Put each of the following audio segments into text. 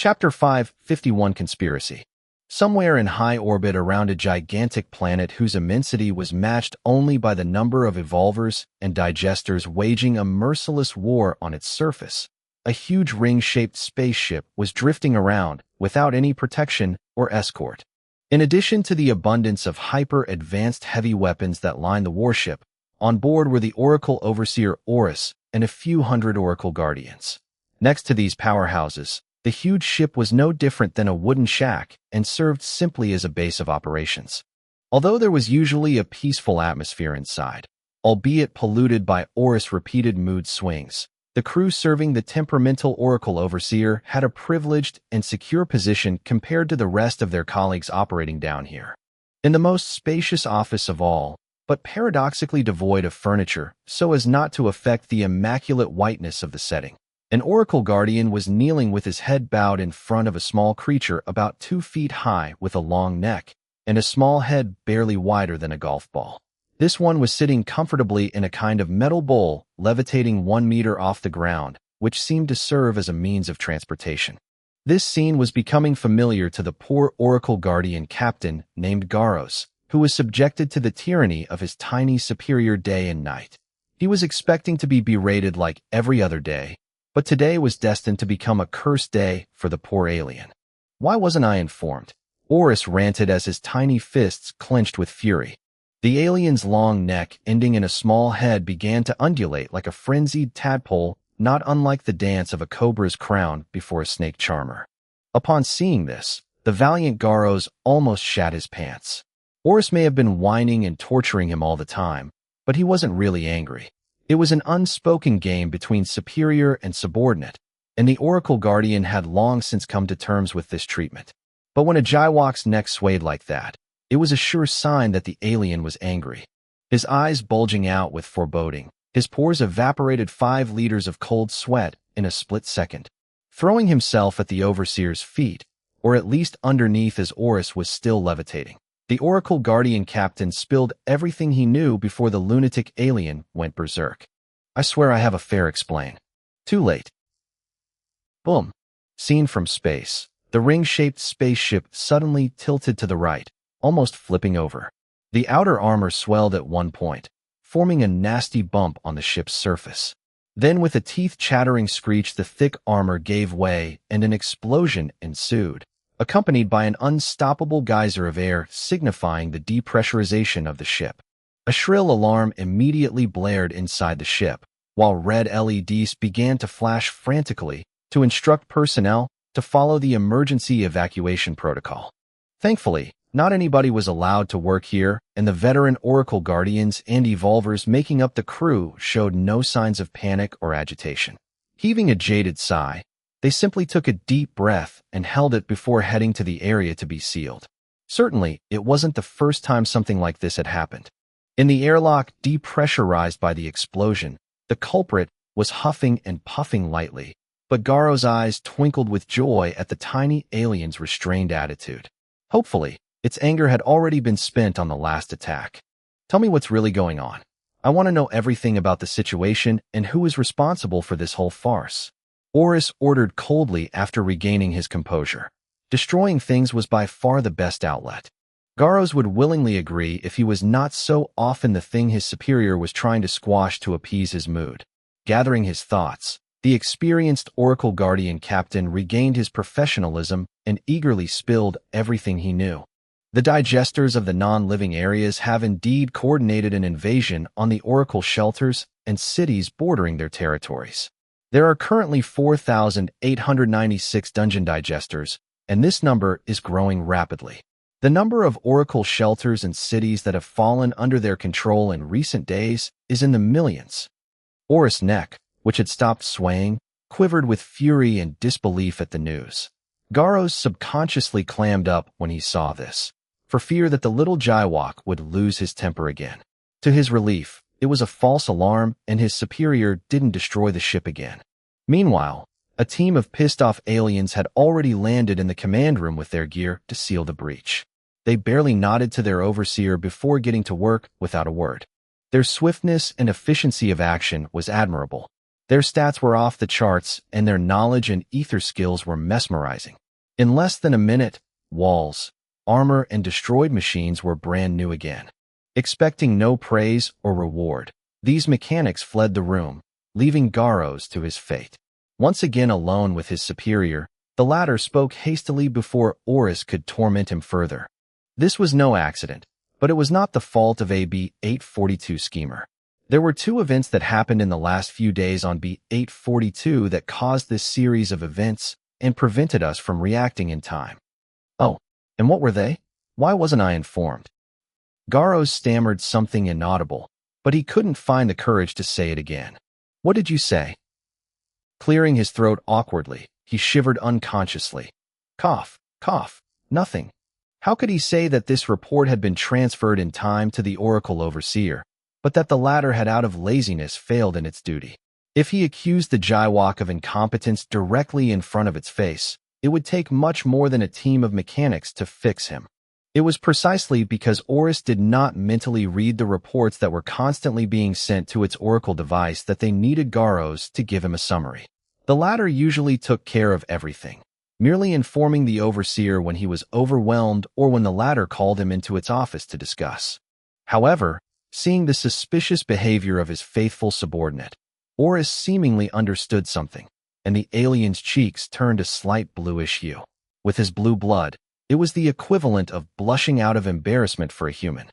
Chapter 5, 51 Conspiracy. Somewhere in high orbit around a gigantic planet whose immensity was matched only by the number of evolvers and digesters waging a merciless war on its surface, a huge ring-shaped spaceship was drifting around without any protection or escort. In addition to the abundance of hyper-advanced heavy weapons that lined the warship, on board were the Oracle Overseer Horus and a few hundred Oracle Guardians. Next to these powerhouses, the huge ship was no different than a wooden shack and served simply as a base of operations. Although there was usually a peaceful atmosphere inside, albeit polluted by Horus' repeated mood swings, the crew serving the temperamental Oracle Overseer had a privileged and secure position compared to the rest of their colleagues operating down here. In the most spacious office of all, but paradoxically devoid of furniture so as not to affect the immaculate whiteness of the setting, an Oracle Guardian was kneeling with his head bowed in front of a small creature about 2 feet high with a long neck and a small head barely wider than a golf ball. This one was sitting comfortably in a kind of metal bowl, levitating 1 meter off the ground, which seemed to serve as a means of transportation. This scene was becoming familiar to the poor Oracle Guardian captain named Garros, who was subjected to the tyranny of his tiny superior day and night. He was expecting to be berated like every other day, but today was destined to become a cursed day for the poor alien. Why wasn't I informed? Horus ranted as his tiny fists clenched with fury. The alien's long neck, ending in a small head, began to undulate like a frenzied tadpole, not unlike the dance of a cobra's crown before a snake charmer. Upon seeing this, the valiant Garros almost shat his pants. Horus may have been whining and torturing him all the time, but he wasn't really angry. It was an unspoken game between superior and subordinate, and the Oracle Guardian had long since come to terms with this treatment. But when a Jaiwok's neck swayed like that, it was a sure sign that the alien was angry. His eyes bulging out with foreboding, his pores evaporated 5 liters of cold sweat in a split second. Throwing himself at the Overseer's feet, or at least underneath as Horus was still levitating, the Oracle Guardian captain spilled everything he knew before the lunatic alien went berserk. I swear I have a fair explain. Too late. Boom. Seen from space, the ring-shaped spaceship suddenly tilted to the right, almost flipping over. The outer armor swelled at one point, forming a nasty bump on the ship's surface. Then with a teeth-chattering screech, the thick armor gave way and an explosion ensued, accompanied by an unstoppable geyser of air signifying the depressurization of the ship. A shrill alarm immediately blared inside the ship, while red LEDs began to flash frantically to instruct personnel to follow the emergency evacuation protocol. Thankfully, not anybody was allowed to work here, and the veteran Oracle Guardians and Evolvers making up the crew showed no signs of panic or agitation. Heaving a jaded sigh, they simply took a deep breath and held it before heading to the area to be sealed. Certainly, it wasn't the first time something like this had happened. In the airlock depressurized by the explosion, the culprit was huffing and puffing lightly, but Garros' eyes twinkled with joy at the tiny alien's restrained attitude. Hopefully, its anger had already been spent on the last attack. Tell me what's really going on. I want to know everything about the situation and who is responsible for this whole farce. Horus ordered coldly after regaining his composure. Destroying things was by far the best outlet. Garros would willingly agree if he was not so often the thing his superior was trying to squash to appease his mood. Gathering his thoughts, the experienced Oracle Guardian captain regained his professionalism and eagerly spilled everything he knew. The digesters of the non-living areas have indeed coordinated an invasion on the Oracle shelters and cities bordering their territories. There are currently 4,896 dungeon digesters, and this number is growing rapidly. The number of Oracle shelters and cities that have fallen under their control in recent days is in the millions. Horus' neck, which had stopped swaying, quivered with fury and disbelief at the news. Garros subconsciously clammed up when he saw this, for fear that the little Jaiwok would lose his temper again. To his relief, it was a false alarm and his superior didn't destroy the ship again. Meanwhile, a team of pissed-off aliens had already landed in the command room with their gear to seal the breach. They barely nodded to their overseer before getting to work without a word. Their swiftness and efficiency of action was admirable. Their stats were off the charts, and their knowledge and ether skills were mesmerizing. In less than a minute, walls, armor, and destroyed machines were brand new again. Expecting no praise or reward, these mechanics fled the room, leaving Garros to his fate. Once again alone with his superior, the latter spoke hastily before Oris could torment him further. This was no accident, but it was not the fault of a B-842 schemer. There were two events that happened in the last few days on B-842 that caused this series of events and prevented us from reacting in time. Oh, and what were they? Why wasn't I informed? Garros stammered something inaudible, but he couldn't find the courage to say it again. What did you say? Clearing his throat awkwardly, he shivered unconsciously. Cough, cough, nothing. How could he say that this report had been transferred in time to the Oracle Overseer, but that the latter had out of laziness failed in its duty? If he accused the Jaiwok of incompetence directly in front of its face, it would take much more than a team of mechanics to fix him. It was precisely because Oris did not mentally read the reports that were constantly being sent to its Oracle device that they needed Garros to give him a summary. The latter usually took care of everything, merely informing the Overseer when he was overwhelmed or when the latter called him into its office to discuss. However, seeing the suspicious behavior of his faithful subordinate, Oris seemingly understood something, and the alien's cheeks turned a slight bluish hue. With his blue blood, it was the equivalent of blushing out of embarrassment for a human.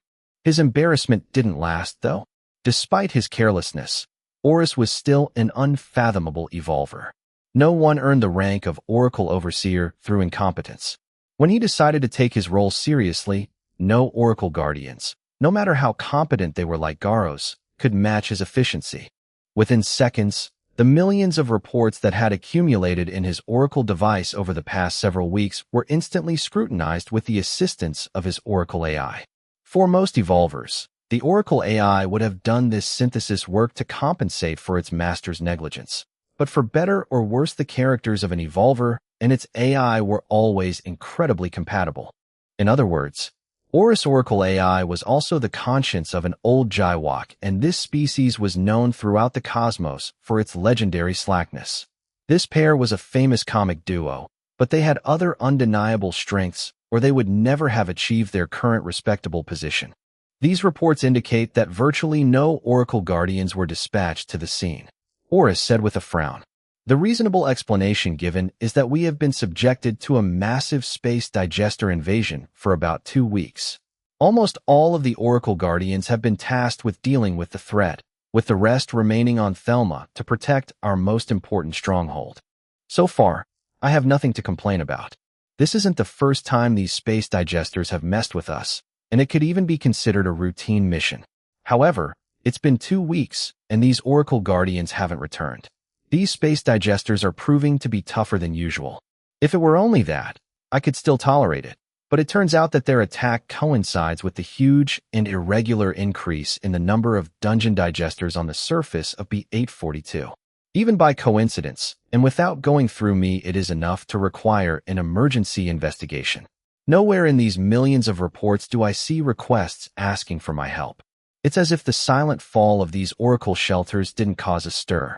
His embarrassment didn't last, though. Despite his carelessness, Oris was still an unfathomable evolver. No one earned the rank of Oracle Overseer through incompetence. When he decided to take his role seriously, no Oracle Guardians, no matter how competent they were like Garros, could match his efficiency. Within seconds, the millions of reports that had accumulated in his Oracle device over the past several weeks were instantly scrutinized with the assistance of his Oracle AI. For most evolvers, the Oracle AI would have done this synthesis work to compensate for its master's negligence. But for better or worse, the characters of an evolver and its AI were always incredibly compatible. In other words, Oris Oracle AI was also the conscience of an old Jaiwok, and this species was known throughout the cosmos for its legendary slackness. This pair was a famous comic duo, but they had other undeniable strengths, or they would never have achieved their current respectable position. These reports indicate that virtually no Oracle Guardians were dispatched to the scene, Oris said with a frown. The reasonable explanation given is that we have been subjected to a massive space digester invasion for about 2 weeks. Almost all of the Oracle Guardians have been tasked with dealing with the threat, with the rest remaining on Thelma to protect our most important stronghold. So far, I have nothing to complain about. This isn't the first time these space digesters have messed with us, and it could even be considered a routine mission. However, it's been 2 weeks, and these Oracle Guardians haven't returned. These space digesters are proving to be tougher than usual. If it were only that, I could still tolerate it, but it turns out that their attack coincides with the huge and irregular increase in the number of dungeon digesters on the surface of B-842. Even by coincidence, and without going through me, it is enough to require an emergency investigation. Nowhere in these millions of reports do I see requests asking for my help. It's as if the silent fall of these Oracle shelters didn't cause a stir.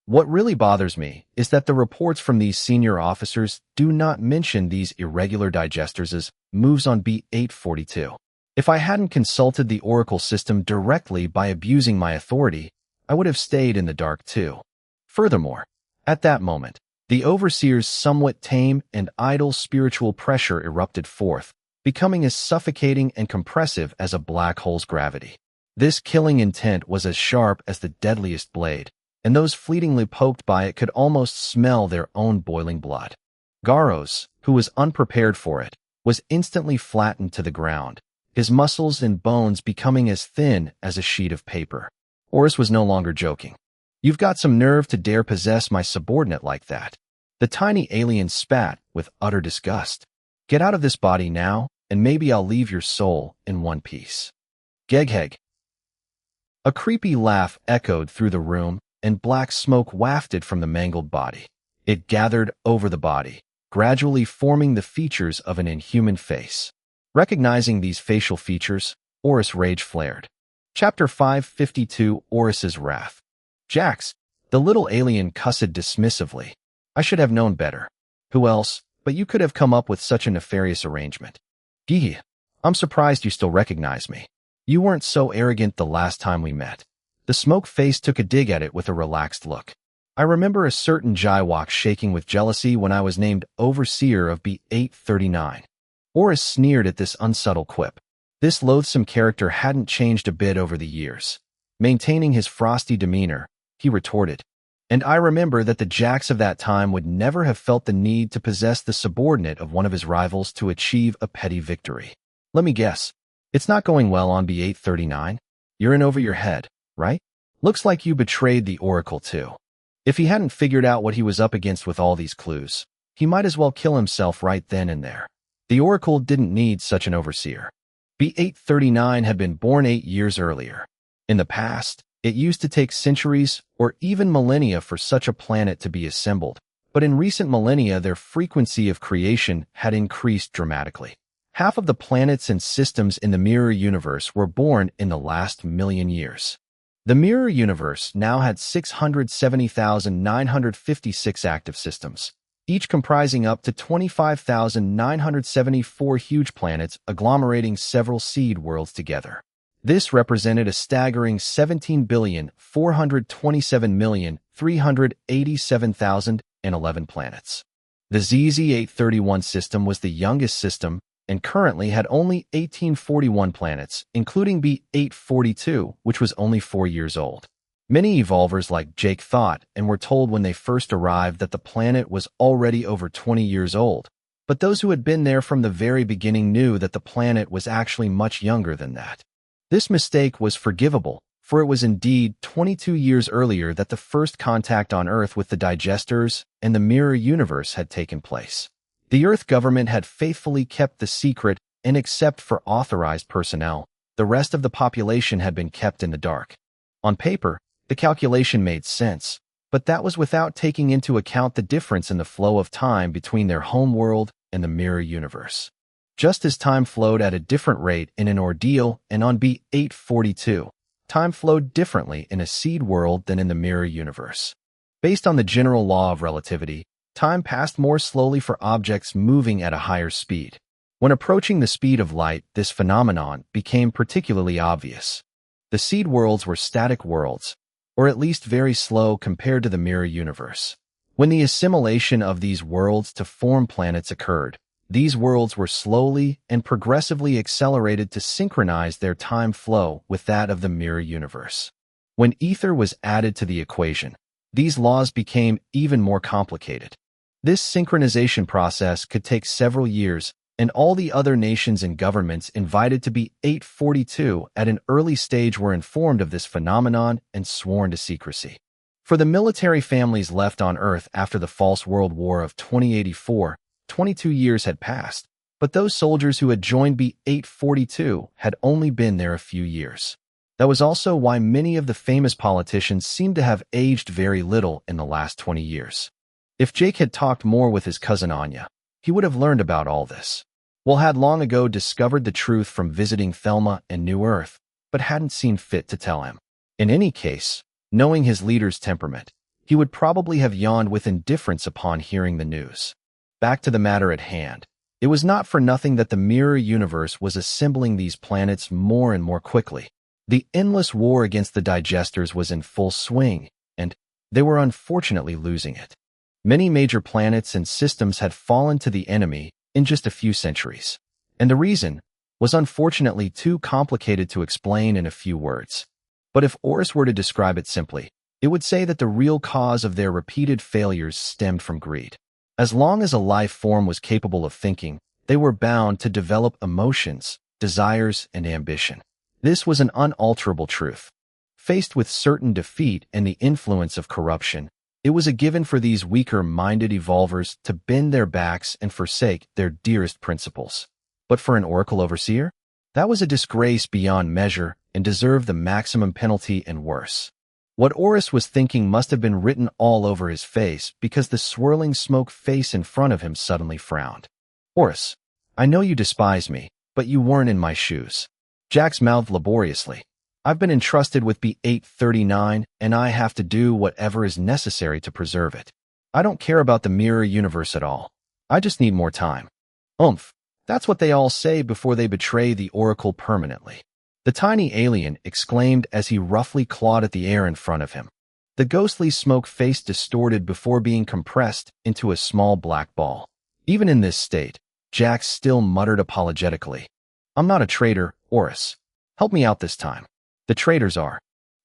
What really bothers me is that the reports from these senior officers do not mention these irregular digesters as moves on B-842. If I hadn't consulted the Oracle system directly by abusing my authority, I would have stayed in the dark too. Furthermore, at that moment, the Overseer's somewhat tame and idle spiritual pressure erupted forth, becoming as suffocating and compressive as a black hole's gravity. This killing intent was as sharp as the deadliest blade, and those fleetingly poked by it could almost smell their own boiling blood. Garros, who was unprepared for it, was instantly flattened to the ground, his muscles and bones becoming as thin as a sheet of paper. Oris was no longer joking. "You've got some nerve to dare possess my subordinate like that." The tiny alien spat with utter disgust. "Get out of this body now, and maybe I'll leave your soul in one piece." Gegheg. A creepy laugh echoed through the room, and black smoke wafted from the mangled body. It gathered over the body, gradually forming the features of an inhuman face. Recognizing these facial features, Oris' rage flared. Chapter 552, Oris's Wrath. "Jax, The little alien cussed dismissively. I should have known better. Who else? But you could have come up with such a nefarious arrangement. Gee, I'm surprised you still recognize me. You weren't so arrogant the last time we met. The smoke face took a dig at it with a relaxed look. I remember a certain Jaiwok shaking with jealousy when I was named overseer of B839. Oris sneered at this unsubtle quip. This loathsome character hadn't changed a bit over the years. Maintaining his frosty demeanor, he retorted. And I remember that the Jacks of that time would never have felt the need to possess the subordinate of one of his rivals to achieve a petty victory. Let me guess. It's not going well on B839? You're in over your head, right? Looks like you betrayed the Oracle too. If he hadn't figured out what he was up against with all these clues, he might as well kill himself right then and there. The Oracle didn't need such an overseer. B839 had been born 8 years earlier. In the past, it used to take centuries or even millennia for such a planet to be assembled, but in recent millennia their frequency of creation had increased dramatically. Half of the planets and systems in the Mirror Universe were born in the last million years. The Mirror Universe now had 670,956 active systems, each comprising up to 25,974 huge planets agglomerating several seed worlds together. This represented a staggering 17,427,387,011 planets. The ZZ-831 system was the youngest system and currently had only 1841 planets, including B842, which was only 4 years old. Many evolvers like Jake thought and were told when they first arrived that the planet was already over 20 years old, but those who had been there from the very beginning knew that the planet was actually much younger than that. This mistake was forgivable, for it was indeed 22 years earlier that the first contact on Earth with the digesters and the Mirror Universe had taken place. The Earth government had faithfully kept the secret, and except for authorized personnel, the rest of the population had been kept in the dark. On paper, the calculation made sense, but that was without taking into account the difference in the flow of time between their home world and the Mirror Universe. Just as time flowed at a different rate in an ordeal and on B842, time flowed differently in a seed world than in the Mirror Universe. Based on the general law of relativity, time passed more slowly for objects moving at a higher speed. When approaching the speed of light, this phenomenon became particularly obvious. The seed worlds were static worlds, or at least very slow compared to the Mirror Universe. When the assimilation of these worlds to form planets occurred, these worlds were slowly and progressively accelerated to synchronize their time flow with that of the Mirror Universe. When ether was added to the equation, these laws became even more complicated. This synchronization process could take several years, and all the other nations and governments invited to B842 at an early stage were informed of this phenomenon and sworn to secrecy. For the military families left on Earth after the False World War of 2084, 22 years had passed, but those soldiers who had joined B842 had only been there a few years. That was also why many of the famous politicians seemed to have aged very little in the last 20 years. If Jake had talked more with his cousin Anya, he would have learned about all this. Will had long ago discovered the truth from visiting Thelma and New Earth, but hadn't seen fit to tell him. In any case, knowing his leader's temperament, he would probably have yawned with indifference upon hearing the news. Back to the matter at hand. It was not for nothing that the Mirror Universe was assembling these planets more and more quickly. The endless war against the digesters was in full swing, and they were unfortunately losing it. Many major planets and systems had fallen to the enemy in just a few centuries, and the reason was unfortunately too complicated to explain in a few words. But if Oris were to describe it simply, it would say that the real cause of their repeated failures stemmed from greed. As long as a life form was capable of thinking, they were bound to develop emotions, desires, and ambition. This was an unalterable truth. Faced with certain defeat and the influence of corruption, it was a given for these weaker-minded evolvers to bend their backs and forsake their dearest principles. But for an Oracle Overseer, that was a disgrace beyond measure and deserved the maximum penalty and worse. What Oris was thinking must have been written all over his face because the swirling smoke face in front of him suddenly frowned. Oris, I know you despise me, but you weren't in my shoes. Jax mouthed laboriously. I've been entrusted with B-839, and I have to do whatever is necessary to preserve it. I don't care about the mirror universe at all. I just need more time. Oomph. That's what they all say before they betray the Oracle permanently. The tiny alien exclaimed as he roughly clawed at the air in front of him. The ghostly smoke face distorted before being compressed into a small black ball. Even in this state, Jax still muttered apologetically. I'm not a traitor, Oris. Help me out this time. The traitors are.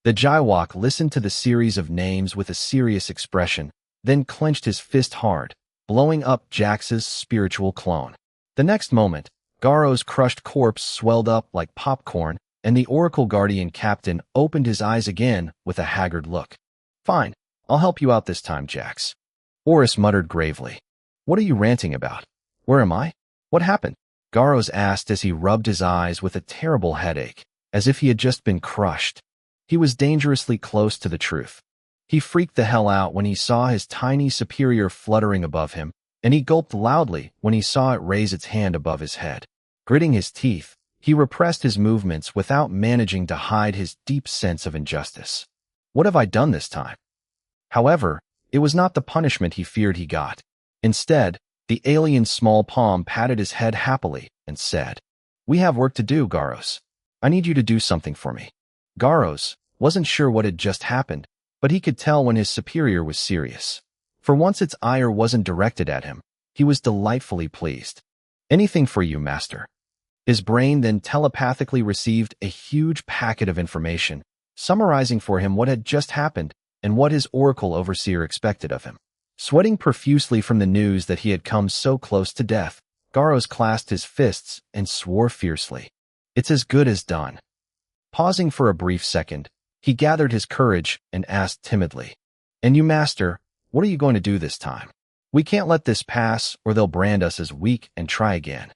The Jaiwok listened to the series of names with a serious expression, then clenched his fist hard, blowing up Jax's spiritual clone. The next moment, Garo's crushed corpse swelled up like popcorn, and the Oracle Guardian captain opened his eyes again with a haggard look. Fine, I'll help you out this time, Jax. Oris muttered gravely. What are you ranting about? Where am I? What happened? Garos asked as he rubbed his eyes with a terrible headache, as if he had just been crushed. He was dangerously close to the truth. He freaked the hell out when he saw his tiny superior fluttering above him, and he gulped loudly when he saw it raise its hand above his head. Gritting his teeth, he repressed his movements without managing to hide his deep sense of injustice. What have I done this time? However, it was not the punishment he feared he got. Instead, the alien's small palm patted his head happily and said, We have work to do, Garos. I need you to do something for me. Garos wasn't sure what had just happened, but he could tell when his superior was serious. For once its ire wasn't directed at him, he was delightfully pleased. Anything for you, master. His brain then telepathically received a huge packet of information, summarizing for him what had just happened and what his Oracle overseer expected of him. Sweating profusely from the news that he had come so close to death, Garos clasped his fists and swore fiercely. It's as good as done. Pausing for a brief second, he gathered his courage and asked timidly, And you, master, what are you going to do this time? We can't let this pass or they'll brand us as weak and try again.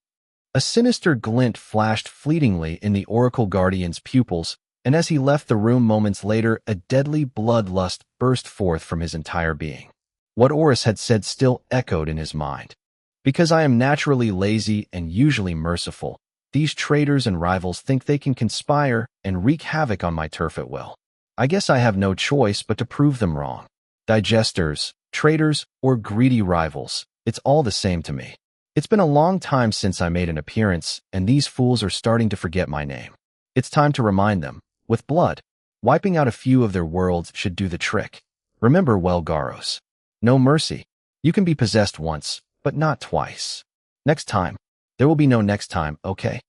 A sinister glint flashed fleetingly in the Oracle Guardian's pupils, and as he left the room moments later, a deadly bloodlust burst forth from his entire being. What Oris had said still echoed in his mind. Because I am naturally lazy and usually merciful, these traitors and rivals think they can conspire and wreak havoc on my turf at will. I guess I have no choice but to prove them wrong. Digesters, traitors, or greedy rivals, it's all the same to me. It's been a long time since I made an appearance, and these fools are starting to forget my name. It's time to remind them, with blood. Wiping out a few of their worlds should do the trick. Remember well, Garos. No mercy. You can be possessed once, but not twice. Next time. There will be no next time, okay?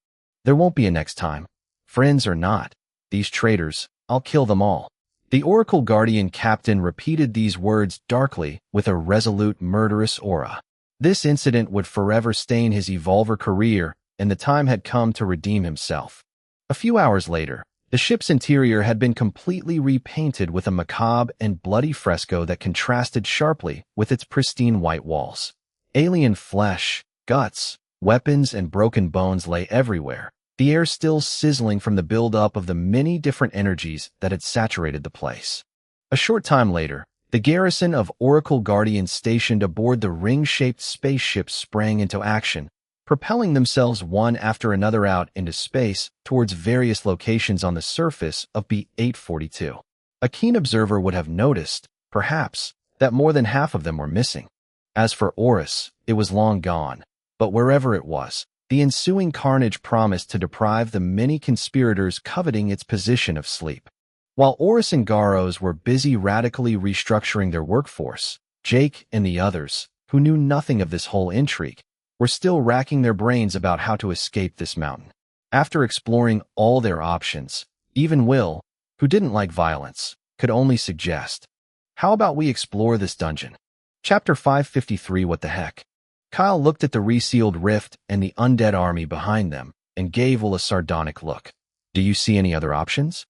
There won't be a next time. Friends or not. These traitors, I'll kill them all. The Oracle Guardian captain repeated these words darkly with a resolute, murderous aura. This incident would forever stain his Evolver career, and the time had come to redeem himself. A few hours later, the ship's interior had been completely repainted with a macabre and bloody fresco that contrasted sharply with its pristine white walls. Alien flesh, guts, weapons, and broken bones lay everywhere, the air still sizzling from the build-up of the many different energies that had saturated the place. A short time later, the garrison of Oracle Guardians stationed aboard the ring-shaped spaceship sprang into action, propelling themselves one after another out into space towards various locations on the surface of B-842. A keen observer would have noticed, perhaps, that more than half of them were missing. As for Oris, it was long gone, but wherever it was, the ensuing carnage promised to deprive the many conspirators coveting its position of sleep. While Oris and Garos were busy radically restructuring their workforce, Jake and the others, who knew nothing of this whole intrigue, were still racking their brains about how to escape this mountain. After exploring all their options, even Will, who didn't like violence, could only suggest, how about we explore this dungeon? Chapter 553. What the heck? Kyle looked at the resealed rift and the undead army behind them and gave Will a sardonic look. Do you see any other options?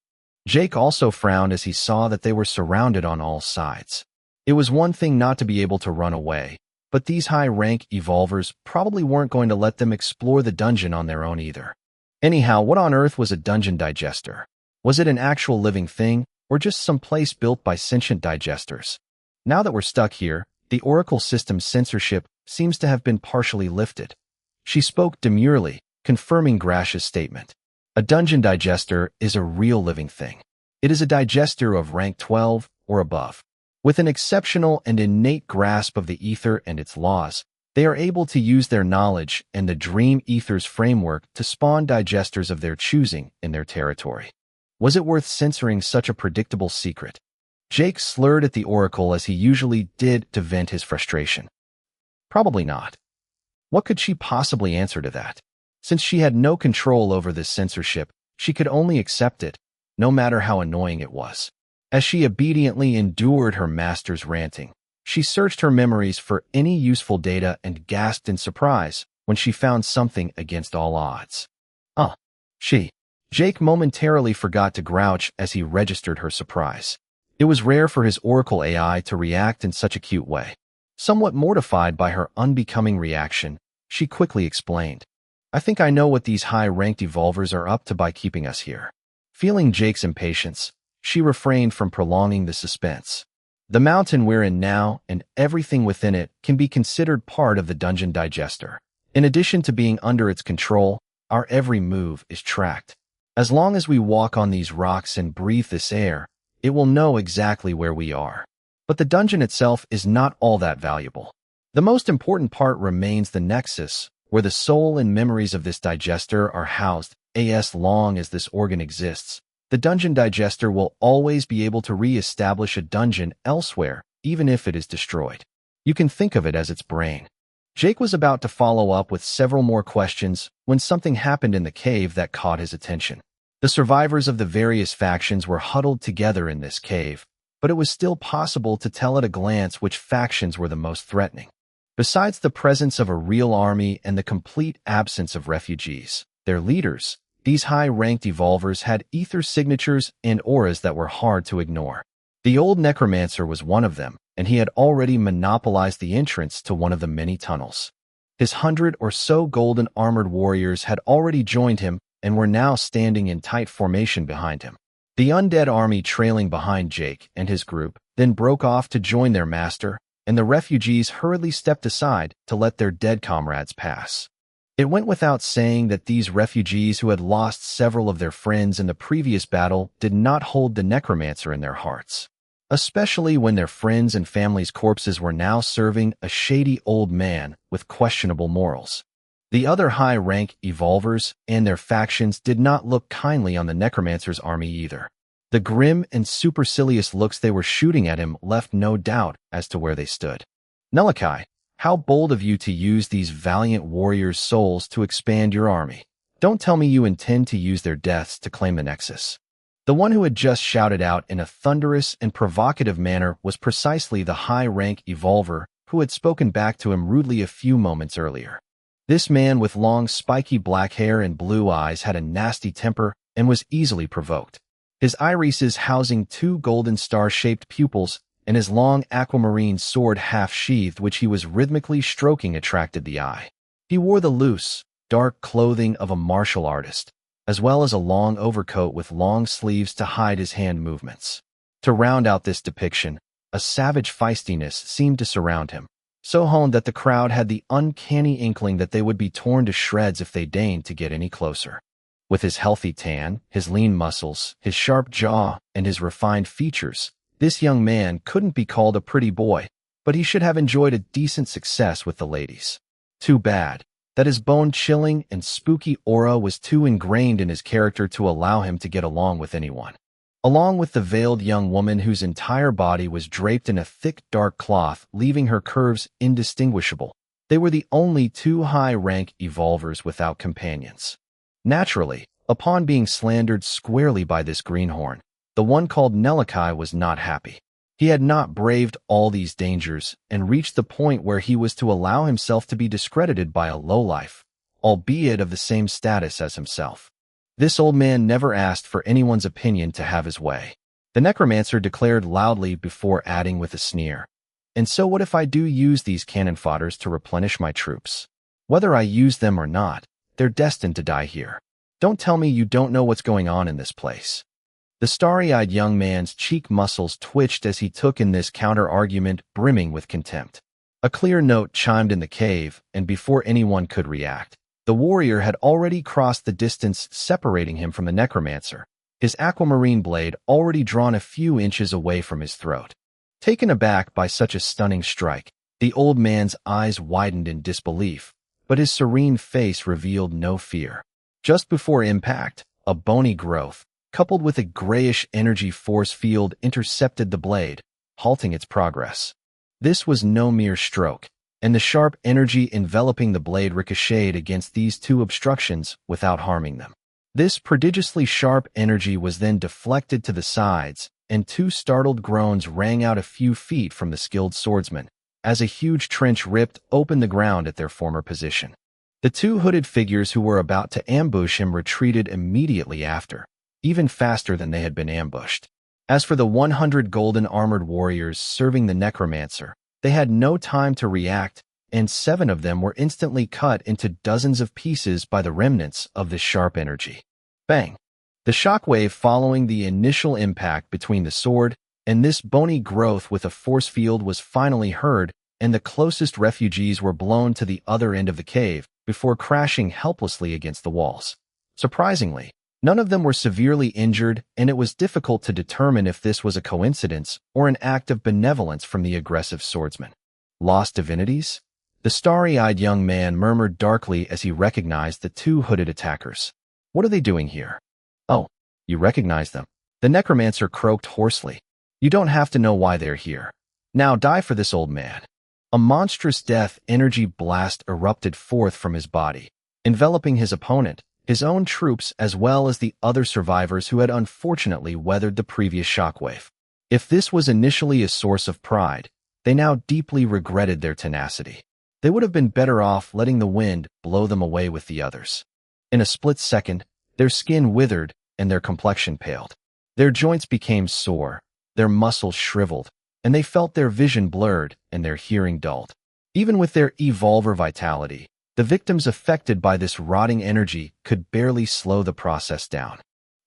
Jake also frowned as he saw that they were surrounded on all sides. It was one thing not to be able to run away, but these high-rank evolvers probably weren't going to let them explore the dungeon on their own either. Anyhow, what on earth was a dungeon digester? Was it an actual living thing, or just some place built by sentient digesters? Now that we're stuck here, the Oracle system's censorship seems to have been partially lifted. She spoke demurely, confirming Grash's statement. A dungeon digester is a real living thing. It is a digester of rank 12 or above. With an exceptional and innate grasp of the ether and its laws, they are able to use their knowledge and the Dream Ether's framework to spawn digesters of their choosing in their territory. Was it worth censoring such a predictable secret? Jake slurred at the oracle as he usually did to vent his frustration. Probably not. What could she possibly answer to that? Since she had no control over this censorship, she could only accept it, no matter how annoying it was. As she obediently endured her master's ranting, she searched her memories for any useful data and gasped in surprise when she found something against all odds. Jake momentarily forgot to grouch as he registered her surprise. It was rare for his Oracle AI to react in such a cute way. Somewhat mortified by her unbecoming reaction, she quickly explained, "I think I know what these high-ranked evolvers are up to by keeping us here." Feeling Jake's impatience, she refrained from prolonging the suspense. The mountain we're in now and everything within it can be considered part of the dungeon digester. In addition to being under its control, our every move is tracked. As long as we walk on these rocks and breathe this air, it will know exactly where we are. But the dungeon itself is not all that valuable. The most important part remains the nexus, where the soul and memories of this digester are housed. As long as this organ exists, the dungeon digester will always be able to re-establish a dungeon elsewhere, even if it is destroyed. You can think of it as its brain. Jake was about to follow up with several more questions when something happened in the cave that caught his attention. The survivors of the various factions were huddled together in this cave, but it was still possible to tell at a glance which factions were the most threatening. Besides the presence of a real army and the complete absence of refugees, their leaders, these high-ranked evolvers had ether signatures and auras that were hard to ignore. The old necromancer was one of them, and he had already monopolized the entrance to one of the many tunnels. His 100 or so golden armored warriors had already joined him and were now standing in tight formation behind him. The undead army trailing behind Jake and his group then broke off to join their master, and the refugees hurriedly stepped aside to let their dead comrades pass. It went without saying that these refugees who had lost several of their friends in the previous battle did not hold the necromancer in their hearts, especially when their friends' and families' corpses were now serving a shady old man with questionable morals. The other high-rank evolvers and their factions did not look kindly on the necromancer's army either. The grim and supercilious looks they were shooting at him left no doubt as to where they stood. "Nelakai, how bold of you to use these valiant warriors' souls to expand your army. Don't tell me you intend to use their deaths to claim the Nexus." The one who had just shouted out in a thunderous and provocative manner was precisely the high-rank evolver who had spoken back to him rudely a few moments earlier. This man with long, spiky black hair and blue eyes had a nasty temper and was easily provoked. His irises housing 2 golden star-shaped pupils and his long aquamarine sword half-sheathed which he was rhythmically stroking attracted the eye. He wore the loose, dark clothing of a martial artist, as well as a long overcoat with long sleeves to hide his hand movements. To round out this depiction, a savage feistiness seemed to surround him, so honed that the crowd had the uncanny inkling that they would be torn to shreds if they deigned to get any closer. With his healthy tan, his lean muscles, his sharp jaw, and his refined features, this young man couldn't be called a pretty boy, but he should have enjoyed a decent success with the ladies. Too bad that his bone-chilling and spooky aura was too ingrained in his character to allow him to get along with anyone. Along with the veiled young woman whose entire body was draped in a thick dark cloth leaving her curves indistinguishable, they were the only 2 high-rank evolvers without companions. Naturally, upon being slandered squarely by this greenhorn, the one called Nelakai was not happy. He had not braved all these dangers and reached the point where he was to allow himself to be discredited by a lowlife, albeit of the same status as himself. This old man never asked for anyone's opinion to have his way. The necromancer declared loudly before adding with a sneer, "And so what if I do use these cannon fodders to replenish my troops? Whether I use them or not, they're destined to die here. Don't tell me you don't know what's going on in this place." The starry-eyed young man's cheek muscles twitched as he took in this counter-argument brimming with contempt. A clear note chimed in the cave, and before anyone could react, The warrior had already crossed the distance separating him from the necromancer, his aquamarine blade already drawn a few inches away from his throat. Taken aback by such a stunning strike, the old man's eyes widened in disbelief, but his serene face revealed no fear. Just before impact, a bony growth, coupled with a grayish energy force field, intercepted the blade, halting its progress. This was no mere stroke, and the sharp energy enveloping the blade ricocheted against these two obstructions without harming them. This prodigiously sharp energy was then deflected to the sides, and two startled groans rang out a few feet from the skilled swordsman, as a huge trench ripped open the ground at their former position. The two hooded figures who were about to ambush him retreated immediately after, even faster than they had been ambushed. As for the 100 golden armored warriors serving the necromancer, they had no time to react, and 7 of them were instantly cut into dozens of pieces by the remnants of this sharp energy. Bang! The shockwave following the initial impact between the sword and this bony growth with a force field was finally heard, and the closest refugees were blown to the other end of the cave before crashing helplessly against the walls. Surprisingly, none of them were severely injured, and it was difficult to determine if this was a coincidence or an act of benevolence from the aggressive swordsman. Lost divinities? The starry-eyed young man murmured darkly as he recognized the two hooded attackers. What are they doing here? Oh, you recognize them. The necromancer croaked hoarsely. You don't have to know why they're here. Now die for this old man. A monstrous death energy blast erupted forth from his body, enveloping his opponent, his own troops, as well as the other survivors who had unfortunately weathered the previous shockwave. If this was initially a source of pride, they now deeply regretted their tenacity. They would have been better off letting the wind blow them away with the others. In a split second, their skin withered and their complexion paled. Their joints became sore, their muscles shriveled, and they felt their vision blurred and their hearing dulled. Even with their evolver vitality, the victims affected by this rotting energy could barely slow the process down.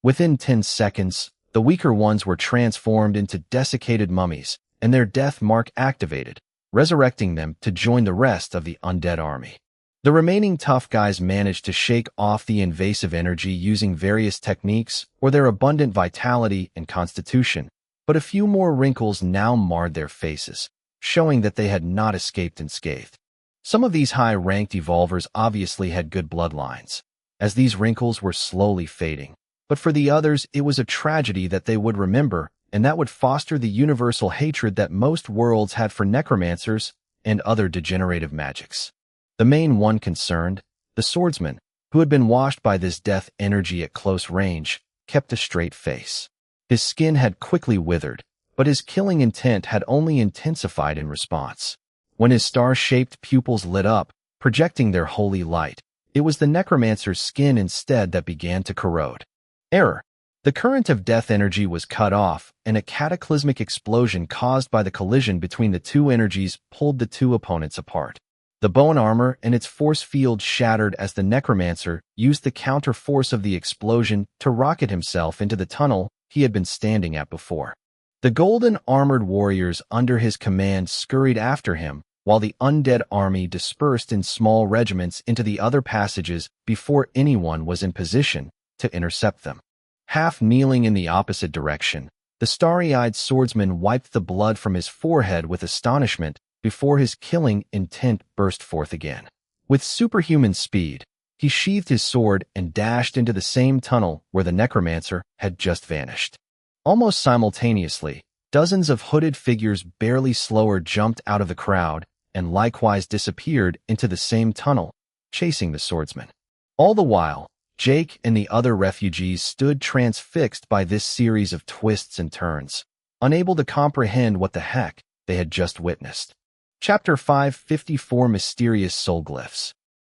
Within 10 seconds, the weaker ones were transformed into desiccated mummies, and their death mark activated, resurrecting them to join the rest of the undead army. The remaining tough guys managed to shake off the invasive energy using various techniques or their abundant vitality and constitution, but a few more wrinkles now marred their faces, showing that they had not escaped unscathed. Some of these high-ranked evolvers obviously had good bloodlines, as these wrinkles were slowly fading, but for the others it was a tragedy that they would remember, and that would foster the universal hatred that most worlds had for necromancers and other degenerative magics. The main one concerned, the swordsman, who had been washed by this death energy at close range, kept a straight face. His skin had quickly withered, but his killing intent had only intensified in response. When his star-shaped pupils lit up, projecting their holy light, it was the necromancer's skin instead that began to corrode. Error. The current of death energy was cut off, and a cataclysmic explosion caused by the collision between the two energies pulled the two opponents apart. The bone armor and its force field shattered as the necromancer used the counter-force of the explosion to rocket himself into the tunnel he had been standing at before. The golden armored warriors under his command scurried after him, while the undead army dispersed in small regiments into the other passages before anyone was in position to intercept them. Half kneeling in the opposite direction, the starry-eyed swordsman wiped the blood from his forehead with astonishment before his killing intent burst forth again. With superhuman speed, he sheathed his sword and dashed into the same tunnel where the necromancer had just vanished. Almost simultaneously, dozens of hooded figures barely slower jumped out of the crowd and likewise disappeared into the same tunnel, chasing the swordsman. All the while, Jake and the other refugees stood transfixed by this series of twists and turns, unable to comprehend what the heck they had just witnessed. Chapter 554 Mysterious Soul Glyphs.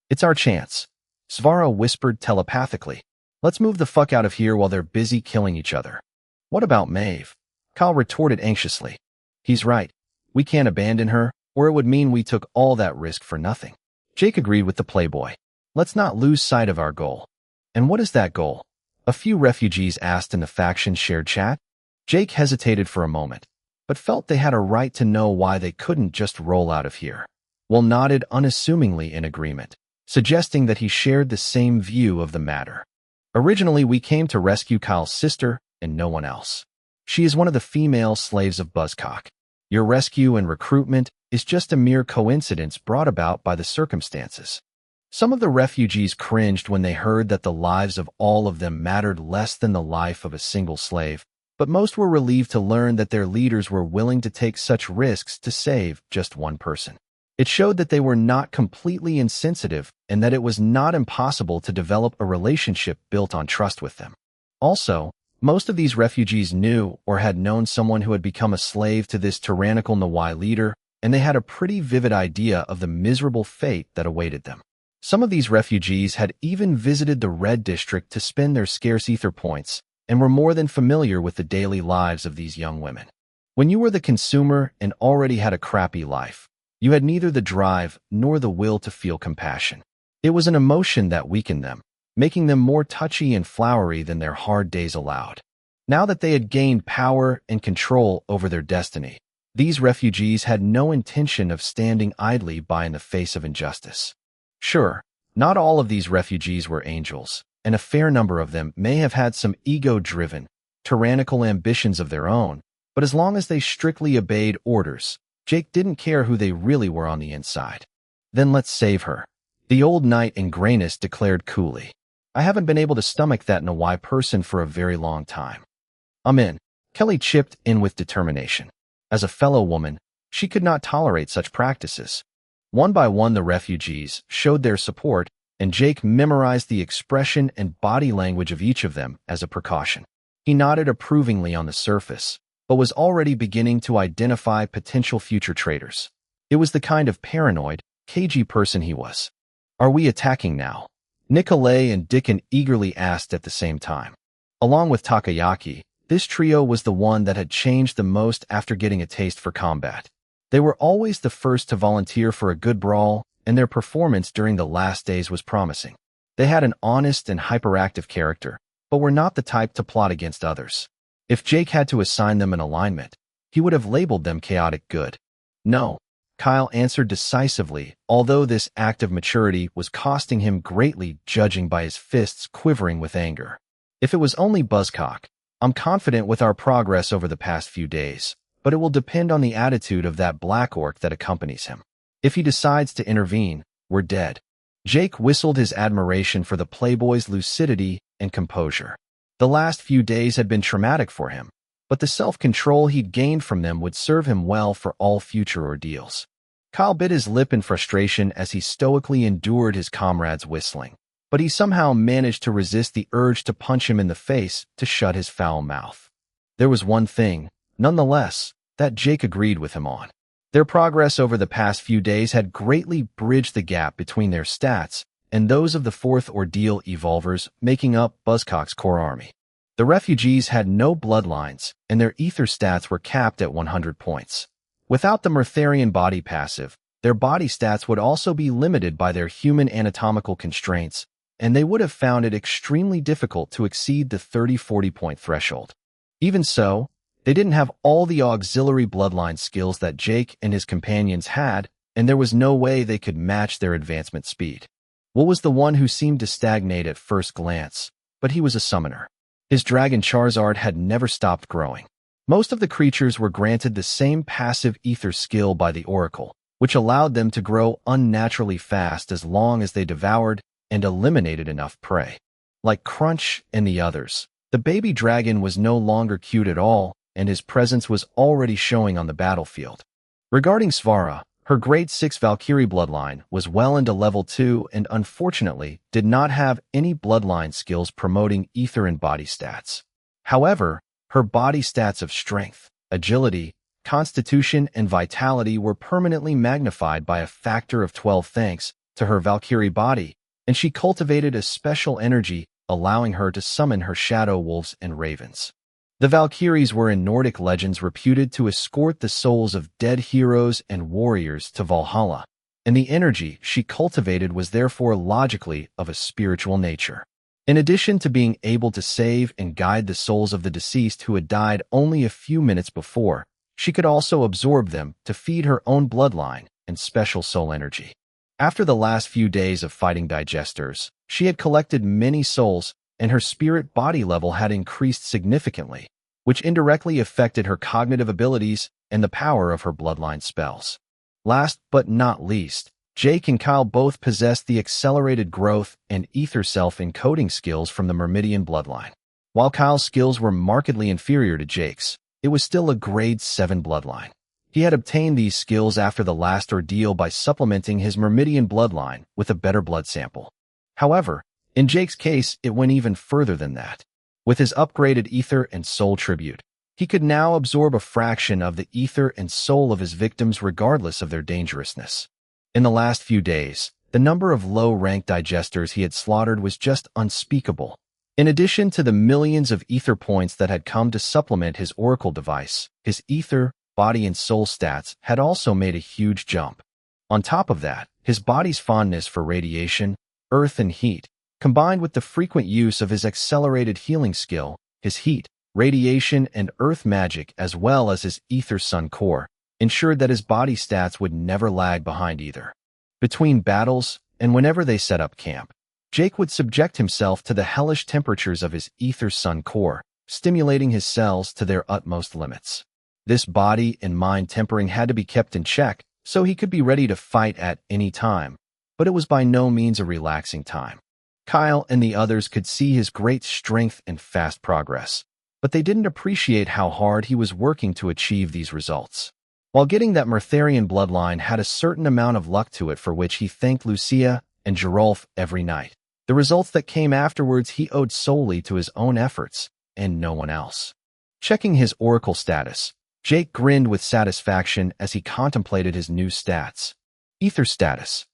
It's our chance, Svara whispered telepathically. Let's move the fuck out of here while they're busy killing each other. What about Maeve? Kyle retorted anxiously. He's right. We can't abandon her, or it would mean we took all that risk for nothing. Jake agreed with the playboy. Let's not lose sight of our goal. And what is that goal? A few refugees asked in the faction shared chat. Jake hesitated for a moment, but felt they had a right to know why they couldn't just roll out of here. Will nodded unassumingly in agreement. suggesting that he shared the same view of the matter. Originally, we came to rescue Kyle's sister and no one else. She is one of the female slaves of Buzzcock. Your rescue and recruitment is just a mere coincidence brought about by the circumstances. Some of the refugees cringed when they heard that the lives of all of them mattered less than the life of a single slave, but most were relieved to learn that their leaders were willing to take such risks to save just one person. It showed that they were not completely insensitive and that it was not impossible to develop a relationship built on trust with them. Also, most of these refugees knew or had known someone who had become a slave to this tyrannical Nawai leader, and they had a pretty vivid idea of the miserable fate that awaited them. Some of these refugees had even visited the Red District to spend their scarce ether points and were more than familiar with the daily lives of these young women. When you were the consumer and already had a crappy life, you had neither the drive nor the will to feel compassion. It was an emotion that weakened them, making them more touchy and flowery than their hard days allowed. Now that they had gained power and control over their destiny, these refugees had no intention of standing idly by in the face of injustice. Sure, not all of these refugees were angels, and a fair number of them may have had some ego-driven, tyrannical ambitions of their own, but as long as they strictly obeyed orders, Jake didn't care who they really were on the inside. Then let's save her, the old knight in grayness declared coolly. I haven't been able to stomach that Nawai person for a very long time. I'm in, Kelly chipped in with determination. As a fellow woman, she could not tolerate such practices. One by one, the refugees showed their support, and Jake memorized the expression and body language of each of them as a precaution. He nodded approvingly on the surface, but was already beginning to identify potential future traitors. It was the kind of paranoid, cagey person he was. Are we attacking now? Nikolai and Dickon eagerly asked at the same time. Along with Takayaki, this trio was the one that had changed the most after getting a taste for combat. They were always the first to volunteer for a good brawl, and their performance during the last days was promising. They had an honest and hyperactive character, but were not the type to plot against others. If Jake had to assign them an alignment, he would have labeled them chaotic good. No, Kyle answered decisively, although this act of maturity was costing him greatly, judging by his fists quivering with anger. If it was only Buzzcock, I'm confident with our progress over the past few days, but it will depend on the attitude of that black orc that accompanies him. If he decides to intervene, we're dead. Jake whistled his admiration for the playboy's lucidity and composure. The last few days had been traumatic for him, but the self-control he'd gained from them would serve him well for all future ordeals. Kyle bit his lip in frustration as he stoically endured his comrade's whistling, but he somehow managed to resist the urge to punch him in the face to shut his foul mouth. There was one thing, nonetheless, that Jake agreed with him on. Their progress over the past few days had greatly bridged the gap between their stats and those of the fourth ordeal evolvers making up Buzzcock's core army. The refugees had no bloodlines, and their ether stats were capped at 100 points. Without the Murtharian body passive, their body stats would also be limited by their human anatomical constraints, and they would have found it extremely difficult to exceed the 30-40 point threshold. Even so, they didn't have all the auxiliary bloodline skills that Jake and his companions had, and there was no way they could match their advancement speed. Will was the one who seemed to stagnate at first glance, but he was a summoner. His dragon Charizard had never stopped growing. Most of the creatures were granted the same passive ether skill by the Oracle, which allowed them to grow unnaturally fast as long as they devoured and eliminated enough prey. Like Crunch and the others, the baby dragon was no longer cute at all, and his presence was already showing on the battlefield. Regarding Svara, her grade 6 Valkyrie bloodline was well into level 2 and unfortunately did not have any bloodline skills promoting ether and body stats. However, her body stats of strength, agility, constitution, and vitality were permanently magnified by a factor of 12 thanks to her Valkyrie body, and she cultivated a special energy allowing her to summon her shadow wolves and ravens. The Valkyries were in Nordic legends reputed to escort the souls of dead heroes and warriors to Valhalla, and the energy she cultivated was therefore logically of a spiritual nature. In addition to being able to save and guide the souls of the deceased who had died only a few minutes before, she could also absorb them to feed her own bloodline and special soul energy. After the last few days of fighting digesters, she had collected many souls, and her spirit-body level had increased significantly, which indirectly affected her cognitive abilities and the power of her bloodline spells. Last but not least, Jake and Kyle both possessed the accelerated growth and ether self-encoding skills from the Myrmidian bloodline. While Kyle's skills were markedly inferior to Jake's, it was still a grade 7 bloodline. He had obtained these skills after the last ordeal by supplementing his Myrmidian bloodline with a better blood sample. However, in Jake's case, it went even further than that. With his upgraded ether and soul tribute, he could now absorb a fraction of the ether and soul of his victims regardless of their dangerousness. In the last few days, the number of low-rank digesters he had slaughtered was just unspeakable. In addition to the millions of ether points that had come to supplement his oracle device, his ether, body and soul stats had also made a huge jump. On top of that, his body's fondness for radiation, earth and heat, combined with the frequent use of his accelerated healing skill, his heat, radiation and earth magic as well as his ether sun core, ensured that his body stats would never lag behind either. Between battles, and whenever they set up camp, Jake would subject himself to the hellish temperatures of his ether sun core, stimulating his cells to their utmost limits. This body and mind tempering had to be kept in check so he could be ready to fight at any time, but it was by no means a relaxing time. Kyle and the others could see his great strength and fast progress, but they didn't appreciate how hard he was working to achieve these results. While getting that Myrtharian bloodline had a certain amount of luck to it for which he thanked Lucia and Gerolf every night, the results that came afterwards he owed solely to his own efforts and no one else. Checking his oracle status, Jake grinned with satisfaction as he contemplated his new stats. Ether status.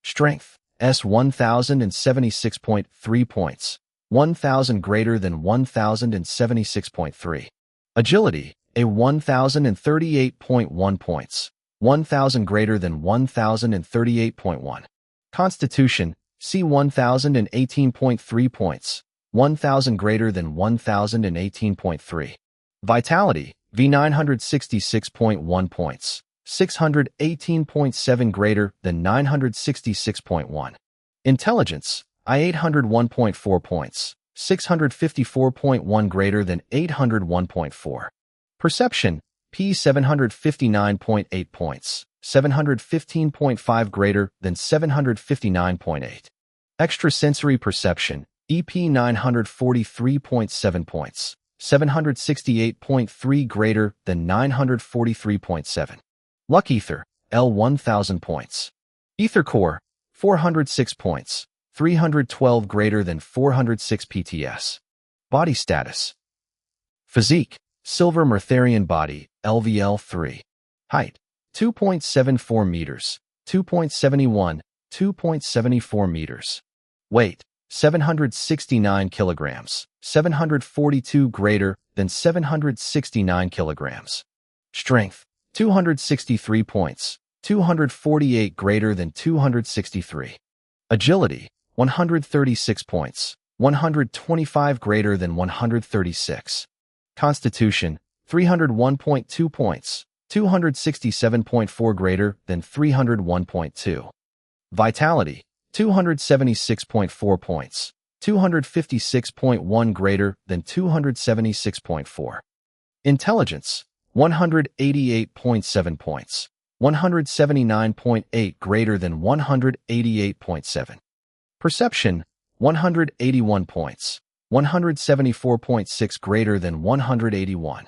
Strength, S 1076.3 points, 1000 greater than 1076.3. Agility, a 1038.1 points, 1000 greater than 1038.1. Constitution, C 1018.3 points, 1000 greater than 1018.3. Vitality, V 966.1 points, 618.7 greater than 966.1. Intelligence, I 801.4 points, 654.1 greater than 801.4. Perception, P 759.8 points, 715.5 greater than 759.8. Extrasensory perception, EP 943.7 points, 768.3 greater than 943.7. Luck Ether, L 1000 points. Ether Core, 406 points, 312 greater than 406 PTS. Body status. Physique, Silver Myrtharian Body, LVL 3. Height, 2.74 meters, 2.71, 2.74 meters. Weight, 769 kilograms, 742 greater than 769 kilograms. Strength, 263 points, 248 greater than 263. Agility, 136 points, 125 greater than 136. Constitution, 301.2 points, 267.4 greater than 301.2. Vitality, 276.4 points, 256.1 greater than 276.4. Intelligence, 188.7 points, 179.8 greater than 188.7. Perception, 181 points, 174.6 greater than 181.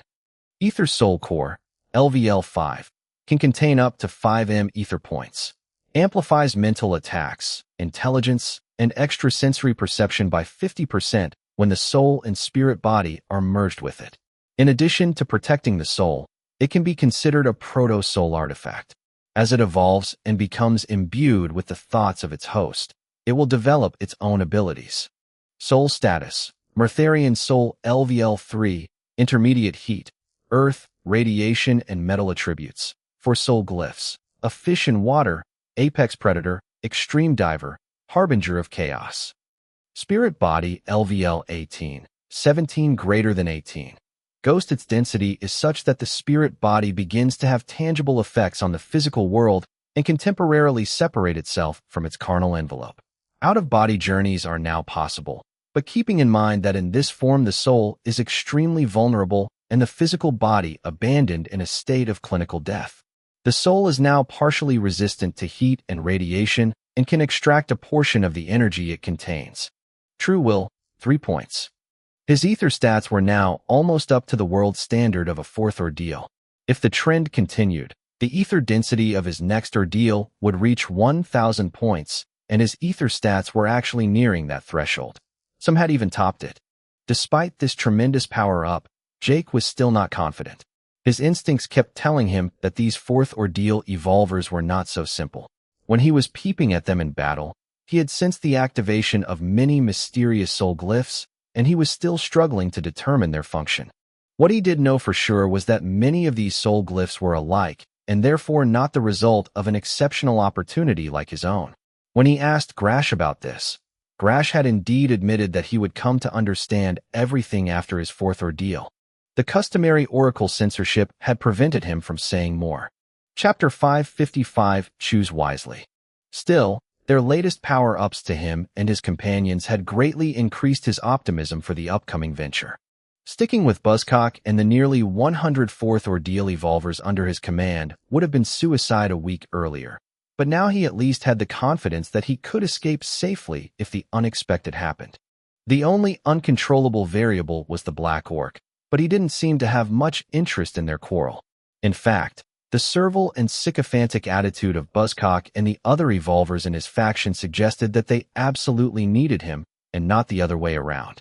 Ether Soul Core, LVL 5, can contain up to 5M ether points. Amplifies mental attacks, intelligence, and extrasensory perception by 50% when the soul and spirit body are merged with it. In addition to protecting the soul, it can be considered a proto-soul artifact. As it evolves and becomes imbued with the thoughts of its host, it will develop its own abilities. Soul status, Myrtharian Soul LVL 3, intermediate heat, earth, radiation, and metal attributes. For soul glyphs, a fish in water, apex predator, extreme diver, harbinger of chaos. Spirit body LVL 18, 17 greater than 18. Ghost, its density is such that the spirit body begins to have tangible effects on the physical world and can temporarily separate itself from its carnal envelope. Out-of-body journeys are now possible, but keeping in mind that in this form the soul is extremely vulnerable and the physical body abandoned in a state of clinical death. The soul is now partially resistant to heat and radiation and can extract a portion of the energy it contains. True will, 3 points. His ether stats were now almost up to the world standard of a fourth ordeal. If the trend continued, the ether density of his next ordeal would reach 1,000 points, and his ether stats were actually nearing that threshold. Some had even topped it. Despite this tremendous power-up, Jake was still not confident. His instincts kept telling him that these fourth ordeal evolvers were not so simple. When he was peeping at them in battle, he had sensed the activation of many mysterious soul glyphs, and he was still struggling to determine their function. What he did know for sure was that many of these soul glyphs were alike, and therefore not the result of an exceptional opportunity like his own. When he asked Grash about this, Grash had indeed admitted that he would come to understand everything after his fourth ordeal. The customary oracle censorship had prevented him from saying more. Chapter 555, Choose Wisely. Still, their latest power-ups to him and his companions had greatly increased his optimism for the upcoming venture. Sticking with Buzzcock and the nearly 104th ordeal evolvers under his command would have been suicide a week earlier, but now he at least had the confidence that he could escape safely if the unexpected happened. The only uncontrollable variable was the Black Orc, but he didn't seem to have much interest in their quarrel. In fact, the servile and sycophantic attitude of Buzzcock and the other evolvers in his faction suggested that they absolutely needed him and not the other way around.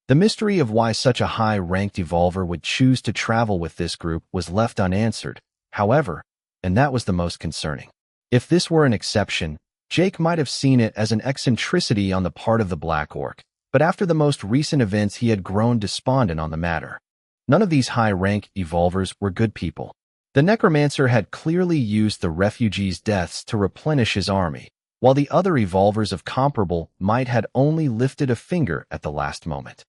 The mystery of why such a high-ranked evolver would choose to travel with this group was left unanswered, however, and that was the most concerning. If this were an exception, Jake might have seen it as an eccentricity on the part of the Black Orc, but after the most recent events he had grown despondent on the matter. None of these high-rank evolvers were good people. The Necromancer had clearly used the refugees' deaths to replenish his army, while the other evolvers of comparable might had only lifted a finger at the last moment.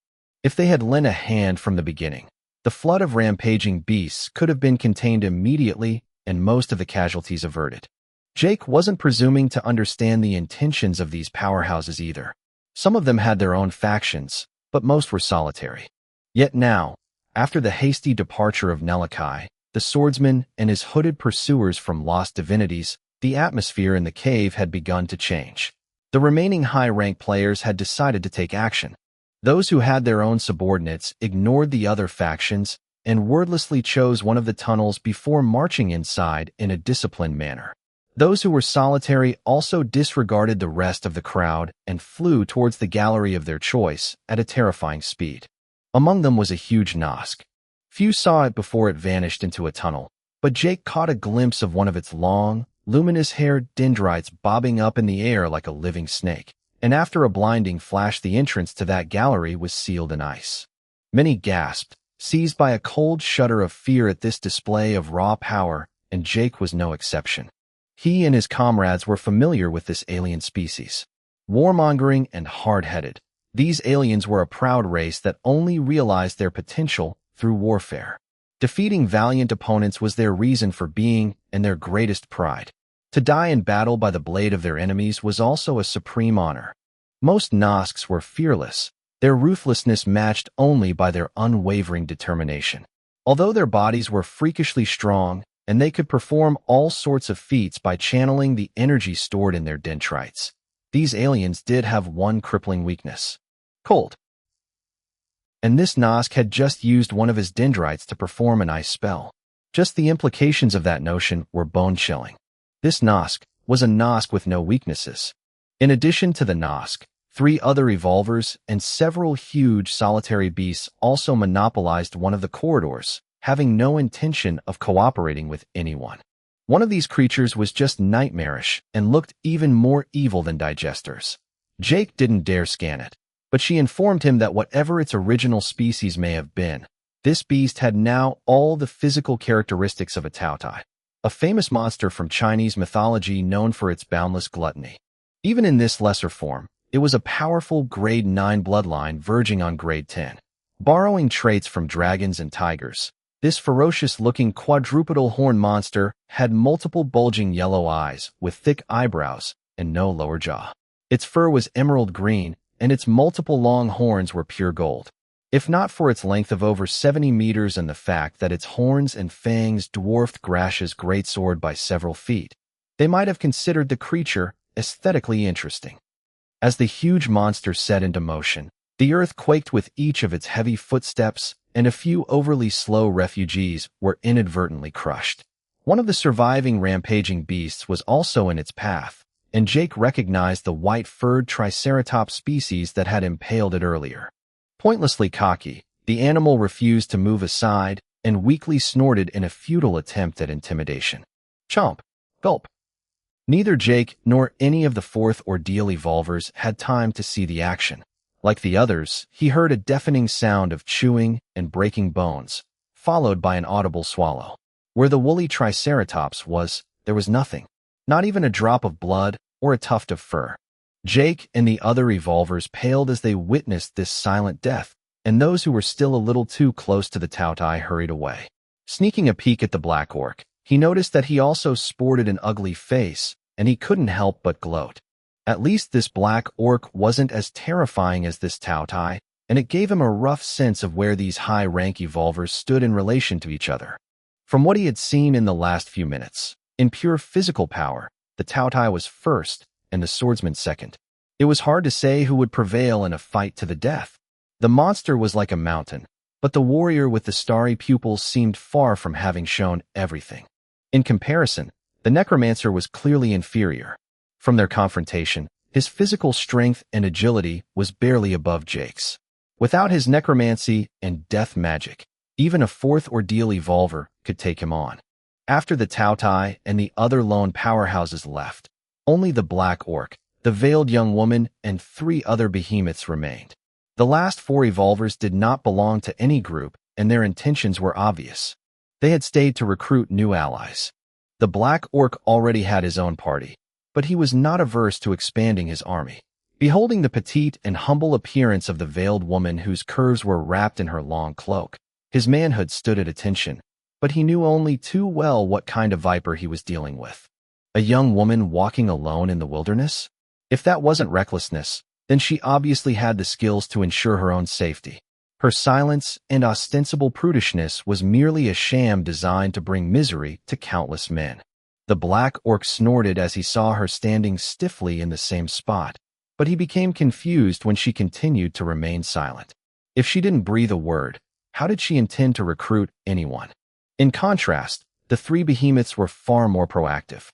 If they had lent a hand from the beginning, the flood of rampaging beasts could have been contained immediately and most of the casualties averted. Jake wasn't presuming to understand the intentions of these powerhouses either. Some of them had their own factions, but most were solitary. Yet now, after the hasty departure of Nelakai, the swordsman and his hooded pursuers from lost divinities, the atmosphere in the cave had begun to change. The remaining high-rank players had decided to take action. Those who had their own subordinates ignored the other factions and wordlessly chose one of the tunnels before marching inside in a disciplined manner. Those who were solitary also disregarded the rest of the crowd and flew towards the gallery of their choice at a terrifying speed. Among them was a huge Nosk. Few saw it before it vanished into a tunnel, but Jake caught a glimpse of one of its long, luminous-haired dendrites bobbing up in the air like a living snake, and after a blinding flash the entrance to that gallery was sealed in ice. Many gasped, seized by a cold shudder of fear at this display of raw power, and Jake was no exception. He and his comrades were familiar with this alien species. Warmongering and hard-headed, these aliens were a proud race that only realized their potential through warfare. Defeating valiant opponents was their reason for being and their greatest pride. To die in battle by the blade of their enemies was also a supreme honor. Most Nosks were fearless, their ruthlessness matched only by their unwavering determination. Although their bodies were freakishly strong, and they could perform all sorts of feats by channeling the energy stored in their dendrites, these aliens did have one crippling weakness: cold. And this Nosk had just used one of his dendrites to perform an ice spell. Just the implications of that notion were bone-chilling. This Nosk was a Nosk with no weaknesses. In addition to the Nosk, 3 other evolvers and several huge solitary beasts also monopolized one of the corridors, having no intention of cooperating with anyone. One of these creatures was just nightmarish and looked even more evil than digesters. Jake didn't dare scan it, but she informed him that whatever its original species may have been, this beast had now all the physical characteristics of a Taotai, a famous monster from Chinese mythology known for its boundless gluttony. Even in this lesser form, it was a powerful grade 9 bloodline verging on grade 10. Borrowing traits from dragons and tigers, This ferocious-looking quadrupedal horn monster had multiple bulging yellow eyes with thick eyebrows and no lower jaw. Its fur was emerald green, and its multiple long horns were pure gold. If not for its length of over 70 meters and the fact that its horns and fangs dwarfed Grash's greatsword by several feet, they might have considered the creature aesthetically interesting. As the huge monster set into motion, the earth quaked with each of its heavy footsteps, and a few overly slow refugees were inadvertently crushed. One of the surviving rampaging beasts was also in its path, and Jake recognized the white-furred triceratops species that had impaled it earlier. Pointlessly cocky, the animal refused to move aside and weakly snorted in a futile attempt at intimidation. Chomp! Gulp! Neither Jake nor any of the fourth ordeal evolvers had time to see the action. Like the others, he heard a deafening sound of chewing and breaking bones, followed by an audible swallow. Where the woolly triceratops was, there was nothing, not even a drop of blood or a tuft of fur. Jake and the other evolvers paled as they witnessed this silent death, and those who were still a little too close to the Tautai hurried away. Sneaking a peek at the black orc, he noticed that he also sported an ugly face, and he couldn't help but gloat. At least this black orc wasn't as terrifying as this Tautai, and it gave him a rough sense of where these high-rank evolvers stood in relation to each other. From what he had seen in the last few minutes, in pure physical power, the Tautai was first, and the swordsman second. It was hard to say who would prevail in a fight to the death. The monster was like a mountain, but the warrior with the starry pupils seemed far from having shown everything. In comparison, the necromancer was clearly inferior. From their confrontation, his physical strength and agility was barely above Jake's. Without his necromancy and death magic, even a fourth ordeal evolver could take him on. After the Tautai and the other lone powerhouses left, only the black orc, the veiled young woman, and 3 other behemoths remained. The last 4 evolvers did not belong to any group, and their intentions were obvious. They had stayed to recruit new allies. The black orc already had his own party, but he was not averse to expanding his army. Beholding the petite and humble appearance of the veiled woman whose curves were wrapped in her long cloak, his manhood stood at attention, but he knew only too well what kind of viper he was dealing with. A young woman walking alone in the wilderness? If that wasn't recklessness, then she obviously had the skills to ensure her own safety. Her silence and ostensible prudishness was merely a sham designed to bring misery to countless men. The black orc snorted as he saw her standing stiffly in the same spot, but he became confused when she continued to remain silent. If she didn't breathe a word, how did she intend to recruit anyone? In contrast, the 3 behemoths were far more proactive.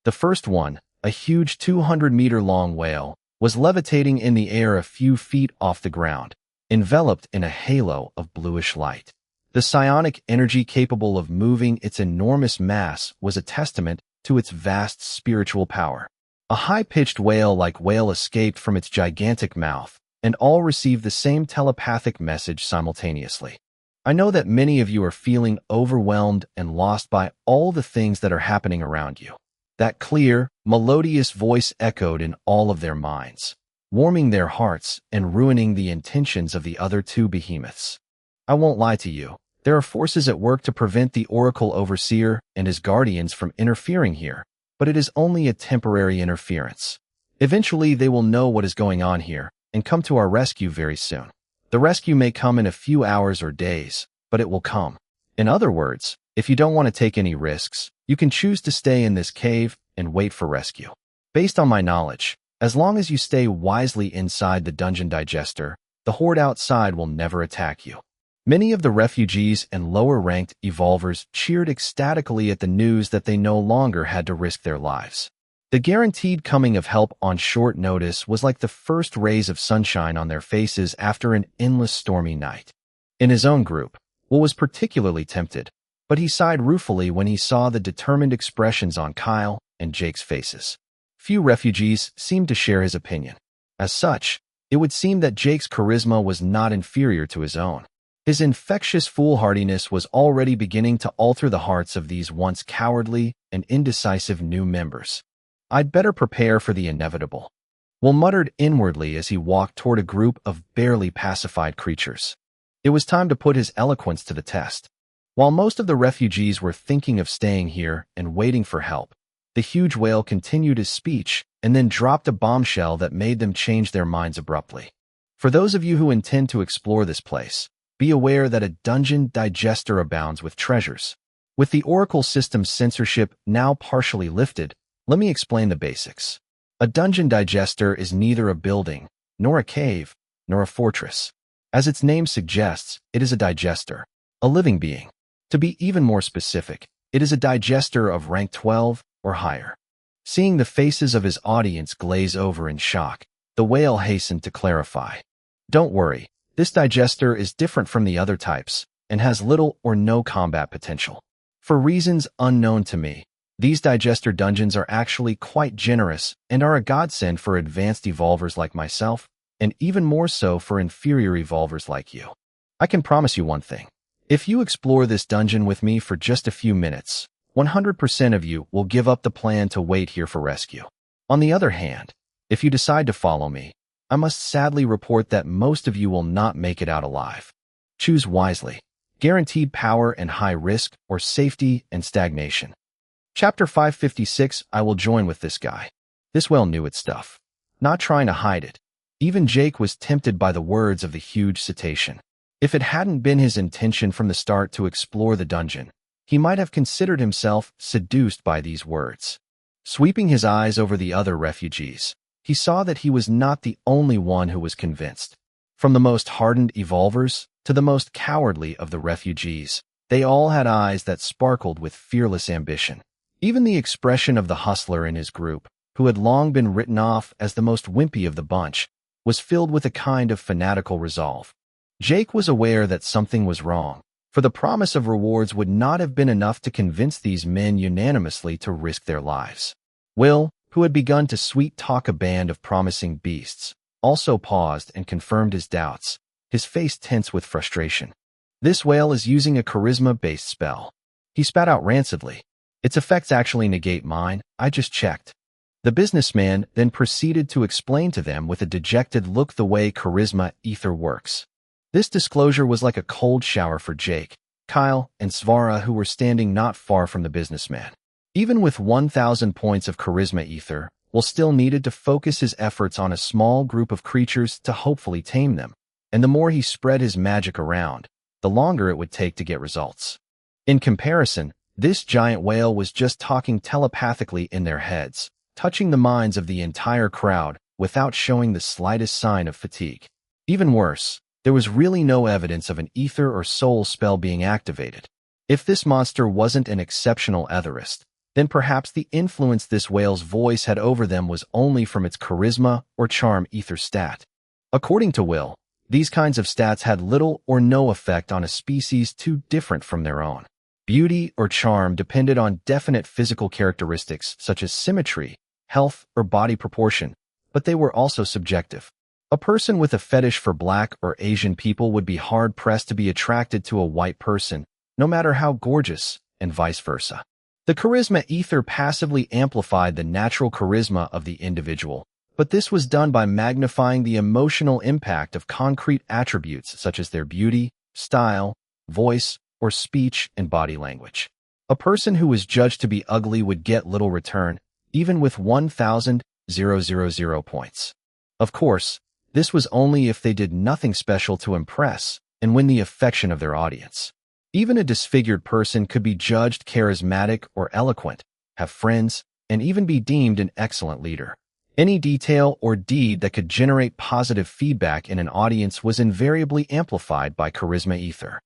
The first one, a huge 200-meter-long whale, was levitating in the air a few feet off the ground, enveloped in a halo of bluish light. The psionic energy capable of moving its enormous mass was a testament to its vast spiritual power. A high-pitched whale-like wail escaped from its gigantic mouth, and all received the same telepathic message simultaneously. I know that many of you are feeling overwhelmed and lost by all the things that are happening around you. That clear, melodious voice echoed in all of their minds, warming their hearts and ruining the intentions of the other 2 behemoths. I won't lie to you. There are forces at work to prevent the Oracle Overseer and his guardians from interfering here, but it is only a temporary interference. Eventually, they will know what is going on here and come to our rescue very soon. The rescue may come in a few hours or days, but it will come. In other words, if you don't want to take any risks, you can choose to stay in this cave and wait for rescue. Based on my knowledge, as long as you stay wisely inside the dungeon digester, the horde outside will never attack you. Many of the refugees and lower-ranked evolvers cheered ecstatically at the news that they no longer had to risk their lives. The guaranteed coming of help on short notice was like the first rays of sunshine on their faces after an endless stormy night. In his own group, Will was particularly tempted, but he sighed ruefully when he saw the determined expressions on Kyle and Jake's faces. Few refugees seemed to share his opinion. As such, it would seem that Jake's charisma was not inferior to his own. His infectious foolhardiness was already beginning to alter the hearts of these once cowardly and indecisive new members. I'd better prepare for the inevitable. Will muttered inwardly as he walked toward a group of barely pacified creatures. It was time to put his eloquence to the test. While most of the refugees were thinking of staying here and waiting for help, the huge whale continued his speech and then dropped a bombshell that made them change their minds abruptly. For those of you who intend to explore this place, be aware that a dungeon digester abounds with treasures. With the Oracle system's censorship now partially lifted, let me explain the basics. A dungeon digester is neither a building, nor a cave, nor a fortress. As its name suggests, it is a digester, a living being. To be even more specific, it is a digester of rank 12 or higher. Seeing the faces of his audience glaze over in shock, the whale hastened to clarify. Don't worry, this digester is different from the other types and has little or no combat potential. For reasons unknown to me, these digester dungeons are actually quite generous and are a godsend for advanced evolvers like myself, and even more so for inferior evolvers like you. I can promise you one thing. If you explore this dungeon with me for just a few minutes, 100% of you will give up the plan to wait here for rescue. On the other hand, if you decide to follow me, I must sadly report that most of you will not make it out alive. Choose wisely. Guaranteed power and high risk, or safety and stagnation. Chapter 556. I will join with this guy. This whale knew its stuff, not trying to hide it. Even Jake was tempted by the words of the huge cetacean. If it hadn't been his intention from the start to explore the dungeon, he might have considered himself seduced by these words. Sweeping his eyes over the other refugees, he saw that he was not the only one who was convinced. From the most hardened evolvers to the most cowardly of the refugees, they all had eyes that sparkled with fearless ambition. Even the expression of the hustler in his group, who had long been written off as the most wimpy of the bunch, was filled with a kind of fanatical resolve. Jake was aware that something was wrong, for the promise of rewards would not have been enough to convince these men unanimously to risk their lives. Will, who had begun to sweet-talk a band of promising beasts, also paused and confirmed his doubts, his face tense with frustration. This whale is using a charisma-based spell. He spat out rancidly. Its effects actually negate mine, I just checked. The businessman then proceeded to explain to them with a dejected look the way charisma ether works. This disclosure was like a cold shower for Jake, Kyle, and Svara, who were standing not far from the businessman. Even with 1,000 points of charisma ether, Will still needed to focus his efforts on a small group of creatures to hopefully tame them, and the more he spread his magic around, the longer it would take to get results. In comparison, this giant whale was just talking telepathically in their heads, touching the minds of the entire crowd without showing the slightest sign of fatigue. Even worse, there was really no evidence of an ether or soul spell being activated. If this monster wasn't an exceptional etherist, then perhaps the influence this whale's voice had over them was only from its charisma or charm ether stat. According to Will, these kinds of stats had little or no effect on a species too different from their own. Beauty or charm depended on definite physical characteristics such as symmetry, health, or body proportion, but they were also subjective. A person with a fetish for Black or Asian people would be hard-pressed to be attracted to a white person, no matter how gorgeous, and vice versa. The charisma ether passively amplified the natural charisma of the individual, but this was done by magnifying the emotional impact of concrete attributes such as their beauty, style, voice, or speech and body language. A person who was judged to be ugly would get little return, even with 1,000 points. Of course, this was only if they did nothing special to impress and win the affection of their audience. Even a disfigured person could be judged charismatic or eloquent, have friends, and even be deemed an excellent leader. Any detail or deed that could generate positive feedback in an audience was invariably amplified by charisma ether.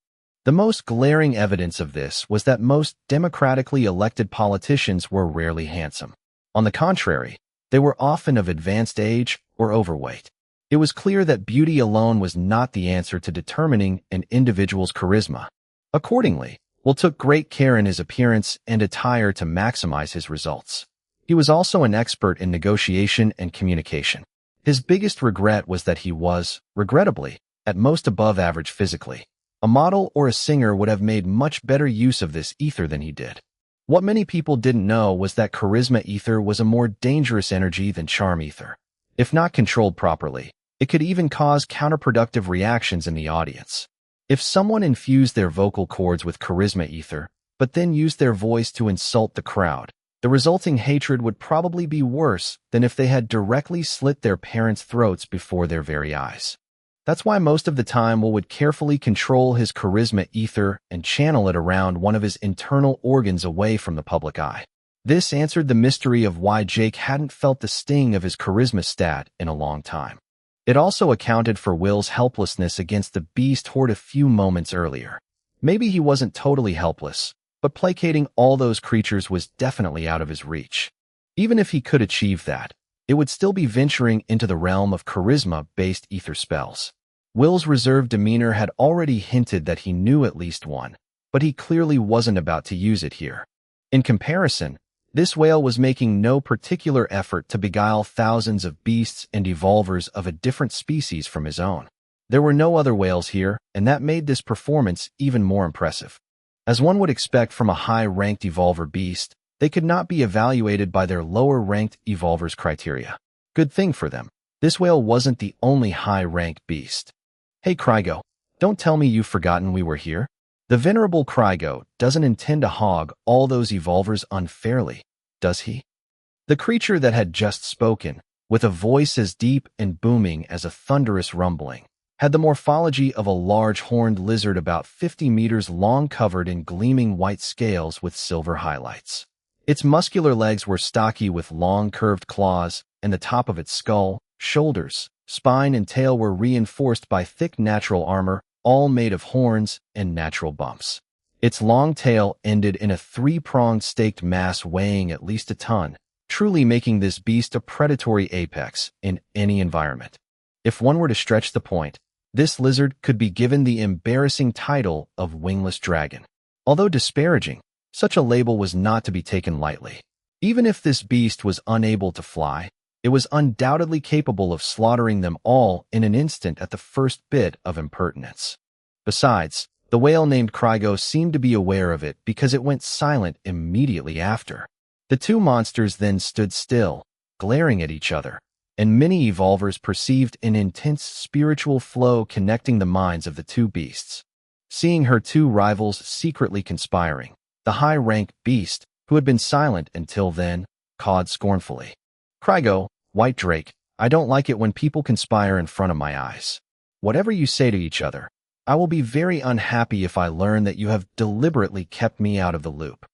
The most glaring evidence of this was that most democratically elected politicians were rarely handsome. On the contrary, they were often of advanced age or overweight. It was clear that beauty alone was not the answer to determining an individual's charisma. Accordingly, Will took great care in his appearance and attire to maximize his results. He was also an expert in negotiation and communication. His biggest regret was that he was, regrettably, at most above average physically. A model or a singer would have made much better use of this ether than he did. What many people didn't know was that charisma ether was a more dangerous energy than charm ether. If not controlled properly, it could even cause counterproductive reactions in the audience. If someone infused their vocal cords with charisma ether, but then used their voice to insult the crowd, the resulting hatred would probably be worse than if they had directly slit their parents' throats before their very eyes. That's why most of the time Will would carefully control his charisma ether and channel it around one of his internal organs away from the public eye. This answered the mystery of why Jake hadn't felt the sting of his charisma stat in a long time. It also accounted for Will's helplessness against the beast horde a few moments earlier. Maybe he wasn't totally helpless, but placating all those creatures was definitely out of his reach. Even if he could achieve that, it would still be venturing into the realm of charisma-based ether spells. Will's reserved demeanor had already hinted that he knew at least one, but he clearly wasn't about to use it here. In comparison, this whale was making no particular effort to beguile thousands of beasts and evolvers of a different species from his own. There were no other whales here, and that made this performance even more impressive. As one would expect from a high-ranked evolver beast, they could not be evaluated by their lower-ranked evolvers' criteria. Good thing for them. This whale wasn't the only high-ranked beast. Hey, Krygo, don't tell me you've forgotten we were here. The venerable Krygo doesn't intend to hog all those evolvers unfairly, does he? The creature that had just spoken, with a voice as deep and booming as a thunderous rumbling, had the morphology of a large horned lizard about 50 meters long covered in gleaming white scales with silver highlights. Its muscular legs were stocky with long curved claws, and the top of its skull, shoulders, spine, and tail were reinforced by thick natural armor, all made of horns and natural bumps. Its long tail ended in a three-pronged staked mass weighing at least a ton, truly making this beast a predatory apex in any environment. If one were to stretch the point, this lizard could be given the embarrassing title of wingless dragon. Although disparaging, such a label was not to be taken lightly. Even if this beast was unable to fly, it was undoubtedly capable of slaughtering them all in an instant at the first bit of impertinence. Besides, the whale named Krygo seemed to be aware of it because it went silent immediately after. The two monsters then stood still, glaring at each other, and many evolvers perceived an intense spiritual flow connecting the minds of the two beasts. Seeing her two rivals secretly conspiring, the high-ranked beast, who had been silent until then, cawed scornfully. Krygo, White Drake, I don't like it when people conspire in front of my eyes. Whatever you say to each other, I will be very unhappy if I learn that you have deliberately kept me out of the loop.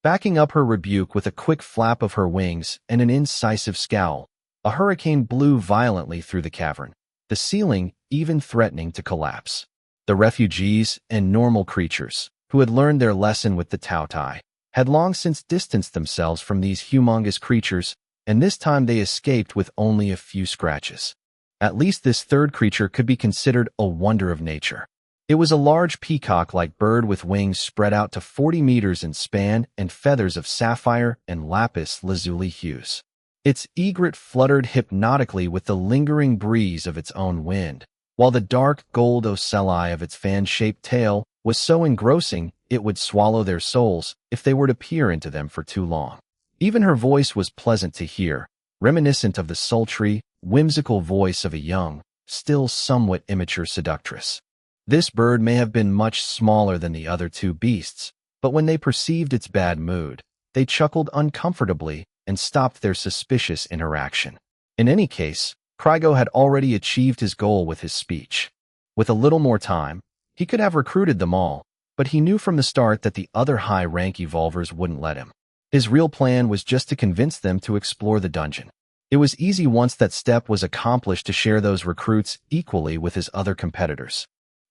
Backing up her rebuke with a quick flap of her wings and an incisive scowl, a hurricane blew violently through the cavern, the ceiling even threatening to collapse. The refugees and normal creatures, who had learned their lesson with the Tautai, had long since distanced themselves from these humongous creatures, and this time they escaped with only a few scratches. At least this third creature could be considered a wonder of nature. It was a large peacock-like bird with wings spread out to 40 meters in span and feathers of sapphire and lapis lazuli hues. Its egret fluttered hypnotically with the lingering breeze of its own wind, while the dark gold ocelli of its fan-shaped tail was so engrossing it would swallow their souls if they were to peer into them for too long. Even her voice was pleasant to hear, reminiscent of the sultry, whimsical voice of a young, still somewhat immature seductress. This bird may have been much smaller than the other two beasts, but when they perceived its bad mood, they chuckled uncomfortably and stopped their suspicious interaction. In any case, Krygo had already achieved his goal with his speech. With a little more time, he could have recruited them all, but he knew from the start that the other high-rank evolvers wouldn't let him. His real plan was just to convince them to explore the dungeon. It was easy once that step was accomplished to share those recruits equally with his other competitors.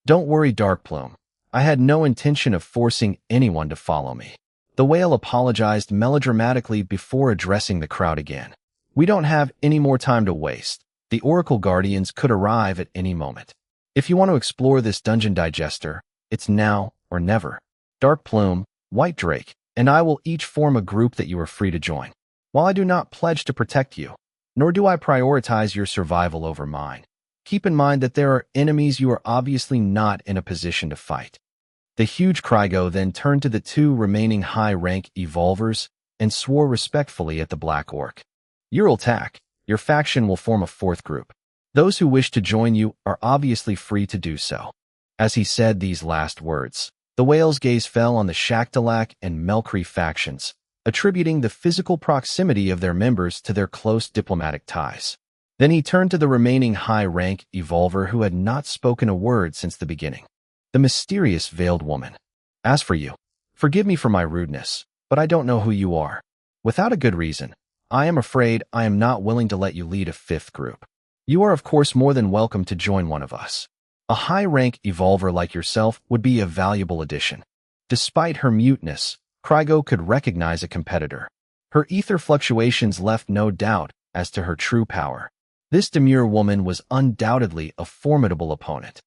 Don't worry, Darkplume. I had no intention of forcing anyone to follow me. The whale apologized melodramatically before addressing the crowd again. We don't have any more time to waste. The Oracle Guardians could arrive at any moment. If you want to explore this dungeon digester, it's now or never. Darkplume, White Drake, and I will each form a group that you are free to join. While I do not pledge to protect you, nor do I prioritize your survival over mine, keep in mind that there are enemies you are obviously not in a position to fight. The huge Krygo then turned to the two remaining high-rank evolvers and swore respectfully at the Black Orc. Uraltak, your faction will form a fourth group. Those who wish to join you are obviously free to do so. As he said these last words, the whale's gaze fell on the Shaktalak and Melkri factions, attributing the physical proximity of their members to their close diplomatic ties. Then he turned to the remaining high-rank evolver who had not spoken a word since the beginning. The mysterious veiled woman. As for you, forgive me for my rudeness, but I don't know who you are. Without a good reason, I am afraid I am not willing to let you lead a fifth group. You are of course more than welcome to join one of us. A high-rank evolver like yourself would be a valuable addition. Despite her muteness, Krygo could recognize a competitor. Her ether fluctuations left no doubt as to her true power. This demure woman was undoubtedly a formidable opponent.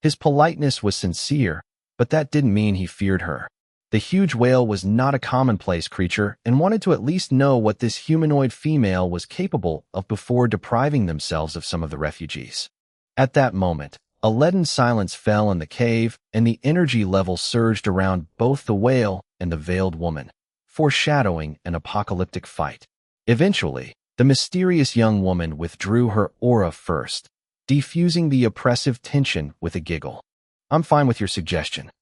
His politeness was sincere, but that didn't mean he feared her. The huge whale was not a commonplace creature and wanted to at least know what this humanoid female was capable of before depriving themselves of some of the refugees. At that moment, a leaden silence fell in the cave, and the energy level surged around both the whale and the veiled woman, foreshadowing an apocalyptic fight. Eventually, the mysterious young woman withdrew her aura first, defusing the oppressive tension with a giggle. I'm fine with your suggestion.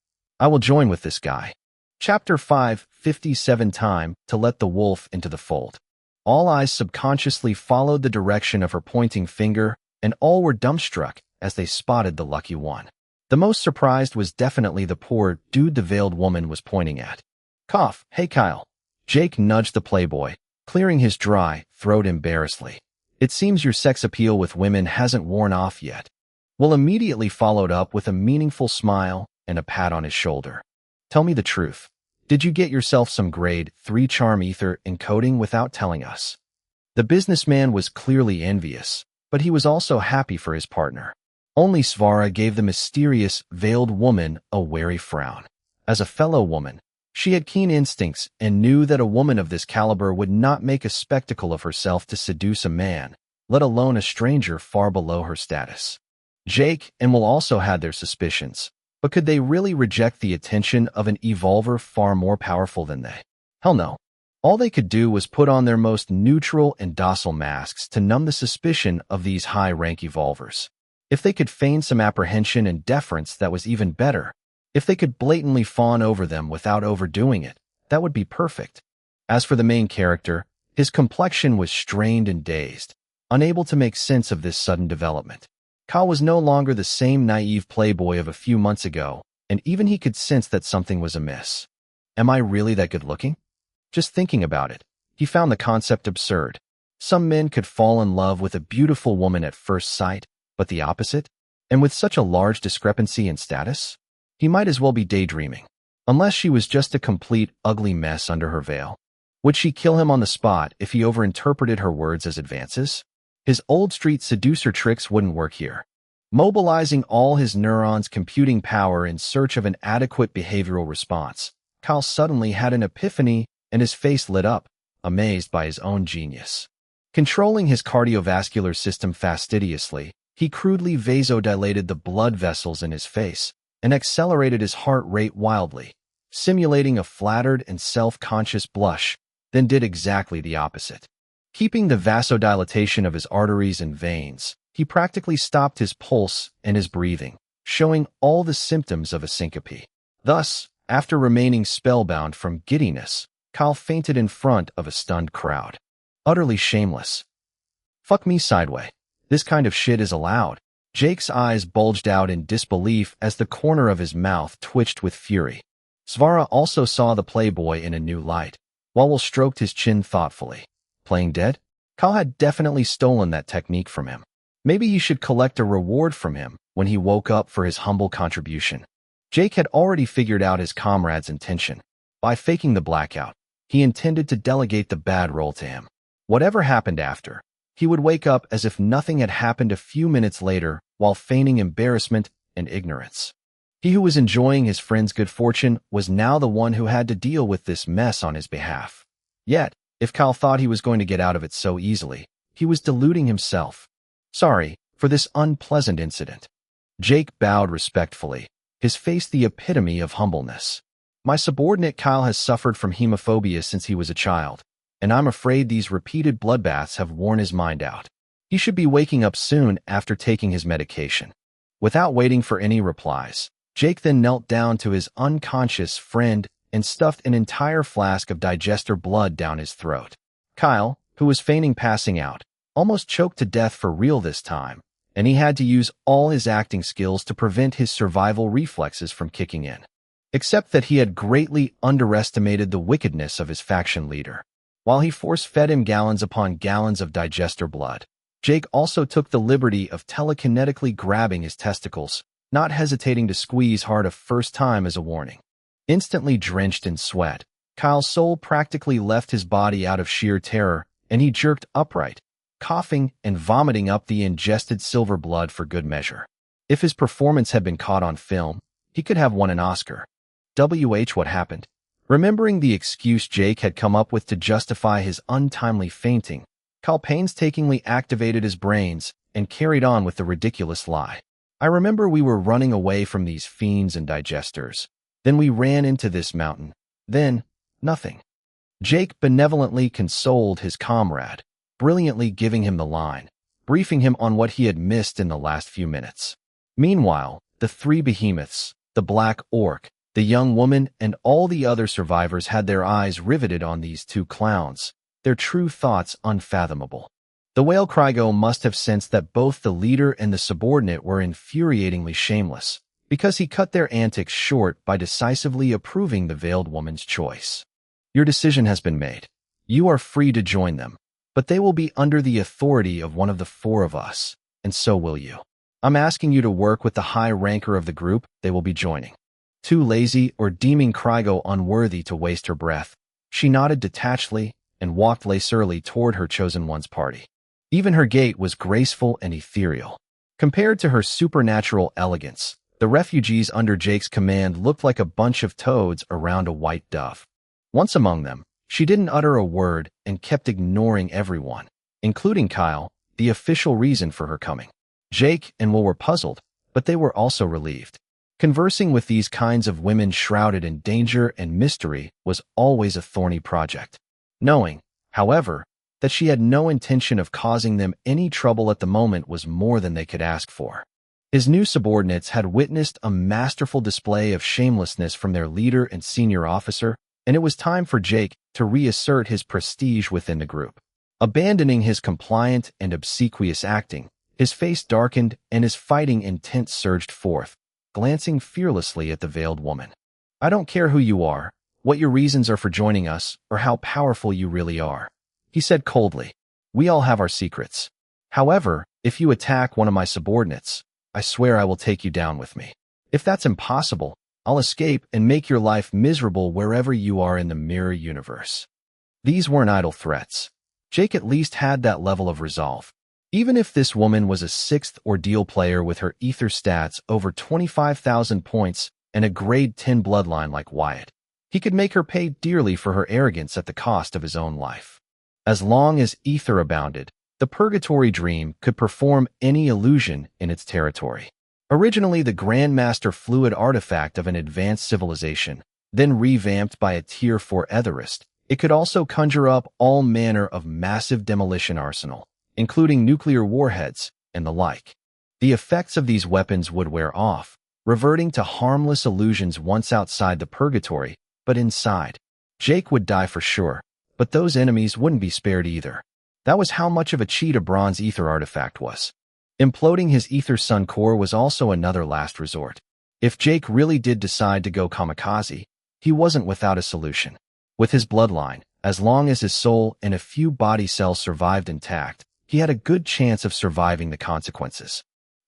I will join with this guy. Chapter 5, 57 Time to let the wolf into the fold. All eyes subconsciously followed the direction of her pointing finger, and all were dumbstruck as they spotted the lucky one. The most surprised was definitely the poor dude the veiled woman was pointing at. Cough, hey Kyle. Jake nudged the playboy, clearing his dry throat embarrassedly. It seems your sex appeal with women hasn't worn off yet. Will immediately followed up with a meaningful smile and a pat on his shoulder. Tell me the truth. Did you get yourself some grade 3 charm ether encoding without telling us? The businessman was clearly envious, but he was also happy for his partner. Only Svara gave the mysterious, veiled woman a wary frown. As a fellow woman, she had keen instincts and knew that a woman of this caliber would not make a spectacle of herself to seduce a man, let alone a stranger far below her status. Jake and Will also had their suspicions, but could they really reject the attention of an evolver far more powerful than they? Hell no. All they could do was put on their most neutral and docile masks to numb the suspicion of these high-rank evolvers. If they could feign some apprehension and deference, that was even better. If they could blatantly fawn over them without overdoing it, that would be perfect. As for the main character, his complexion was strained and dazed, unable to make sense of this sudden development. Kyle was no longer the same naive playboy of a few months ago, and even he could sense that something was amiss. Am I really that good-looking? Just thinking about it, he found the concept absurd. Some men could fall in love with a beautiful woman at first sight, but the opposite? And with such a large discrepancy in status? He might as well be daydreaming. Unless she was just a complete ugly mess under her veil. Would she kill him on the spot if he overinterpreted her words as advances? His old street seducer tricks wouldn't work here. Mobilizing all his neurons' computing power in search of an adequate behavioral response, Kyle suddenly had an epiphany and his face lit up, amazed by his own genius. Controlling his cardiovascular system fastidiously, he crudely vasodilated the blood vessels in his face and accelerated his heart rate wildly, simulating a flattered and self-conscious blush, then did exactly the opposite. Keeping the vasodilatation of his arteries and veins, he practically stopped his pulse and his breathing, showing all the symptoms of a syncope. Thus, after remaining spellbound from giddiness, Kyle fainted in front of a stunned crowd. Utterly shameless. Fuck me sideway. This kind of shit is allowed. Jake's eyes bulged out in disbelief as the corner of his mouth twitched with fury. Svara also saw the playboy in a new light. Will stroked his chin thoughtfully. Playing dead? Kyle had definitely stolen that technique from him. Maybe he should collect a reward from him when he woke up for his humble contribution. Jake had already figured out his comrade's intention. By faking the blackout, he intended to delegate the bad role to him. Whatever happened after, he would wake up as if nothing had happened a few minutes later while feigning embarrassment and ignorance. He who was enjoying his friend's good fortune was now the one who had to deal with this mess on his behalf. Yet, if Kyle thought he was going to get out of it so easily, he was deluding himself. Sorry for this unpleasant incident. Jake bowed respectfully, his face the epitome of humbleness. My subordinate Kyle has suffered from hemophobia since he was a child, and I'm afraid these repeated bloodbaths have worn his mind out. He should be waking up soon after taking his medication. Without waiting for any replies, Jake then knelt down to his unconscious friend and stuffed an entire flask of digester blood down his throat. Kyle, who was feigning passing out, almost choked to death for real this time, and he had to use all his acting skills to prevent his survival reflexes from kicking in. Except that he had greatly underestimated the wickedness of his faction leader. While he force-fed him gallons upon gallons of digester blood, Jake also took the liberty of telekinetically grabbing his testicles, not hesitating to squeeze hard a first time as a warning. Instantly drenched in sweat, Kyle's soul practically left his body out of sheer terror, and he jerked upright, coughing and vomiting up the ingested silver blood for good measure. If his performance had been caught on film, he could have won an Oscar. What happened? Remembering the excuse Jake had come up with to justify his untimely fainting, Kyle painstakingly activated his brains and carried on with the ridiculous lie. I remember we were running away from these fiends and digesters. Then we ran into this mountain. Then, nothing. Jake benevolently consoled his comrade, brilliantly giving him the line, briefing him on what he had missed in the last few minutes. Meanwhile, the three behemoths, the Black Orc, the young woman, and all the other survivors had their eyes riveted on these two clowns, their true thoughts unfathomable. The whale Krygo must have sensed that both the leader and the subordinate were infuriatingly shameless, because he cut their antics short by decisively approving the veiled woman's choice. Your decision has been made. You are free to join them, but they will be under the authority of one of the four of us, and so will you. I'm asking you to work with the high ranker of the group they will be joining. Too lazy or deeming Krygo unworthy to waste her breath, she nodded detachedly and walked lacerily toward her chosen one's party. Even her gait was graceful and ethereal. Compared to her supernatural elegance, the refugees under Jake's command looked like a bunch of toads around a white dove. Once among them, she didn't utter a word and kept ignoring everyone, including Kyle, the official reason for her coming. Jake and Will were puzzled, but they were also relieved. Conversing with these kinds of women shrouded in danger and mystery was always a thorny project. Knowing, however, that she had no intention of causing them any trouble at the moment was more than they could ask for. His new subordinates had witnessed a masterful display of shamelessness from their leader and senior officer, and it was time for Jake to reassert his prestige within the group. Abandoning his compliant and obsequious acting, his face darkened and his fighting intent surged forth, glancing fearlessly at the veiled woman. I don't care who you are, what your reasons are for joining us, or how powerful you really are, he said coldly. We all have our secrets. However, if you attack one of my subordinates, I swear I will take you down with me. If that's impossible, I'll escape and make your life miserable wherever you are in the mirror universe. These weren't idle threats. Jake at least had that level of resolve. Even if this woman was a sixth ordeal player with her ether stats over 25,000 points and a grade 10 bloodline like Wyatt, he could make her pay dearly for her arrogance at the cost of his own life. As long as ether abounded, the Purgatory Dream could perform any illusion in its territory. Originally the Grandmaster fluid artifact of an advanced civilization, then revamped by a Tier 4 etherist, it could also conjure up all manner of massive demolition arsenal, including nuclear warheads and the like. The effects of these weapons would wear off, reverting to harmless illusions once outside the purgatory, but inside, Jake would die for sure, but those enemies wouldn't be spared either. That was how much of a cheat a bronze ether artifact was. Imploding his ether sun core was also another last resort. If Jake really did decide to go kamikaze, he wasn't without a solution. With his bloodline, as long as his soul and a few body cells survived intact, he had a good chance of surviving the consequences.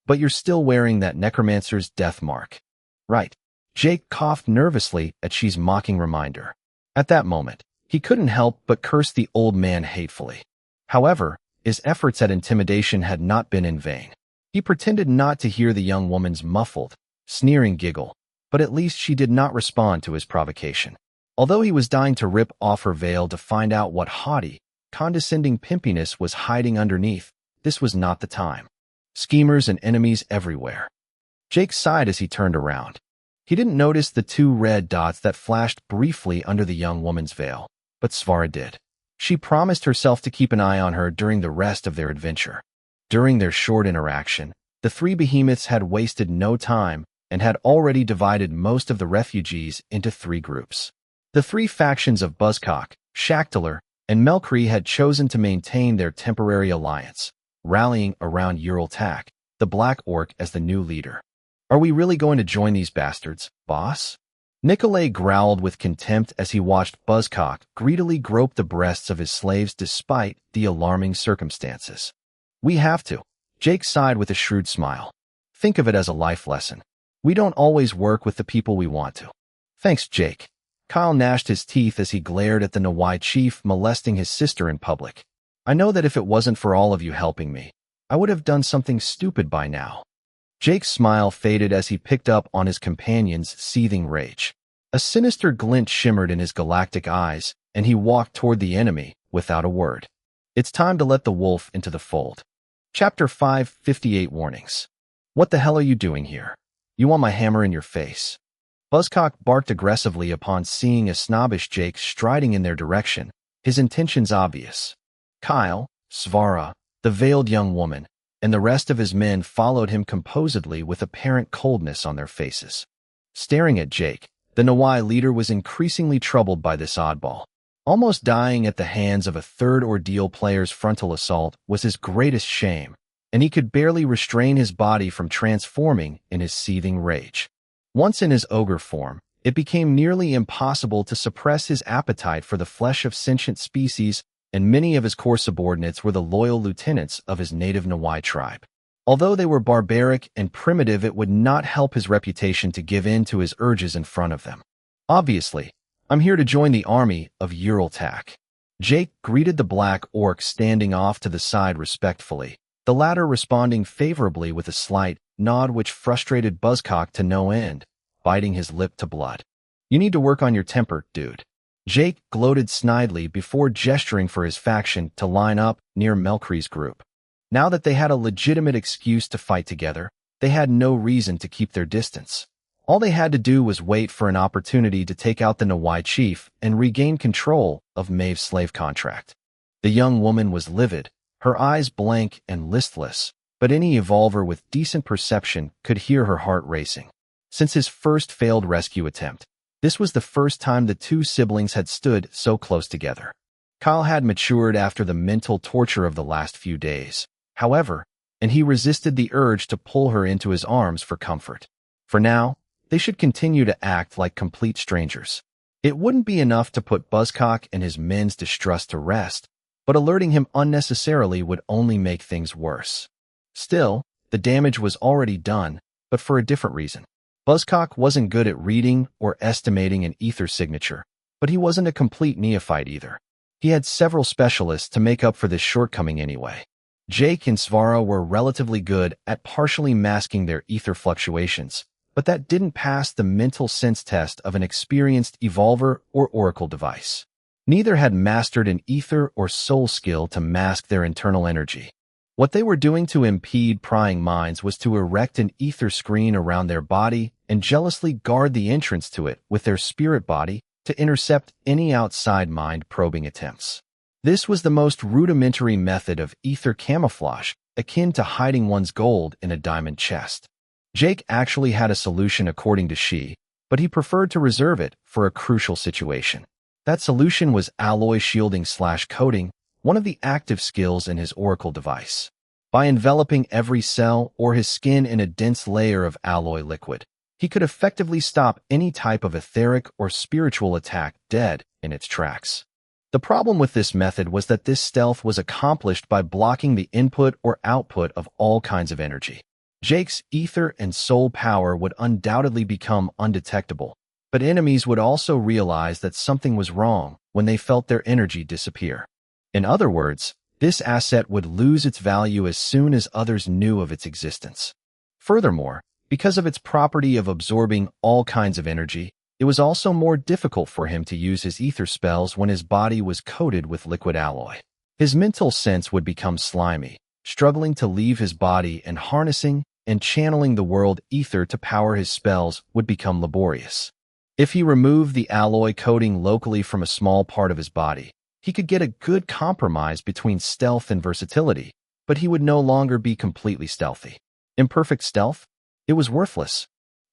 But you're still wearing that necromancer's death mark. Right. Jake coughed nervously at She's mocking reminder. At that moment, he couldn't help but curse the old man hatefully. However, his efforts at intimidation had not been in vain. He pretended not to hear the young woman's muffled, sneering giggle, but at least she did not respond to his provocation. Although he was dying to rip off her veil to find out what haughty, condescending pimpiness was hiding underneath, this was not the time. Schemers and enemies everywhere. Jake sighed as he turned around. He didn't notice the two red dots that flashed briefly under the young woman's veil, but Svara did. She promised herself to keep an eye on her during the rest of their adventure. During their short interaction, the three behemoths had wasted no time, and had already divided most of the refugees into 3 groups. The 3 factions of Buzzcock, Shackler, and Melkri had chosen to maintain their temporary alliance, rallying around Uraltak, the Black Orc, as the new leader. "Are we really going to join these bastards, boss?" Nikolay growled with contempt as he watched Buzzcock greedily grope the breasts of his slaves despite the alarming circumstances. "We have to." Jake sighed with a shrewd smile. "Think of it as a life lesson. We don't always work with the people we want to." "Thanks, Jake." Kyle gnashed his teeth as he glared at the Nawai chief molesting his sister in public. "I know that if it wasn't for all of you helping me, I would have done something stupid by now." Jake's smile faded as he picked up on his companion's seething rage. A sinister glint shimmered in his galactic eyes, and he walked toward the enemy without a word. "It's time to let the wolf into the fold." Chapter 558 Warnings. "What the hell are you doing here? You want my hammer in your face?" Buzzcock barked aggressively upon seeing a snobbish Jake striding in their direction, his intentions obvious. Kyle, Svara, the veiled young woman, and the rest of his men followed him composedly with apparent coldness on their faces. Staring at Jake, the Nawai leader was increasingly troubled by this oddball. Almost dying at the hands of a third ordeal player's frontal assault was his greatest shame, and he could barely restrain his body from transforming in his seething rage. Once in his ogre form, it became nearly impossible to suppress his appetite for the flesh of sentient species, and many of his core subordinates were the loyal lieutenants of his native Nawai tribe. Although they were barbaric and primitive, it would not help his reputation to give in to his urges in front of them. "Obviously, I'm here to join the army of Uraltak." Jake greeted the Black Orc standing off to the side respectfully, the latter responding favorably with a slight nod which frustrated Buzzcock to no end, biting his lip to blood. "You need to work on your temper, dude." Jake gloated snidely before gesturing for his faction to line up near Melkri's group. Now that they had a legitimate excuse to fight together, they had no reason to keep their distance. All they had to do was wait for an opportunity to take out the Nawai chief and regain control of Maeve's slave contract. The young woman was livid, her eyes blank and listless, but any evolver with decent perception could hear her heart racing. Since his first failed rescue attempt, this was the first time the 2 siblings had stood so close together. Kyle had matured after the mental torture of the last few days, however, and he resisted the urge to pull her into his arms for comfort. For now, they should continue to act like complete strangers. It wouldn't be enough to put Buzzcock and his men's distrust to rest, but alerting him unnecessarily would only make things worse. Still, the damage was already done, but for a different reason. Buzzcock wasn't good at reading or estimating an ether signature, but he wasn't a complete neophyte either. He had several specialists to make up for this shortcoming anyway. Jake and Svara were relatively good at partially masking their ether fluctuations, but that didn't pass the mental sense test of an experienced evolver or oracle device. Neither had mastered an ether or soul skill to mask their internal energy. What they were doing to impede prying minds was to erect an ether screen around their body and jealously guard the entrance to it with their spirit body to intercept any outside mind probing attempts. This was the most rudimentary method of ether camouflage, akin to hiding one's gold in a diamond chest. Jake actually had a solution according to she, but he preferred to reserve it for a crucial situation. That solution was alloy shielding/coating, one of the active skills in his oracle device. By enveloping every cell or his skin in a dense layer of alloy liquid, he could effectively stop any type of etheric or spiritual attack dead in its tracks. The problem with this method was that this stealth was accomplished by blocking the input or output of all kinds of energy. Jake's ether and soul power would undoubtedly become undetectable, but enemies would also realize that something was wrong when they felt their energy disappear. In other words, this asset would lose its value as soon as others knew of its existence. Furthermore, because of its property of absorbing all kinds of energy, it was also more difficult for him to use his ether spells when his body was coated with liquid alloy. His mental sense would become slimy, struggling to leave his body, and harnessing and channeling the world ether to power his spells would become laborious. If he removed the alloy coating locally from a small part of his body, he could get a good compromise between stealth and versatility, but he would no longer be completely stealthy. Imperfect stealth? It was worthless.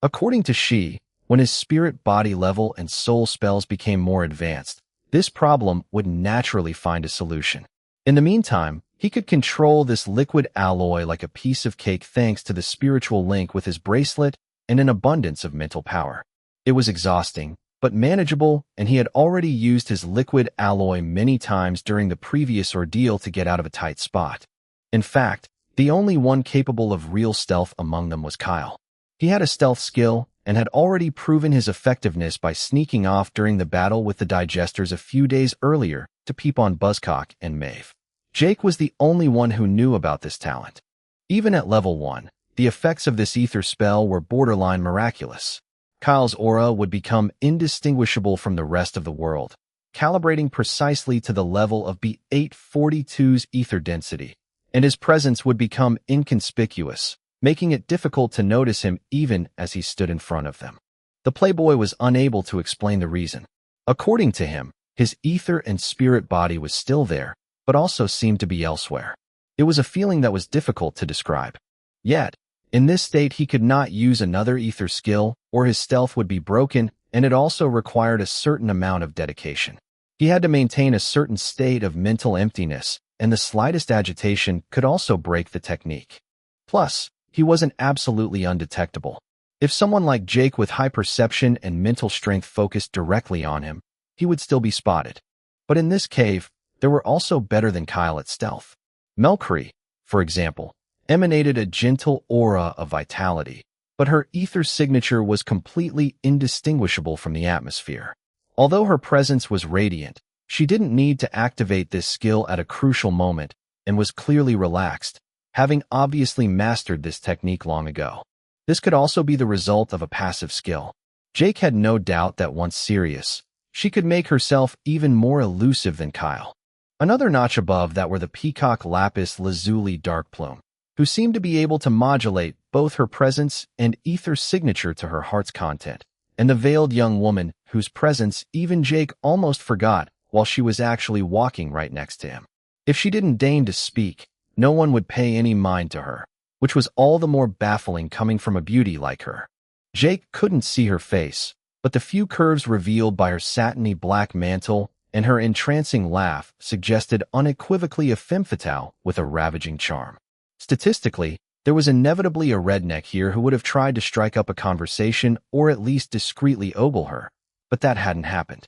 According to Shi, when his spirit body level and soul spells became more advanced, this problem would naturally find a solution. In the meantime, he could control this liquid alloy like a piece of cake thanks to the spiritual link with his bracelet and an abundance of mental power. It was exhausting, but manageable, and he had already used his liquid alloy many times during the previous ordeal to get out of a tight spot. In fact, the only one capable of real stealth among them was Kyle. He had a stealth skill and had already proven his effectiveness by sneaking off during the battle with the digesters a few days earlier to peep on Buzzcock and Maeve. Jake was the only one who knew about this talent. Even at level 1, the effects of this ether spell were borderline miraculous. Kyle's aura would become indistinguishable from the rest of the world, calibrating precisely to the level of B842's ether density, and his presence would become inconspicuous, making it difficult to notice him even as he stood in front of them. The playboy was unable to explain the reason. According to him, his ether and spirit body was still there, but also seemed to be elsewhere. It was a feeling that was difficult to describe. Yet, in this state he could not use another ether skill, or his stealth would be broken, and it also required a certain amount of dedication. He had to maintain a certain state of mental emptiness, and the slightest agitation could also break the technique. Plus, he wasn't absolutely undetectable. If someone like Jake with high perception and mental strength focused directly on him, he would still be spotted. But in this cave, there were also better than Kyle at stealth. Melcree, for example, emanated a gentle aura of vitality, but her ether signature was completely indistinguishable from the atmosphere. Although her presence was radiant, she didn't need to activate this skill at a crucial moment and was clearly relaxed, having obviously mastered this technique long ago. This could also be the result of a passive skill. Jake had no doubt that once serious, she could make herself even more elusive than Kyle. Another notch above that were the peacock lapis lazuli darkplume, who seemed to be able to modulate both her presence and ether signature to her heart's content, and the veiled young woman whose presence even Jake almost forgot while she was actually walking right next to him. If she didn't deign to speak, no one would pay any mind to her, which was all the more baffling coming from a beauty like her. Jake couldn't see her face, but the few curves revealed by her satiny black mantle and her entrancing laugh suggested unequivocally a femme fatale with a ravaging charm. Statistically, there was inevitably a redneck here who would have tried to strike up a conversation or at least discreetly ogle her, but that hadn't happened.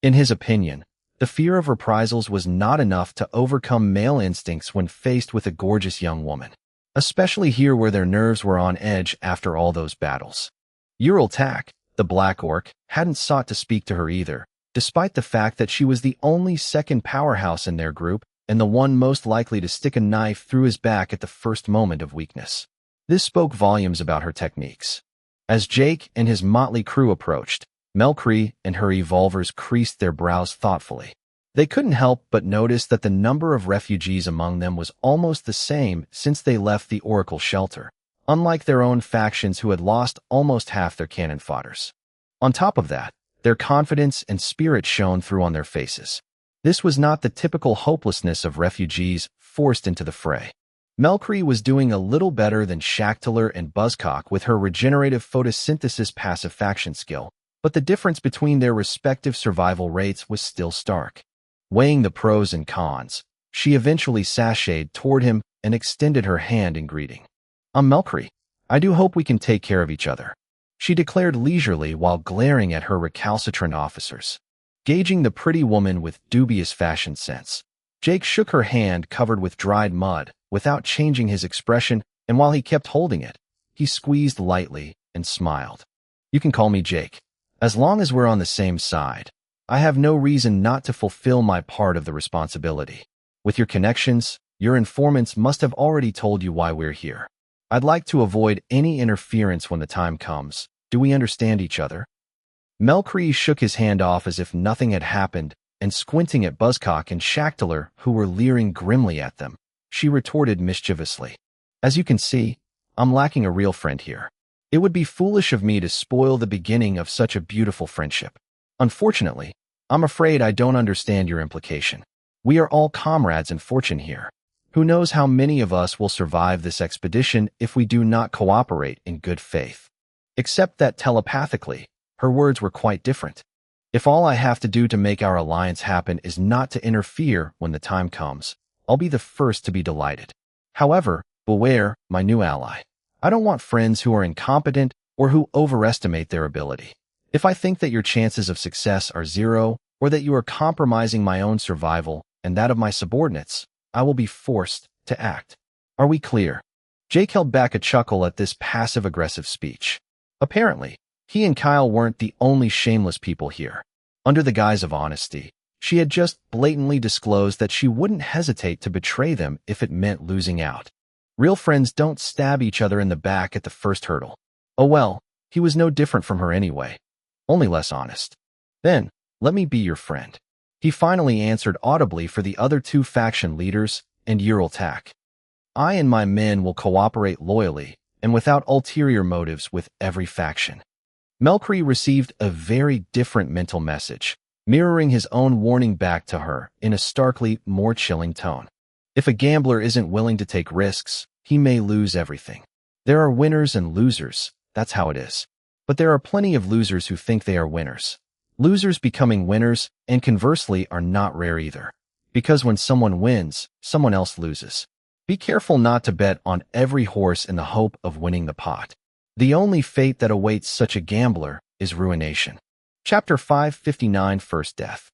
In his opinion, the fear of reprisals was not enough to overcome male instincts when faced with a gorgeous young woman, especially here where their nerves were on edge after all those battles. Ural Tak, the Black Orc, hadn't sought to speak to her either, despite the fact that she was the only second powerhouse in their group and the one most likely to stick a knife through his back at the first moment of weakness. This spoke volumes about her techniques. As Jake and his motley crew approached, Melcree and her evolvers creased their brows thoughtfully. They couldn't help but notice that the number of refugees among them was almost the same since they left the Oracle shelter, unlike their own factions who had lost almost half their cannon fodders. On top of that, their confidence and spirit shone through on their faces. This was not the typical hopelessness of refugees forced into the fray. Melcree was doing a little better than Shackler and Buzzcock with her regenerative photosynthesis passive faction skill, but the difference between their respective survival rates was still stark. Weighing the pros and cons, she eventually sashayed toward him and extended her hand in greeting. "I'm Melcree. I do hope we can take care of each other," she declared leisurely while glaring at her recalcitrant officers. Gauging the pretty woman with dubious fashion sense, Jake shook her hand covered with dried mud without changing his expression, and while he kept holding it, he squeezed lightly and smiled. "You can call me Jake. As long as we're on the same side, I have no reason not to fulfill my part of the responsibility. With your connections, your informants must have already told you why we're here. I'd like to avoid any interference when the time comes. Do we understand each other?" Melcree shook his hand off as if nothing had happened, and squinting at Buzzcock and Shackler, who were leering grimly at them, she retorted mischievously. "As you can see, I'm lacking a real friend here. It would be foolish of me to spoil the beginning of such a beautiful friendship. Unfortunately, I'm afraid I don't understand your implication. We are all comrades in fortune here. Who knows how many of us will survive this expedition if we do not cooperate in good faith." Except that telepathically, her words were quite different. If all I have to do to make our alliance happen is not to interfere when the time comes, I'll be the first to be delighted. However, beware, my new ally. I don't want friends who are incompetent or who overestimate their ability. If I think that your chances of success are zero, or that you are compromising my own survival and that of my subordinates, I will be forced to act. Are we clear? Jake held back a chuckle at this passive-aggressive speech. Apparently, he and Kyle weren't the only shameless people here. Under the guise of honesty, she had just blatantly disclosed that she wouldn't hesitate to betray them if it meant losing out. Real friends don't stab each other in the back at the first hurdle. Oh well, he was no different from her anyway. Only less honest. Then, let me be your friend. He finally answered audibly for the other two faction leaders and Uraltak. I and my men will cooperate loyally and without ulterior motives with every faction. Melkri received a very different mental message, mirroring his own warning back to her in a starkly more chilling tone. If a gambler isn't willing to take risks, he may lose everything. There are winners and losers, that's how it is. But there are plenty of losers who think they are winners. Losers becoming winners, and conversely, are not rare either. Because when someone wins, someone else loses. Be careful not to bet on every horse in the hope of winning the pot. The only fate that awaits such a gambler is ruination. Chapter 559, First Death.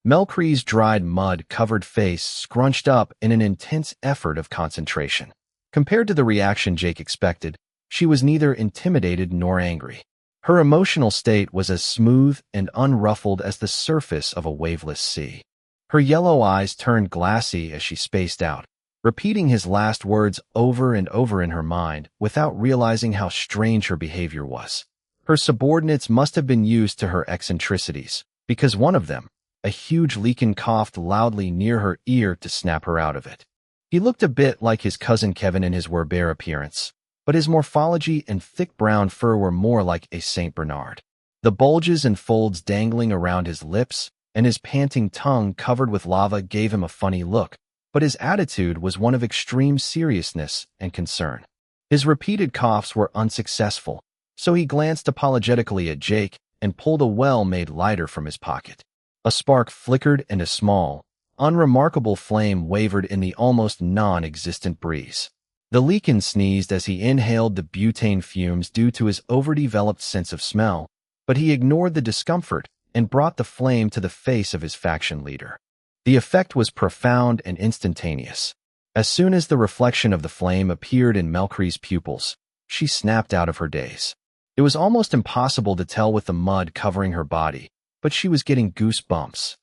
Melkri's dried mud-covered face scrunched up in an intense effort of concentration. Compared to the reaction Jake expected, she was neither intimidated nor angry. Her emotional state was as smooth and unruffled as the surface of a waveless sea. Her yellow eyes turned glassy as she spaced out, repeating his last words over and over in her mind without realizing how strange her behavior was. Her subordinates must have been used to her eccentricities, because one of them, a huge Leakin, coughed loudly near her ear to snap her out of it. He looked a bit like his cousin Kevin in his Werber appearance, but his morphology and thick brown fur were more like a Saint Bernard. The bulges and folds dangling around his lips and his panting tongue covered with lava gave him a funny look, but his attitude was one of extreme seriousness and concern. His repeated coughs were unsuccessful, so he glanced apologetically at Jake and pulled a well-made lighter from his pocket. A spark flickered and a small, unremarkable flame wavered in the almost non-existent breeze. The Leakin sneezed as he inhaled the butane fumes due to his overdeveloped sense of smell, but he ignored the discomfort and brought the flame to the face of his faction leader. The effect was profound and instantaneous. As soon as the reflection of the flame appeared in Melkri's pupils, she snapped out of her daze. It was almost impossible to tell with the mud covering her body, but she was getting goosebumps.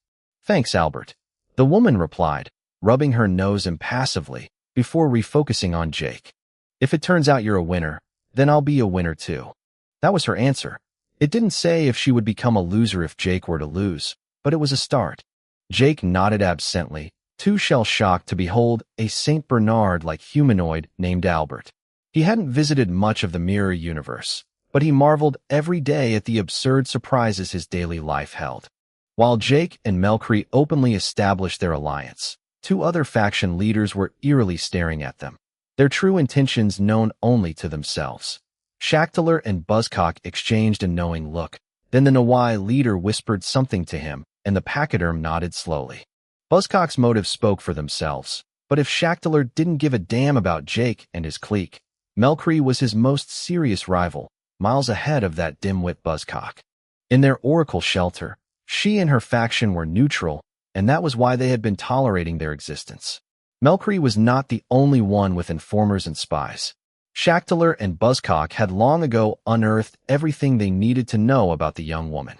Thanks, Albert. The woman replied, rubbing her nose impassively before refocusing on Jake. If it turns out you're a winner, then I'll be a winner too. That was her answer. It didn't say if she would become a loser if Jake were to lose, but it was a start. Jake nodded absently, too shell-shocked to behold a Saint Bernard-like humanoid named Albert. He hadn't visited much of the mirror universe, but he marveled every day at the absurd surprises his daily life held. While Jake and Melkri openly established their alliance, two other faction leaders were eerily staring at them, their true intentions known only to themselves. Shackler and Buzzcock exchanged a knowing look, then the Nawai leader whispered something to him, and the pachyderm nodded slowly. Buzzcock's motives spoke for themselves, but if Shackler didn't give a damn about Jake and his clique, Melkri was his most serious rival, miles ahead of that dimwit Buzzcock. In their oracle shelter, she and her faction were neutral, and that was why they had been tolerating their existence. Melkri was not the only one with informers and spies. Shackler and Buzzcock had long ago unearthed everything they needed to know about the young woman.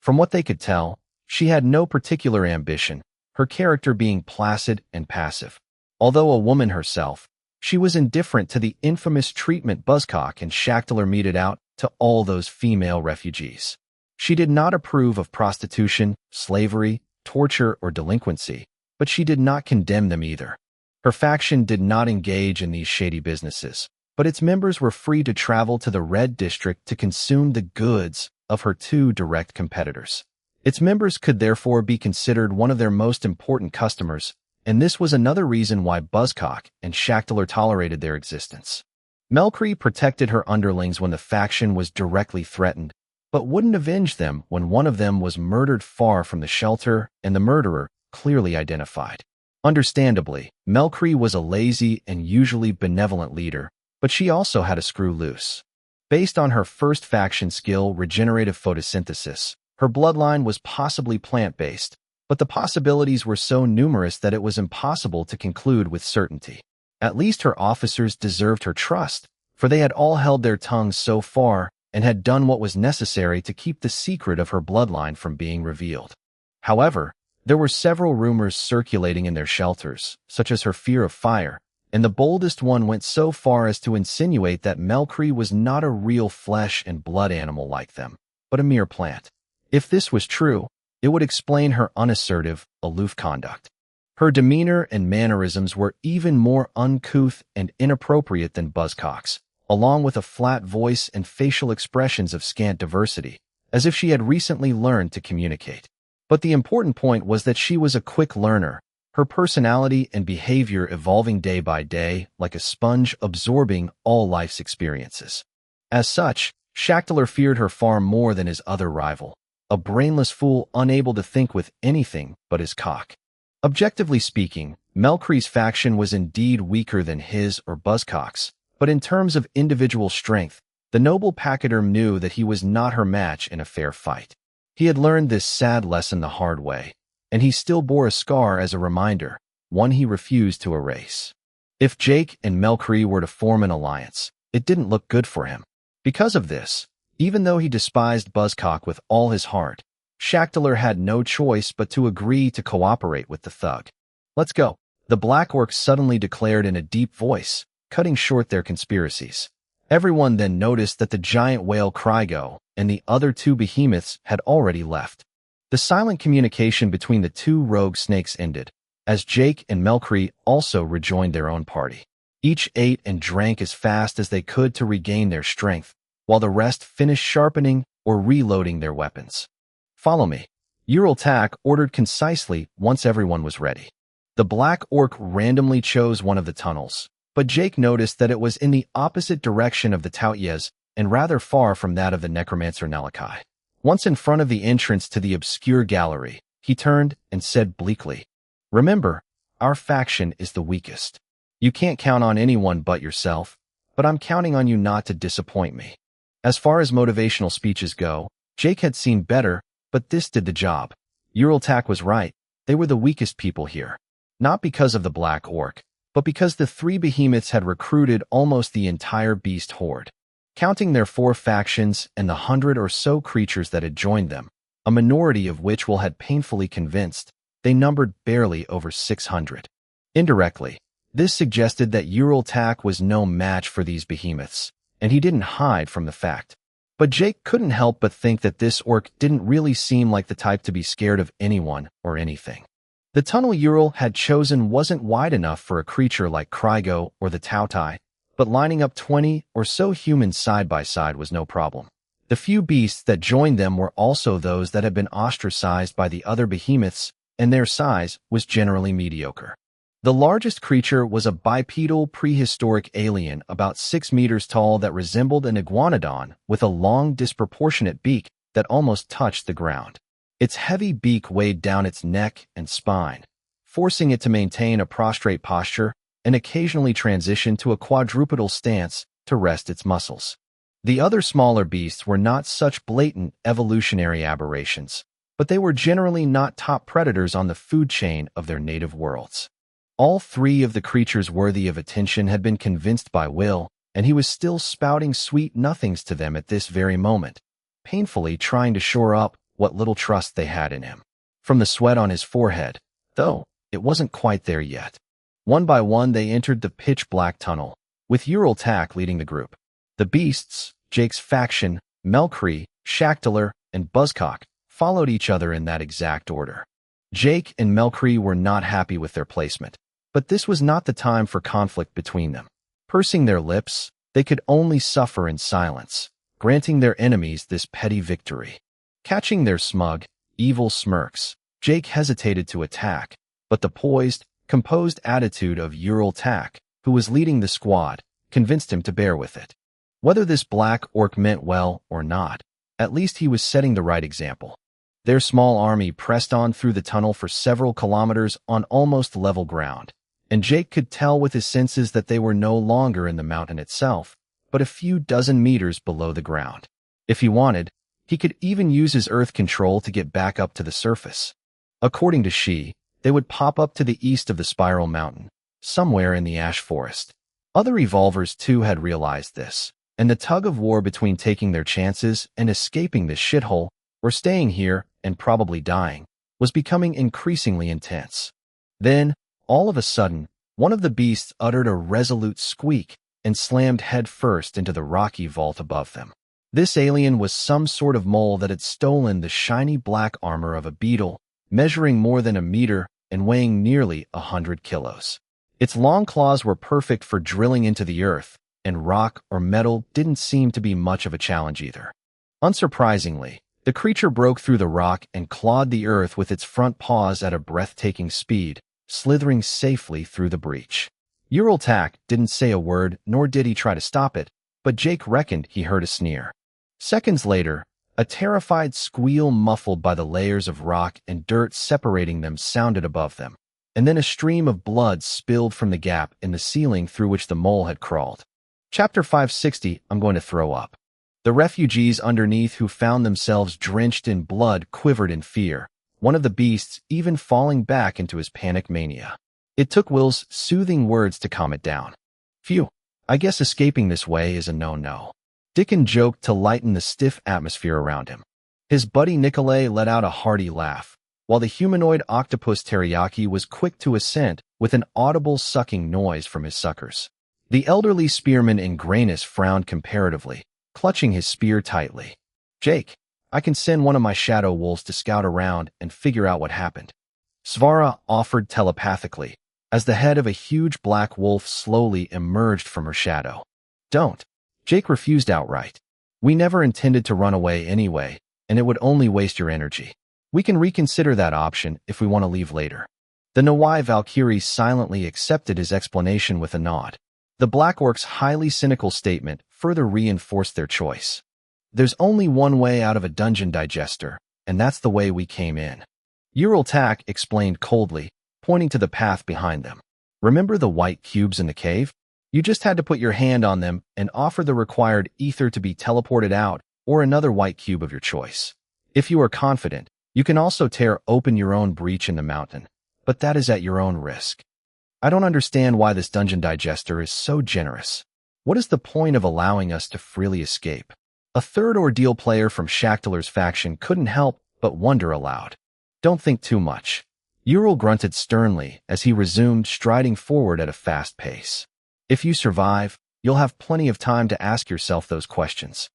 From what they could tell, she had no particular ambition, her character being placid and passive. Although a woman herself, she was indifferent to the infamous treatment Buzzcock and Shackler meted out to all those female refugees. She did not approve of prostitution, slavery, torture, or delinquency, but she did not condemn them either. Her faction did not engage in these shady businesses, but its members were free to travel to the Red District to consume the goods of her two direct competitors. Its members could therefore be considered one of their most important customers, and this was another reason why Buzzcock and Shackler tolerated their existence. Melkri protected her underlings when the faction was directly threatened, but wouldn't avenge them when one of them was murdered far from the shelter and the murderer clearly identified. Understandably, Melkri was a lazy and usually benevolent leader, but she also had a screw loose. Based on her first faction skill, regenerative photosynthesis, her bloodline was possibly plant-based, but the possibilities were so numerous that it was impossible to conclude with certainty. At least her officers deserved her trust, for they had all held their tongues so far and had done what was necessary to keep the secret of her bloodline from being revealed. However, there were several rumors circulating in their shelters, such as her fear of fire, and the boldest one went so far as to insinuate that Melkri was not a real flesh and blood animal like them, but a mere plant. If this was true, it would explain her unassertive, aloof conduct. Her demeanor and mannerisms were even more uncouth and inappropriate than Buzzcock's, along with a flat voice and facial expressions of scant diversity, as if she had recently learned to communicate. But the important point was that she was a quick learner, her personality and behavior evolving day by day like a sponge absorbing all life's experiences. As such, Shackler feared her far more than his other rival, a brainless fool unable to think with anything but his cock. Objectively speaking, Melkri's faction was indeed weaker than his or Buzzcock's, but in terms of individual strength, the noble pachyderm knew that he was not her match in a fair fight. He had learned this sad lesson the hard way, and he still bore a scar as a reminder, one he refused to erase. If Jake and Melkri were to form an alliance, it didn't look good for him. Because of this, even though he despised Buzzcock with all his heart, Shackler had no choice but to agree to cooperate with the thug. "Let's go," the Black Orcs suddenly declared in a deep voice, cutting short their conspiracies. Everyone then noticed that the giant whale Krygo and the other two behemoths had already left. The silent communication between the two rogue snakes ended, as Jake and Melkri also rejoined their own party. Each ate and drank as fast as they could to regain their strength, while the rest finished sharpening or reloading their weapons. "Follow me," Uraltak ordered concisely once everyone was ready. The Black Orc randomly chose one of the tunnels, but Jake noticed that it was in the opposite direction of the Tautjes and rather far from that of the Necromancer Nelakai. Once in front of the entrance to the obscure gallery, he turned and said bleakly, "Remember, our faction is the weakest. You can't count on anyone but yourself, but I'm counting on you not to disappoint me." As far as motivational speeches go, Jake had seen better, but this did the job. Uraltak was right. They were the weakest people here. Not because of the Black Orc, but because the three behemoths had recruited almost the entire beast horde. Counting their 4 factions and the 100 or so creatures that had joined them, a minority of which Will had painfully convinced, they numbered barely over 600. Indirectly, this suggested that Uraltak was no match for these behemoths, and he didn't hide from the fact. But Jake couldn't help but think that this orc didn't really seem like the type to be scared of anyone or anything. The tunnel Ural had chosen wasn't wide enough for a creature like Krygo or the Tautai, but lining up 20 or so humans side by side was no problem. The few beasts that joined them were also those that had been ostracized by the other behemoths, and their size was generally mediocre. The largest creature was a bipedal prehistoric alien about 6 meters tall that resembled an iguanodon with a long, disproportionate beak that almost touched the ground. Its heavy beak weighed down its neck and spine, forcing it to maintain a prostrate posture and occasionally transition to a quadrupedal stance to rest its muscles. The other smaller beasts were not such blatant evolutionary aberrations, but they were generally not top predators on the food chain of their native worlds. All 3 of the creatures worthy of attention had been convinced by Will, and he was still spouting sweet nothings to them at this very moment, painfully trying to shore up what little trust they had in him. From the sweat on his forehead, though, it wasn't quite there yet. One by one they entered the pitch-black tunnel, with Uraltak leading the group. The beasts, Jake's faction, Melkri, Shackler, and Buzzcock, followed each other in that exact order. Jake and Melkri were not happy with their placement, but this was not the time for conflict between them. Pursing their lips, they could only suffer in silence, granting their enemies this petty victory. Catching their smug, evil smirks, Jake hesitated to attack, but the poised, composed attitude of Uraltak, who was leading the squad, convinced him to bear with it. Whether this black orc meant well or not, at least he was setting the right example. Their small army pressed on through the tunnel for several kilometers on almost level ground, and Jake could tell with his senses that they were no longer in the mountain itself, but a few dozen meters below the ground. If he wanted, he could even use his earth control to get back up to the surface. According to Shi, they would pop up to the east of the Spiral Mountain, somewhere in the ash forest. Other evolvers too had realized this, and the tug-of-war between taking their chances and escaping this shithole, or staying here and probably dying, was becoming increasingly intense. Then, all of a sudden, one of the beasts uttered a resolute squeak and slammed headfirst into the rocky vault above them. This alien was some sort of mole that had stolen the shiny black armor of a beetle, measuring more than a meter and weighing nearly 100 kilos. Its long claws were perfect for drilling into the earth, and rock or metal didn't seem to be much of a challenge either. Unsurprisingly, the creature broke through the rock and clawed the earth with its front paws at a breathtaking speed, slithering safely through the breach. Uraltak didn't say a word, nor did he try to stop it, but Jake reckoned he heard a sneer. Seconds later, a terrified squeal muffled by the layers of rock and dirt separating them sounded above them, and then a stream of blood spilled from the gap in the ceiling through which the mole had crawled. Chapter 560, I'm going to throw up. The refugees underneath who found themselves drenched in blood quivered in fear, one of the beasts even falling back into his panic mania. It took Will's soothing words to calm it down. Phew, I guess escaping this way is a no-no. Dickon joked to lighten the stiff atmosphere around him. His buddy Nikolay let out a hearty laugh, while the humanoid octopus Teriyaki was quick to assent with an audible sucking noise from his suckers. The elderly spearman in grayness frowned comparatively, clutching his spear tightly. Jake, I can send one of my shadow wolves to scout around and figure out what happened. Svara offered telepathically, as the head of a huge black wolf slowly emerged from her shadow. Don't. Jake refused outright. We never intended to run away anyway, and it would only waste your energy. We can reconsider that option if we want to leave later. The Nawai Valkyrie silently accepted his explanation with a nod. The Black Orc's highly cynical statement further reinforced their choice. There's only one way out of a dungeon digester, and that's the way we came in. Uraltak explained coldly, pointing to the path behind them. Remember the white cubes in the cave? You just had to put your hand on them and offer the required ether to be teleported out, or another white cube of your choice. If you are confident, you can also tear open your own breach in the mountain, but that is at your own risk. I don't understand why this dungeon digester is so generous. What is the point of allowing us to freely escape? A third ordeal player from Shackler's faction couldn't help but wonder aloud. Don't think too much. Ural grunted sternly as he resumed striding forward at a fast pace. If you survive, you'll have plenty of time to ask yourself those questions.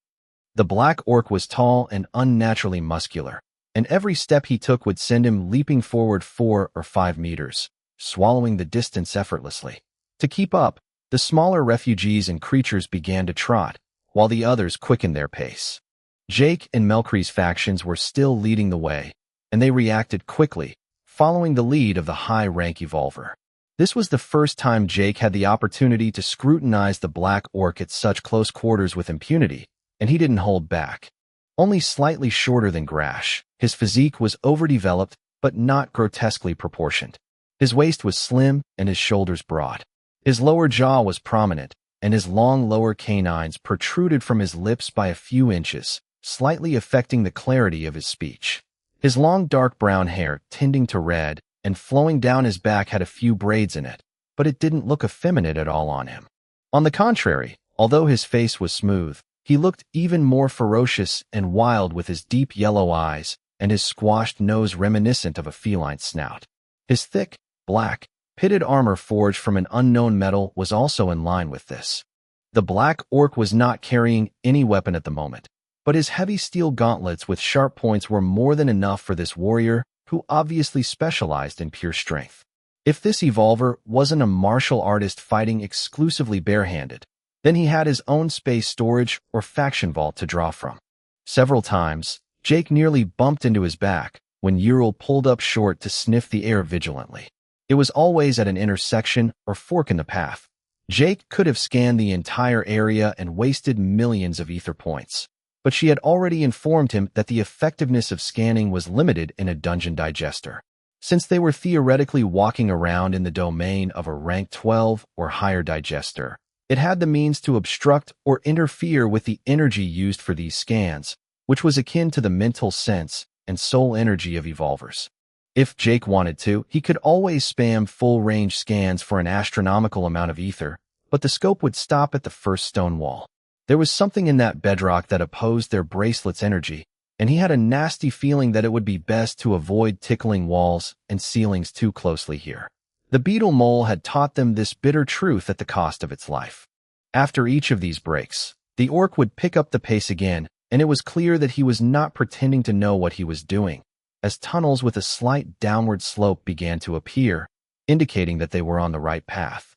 The black orc was tall and unnaturally muscular, and every step he took would send him leaping forward 4 or 5 meters, swallowing the distance effortlessly. To keep up, the smaller refugees and creatures began to trot, while the others quickened their pace. Jake and Melkri's factions were still leading the way, and they reacted quickly, following the lead of the high-rank evolver. This was the first time Jake had the opportunity to scrutinize the black orc at such close quarters with impunity, and he didn't hold back. Only slightly shorter than Grash, his physique was overdeveloped but not grotesquely proportioned. His waist was slim and his shoulders broad. His lower jaw was prominent, and his long lower canines protruded from his lips by a few inches, slightly affecting the clarity of his speech. His long dark brown hair, tending to red, and flowing down his back had a few braids in it, but it didn't look effeminate at all on him. On the contrary, although his face was smooth, he looked even more ferocious and wild with his deep yellow eyes and his squashed nose reminiscent of a feline snout. His thick, black, pitted armor forged from an unknown metal was also in line with this. The black orc was not carrying any weapon at the moment, but his heavy steel gauntlets with sharp points were more than enough for this warrior who obviously specialized in pure strength. If this evolver wasn't a martial artist fighting exclusively barehanded, then he had his own space storage or faction vault to draw from. Several times, Jake nearly bumped into his back when Ural pulled up short to sniff the air vigilantly. It was always at an intersection or fork in the path. Jake could have scanned the entire area and wasted millions of ether points, but she had already informed him that the effectiveness of scanning was limited in a dungeon digester. Since they were theoretically walking around in the domain of a rank 12 or higher digester, it had the means to obstruct or interfere with the energy used for these scans, which was akin to the mental sense and soul energy of evolvers. If Jake wanted to, he could always spam full-range scans for an astronomical amount of ether, but the scope would stop at the first stone wall. There was something in that bedrock that opposed their bracelet's energy, and he had a nasty feeling that it would be best to avoid tickling walls and ceilings too closely here. The beetle mole had taught them this bitter truth at the cost of its life. After each of these breaks, the orc would pick up the pace again, and it was clear that he was not pretending to know what he was doing, as tunnels with a slight downward slope began to appear, indicating that they were on the right path.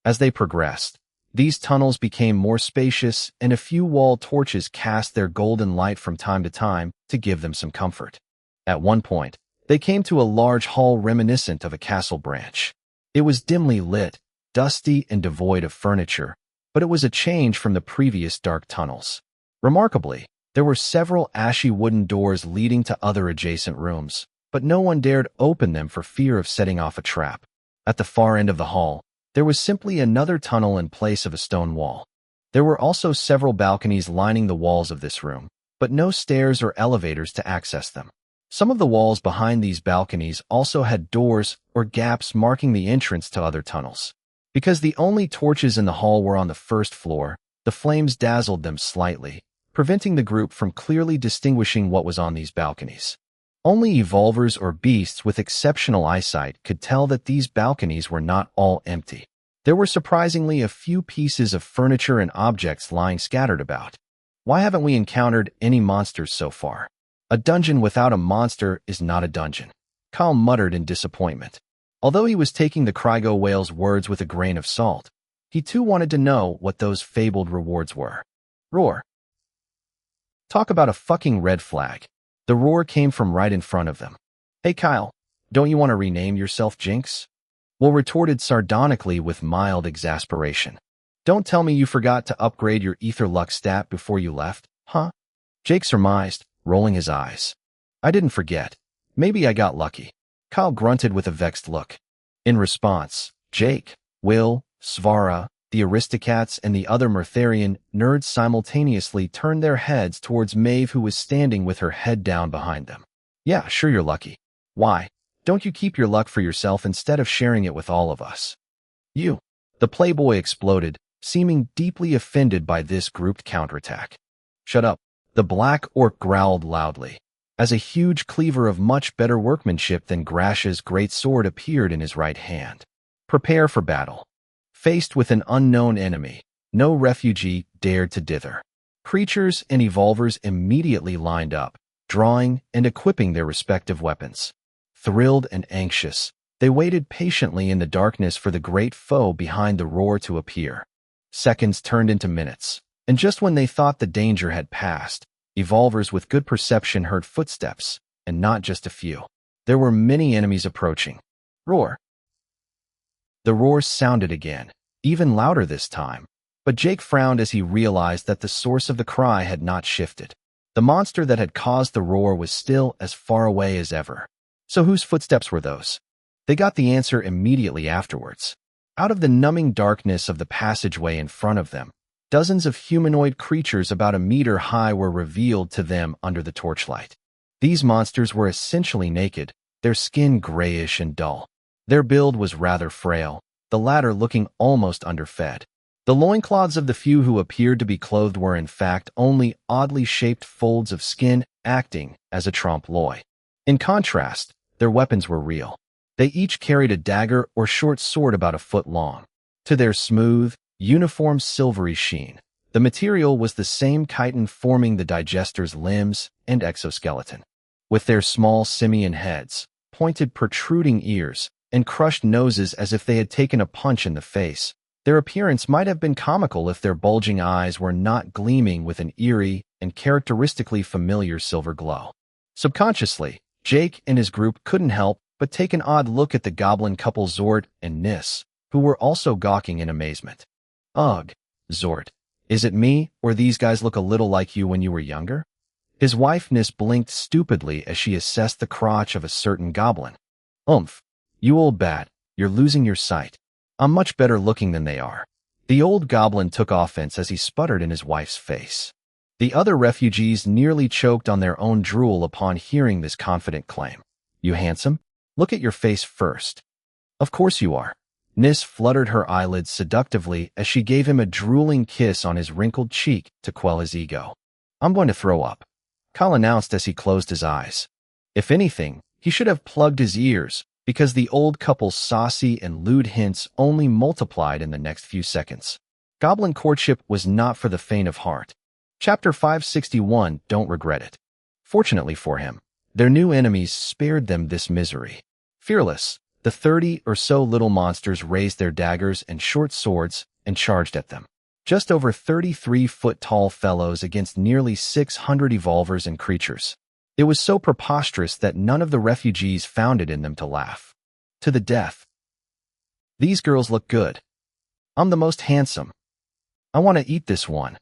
As they progressed, these tunnels became more spacious, and a few wall torches cast their golden light from time to time to give them some comfort. At one point, they came to a large hall reminiscent of a castle branch. It was dimly lit, dusty, and devoid of furniture, but it was a change from the previous dark tunnels. Remarkably, there were several ashy wooden doors leading to other adjacent rooms, but no one dared open them for fear of setting off a trap. At the far end of the hall, there was simply another tunnel in place of a stone wall. There were also several balconies lining the walls of this room, but no stairs or elevators to access them. Some of the walls behind these balconies also had doors or gaps marking the entrance to other tunnels. Because the only torches in the hall were on the first floor, the flames dazzled them slightly, preventing the group from clearly distinguishing what was on these balconies. Only evolvers or beasts with exceptional eyesight could tell that these balconies were not all empty. There were surprisingly a few pieces of furniture and objects lying scattered about. Why haven't we encountered any monsters so far? A dungeon without a monster is not a dungeon, Kyle muttered in disappointment. Although he was taking the Crygo whale's words with a grain of salt, he too wanted to know what those fabled rewards were. Roar. Talk about a fucking red flag. The roar came from right in front of them. Hey Kyle, don't you want to rename yourself Jinx? Will retorted sardonically with mild exasperation. Don't tell me you forgot to upgrade your ether luck stat before you left, huh? Jake surmised, rolling his eyes. I didn't forget. Maybe I got lucky. Kyle grunted with a vexed look. In response, Jake, Will, Svara, the Aristocats, and the other Murtharian nerds simultaneously turned their heads towards Maeve, who was standing with her head down behind them. Yeah, sure you're lucky. Why? Don't you keep your luck for yourself instead of sharing it with all of us? You. The playboy exploded, seeming deeply offended by this grouped counterattack. Shut up. The black orc growled loudly, as a huge cleaver of much better workmanship than Grash's great sword appeared in his right hand. Prepare for battle. Faced with an unknown enemy, no refugee dared to dither. Creatures and evolvers immediately lined up, drawing and equipping their respective weapons. Thrilled and anxious, they waited patiently in the darkness for the great foe behind the roar to appear. Seconds turned into minutes, and just when they thought the danger had passed, evolvers with good perception heard footsteps, and not just a few. There were many enemies approaching. Roar. The roar sounded again, even louder this time, but Jake frowned as he realized that the source of the cry had not shifted. The monster that had caused the roar was still as far away as ever. So whose footsteps were those? They got the answer immediately afterwards. Out of the numbing darkness of the passageway in front of them, dozens of humanoid creatures about a meter high were revealed to them under the torchlight. These monsters were essentially naked, their skin grayish and dull. Their build was rather frail, the latter looking almost underfed. The loincloths of the few who appeared to be clothed were in fact only oddly shaped folds of skin acting as a trompe-l'oeil. In contrast, their weapons were real. They each carried a dagger or short sword about a foot long. To their smooth, uniform silvery sheen, the material was the same chitin forming the digester's limbs and exoskeleton. With their small simian heads, pointed protruding ears, and crushed noses as if they had taken a punch in the face, their appearance might have been comical if their bulging eyes were not gleaming with an eerie and characteristically familiar silver glow. Subconsciously, Jake and his group couldn't help but take an odd look at the goblin couple Zord and Nis, who were also gawking in amazement. Ugh, Zort. Is it me, or these guys look a little like you when you were younger? His wife Nis blinked stupidly as she assessed the crotch of a certain goblin. Oomph. You old bat, you're losing your sight. I'm much better looking than they are. The old goblin took offense as he sputtered in his wife's face. The other refugees nearly choked on their own drool upon hearing this confident claim. You handsome? Look at your face first. Of course you are. Nis fluttered her eyelids seductively as she gave him a drooling kiss on his wrinkled cheek to quell his ego. I'm going to throw up, Kyle announced as he closed his eyes. If anything, he should have plugged his ears, because the old couple's saucy and lewd hints only multiplied in the next few seconds. Goblin courtship was not for the faint of heart. Chapter 561, Don't Regret It. Fortunately for him, their new enemies spared them this misery. Fearless, the 30 or so little monsters raised their daggers and short swords and charged at them. Just over 33-foot-tall fellows against nearly 600 evolvers and creatures. It was so preposterous that none of the refugees found it in them to laugh. To the death. These girls look good. I'm the most handsome. I want to eat this one.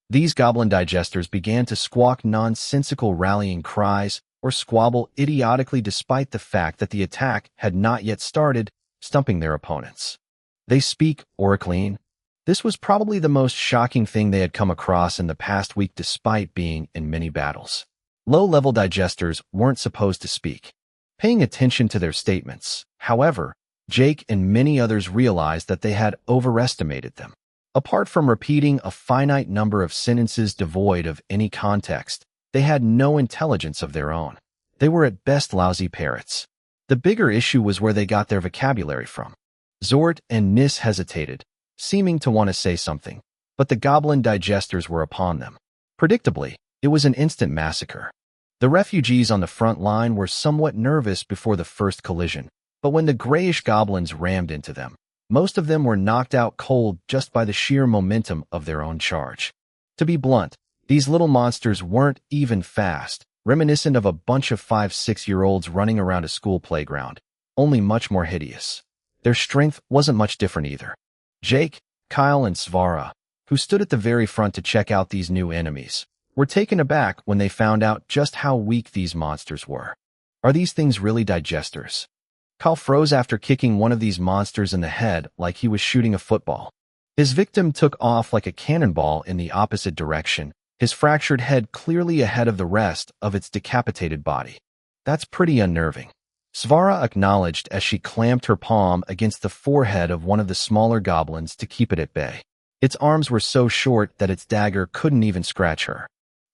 These goblin digesters began to squawk nonsensical rallying cries or squabble idiotically despite the fact that the attack had not yet started, stumping their opponents. They speak oracling. This was probably the most shocking thing they had come across in the past week despite being in many battles. Low-level digesters weren't supposed to speak. Paying attention to their statements, however, Jake and many others realized that they had overestimated them. Apart from repeating a finite number of sentences devoid of any context, they had no intelligence of their own. They were at best lousy parrots. The bigger issue was where they got their vocabulary from. Zort and Nis hesitated, seeming to want to say something, but the goblin digesters were upon them. Predictably, it was an instant massacre. The refugees on the front line were somewhat nervous before the first collision, but when the grayish goblins rammed into them, most of them were knocked out cold just by the sheer momentum of their own charge. To be blunt, these little monsters weren't even fast, reminiscent of a bunch of 5-6-year-olds running around a school playground, only much more hideous. Their strength wasn't much different either. Jake, Kyle, and Svara, who stood at the very front to check out these new enemies, were taken aback when they found out just how weak these monsters were. Are these things really digesters? Kyle froze after kicking one of these monsters in the head like he was shooting a football. His victim took off like a cannonball in the opposite direction, his fractured head clearly ahead of the rest of its decapitated body. That's pretty unnerving. Svara acknowledged as she clamped her palm against the forehead of one of the smaller goblins to keep it at bay. Its arms were so short that its dagger couldn't even scratch her.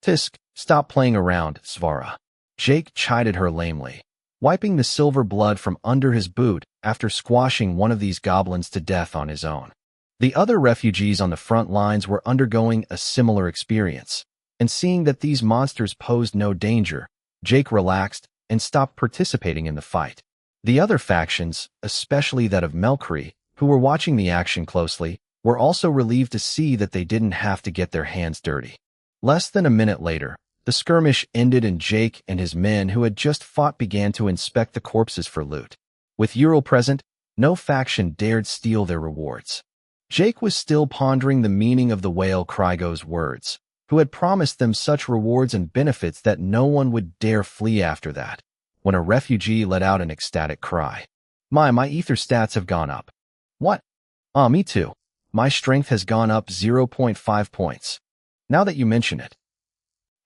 Tisk, stop playing around, Svara. Jake chided her lamely, wiping the silver blood from under his boot after squashing one of these goblins to death on his own. The other refugees on the front lines were undergoing a similar experience, and seeing that these monsters posed no danger, Jake relaxed and stopped participating in the fight. The other factions, especially that of Melkri, who were watching the action closely, were also relieved to see that they didn't have to get their hands dirty. Less than a minute later, the skirmish ended and Jake and his men who had just fought began to inspect the corpses for loot. With Ural present, no faction dared steal their rewards. Jake was still pondering the meaning of the whale Krygo's words, who had promised them such rewards and benefits that no one would dare flee after that, when a refugee let out an ecstatic cry. My ether stats have gone up. What? Me too. My strength has gone up 0.5 points. Now that you mention it.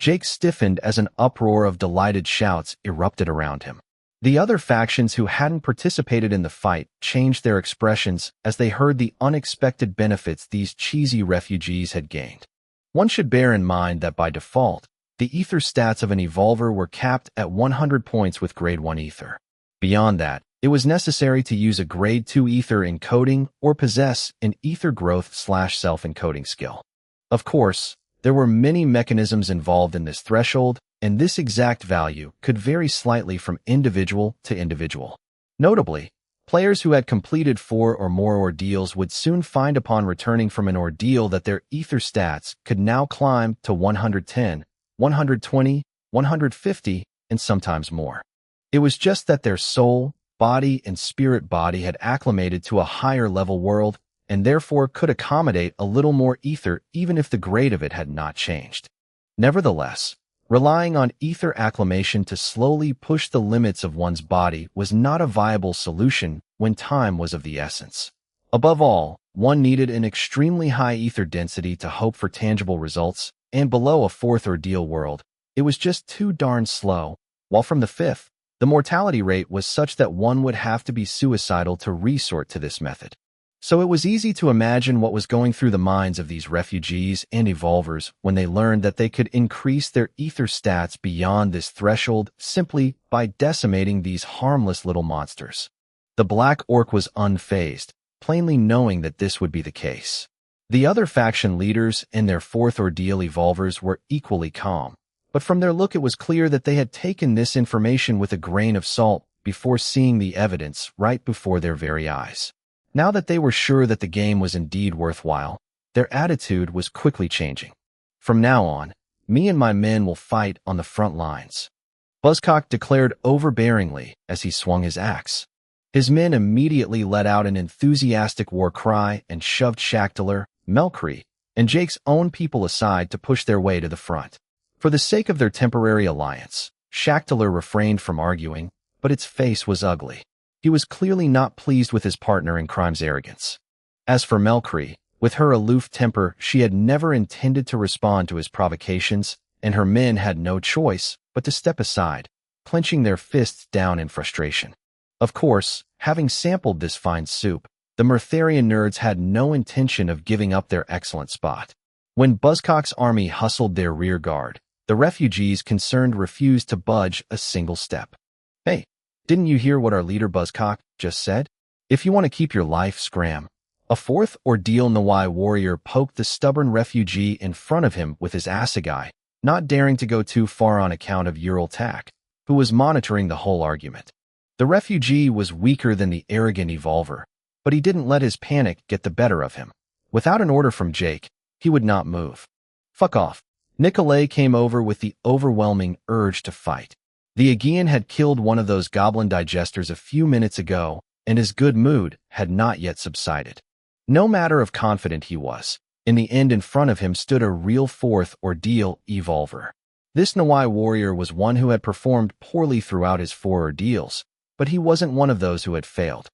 Jake stiffened as an uproar of delighted shouts erupted around him. The other factions who hadn't participated in the fight changed their expressions as they heard the unexpected benefits these cheesy refugees had gained. One should bear in mind that by default, the ether stats of an evolver were capped at 100 points with grade 1 ether. Beyond that, it was necessary to use a grade 2 ether encoding or possess an ether growth/self-encoding skill. Of course, there were many mechanisms involved in this threshold, and this exact value could vary slightly from individual to individual. Notably, players who had completed 4 or more ordeals would soon find upon returning from an ordeal that their ether stats could now climb to 110, 120, 150, and sometimes more. It was just that their soul, body, and spirit body had acclimated to a higher level world and therefore could accommodate a little more ether even if the grade of it had not changed. Nevertheless, relying on ether acclimation to slowly push the limits of one's body was not a viable solution when time was of the essence. Above all, one needed an extremely high ether density to hope for tangible results, and below a fourth ordeal world, it was just too darn slow, while from the fifth, the mortality rate was such that one would have to be suicidal to resort to this method. So it was easy to imagine what was going through the minds of these refugees and evolvers when they learned that they could increase their ether stats beyond this threshold simply by decimating these harmless little monsters. The Black Orc was unfazed, plainly knowing that this would be the case. The other faction leaders and their fourth ordeal evolvers were equally calm, but from their look it was clear that they had taken this information with a grain of salt before seeing the evidence right before their very eyes. Now that they were sure that the game was indeed worthwhile, their attitude was quickly changing. From now on, me and my men will fight on the front lines, Buzzcock declared overbearingly as he swung his axe. His men immediately let out an enthusiastic war cry and shoved Shackler, Melkry, and Jake's own people aside to push their way to the front. For the sake of their temporary alliance, Shackler refrained from arguing, but its face was ugly. He was clearly not pleased with his partner in crime's arrogance. As for Melkry, with her aloof temper, she had never intended to respond to his provocations, and her men had no choice but to step aside, clenching their fists down in frustration. Of course, having sampled this fine soup, the Murtharian nerds had no intention of giving up their excellent spot. When Buzzcock's army hustled their rear guard, the refugees concerned refused to budge a single step. Hey, didn't you hear what our leader Buzzcock just said? If you want to keep your life, scram. A fourth ordeal Nawai warrior poked the stubborn refugee in front of him with his assegai, not daring to go too far on account of Ural Tak, who was monitoring the whole argument. The refugee was weaker than the arrogant evolver, but he didn't let his panic get the better of him. Without an order from Jake, he would not move. Fuck off. Nikolay came over with the overwhelming urge to fight. The Aegean had killed one of those goblin digesters a few minutes ago, and his good mood had not yet subsided. No matter how confident he was, in the end in front of him stood a real fourth ordeal evolver. This Nawai warrior was one who had performed poorly throughout his 4 ordeals, but he wasn't one of those who had failed.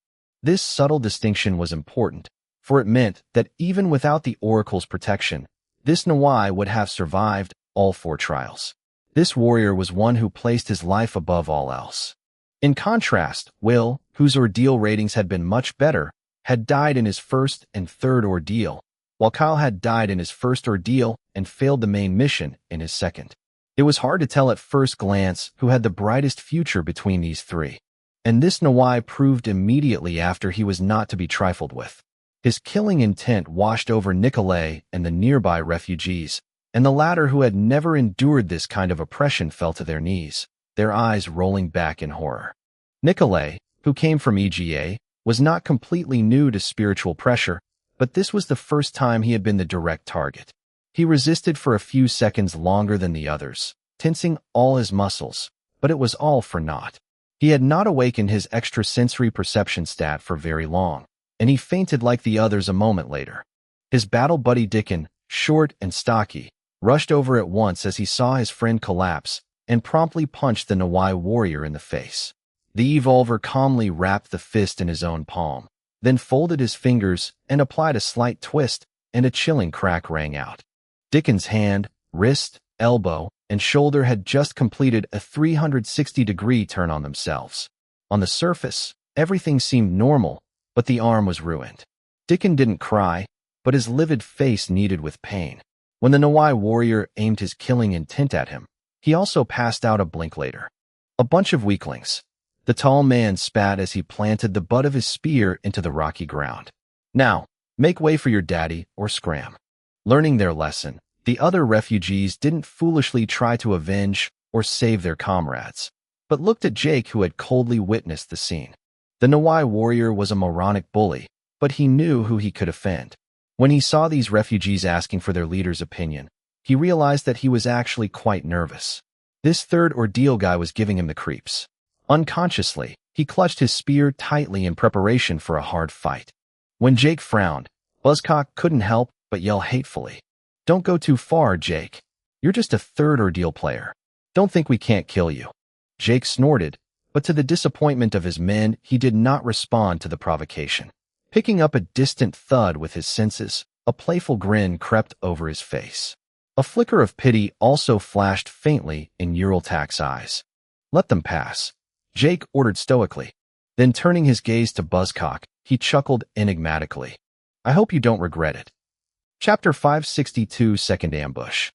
This subtle distinction was important, for it meant that even without the Oracle's protection, this Nawai would have survived all 4 trials. This warrior was one who placed his life above all else. In contrast, Will, whose ordeal ratings had been much better, had died in his first and third ordeal, while Kyle had died in his first ordeal and failed the main mission in his second. It was hard to tell at first glance who had the brightest future between these 3. And this Nawai proved immediately after he was not to be trifled with. His killing intent washed over Nikolay and the nearby refugees, and the latter who had never endured this kind of oppression fell to their knees, their eyes rolling back in horror. Nikolay, who came from EGA, was not completely new to spiritual pressure, but this was the first time he had been the direct target. He resisted for a few seconds longer than the others, tensing all his muscles, but it was all for naught. He had not awakened his extrasensory perception stat for very long, and he fainted like the others a moment later. His battle buddy Dickon, short and stocky, rushed over at once as he saw his friend collapse and promptly punched the Nawai warrior in the face. The evolver calmly wrapped the fist in his own palm, then folded his fingers and applied a slight twist, and a chilling crack rang out. Dickon's hand, wrist, elbow, and shoulder had just completed a 360-degree turn on themselves. On the surface, everything seemed normal, but the arm was ruined. Dickon didn't cry, but his livid face kneaded with pain. When the Nawai warrior aimed his killing intent at him, he also passed out a blink later. A bunch of weaklings. The tall man spat as he planted the butt of his spear into the rocky ground. Now, make way for your daddy or scram. Learning their lesson, the other refugees didn't foolishly try to avenge or save their comrades, but looked at Jake, who had coldly witnessed the scene. The Nawai warrior was a moronic bully, but he knew who he could offend. When he saw these refugees asking for their leader's opinion, he realized that he was actually quite nervous. This third ordeal guy was giving him the creeps. Unconsciously, he clutched his spear tightly in preparation for a hard fight. When Jake frowned, Buzzcock couldn't help but yell hatefully. Don't go too far, Jake. You're just a third ordeal player. Don't think we can't kill you. Jake snorted, but to the disappointment of his men, he did not respond to the provocation. Picking up a distant thud with his senses, a playful grin crept over his face. A flicker of pity also flashed faintly in Uraltak's eyes. Let them pass, Jake ordered stoically. Then turning his gaze to Buzzcock, he chuckled enigmatically. I hope you don't regret it. Chapter 562, Second Ambush.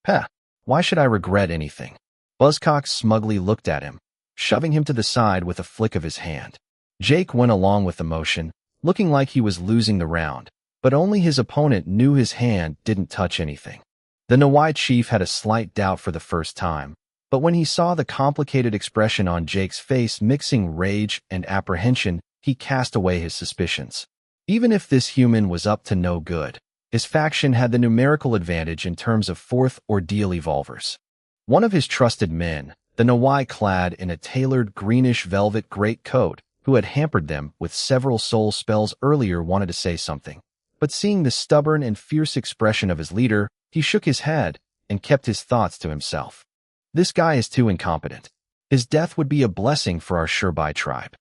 Peh, why should I regret anything? Buzzcock smugly looked at him, shoving him to the side with a flick of his hand. Jake went along with the motion, looking like he was losing the round, but only his opponent knew his hand didn't touch anything. The Nawai chief had a slight doubt for the first time, but when he saw the complicated expression on Jake's face mixing rage and apprehension, he cast away his suspicions. Even if this human was up to no good, his faction had the numerical advantage in terms of fourth ordeal evolvers. One of his trusted men, the Nawai clad in a tailored greenish velvet greatcoat, who had hampered them with several soul spells earlier, wanted to say something. But seeing the stubborn and fierce expression of his leader, he shook his head and kept his thoughts to himself. This guy is too incompetent. His death would be a blessing for our Shurbai tribe.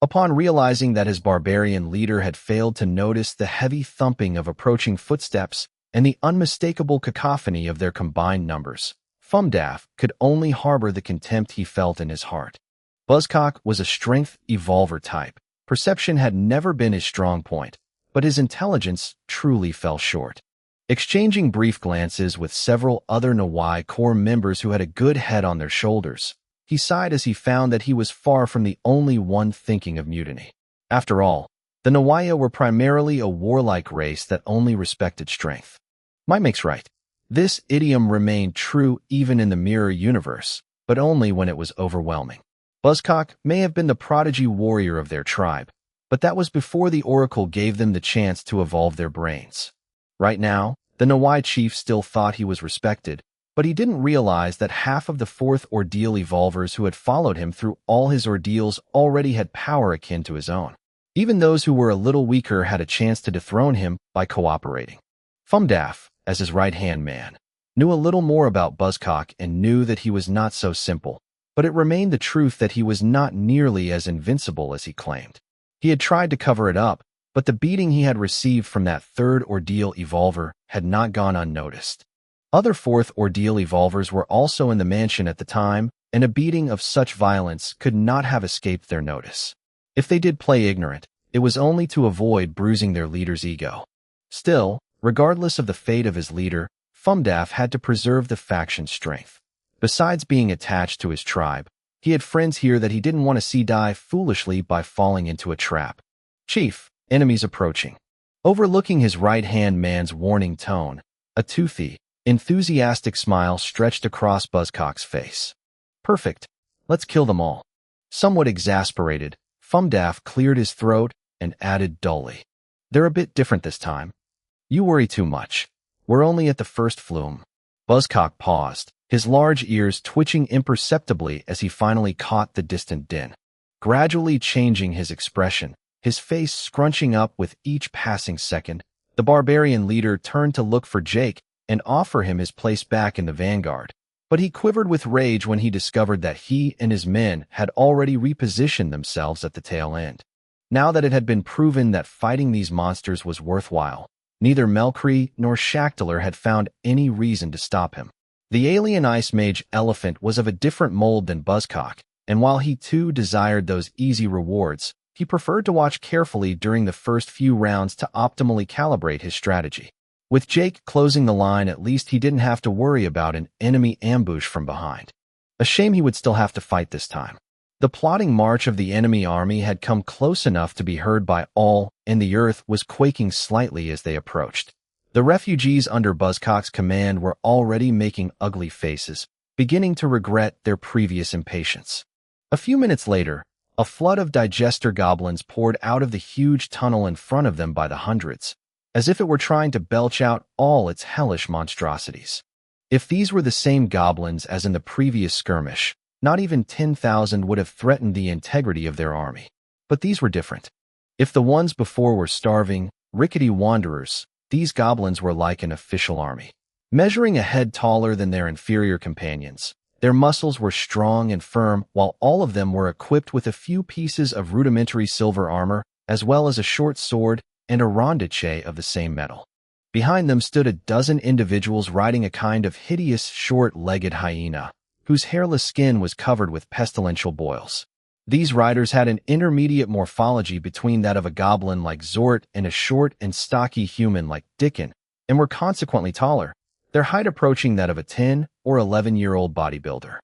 Upon realizing that his barbarian leader had failed to notice the heavy thumping of approaching footsteps and the unmistakable cacophony of their combined numbers, Fumdaf could only harbor the contempt he felt in his heart. Buzzcock was a strength evolver type. Perception had never been his strong point, but his intelligence truly fell short. Exchanging brief glances with several other Nawai Corps members who had a good head on their shoulders, he sighed as he found that he was far from the only one thinking of mutiny. After all, the Nawaya were primarily a warlike race that only respected strength. Might makes right. This idiom remained true even in the mirror universe, but only when it was overwhelming. Buzzcock may have been the prodigy warrior of their tribe, but that was before the Oracle gave them the chance to evolve their brains. Right now, the Nawai chief still thought he was respected, but he didn't realize that half of the fourth ordeal evolvers who had followed him through all his ordeals already had power akin to his own. Even those who were a little weaker had a chance to dethrone him by cooperating. Fumdaf, as his right-hand man, knew a little more about Buzzcock and knew that he was not so simple, but it remained the truth that he was not nearly as invincible as he claimed. He had tried to cover it up, but the beating he had received from that third ordeal evolver had not gone unnoticed. Other fourth ordeal evolvers were also in the mansion at the time, and a beating of such violence could not have escaped their notice. If they did play ignorant, it was only to avoid bruising their leader's ego. Still, regardless of the fate of his leader, Fumdaf had to preserve the faction's strength. Besides being attached to his tribe, he had friends here that he didn't want to see die foolishly by falling into a trap. Chief, enemies approaching. Overlooking his right-hand man's warning tone, a toothy, enthusiastic smile stretched across Buzzcock's face. Perfect. Let's kill them all. Somewhat exasperated, Fumdaf cleared his throat and added dully. They're a bit different this time. You worry too much. We're only at the first flume. Buzzcock paused, his large ears twitching imperceptibly as he finally caught the distant din. Gradually changing his expression, his face scrunching up with each passing second, the barbarian leader turned to look for Jake and offer him his place back in the vanguard. But he quivered with rage when he discovered that he and his men had already repositioned themselves at the tail end. Now that it had been proven that fighting these monsters was worthwhile, neither Melkree nor Shaktalar had found any reason to stop him. The alien ice mage elephant was of a different mold than Buzzcock, and while he too desired those easy rewards, he preferred to watch carefully during the first few rounds to optimally calibrate his strategy. With Jake closing the line, at least he didn't have to worry about an enemy ambush from behind. A shame he would still have to fight this time. The plodding march of the enemy army had come close enough to be heard by all, and the earth was quaking slightly as they approached. The refugees under Buzzcock's command were already making ugly faces, beginning to regret their previous impatience. A few minutes later, a flood of digester goblins poured out of the huge tunnel in front of them by the hundreds, as if it were trying to belch out all its hellish monstrosities. If these were the same goblins as in the previous skirmish, not even 10,000 would have threatened the integrity of their army. But these were different. If the ones before were starving, Rickety wanderers, these goblins were like an official army. Measuring a head taller than their inferior companions, their muscles were strong and firm, while all of them were equipped with a few pieces of rudimentary silver armor, as well as a short sword and a rondache of the same metal. Behind them stood a dozen individuals riding a kind of hideous short-legged hyena, whose hairless skin was covered with pestilential boils. These riders had an intermediate morphology between that of a goblin like Zort and a short and stocky human like Dickon, and were consequently taller, their height approaching that of a 10 or 11-year-old bodybuilder.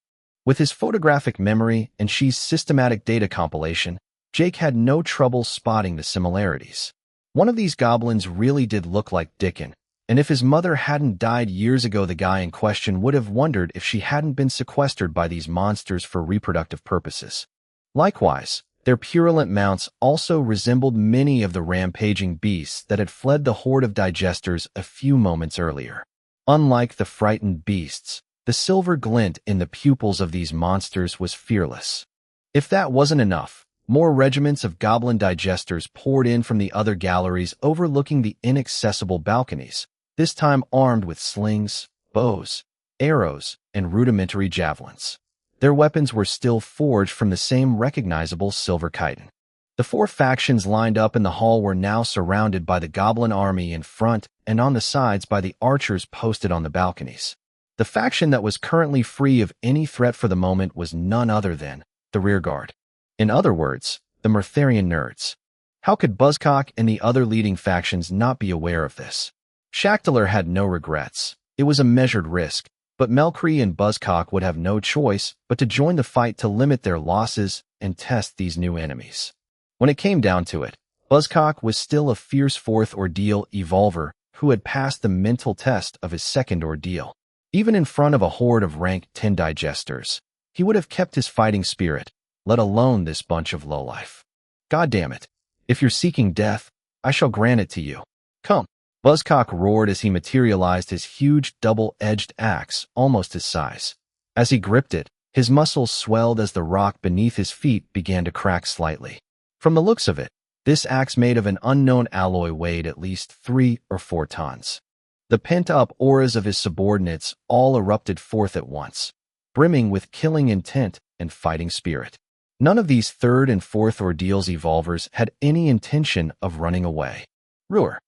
With his photographic memory and Xi's systematic data compilation, Jake had no trouble spotting the similarities. One of these goblins really did look like Dickon, and if his mother hadn't died years ago, the guy in question would have wondered if she hadn't been sequestered by these monsters for reproductive purposes. Likewise, their purulent mounts also resembled many of the rampaging beasts that had fled the horde of digesters a few moments earlier. Unlike the frightened beasts, the silver glint in the pupils of these monsters was fearless. If that wasn't enough, more regiments of goblin digesters poured in from the other galleries overlooking the inaccessible balconies, this time armed with slings, bows, arrows, and rudimentary javelins. Their weapons were still forged from the same recognizable silver chitin. The four factions lined up in the hall were now surrounded by the goblin army in front and on the sides by the archers posted on the balconies. The faction that was currently free of any threat for the moment was none other than the rearguard. In other words, the Murtharian nerds. How could Buzzcock and the other leading factions not be aware of this? Shackler had no regrets. It was a measured risk, but Melcree and Buzzcock would have no choice but to join the fight to limit their losses and test these new enemies. When it came down to it, Buzzcock was still a fierce fourth ordeal evolver who had passed the mental test of his second ordeal. Even in front of a horde of rank 10 digesters, he would have kept his fighting spirit, let alone this bunch of lowlife. God damn it. If you're seeking death, I shall grant it to you. Come. Buzzcock roared as he materialized his huge double-edged axe, almost his size. As he gripped it, his muscles swelled as the rock beneath his feet began to crack slightly. From the looks of it, this axe made of an unknown alloy weighed at least 3 or 4 tons. The pent-up auras of his subordinates all erupted forth at once, brimming with killing intent and fighting spirit. None of these third and fourth ordeals evolvers had any intention of running away. Roar.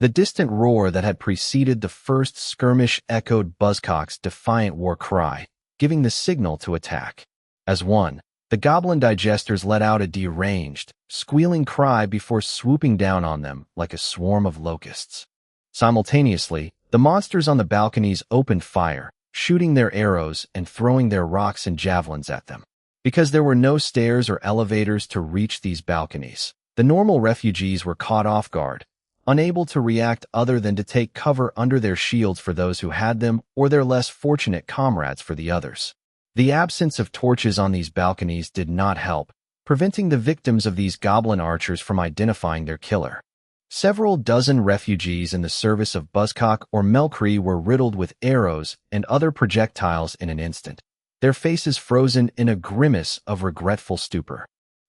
The distant roar that had preceded the first skirmish echoed Buzzcock's defiant war cry, giving the signal to attack. As one, the goblin digesters let out a deranged, squealing cry before swooping down on them like a swarm of locusts. Simultaneously, the monsters on the balconies opened fire, shooting their arrows and throwing their rocks and javelins at them. Because there were no stairs or elevators to reach these balconies, the normal refugees were caught off guard, unable to react other than to take cover under their shields for those who had them or their less fortunate comrades for the others. The absence of torches on these balconies did not help, preventing the victims of these goblin archers from identifying their killer. Several dozen refugees in the service of Buzzcock or Melcree were riddled with arrows and other projectiles in an instant, their faces frozen in a grimace of regretful stupor.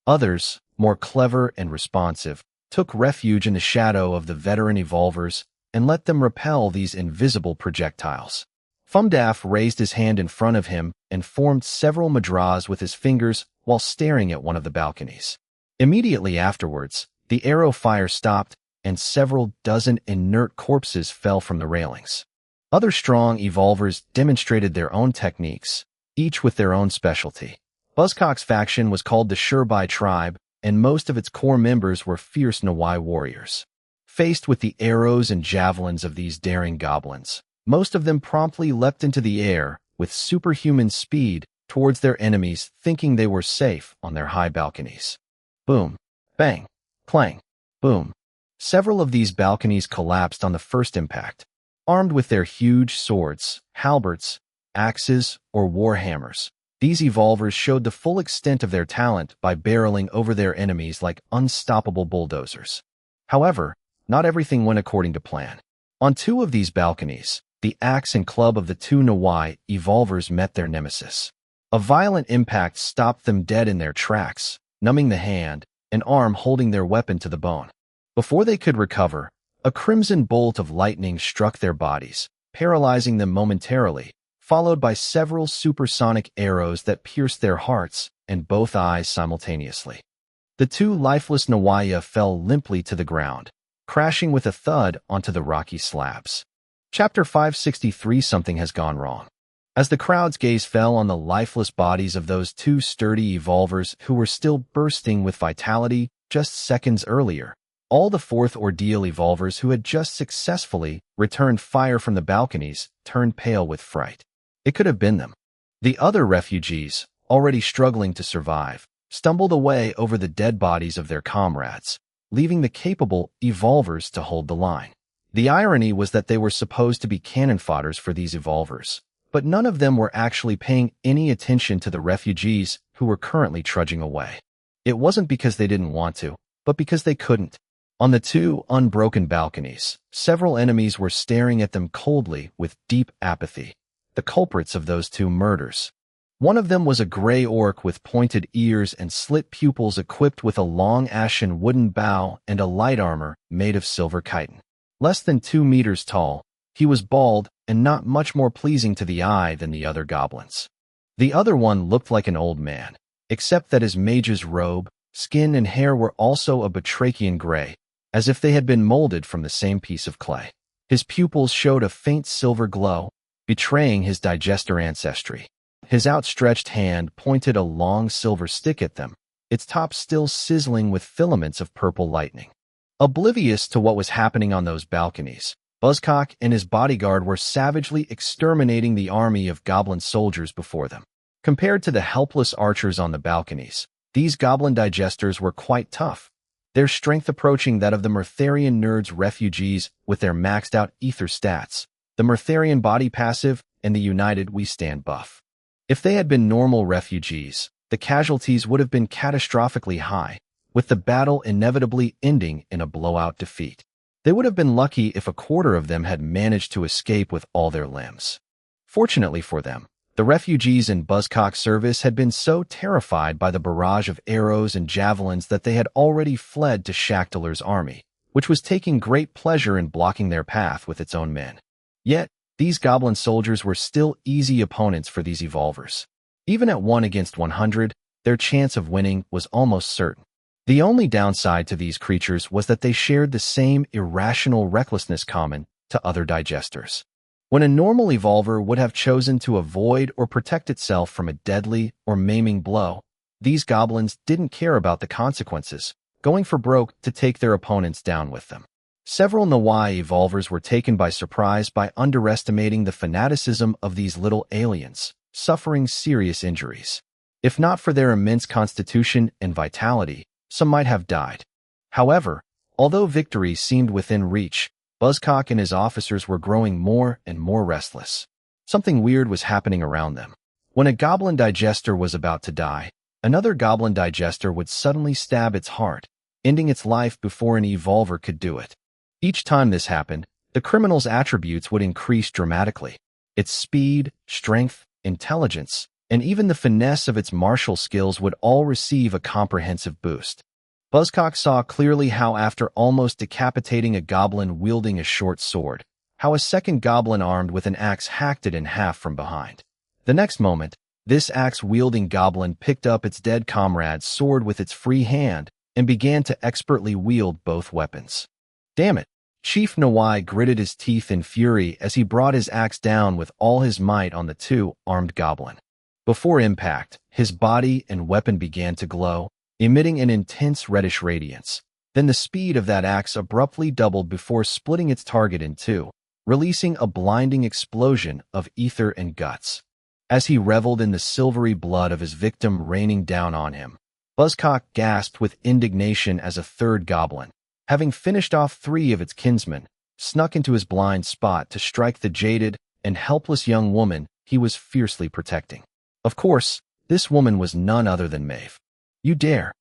Others, more clever and responsive, took refuge in the shadow of the veteran evolvers and let them repel these invisible projectiles. Fumdaf raised his hand in front of him and formed several madras with his fingers while staring at one of the balconies. Immediately afterwards, the arrow fire stopped and several dozen inert corpses fell from the railings. Other strong evolvers demonstrated their own techniques, each with their own specialty. Buzzcock's faction was called the Shurbai tribe, and most of its core members were fierce Nawai warriors. Faced with the arrows and javelins of these daring goblins, most of them promptly leapt into the air with superhuman speed towards their enemies, thinking they were safe on their high balconies. Boom, bang, clang, boom. Several of these balconies collapsed on the first impact. Armed with their huge swords, halberds, axes, or warhammers, these evolvers showed the full extent of their talent by barreling over their enemies like unstoppable bulldozers. However, not everything went according to plan. On 2 of these balconies, the axe and club of the 2 Nawai evolvers met their nemesis. A violent impact stopped them dead in their tracks, numbing the hand and arm holding their weapon to the bone. Before they could recover, a crimson bolt of lightning struck their bodies, paralyzing them momentarily, followed by several supersonic arrows that pierced their hearts and both eyes simultaneously. The two lifeless Nawaya fell limply to the ground, crashing with a thud onto the rocky slabs. Chapter 563. Something has gone wrong. As the crowd's gaze fell on the lifeless bodies of those two sturdy evolvers who were still bursting with vitality just seconds earlier, all the fourth ordeal evolvers who had just successfully returned fire from the balconies turned pale with fright. It could have been them. The other refugees, already struggling to survive, stumbled away over the dead bodies of their comrades, leaving the capable evolvers to hold the line. The irony was that they were supposed to be cannon fodders for these evolvers, but none of them were actually paying any attention to the refugees who were currently trudging away. It wasn't because they didn't want to, but because they couldn't. On the two unbroken balconies, several enemies were staring at them coldly with deep apathy, the culprits of those two murders. One of them was a gray orc with pointed ears and slit pupils, equipped with a long ashen wooden bow and a light armor made of silver chitin. Less than 2 meters tall, he was bald and not much more pleasing to the eye than the other goblins. The other one looked like an old man, except that his mage's robe, skin and hair were also a batrachian gray, as if they had been molded from the same piece of clay. His pupils showed a faint silver glow, betraying his digester ancestry. His outstretched hand pointed a long silver stick at them, its top still sizzling with filaments of purple lightning. Oblivious to what was happening on those balconies, Buzzcock and his bodyguard were savagely exterminating the army of goblin soldiers before them. Compared to the helpless archers on the balconies, these goblin digesters were quite tough, their strength approaching that of the Murtharian nerds refugees with their maxed-out ether stats, the Murtharian body passive, and the United We Stand buff. If they had been normal refugees, the casualties would have been catastrophically high, with the battle inevitably ending in a blowout defeat. They would have been lucky if a quarter of them had managed to escape with all their limbs. Fortunately for them, the refugees in Buzzcock's service had been so terrified by the barrage of arrows and javelins that they had already fled to Shaktalar's army, which was taking great pleasure in blocking their path with its own men. Yet, these goblin soldiers were still easy opponents for these evolvers. Even at 1 against 100, their chance of winning was almost certain. The only downside to these creatures was that they shared the same irrational recklessness common to other digesters. When a normal evolver would have chosen to avoid or protect itself from a deadly or maiming blow, these goblins didn't care about the consequences, going for broke to take their opponents down with them. Several Nawai evolvers were taken by surprise by underestimating the fanaticism of these little aliens, suffering serious injuries. If not for their immense constitution and vitality, some might have died. However, although victory seemed within reach, Buzzcock and his officers were growing more and more restless. Something weird was happening around them. When a goblin digester was about to die, another goblin digester would suddenly stab its heart, ending its life before an evolver could do it. Each time this happened, the criminal's attributes would increase dramatically. Its speed, strength, intelligence, and even the finesse of its martial skills would all receive a comprehensive boost. Buzzcock saw clearly how, after almost decapitating a goblin wielding a short sword, how a second goblin armed with an axe hacked it in half from behind. The next moment, this axe-wielding goblin picked up its dead comrade's sword with its free hand and began to expertly wield both weapons. Damn it! Chief Nawai gritted his teeth in fury as he brought his axe down with all his might on the two-armed goblin. Before impact, his body and weapon began to glow, emitting an intense reddish radiance. Then the speed of that axe abruptly doubled before splitting its target in two, releasing a blinding explosion of ether and guts. As he reveled in the silvery blood of his victim raining down on him, Buzzcock gasped with indignation as a third goblin, having finished off 3 of its kinsmen, snuck into his blind spot to strike the jaded and helpless young woman he was fiercely protecting. Of course, this woman was none other than Maeve. You dare!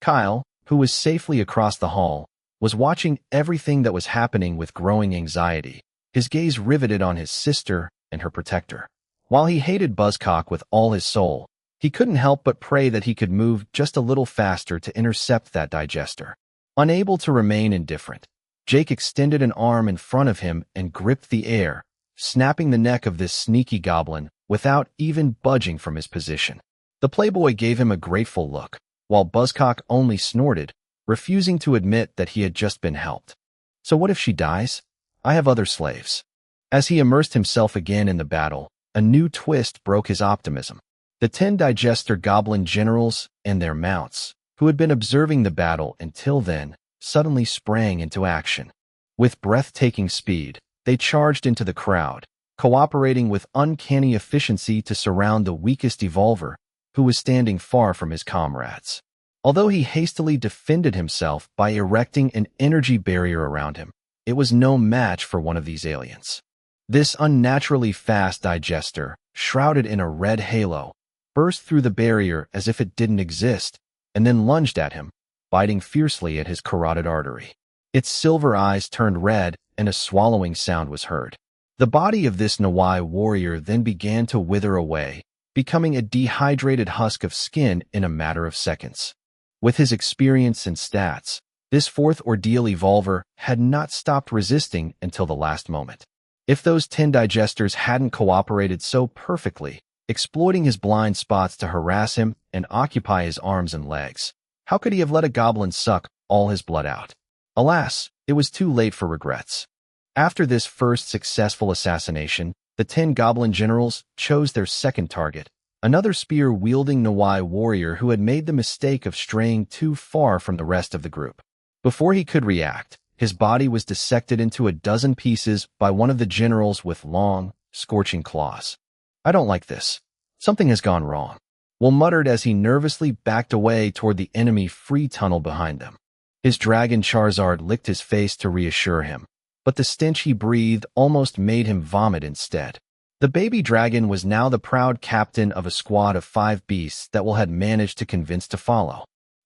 Kyle, who was safely across the hall, was watching everything that was happening with growing anxiety, his gaze riveted on his sister and her protector. While he hated Buzzcock with all his soul, he couldn't help but pray that he could move just a little faster to intercept that digester. Unable to remain indifferent, Jake extended an arm in front of him and gripped the air, snapping the neck of this sneaky goblin without even budging from his position. The playboy gave him a grateful look, while Buzzcock only snorted, refusing to admit that he had just been helped. So what if she dies? I have other slaves. As he immersed himself again in the battle, a new twist broke his optimism. The 10 digester goblin generals and their mounts, who had been observing the battle until then, suddenly sprang into action. With breathtaking speed, they charged into the crowd, cooperating with uncanny efficiency to surround the weakest evolver, who was standing far from his comrades. Although he hastily defended himself by erecting an energy barrier around him, it was no match for one of these aliens. This unnaturally fast digester, shrouded in a red halo, burst through the barrier as if it didn't exist, and then lunged at him, biting fiercely at his carotid artery. Its silver eyes turned red, and a swallowing sound was heard. The body of this Nawai warrior then began to wither away, becoming a dehydrated husk of skin in a matter of seconds. With his experience and stats, this fourth ordeal evolver had not stopped resisting until the last moment. If those 10 digesters hadn't cooperated so perfectly, exploiting his blind spots to harass him and occupy his arms and legs, how could he have let a goblin suck all his blood out? Alas, it was too late for regrets. After this first successful assassination, the 10 goblin generals chose their second target, another spear-wielding Nawai warrior who had made the mistake of straying too far from the rest of the group. Before he could react, his body was dissected into a dozen pieces by one of the generals with long, scorching claws. I don't like this. Something has gone wrong, Will muttered as he nervously backed away toward the enemy-free tunnel behind them. His dragon Charizard licked his face to reassure him, but the stench he breathed almost made him vomit instead. The baby dragon was now the proud captain of a squad of 5 beasts that Will had managed to convince to follow.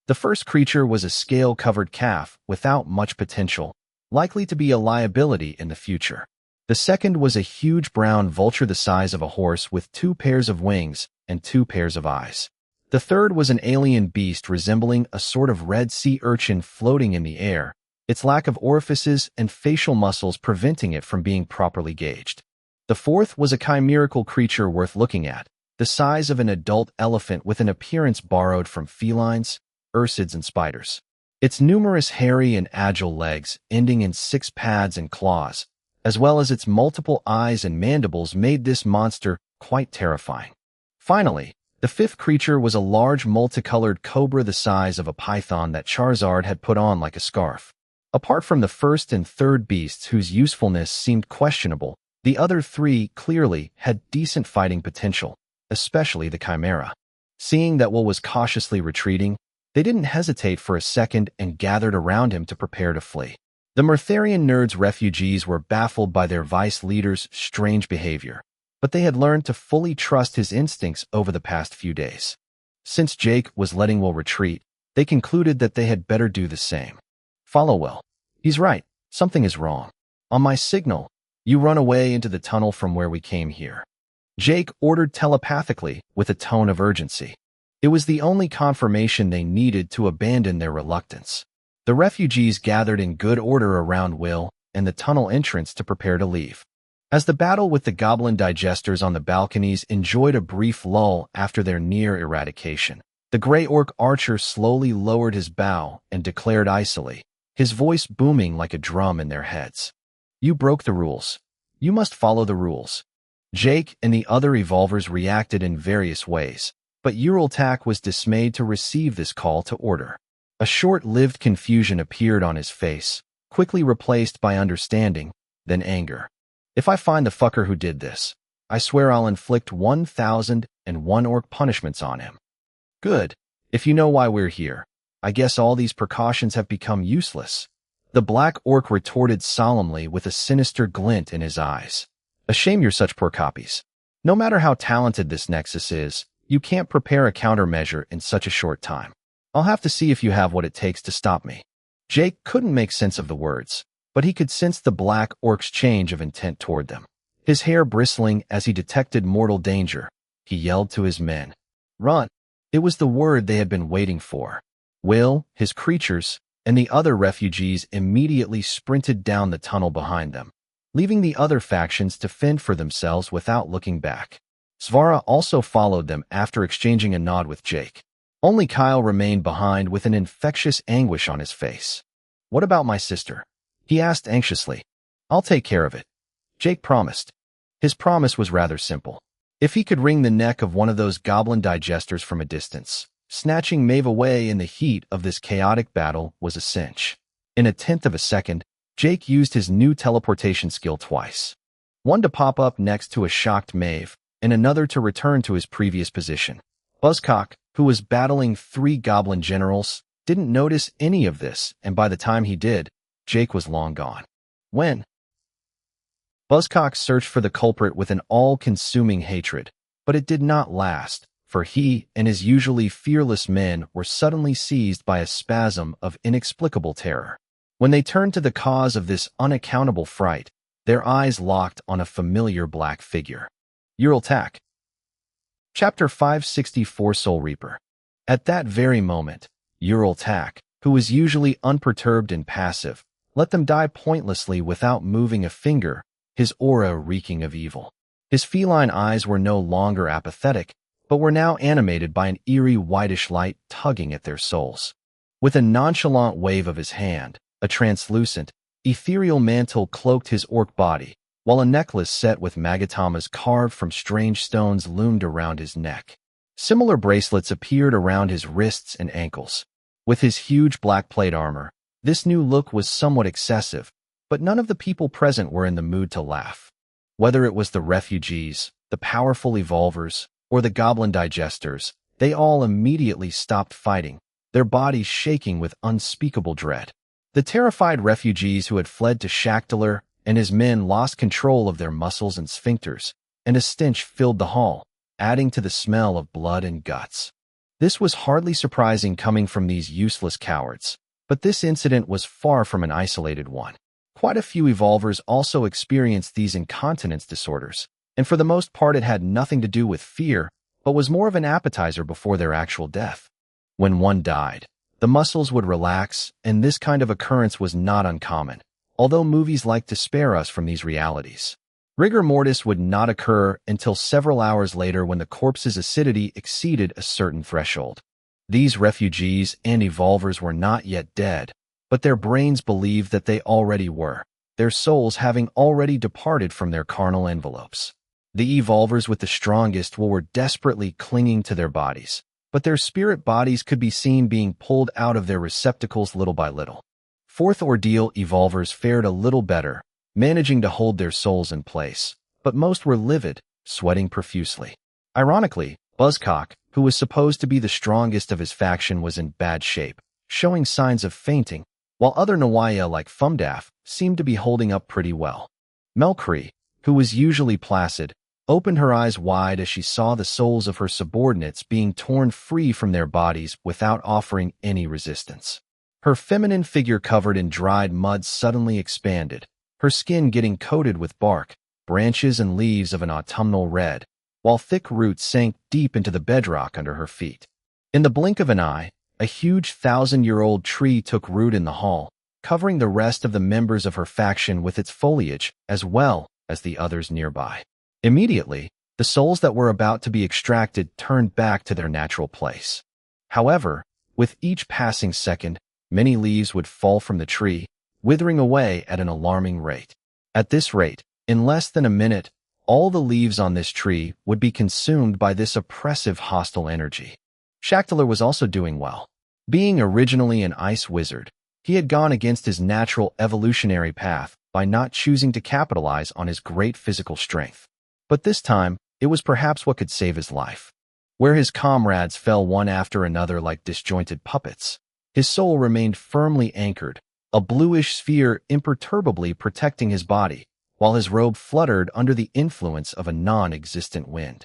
The first creature was a scale-covered calf without much potential, likely to be a liability in the future. The second was a huge brown vulture the size of a horse with 2 pairs of wings and 2 pairs of eyes. The third was an alien beast resembling a sort of red sea urchin floating in the air, its lack of orifices and facial muscles preventing it from being properly gauged. The fourth was a chimerical creature worth looking at, the size of an adult elephant with an appearance borrowed from felines, ursids, and spiders. Its numerous hairy and agile legs, ending in 6 pads and claws, as well as its multiple eyes and mandibles, made this monster quite terrifying. Finally, the fifth creature was a large multicolored cobra the size of a python that Charizard had put on like a scarf. Apart from the first and third beasts whose usefulness seemed questionable, the other 3 clearly had decent fighting potential, especially the Chimera. Seeing that Will was cautiously retreating, they didn't hesitate for a second and gathered around him to prepare to flee. The Murtharian nerd's refugees were baffled by their vice leader's strange behavior, but they had learned to fully trust his instincts over the past few days. Since Jake was letting Will retreat, they concluded that they had better do the same. Follow Will. He's right. Something is wrong. On my signal, you run away into the tunnel from where we came here. Jake ordered telepathically with a tone of urgency. It was the only confirmation they needed to abandon their reluctance. The refugees gathered in good order around Will and the tunnel entrance to prepare to leave. As the battle with the goblin digesters on the balconies enjoyed a brief lull after their near eradication, the gray orc archer slowly lowered his bow and declared icily, his voice booming like a drum in their heads. You broke the rules. You must follow the rules. Jake and the other evolvers reacted in various ways, but Uraltak was dismayed to receive this call to order. A short-lived confusion appeared on his face, quickly replaced by understanding, then anger. If I find the fucker who did this, I swear I'll inflict 1,001 orc punishments on him. Good. If you know why we're here, I guess all these precautions have become useless. The black orc retorted solemnly with a sinister glint in his eyes. A shame you're such poor copies. No matter how talented this Nexus is, you can't prepare a countermeasure in such a short time. I'll have to see if you have what it takes to stop me. Jake couldn't make sense of the words, but he could sense the black orc's change of intent toward them. His hair bristling as he detected mortal danger, he yelled to his men. Run! It was the word they had been waiting for. Will, his creatures, and the other refugees immediately sprinted down the tunnel behind them, leaving the other factions to fend for themselves without looking back. Svara also followed them after exchanging a nod with Jake. Only Kyle remained behind with an infectious anguish on his face. "What about my sister?" he asked anxiously. "I'll take care of it," Jake promised. His promise was rather simple. If he could wring the neck of one of those goblin digesters from a distance, snatching Maeve away in the heat of this chaotic battle was a cinch. In a tenth of a second, Jake used his new teleportation skill twice. One to pop up next to a shocked Maeve, and another to return to his previous position. Buzzcock, who was battling 3 goblin generals, didn't notice any of this, and by the time he did, Jake was long gone. When Buzzcock searched for the culprit with an all-consuming hatred, but it did not last, for he and his usually fearless men were suddenly seized by a spasm of inexplicable terror. When they turned to the cause of this unaccountable fright, their eyes locked on a familiar black figure. Uraltak. Chapter 564 Soul Reaper. At that very moment, Uraltak, who was usually unperturbed and passive, let them die pointlessly without moving a finger, his aura reeking of evil. His feline eyes were no longer apathetic, but were now animated by an eerie whitish light tugging at their souls. With a nonchalant wave of his hand, a translucent, ethereal mantle cloaked his orc body, while a necklace set with magatamas carved from strange stones loomed around his neck. Similar bracelets appeared around his wrists and ankles. With his huge black plate armor, this new look was somewhat excessive, but none of the people present were in the mood to laugh. Whether it was the refugees, the powerful evolvers, or the goblin digesters, they all immediately stopped fighting, their bodies shaking with unspeakable dread. The terrified refugees who had fled to Shaktalar and his men lost control of their muscles and sphincters, and a stench filled the hall, adding to the smell of blood and guts. This was hardly surprising coming from these useless cowards, but this incident was far from an isolated one. Quite a few evolvers also experienced these incontinence disorders, and for the most part it had nothing to do with fear, but was more of an appetizer before their actual death. When one died, the muscles would relax, and this kind of occurrence was not uncommon, although movies like to spare us from these realities. Rigor mortis would not occur until several hours later when the corpse's acidity exceeded a certain threshold. These refugees and evolvers were not yet dead, but their brains believed that they already were, their souls having already departed from their carnal envelopes. The evolvers with the strongest will were desperately clinging to their bodies, but their spirit bodies could be seen being pulled out of their receptacles little by little. Fourth ordeal evolvers fared a little better, managing to hold their souls in place, but most were livid, sweating profusely. Ironically, Buzzcock, who was supposed to be the strongest of his faction, was in bad shape, showing signs of fainting, while other Nawaya like Fumdaf seemed to be holding up pretty well. Melkree, who was usually placid, opened her eyes wide as she saw the souls of her subordinates being torn free from their bodies without offering any resistance. Her feminine figure covered in dried mud suddenly expanded, her skin getting coated with bark, branches and leaves of an autumnal red, while thick roots sank deep into the bedrock under her feet. In the blink of an eye, a huge 1,000-year-old tree took root in the hall, covering the rest of the members of her faction with its foliage, as well as the others nearby. Immediately, the souls that were about to be extracted turned back to their natural place. However, with each passing second, many leaves would fall from the tree, withering away at an alarming rate. At this rate, in less than a minute, all the leaves on this tree would be consumed by this oppressive hostile energy. Shaktalar was also doing well. Being originally an ice wizard, he had gone against his natural evolutionary path by not choosing to capitalize on his great physical strength. But this time, it was perhaps what could save his life. Where his comrades fell one after another like disjointed puppets, his soul remained firmly anchored, a bluish sphere imperturbably protecting his body, while his robe fluttered under the influence of a non-existent wind.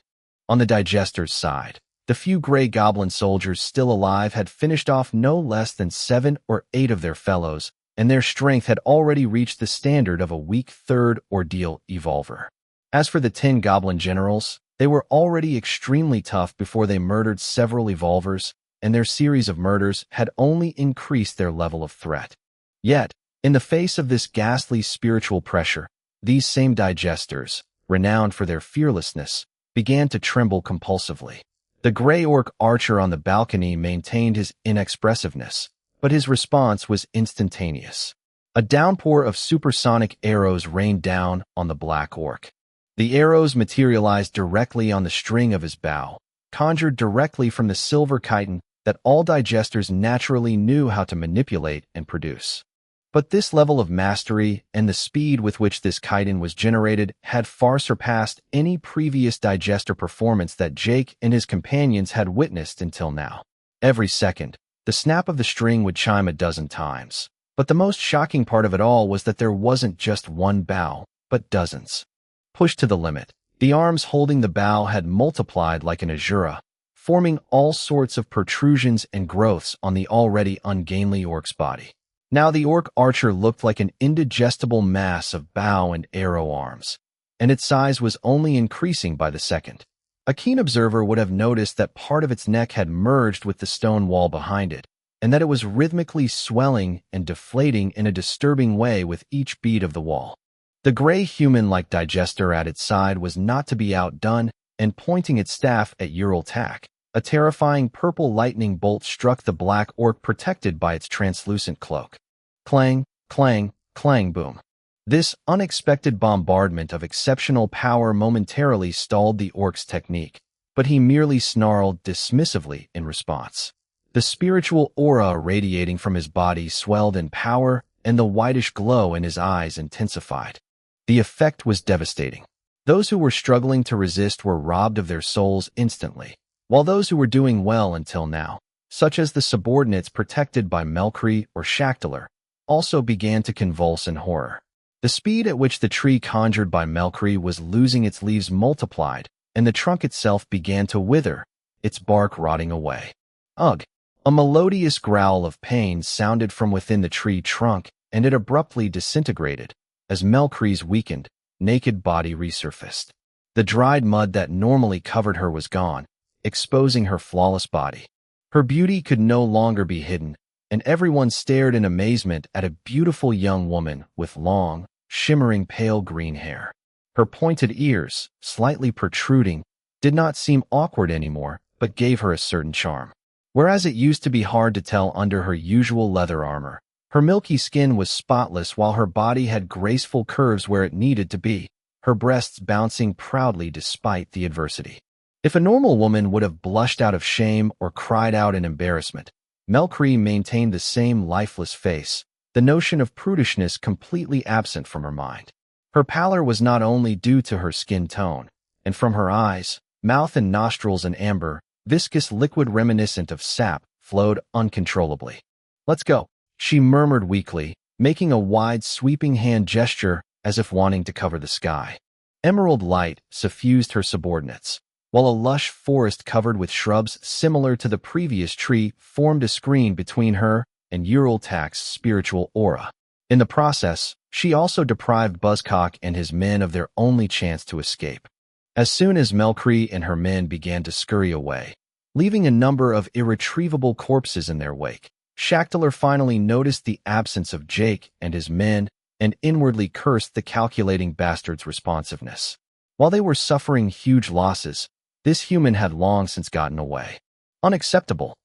On the digester's side, the few gray goblin soldiers still alive had finished off no less than 7 or 8 of their fellows, and their strength had already reached the standard of a weak third ordeal evolver. As for the 10 goblin generals, they were already extremely tough before they murdered several evolvers, and their series of murders had only increased their level of threat. Yet, in the face of this ghastly spiritual pressure, these same digesters, renowned for their fearlessness, began to tremble compulsively. The gray orc archer on the balcony maintained his inexpressiveness, but his response was instantaneous. A downpour of supersonic arrows rained down on the black orc. The arrows materialized directly on the string of his bow, conjured directly from the silver chitin that all digesters naturally knew how to manipulate and produce. But this level of mastery and the speed with which this chitin was generated had far surpassed any previous digester performance that Jake and his companions had witnessed until now. Every second, the snap of the string would chime a dozen times. But the most shocking part of it all was that there wasn't just one bow, but dozens. Pushed to the limit, the arms holding the bow had multiplied like an azura, forming all sorts of protrusions and growths on the already ungainly orc's body. Now the orc archer looked like an indigestible mass of bow and arrow arms, and its size was only increasing by the second. A keen observer would have noticed that part of its neck had merged with the stone wall behind it, and that it was rhythmically swelling and deflating in a disturbing way with each beat of the wall. The gray human-like digester at its side was not to be outdone, and pointing its staff at Uraltak, a terrifying purple lightning bolt struck the black orc protected by its translucent cloak. Clang, clang, clang, boom. This unexpected bombardment of exceptional power momentarily stalled the orc's technique, but he merely snarled dismissively in response. The spiritual aura radiating from his body swelled in power, and the whitish glow in his eyes intensified. The effect was devastating. Those who were struggling to resist were robbed of their souls instantly, while those who were doing well until now, such as the subordinates protected by Melkri or Shaktalar, also began to convulse in horror. The speed at which the tree conjured by Melkri was losing its leaves multiplied, and the trunk itself began to wither, its bark rotting away. Ugh! A melodious growl of pain sounded from within the tree trunk, and it abruptly disintegrated as Melkri's weakened, naked body resurfaced. The dried mud that normally covered her was gone, exposing her flawless body. Her beauty could no longer be hidden, and everyone stared in amazement at a beautiful young woman with long, shimmering pale green hair. Her pointed ears, slightly protruding, did not seem awkward anymore, but gave her a certain charm. Whereas it used to be hard to tell under her usual leather armor, her milky skin was spotless while her body had graceful curves where it needed to be, her breasts bouncing proudly despite the adversity. If a normal woman would have blushed out of shame or cried out in embarrassment, Melkri maintained the same lifeless face, the notion of prudishness completely absent from her mind. Her pallor was not only due to her skin tone, and from her eyes, mouth and nostrils an amber, viscous liquid reminiscent of sap flowed uncontrollably. "Let's go," she murmured weakly, making a wide sweeping hand gesture as if wanting to cover the sky. Emerald light suffused her subordinates, while a lush forest covered with shrubs similar to the previous tree formed a screen between her and Uraltak's spiritual aura. In the process, she also deprived Buzzcock and his men of their only chance to escape. As soon as Melkri and her men began to scurry away, leaving a number of irretrievable corpses in their wake, Shaktalar finally noticed the absence of Jake and his men and inwardly cursed the calculating bastard's responsiveness. While they were suffering huge losses, this human had long since gotten away. Unacceptable.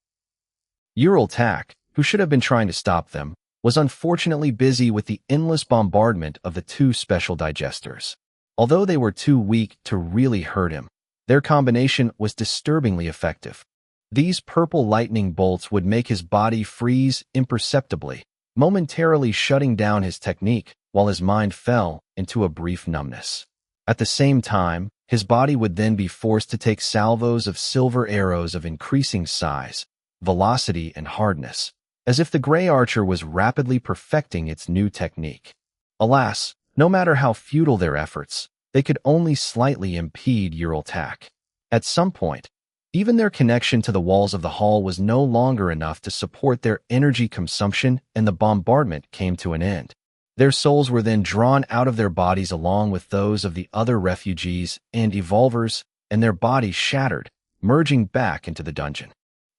Uraltak, who should have been trying to stop them, was unfortunately busy with the endless bombardment of the two special digesters. Although they were too weak to really hurt him, their combination was disturbingly effective. These purple lightning bolts would make his body freeze imperceptibly, momentarily shutting down his technique while his mind fell into a brief numbness. At the same time, his body would then be forced to take salvos of silver arrows of increasing size, velocity, and hardness, as if the gray archer was rapidly perfecting its new technique. Alas, no matter how futile their efforts, they could only slightly impede Uraltak. At some point, even their connection to the walls of the hall was no longer enough to support their energy consumption, and the bombardment came to an end. Their souls were then drawn out of their bodies along with those of the other refugees and evolvers, and their bodies shattered, merging back into the dungeon.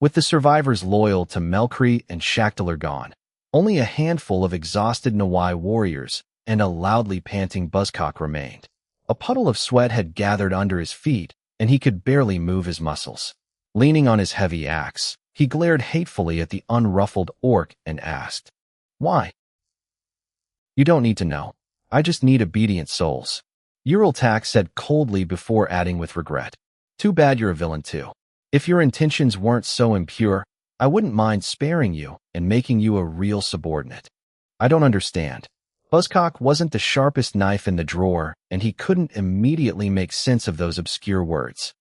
With the survivors loyal to Melkri and Shaktalar gone, only a handful of exhausted Nawai warriors and a loudly panting Buzzcock remained. A puddle of sweat had gathered under his feet, and he could barely move his muscles. Leaning on his heavy axe, he glared hatefully at the unruffled orc and asked, "Why?" "You don't need to know. I just need obedient souls," Uraltak said coldly before adding with regret, "Too bad you're a villain too. If your intentions weren't so impure, I wouldn't mind sparing you and making you a real subordinate." "I don't understand." Buzzcock wasn't the sharpest knife in the drawer, and he couldn't immediately make sense of those obscure words.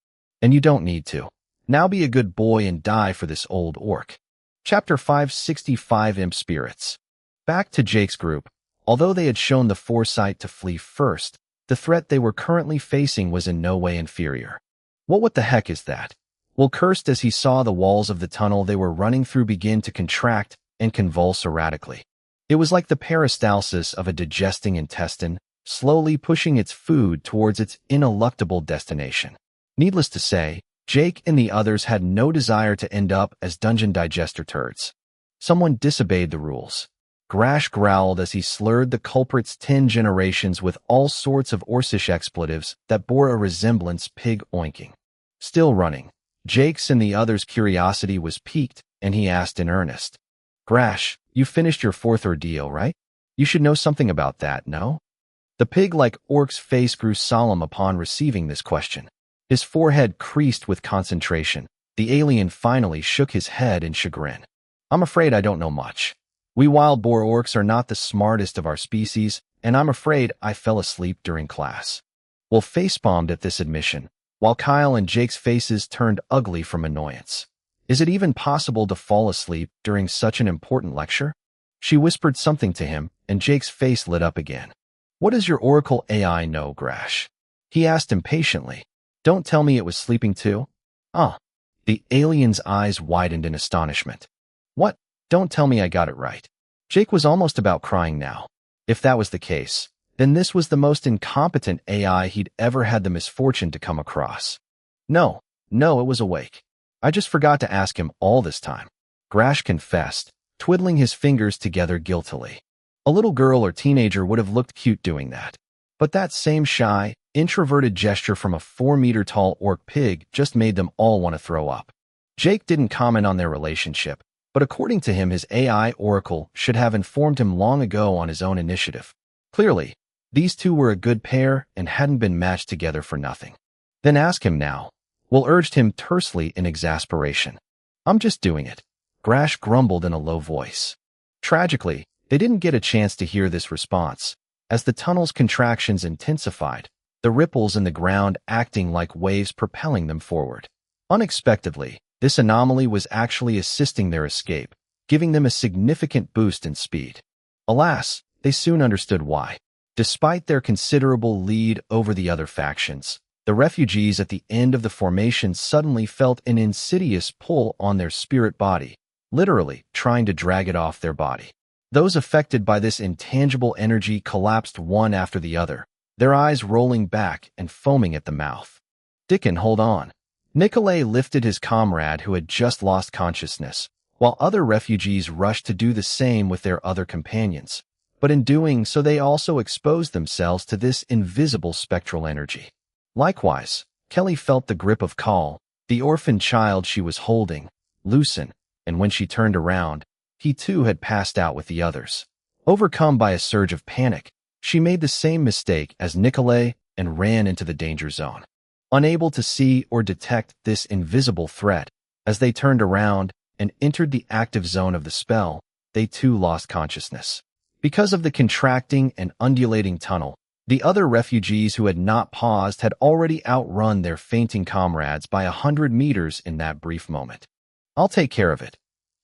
"And you don't need to. Now be a good boy and die for this old orc." Chapter 565 Imp Spirits. Back to Jake's group. Although they had shown the foresight to flee first, the threat they were currently facing was in no way inferior. What the heck is that? Will cursed as he saw the walls of the tunnel they were running through begin to contract and convulse erratically. It was like the peristalsis of a digesting intestine, slowly pushing its food towards its ineluctable destination. Needless to say, Jake and the others had no desire to end up as dungeon digester turds. Someone disobeyed the rules. Grash growled as he slurred the culprit's 10 generations with all sorts of Orcish expletives that bore a resemblance pig oinking. Still running, Jake's and the others' curiosity was piqued, and he asked in earnest, "Grash, you finished your 4th ordeal, right? You should know something about that, no?" The pig-like orc's face grew solemn upon receiving this question. His forehead creased with concentration. The alien finally shook his head in chagrin. "I'm afraid I don't know much. We wild boar orcs are not the smartest of our species, and I'm afraid I fell asleep during class." Wolf facepalmed at this admission, while Kyle and Jake's faces turned ugly from annoyance. "Is it even possible to fall asleep during such an important lecture?" She whispered something to him, and Jake's face lit up again. "What does your Oracle AI know, Grash?" he asked impatiently. "Don't tell me it was sleeping too?" The alien's eyes widened in astonishment. "What? Don't tell me I got it right." Jake was almost about crying now. If that was the case, then this was the most incompetent AI he'd ever had the misfortune to come across. No, it was awake. I just forgot to ask him all this time," Grash confessed, twiddling his fingers together guiltily. A little girl or teenager would have looked cute doing that. But that same shy, introverted gesture from a 4-meter-tall orc pig just made them all want to throw up. Jake didn't comment on their relationship, but according to him, his AI oracle should have informed him long ago on his own initiative. Clearly, these two were a good pair and hadn't been matched together for nothing. "Then ask him now," Will urged him tersely in exasperation. "I'm just doing it," Grash grumbled in a low voice. Tragically, they didn't get a chance to hear this response. As the tunnel's contractions intensified, the ripples in the ground acting like waves propelling them forward. Unexpectedly, this anomaly was actually assisting their escape, giving them a significant boost in speed. Alas, they soon understood why. Despite their considerable lead over the other factions, the refugees at the end of the formation suddenly felt an insidious pull on their spirit body, literally trying to drag it off their body. Those affected by this intangible energy collapsed one after the other, their eyes rolling back and foaming at the mouth. "Dickon, hold on." Nikolay lifted his comrade who had just lost consciousness, while other refugees rushed to do the same with their other companions. But in doing so, they also exposed themselves to this invisible spectral energy. Likewise, Kelly felt the grip of Kal, the orphan child she was holding, loosen, and when she turned around, he too had passed out with the others. Overcome by a surge of panic, she made the same mistake as Nikolay and ran into the danger zone. Unable to see or detect this invisible threat, as they turned around and entered the active zone of the spell, they too lost consciousness. Because of the contracting and undulating tunnel, the other refugees who had not paused had already outrun their fainting comrades by 100 meters in that brief moment. "I'll take care of it,"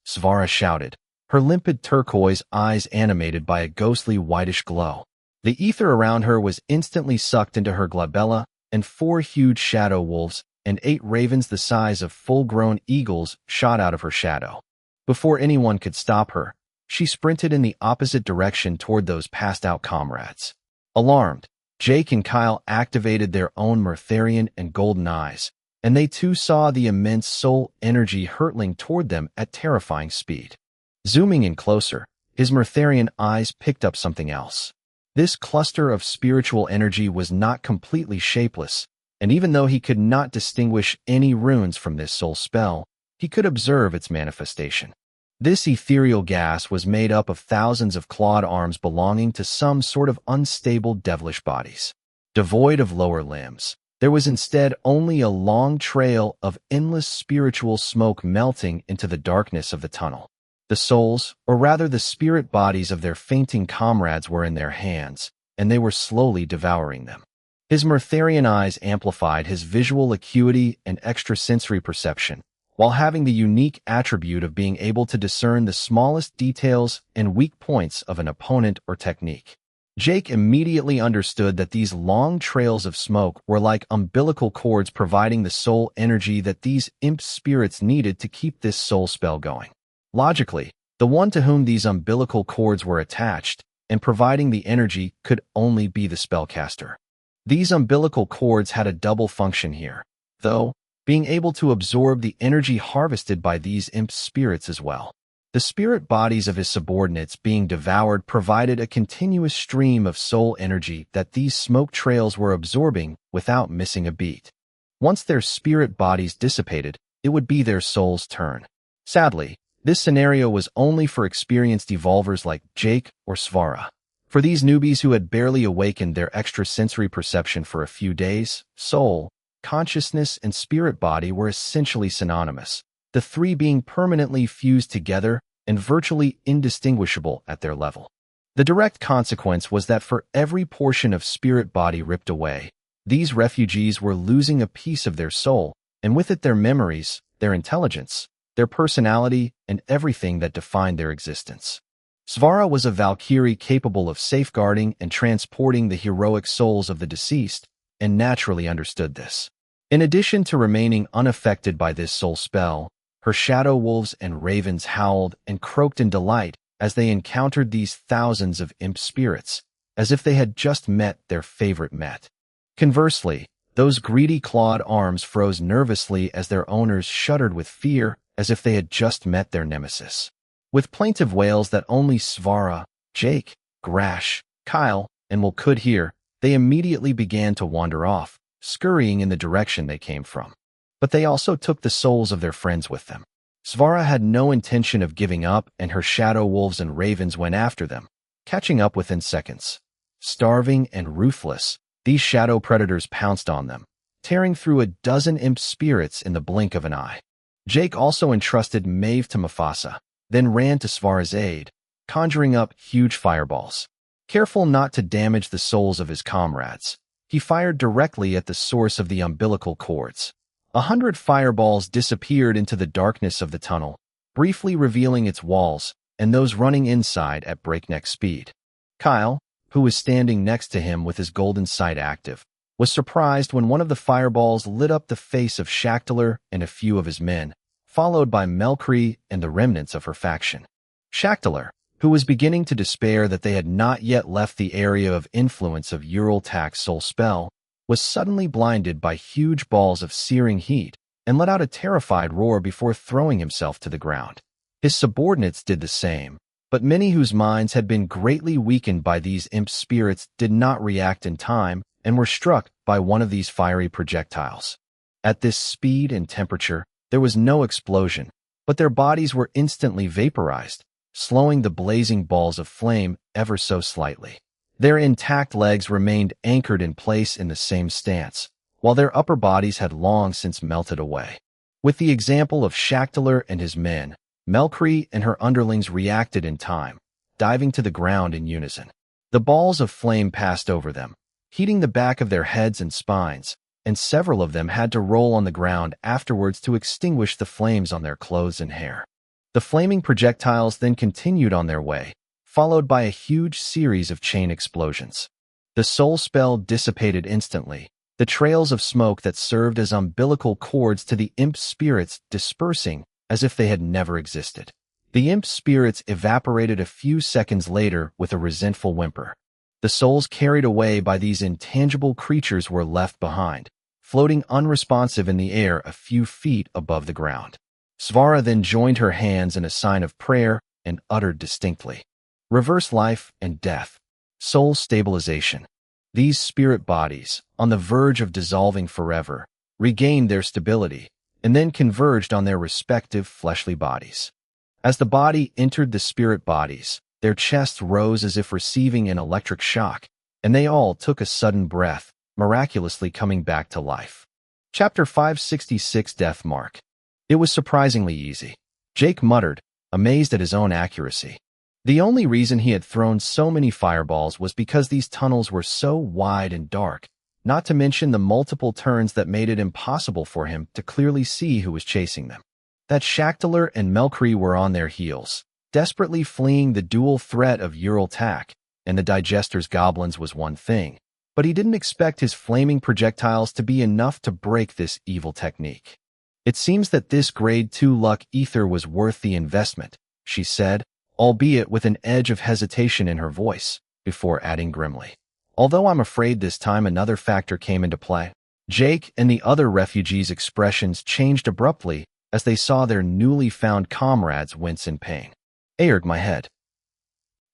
Svara shouted, her limpid turquoise eyes animated by a ghostly whitish glow. The ether around her was instantly sucked into her glabella, and 4 huge shadow wolves and 8 ravens the size of full-grown eagles shot out of her shadow. Before anyone could stop her, she sprinted in the opposite direction toward those passed-out comrades. Alarmed, Jake and Kyle activated their own Murtharian and golden eyes, and they too saw the immense soul energy hurtling toward them at terrifying speed. Zooming in closer, his Murtharian eyes picked up something else. This cluster of spiritual energy was not completely shapeless, and even though he could not distinguish any runes from this soul spell, he could observe its manifestation. This ethereal gas was made up of thousands of clawed arms belonging to some sort of unstable devilish bodies. Devoid of lower limbs, there was instead only a long trail of endless spiritual smoke melting into the darkness of the tunnel. The souls, or rather the spirit bodies of their fainting comrades, were in their hands, and they were slowly devouring them. His Murtharian eyes amplified his visual acuity and extrasensory perception, while having the unique attribute of being able to discern the smallest details and weak points of an opponent or technique. Jake immediately understood that these long trails of smoke were like umbilical cords providing the soul energy that these imp spirits needed to keep this soul spell going. Logically, the one to whom these umbilical cords were attached and providing the energy could only be the spellcaster. These umbilical cords had a double function here, though, being able to absorb the energy harvested by these imp spirits as well. The spirit bodies of his subordinates being devoured provided a continuous stream of soul energy that these smoke trails were absorbing without missing a beat. Once their spirit bodies dissipated, it would be their soul's turn. Sadly, this scenario was only for experienced evolvers like Jake or Svara. For these newbies who had barely awakened their extrasensory perception for a few days, soul, consciousness, and spirit body were essentially synonymous, the three being permanently fused together and virtually indistinguishable at their level. The direct consequence was that for every portion of spirit body ripped away, these refugees were losing a piece of their soul, and with it their memories, their intelligence, their personality, and everything that defined their existence. Svara was a Valkyrie capable of safeguarding and transporting the heroic souls of the deceased, and naturally understood this. In addition to remaining unaffected by this soul spell, her shadow wolves and ravens howled and croaked in delight as they encountered these thousands of imp spirits, as if they had just met their favorite met. Conversely, those greedy clawed arms froze nervously as their owners shuddered with fear, as if they had just met their nemesis. With plaintive wails that only Svara, Jake, Grash, Kyle, and Will could hear, they immediately began to wander off, scurrying in the direction they came from. But they also took the souls of their friends with them. Svara had no intention of giving up, and her shadow wolves and ravens went after them, catching up within seconds. Starving and ruthless, these shadow predators pounced on them, tearing through a dozen imp spirits in the blink of an eye. Jake also entrusted Maeve to Mufasa, then ran to Svara's aid, conjuring up huge fireballs. Careful not to damage the souls of his comrades, he fired directly at the source of the umbilical cords. 100 fireballs disappeared into the darkness of the tunnel, briefly revealing its walls and those running inside at breakneck speed. Kyle, who was standing next to him with his golden sight active, was surprised when one of the fireballs lit up the face of Shaktalar and a few of his men, followed by Melkree and the remnants of her faction. Shaktalar, who was beginning to despair that they had not yet left the area of influence of Uraltak's soul spell, was suddenly blinded by huge balls of searing heat and let out a terrified roar before throwing himself to the ground. His subordinates did the same, but many whose minds had been greatly weakened by these imp spirits did not react in time and were struck by one of these fiery projectiles. At this speed and temperature, there was no explosion, but their bodies were instantly vaporized, slowing the blazing balls of flame ever so slightly. Their intact legs remained anchored in place in the same stance, while their upper bodies had long since melted away. With the example of Shaktalar and his men, Melkree and her underlings reacted in time, diving to the ground in unison. The balls of flame passed over them, heating the back of their heads and spines, and several of them had to roll on the ground afterwards to extinguish the flames on their clothes and hair. The flaming projectiles then continued on their way, followed by a huge series of chain explosions. The soul spell dissipated instantly, the trails of smoke that served as umbilical cords to the imp spirits dispersing as if they had never existed. The imp spirits evaporated a few seconds later with a resentful whimper. The souls carried away by these intangible creatures were left behind, floating unresponsive in the air a few feet above the ground. Svara then joined her hands in a sign of prayer and uttered distinctly, "Reverse life and death. Soul stabilization." These spirit bodies, on the verge of dissolving forever, regained their stability and then converged on their respective fleshly bodies. As the body entered the spirit bodies, their chests rose as if receiving an electric shock, and they all took a sudden breath, miraculously coming back to life. Chapter 566, Death Mark. It was surprisingly easy. Jake muttered, amazed at his own accuracy. The only reason he had thrown so many fireballs was because these tunnels were so wide and dark, not to mention the multiple turns that made it impossible for him to clearly see who was chasing them. That Shackler and Melkri were on their heels, desperately fleeing the dual threat of Ural Tak, and the Digester's goblins was one thing, but he didn't expect his flaming projectiles to be enough to break this evil technique. "It seems that this grade 2 luck ether was worth the investment," she said, albeit with an edge of hesitation in her voice, before adding grimly, "Although I'm afraid this time another factor came into play." Jake and the other refugees' expressions changed abruptly as they saw their newly found comrades wince in pain. "Airg, my head."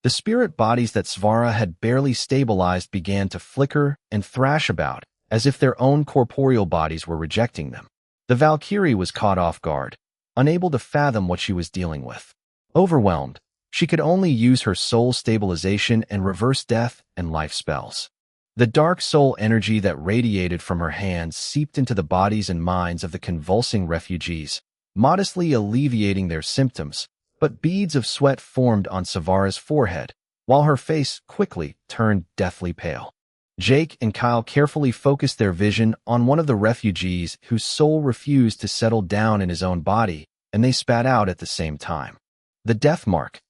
The spirit bodies that Svara had barely stabilized began to flicker and thrash about, as if their own corporeal bodies were rejecting them. The Valkyrie was caught off guard, unable to fathom what she was dealing with. Overwhelmed, she could only use her soul stabilization and reverse death and life spells. The dark soul energy that radiated from her hands seeped into the bodies and minds of the convulsing refugees, modestly alleviating their symptoms, but beads of sweat formed on Svara's forehead, while her face quickly turned deathly pale. Jake and Kyle carefully focused their vision on one of the refugees whose soul refused to settle down in his own body, and they spat out at the same time. The death mark.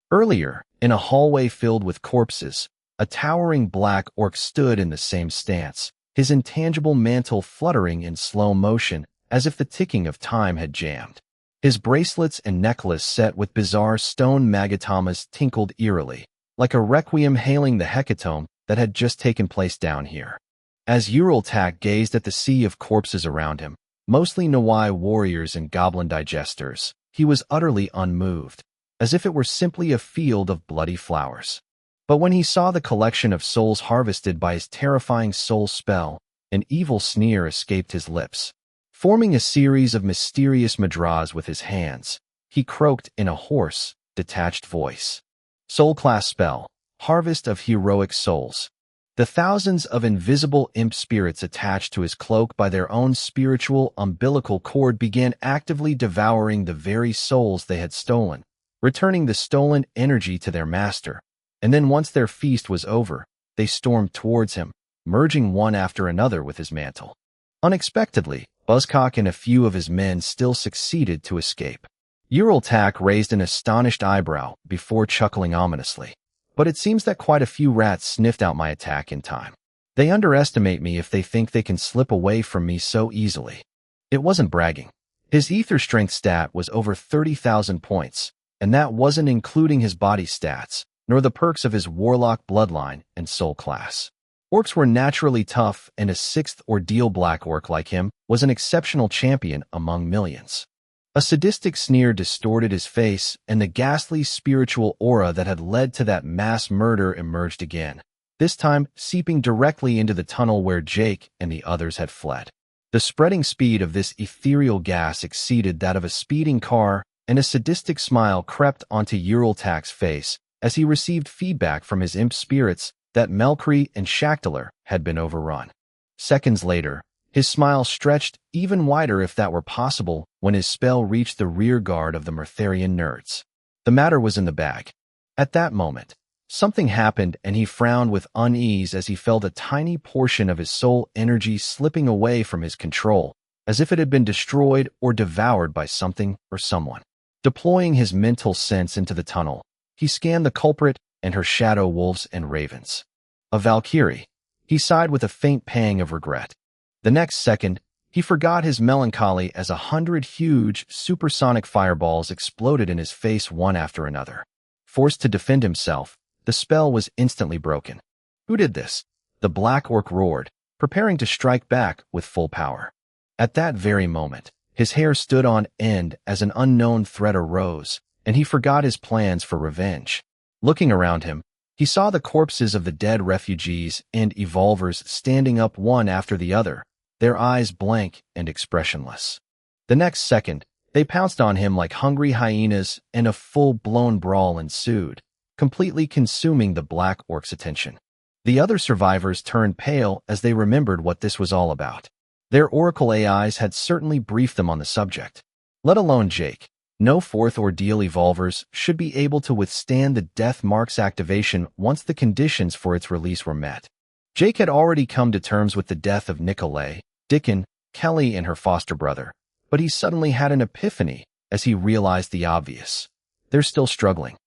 Earlier, in a hallway filled with corpses, a towering black orc stood in the same stance, his intangible mantle fluttering in slow motion as if the ticking of time had jammed. His bracelets and necklace set with bizarre stone magatamas tinkled eerily, like a requiem hailing the hecatomb that had just taken place down here. As Ural Tak gazed at the sea of corpses around him, mostly Nawai warriors and goblin digesters, he was utterly unmoved, as if it were simply a field of bloody flowers. But when he saw the collection of souls harvested by his terrifying soul spell, an evil sneer escaped his lips. Forming a series of mysterious mudras with his hands, he croaked in a hoarse, detached voice. Soul class spell, Harvest of Heroic Souls. The thousands of invisible imp spirits attached to his cloak by their own spiritual umbilical cord began actively devouring the very souls they had stolen, returning the stolen energy to their master, and then once their feast was over, they stormed towards him, merging one after another with his mantle. Unexpectedly, Buzzcock and a few of his men still succeeded to escape. Ural Tak raised an astonished eyebrow before chuckling ominously. "But it seems that quite a few rats sniffed out my attack in time. They underestimate me if they think they can slip away from me so easily." It wasn't bragging. His ether strength stat was over 30,000 points, and that wasn't including his body stats, nor the perks of his warlock bloodline and soul class. Orcs were naturally tough, and a 6th ordeal black orc like him was an exceptional champion among millions. A sadistic sneer distorted his face, and the ghastly spiritual aura that had led to that mass murder emerged again, this time seeping directly into the tunnel where Jake and the others had fled. The spreading speed of this ethereal gas exceeded that of a speeding car, and a sadistic smile crept onto Ural Tak's face as he received feedback from his imp spirits that Melkri and Shackler had been overrun. Seconds later, his smile stretched even wider if that were possible when his spell reached the rear guard of the Mertherian nerds. The matter was in the bag. At that moment, something happened and he frowned with unease as he felt a tiny portion of his soul energy slipping away from his control, as if it had been destroyed or devoured by something or someone. Deploying his mental sense into the tunnel, he scanned the culprit and her shadow wolves and ravens. A Valkyrie. He sighed with a faint pang of regret. The next second, he forgot his melancholy as 100 huge, supersonic fireballs exploded in his face one after another. Forced to defend himself, the spell was instantly broken. "Who did this?" the black orc roared, preparing to strike back with full power. At that very moment, his hair stood on end as an unknown threat arose, and he forgot his plans for revenge. Looking around him, he saw the corpses of the dead refugees and evolvers standing up one after the other, their eyes blank and expressionless. The next second, they pounced on him like hungry hyenas, and a full-blown brawl ensued, completely consuming the Black Orc's attention. The other survivors turned pale as they remembered what this was all about. Their Oracle AIs had certainly briefed them on the subject. Let alone Jake. No fourth ordeal evolvers should be able to withstand the Death Mark's activation once the conditions for its release were met. Jake had already come to terms with the death of Nicolay, Dickon, Kelly, and her foster brother, but he suddenly had an epiphany as he realized the obvious. They're still struggling.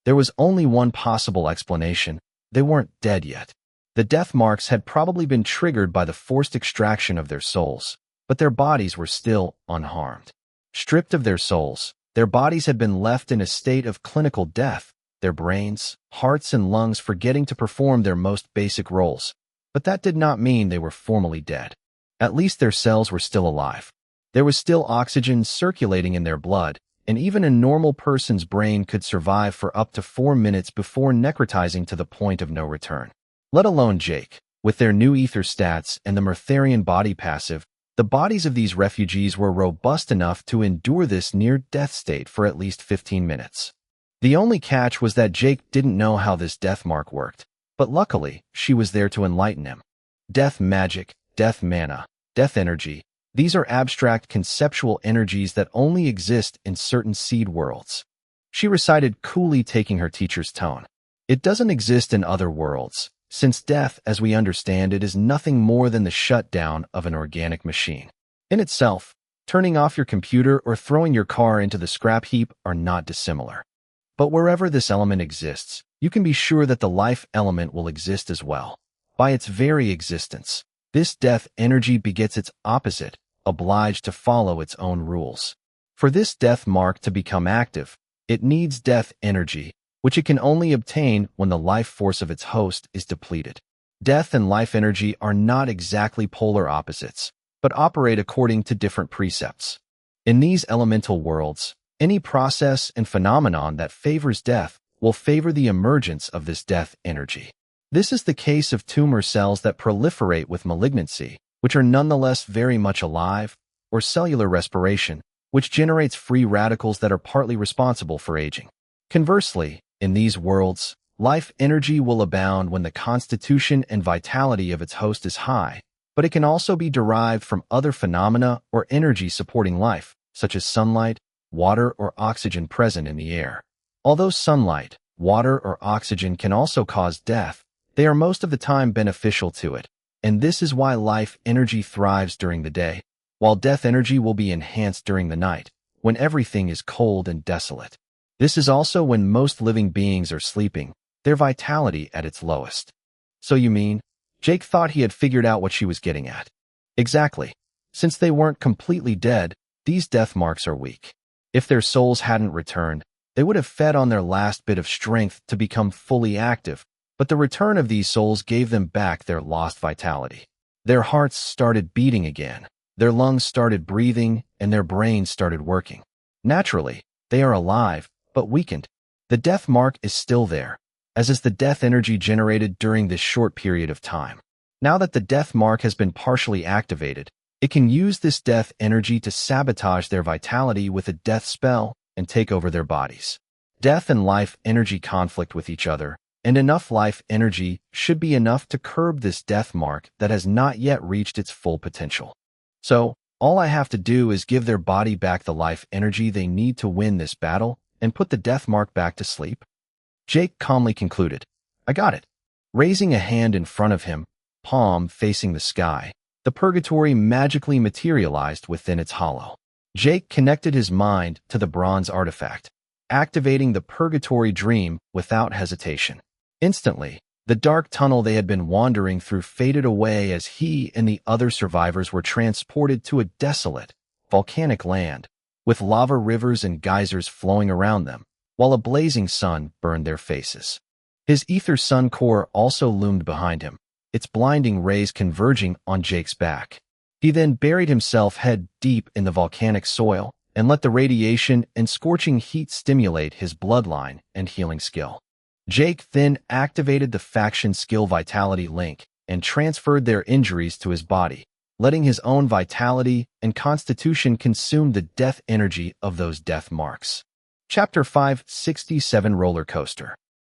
There was only one possible explanation. They weren't dead yet. The death marks had probably been triggered by the forced extraction of their souls, but their bodies were still unharmed. Stripped of their souls, their bodies had been left in a state of clinical death, their brains, hearts, and lungs forgetting to perform their most basic roles. But that did not mean they were formally dead. At least their cells were still alive. There was still oxygen circulating in their blood, and even a normal person's brain could survive for up to 4 minutes before necrotizing to the point of no return. Let alone Jake. With their new ether stats and the Murtharian body passive, the bodies of these refugees were robust enough to endure this near-death state for at least 15 minutes. The only catch was that Jake didn't know how this death mark worked, but luckily, she was there to enlighten him. Death magic, death mana, death energy, these are abstract conceptual energies that only exist in certain seed worlds. She recited coolly, taking her teacher's tone. It doesn't exist in other worlds, since death, as we understand it, is nothing more than the shutdown of an organic machine. In itself, turning off your computer or throwing your car into the scrap heap are not dissimilar. But wherever this element exists, you can be sure that the life element will exist as well. By its very existence, this death energy begets its opposite, obliged to follow its own rules. For this death mark to become active, it needs death energy, which it can only obtain when the life force of its host is depleted. Death and life energy are not exactly polar opposites, but operate according to different precepts. In these elemental worlds, any process and phenomenon that favors death will favor the emergence of this death energy. This is the case of tumor cells that proliferate with malignancy, which are nonetheless very much alive, or cellular respiration, which generates free radicals that are partly responsible for aging. Conversely, in these worlds, life energy will abound when the constitution and vitality of its host is high, but it can also be derived from other phenomena or energy supporting life, such as sunlight, water, or oxygen present in the air. Although sunlight, water, or oxygen can also cause death, they are most of the time beneficial to it, and this is why life energy thrives during the day, while death energy will be enhanced during the night, when everything is cold and desolate. This is also when most living beings are sleeping, their vitality at its lowest. So you mean, Jake thought he had figured out what she was getting at. Exactly. Since they weren't completely dead, these death marks are weak. If their souls hadn't returned, they would have fed on their last bit of strength to become fully active, but the return of these souls gave them back their lost vitality. Their hearts started beating again, their lungs started breathing, and their brains started working. Naturally, they are alive, but weakened. The death mark is still there, as is the death energy generated during this short period of time. Now that the death mark has been partially activated, it can use this death energy to sabotage their vitality with a death spell and take over their bodies. Death and life energy conflict with each other, and enough life energy should be enough to curb this death mark that has not yet reached its full potential. So, all I have to do is give their body back the life energy they need to win this battle and put the death mark back to sleep? Jake calmly concluded. I got it. Raising a hand in front of him, palm facing the sky, the purgatory magically materialized within its hollow. Jake connected his mind to the bronze artifact, activating the purgatory dream without hesitation. Instantly, the dark tunnel they had been wandering through faded away as he and the other survivors were transported to a desolate, volcanic land, with lava rivers and geysers flowing around them, while a blazing sun burned their faces. His ether sun core also loomed behind him, its blinding rays converging on Jake's back. He then buried himself head deep in the volcanic soil and let the radiation and scorching heat stimulate his bloodline and healing skill. Jake then activated the faction skill vitality link and transferred their injuries to his body, letting his own vitality and constitution consume the death energy of those death marks. Chapter 567 Roller Coaster.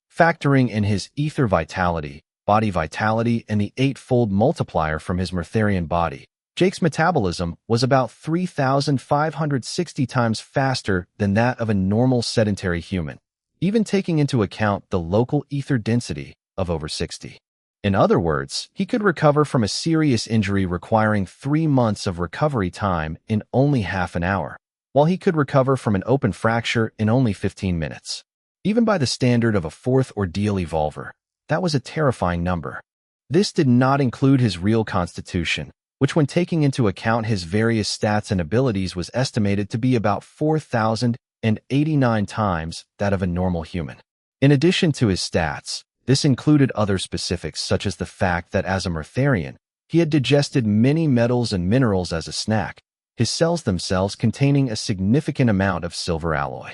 Factoring in his ether vitality, body vitality, and the 8-fold multiplier from his Murtharian body, Jake's metabolism was about 3,560 times faster than that of a normal sedentary human, even taking into account the local ether density of over 60. In other words, he could recover from a serious injury requiring 3 months of recovery time in only half an hour, while he could recover from an open fracture in only 15 minutes. Even by the standard of a 4th ordeal evolver, that was a terrifying number. This did not include his real constitution, which when taking into account his various stats and abilities was estimated to be about 4,089 times that of a normal human. In addition to his stats, this included other specifics such as the fact that as a Murtharian, he had digested many metals and minerals as a snack, his cells themselves containing a significant amount of silver alloy.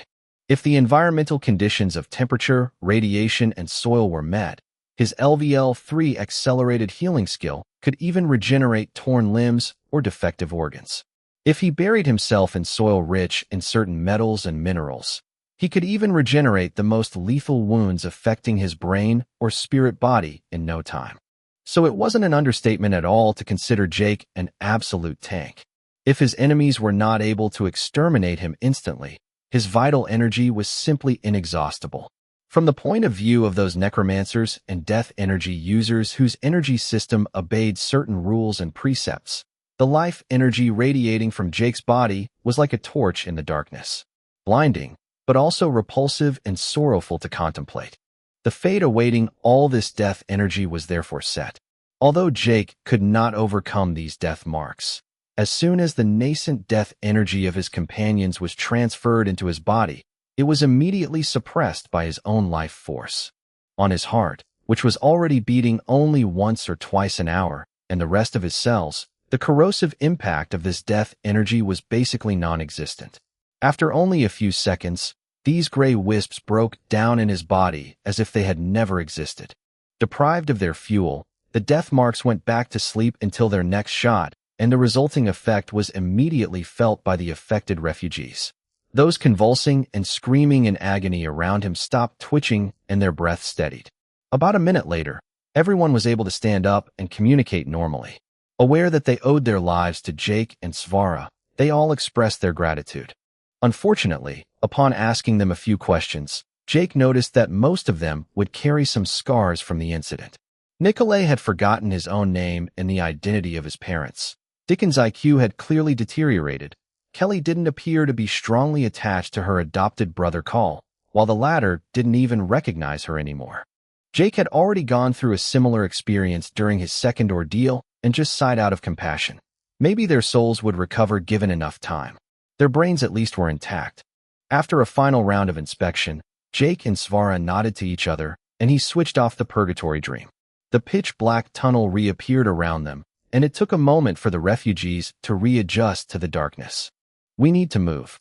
If the environmental conditions of temperature, radiation, and soil were met, his LVL-3 accelerated healing skill could even regenerate torn limbs or defective organs. If he buried himself in soil rich in certain metals and minerals, he could even regenerate the most lethal wounds affecting his brain or spirit body in no time. So it wasn't an understatement at all to consider Jake an absolute tank. If his enemies were not able to exterminate him instantly, his vital energy was simply inexhaustible. From the point of view of those necromancers and death energy users whose energy system obeyed certain rules and precepts, the life energy radiating from Jake's body was like a torch in the darkness, blinding, but also repulsive and sorrowful to contemplate. The fate awaiting all this death energy was therefore set. Although Jake could not overcome these death marks, as soon as the nascent death energy of his companions was transferred into his body, it was immediately suppressed by his own life force. On his heart, which was already beating only once or twice an hour, and the rest of his cells, the corrosive impact of this death energy was basically non-existent. After only a few seconds, these gray wisps broke down in his body as if they had never existed. Deprived of their fuel, the death marks went back to sleep until their next shot, and the resulting effect was immediately felt by the affected refugees. Those convulsing and screaming in agony around him stopped twitching and their breath steadied. About a minute later, everyone was able to stand up and communicate normally. Aware that they owed their lives to Jake and Svara, they all expressed their gratitude. Unfortunately, upon asking them a few questions, Jake noticed that most of them would carry some scars from the incident. Nikolay had forgotten his own name and the identity of his parents. Dickon's IQ had clearly deteriorated. Kelly didn't appear to be strongly attached to her adopted brother Call, while the latter didn't even recognize her anymore. Jake had already gone through a similar experience during his second ordeal and just sighed out of compassion. Maybe their souls would recover given enough time. Their brains at least were intact. After a final round of inspection, Jake and Svara nodded to each other, and he switched off the purgatory dream. The pitch-black tunnel reappeared around them, and it took a moment for the refugees to readjust to the darkness. "We need to move."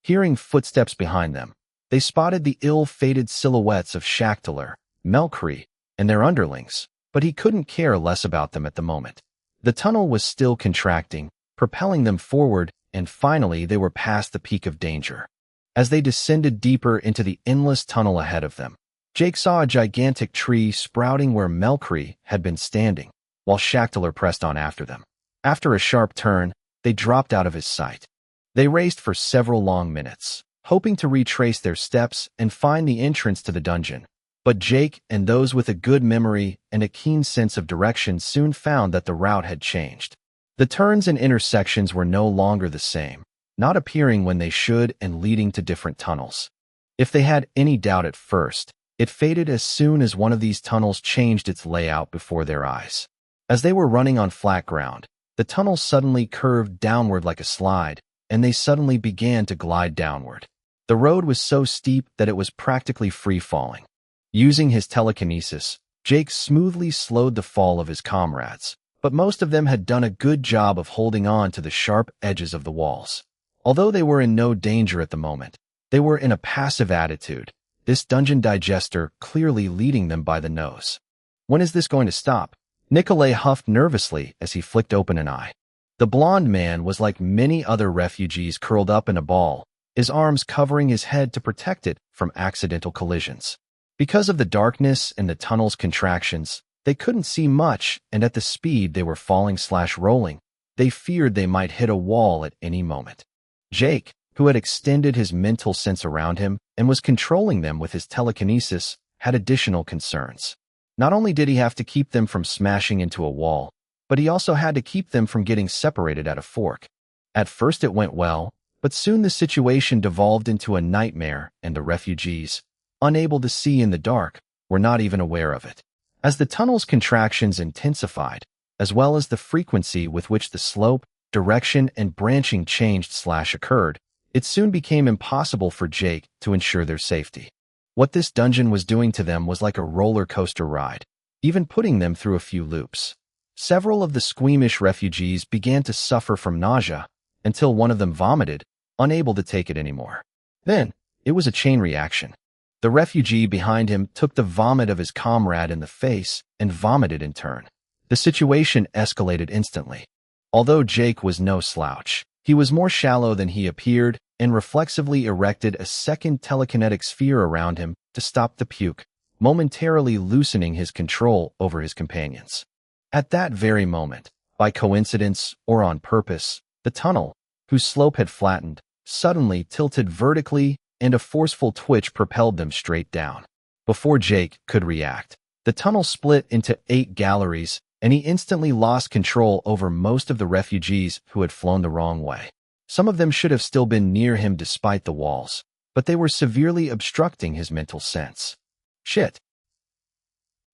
Hearing footsteps behind them, they spotted the ill-fated silhouettes of Shaktalar, Melkri, and their underlings, but he couldn't care less about them at the moment. The tunnel was still contracting, propelling them forward, and finally they were past the peak of danger. As they descended deeper into the endless tunnel ahead of them, Jake saw a gigantic tree sprouting where Melkri had been standing, while Shaktalar pressed on after them. After a sharp turn, they dropped out of his sight. They raced for several long minutes, hoping to retrace their steps and find the entrance to the dungeon. But Jake and those with a good memory and a keen sense of direction soon found that the route had changed. The turns and intersections were no longer the same, not appearing when they should and leading to different tunnels. If they had any doubt at first, it faded as soon as one of these tunnels changed its layout before their eyes. As they were running on flat ground, the tunnel suddenly curved downward like a slide, and they suddenly began to glide downward. The road was so steep that it was practically free-falling. Using his telekinesis, Jake smoothly slowed the fall of his comrades, but most of them had done a good job of holding on to the sharp edges of the walls. Although they were in no danger at the moment, they were in a passive attitude, this dungeon digester clearly leading them by the nose. When is this going to stop? Nikolay huffed nervously as he flicked open an eye. The blond man was like many other refugees curled up in a ball, his arms covering his head to protect it from accidental collisions. Because of the darkness and the tunnel's contractions, they couldn't see much, and at the speed they were falling/rolling, they feared they might hit a wall at any moment. Jake, who had extended his mental sense around him and was controlling them with his telekinesis, had additional concerns. Not only did he have to keep them from smashing into a wall, but he also had to keep them from getting separated at a fork. At first it went well, but soon the situation devolved into a nightmare, and the refugees, unable to see in the dark, were not even aware of it. As the tunnel's contractions intensified, as well as the frequency with which the slope, direction, and branching changed/occurred, it soon became impossible for Jake to ensure their safety. What this dungeon was doing to them was like a roller coaster ride, even putting them through a few loops. Several of the squeamish refugees began to suffer from nausea, until one of them vomited, unable to take it anymore. Then, it was a chain reaction. The refugee behind him took the vomit of his comrade in the face and vomited in turn. The situation escalated instantly. Although Jake was no slouch, he was more shallow than he appeared and reflexively erected a second telekinetic sphere around him to stop the puke, momentarily loosening his control over his companions. At that very moment, by coincidence or on purpose, the tunnel, whose slope had flattened, suddenly tilted vertically, and a forceful twitch propelled them straight down. Before Jake could react, the tunnel split into 8 galleries, and he instantly lost control over most of the refugees who had flown the wrong way. Some of them should have still been near him despite the walls, but they were severely obstructing his mental sense. Shit.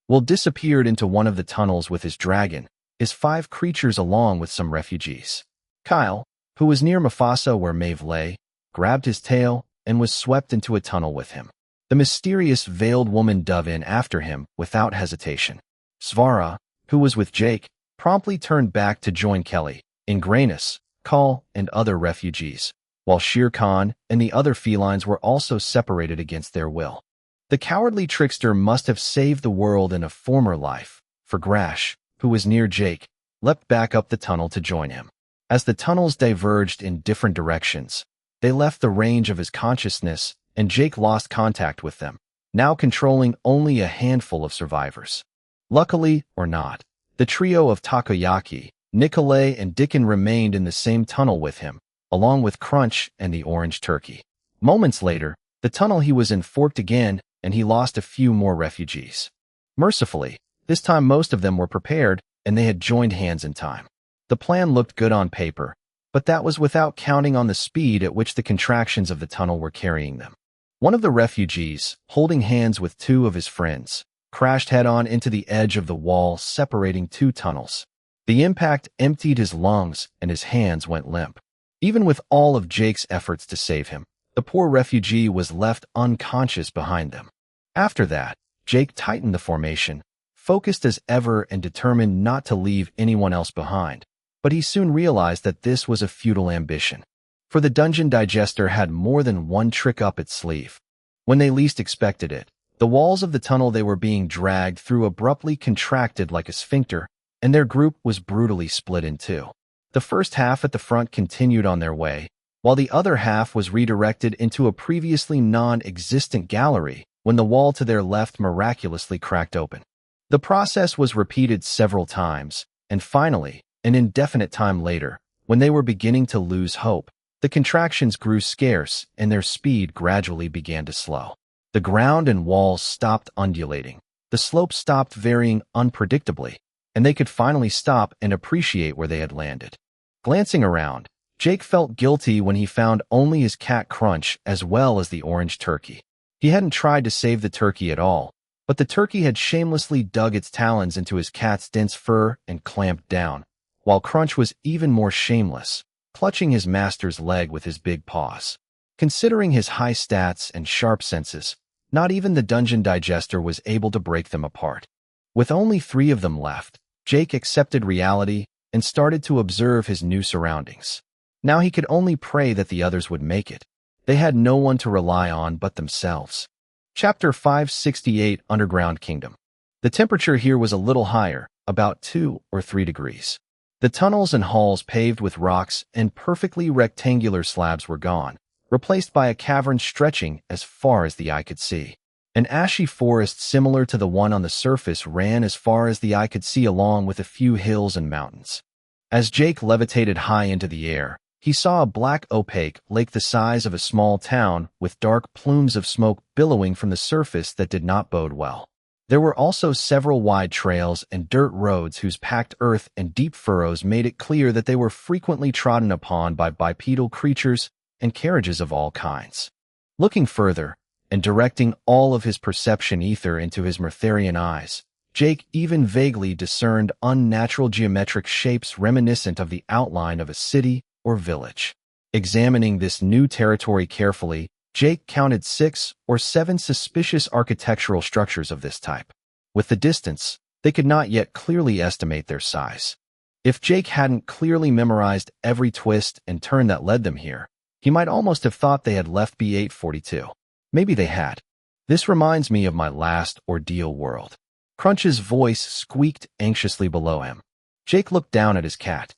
Will disappeared into one of the tunnels with his dragon, his 5 creatures along with some refugees. Kyle, who was near Mufasa where Maeve lay, grabbed his tail and was swept into a tunnel with him. The mysterious veiled woman dove in after him without hesitation. Svara, who was with Jake, promptly turned back to join Kelly, Ingranus, Kal, and other refugees, while Shere Khan and the other felines were also separated against their will. The cowardly trickster must have saved the world in a former life, for Grash, who was near Jake, leapt back up the tunnel to join him. As the tunnels diverged in different directions, they left the range of his consciousness, and Jake lost contact with them, now controlling only a handful of survivors. Luckily, or not, the trio of Takoyaki, Nikolay, and Dickon remained in the same tunnel with him, along with Crunch and the orange turkey. Moments later, the tunnel he was in forked again, and he lost a few more refugees. Mercifully, this time most of them were prepared, and they had joined hands in time. The plan looked good on paper, but that was without counting on the speed at which the contractions of the tunnel were carrying them. One of the refugees, holding hands with 2 of his friends, crashed head-on into the edge of the wall separating 2 tunnels. The impact emptied his lungs and his hands went limp. Even with all of Jake's efforts to save him, the poor refugee was left unconscious behind them. After that, Jake tightened the formation, focused as ever and determined not to leave anyone else behind. But he soon realized that this was a futile ambition, for the dungeon digester had more than one trick up its sleeve. When they least expected it, the walls of the tunnel they were being dragged through abruptly contracted like a sphincter, and their group was brutally split in 2. The first half at the front continued on their way, while the other half was redirected into a previously non-existent gallery when the wall to their left miraculously cracked open. The process was repeated several times, and finally, an indefinite time later, when they were beginning to lose hope, the contractions grew scarce and their speed gradually began to slow. The ground and walls stopped undulating, the slope stopped varying unpredictably, and they could finally stop and appreciate where they had landed. Glancing around, Jake felt guilty when he found only his cat Crunch as well as the orange turkey. He hadn't tried to save the turkey at all, but the turkey had shamelessly dug its talons into his cat's dense fur and clamped down, while Crunch was even more shameless, clutching his master's leg with his big paws. Considering his high stats and sharp senses, not even the dungeon digester was able to break them apart. With only 3 of them left, Jake accepted reality and started to observe his new surroundings. Now he could only pray that the others would make it. They had no one to rely on but themselves. Chapter 568, Underground Kingdom. The temperature here was a little higher, about 2 or 3 degrees. The tunnels and halls paved with rocks and perfectly rectangular slabs were gone, replaced by a cavern stretching as far as the eye could see. An ashy forest similar to the one on the surface ran as far as the eye could see, along with a few hills and mountains. As Jake levitated high into the air, he saw a black opaque lake the size of a small town with dark plumes of smoke billowing from the surface that did not bode well. There were also several wide trails and dirt roads whose packed earth and deep furrows made it clear that they were frequently trodden upon by bipedal creatures and carriages of all kinds. Looking further, and directing all of his perception ether into his Murtharian eyes, Jake even vaguely discerned unnatural geometric shapes reminiscent of the outline of a city or village. Examining this new territory carefully, Jake counted 6 or 7 suspicious architectural structures of this type. With the distance, they could not yet clearly estimate their size. If Jake hadn't clearly memorized every twist and turn that led them here, he might almost have thought they had left B842. Maybe they had. This reminds me of my last ordeal world. Crunch's voice squeaked anxiously below him. Jake looked down at his cat.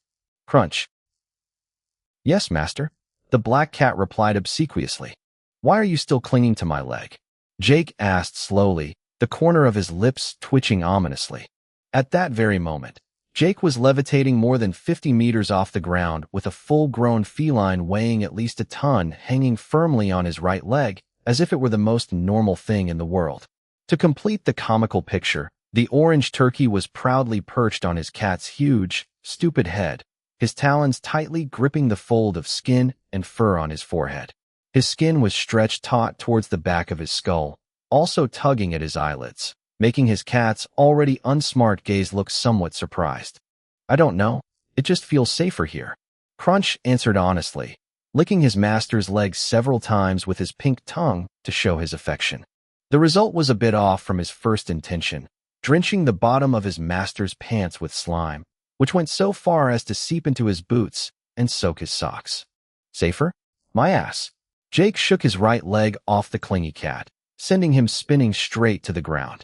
Crunch. Yes, master. The black cat replied obsequiously. Why are you still clinging to my leg? Jake asked slowly, the corner of his lips twitching ominously. At that very moment, Jake was levitating more than 50 meters off the ground with a full-grown feline weighing at least a ton hanging firmly on his right leg, as if it were the most normal thing in the world. To complete the comical picture, the orange turkey was proudly perched on his cat's huge, stupid head, his talons tightly gripping the fold of skin and fur on his forehead. His skin was stretched taut towards the back of his skull, also tugging at his eyelids, making his cat's already unsmart gaze look somewhat surprised. I don't know. It just feels safer here. Crunch answered honestly, licking his master's leg several times with his pink tongue to show his affection. The result was a bit off from his first intention, drenching the bottom of his master's pants with slime, which went so far as to seep into his boots and soak his socks. Safer? My ass. Jake shook his right leg off the clingy cat, sending him spinning straight to the ground.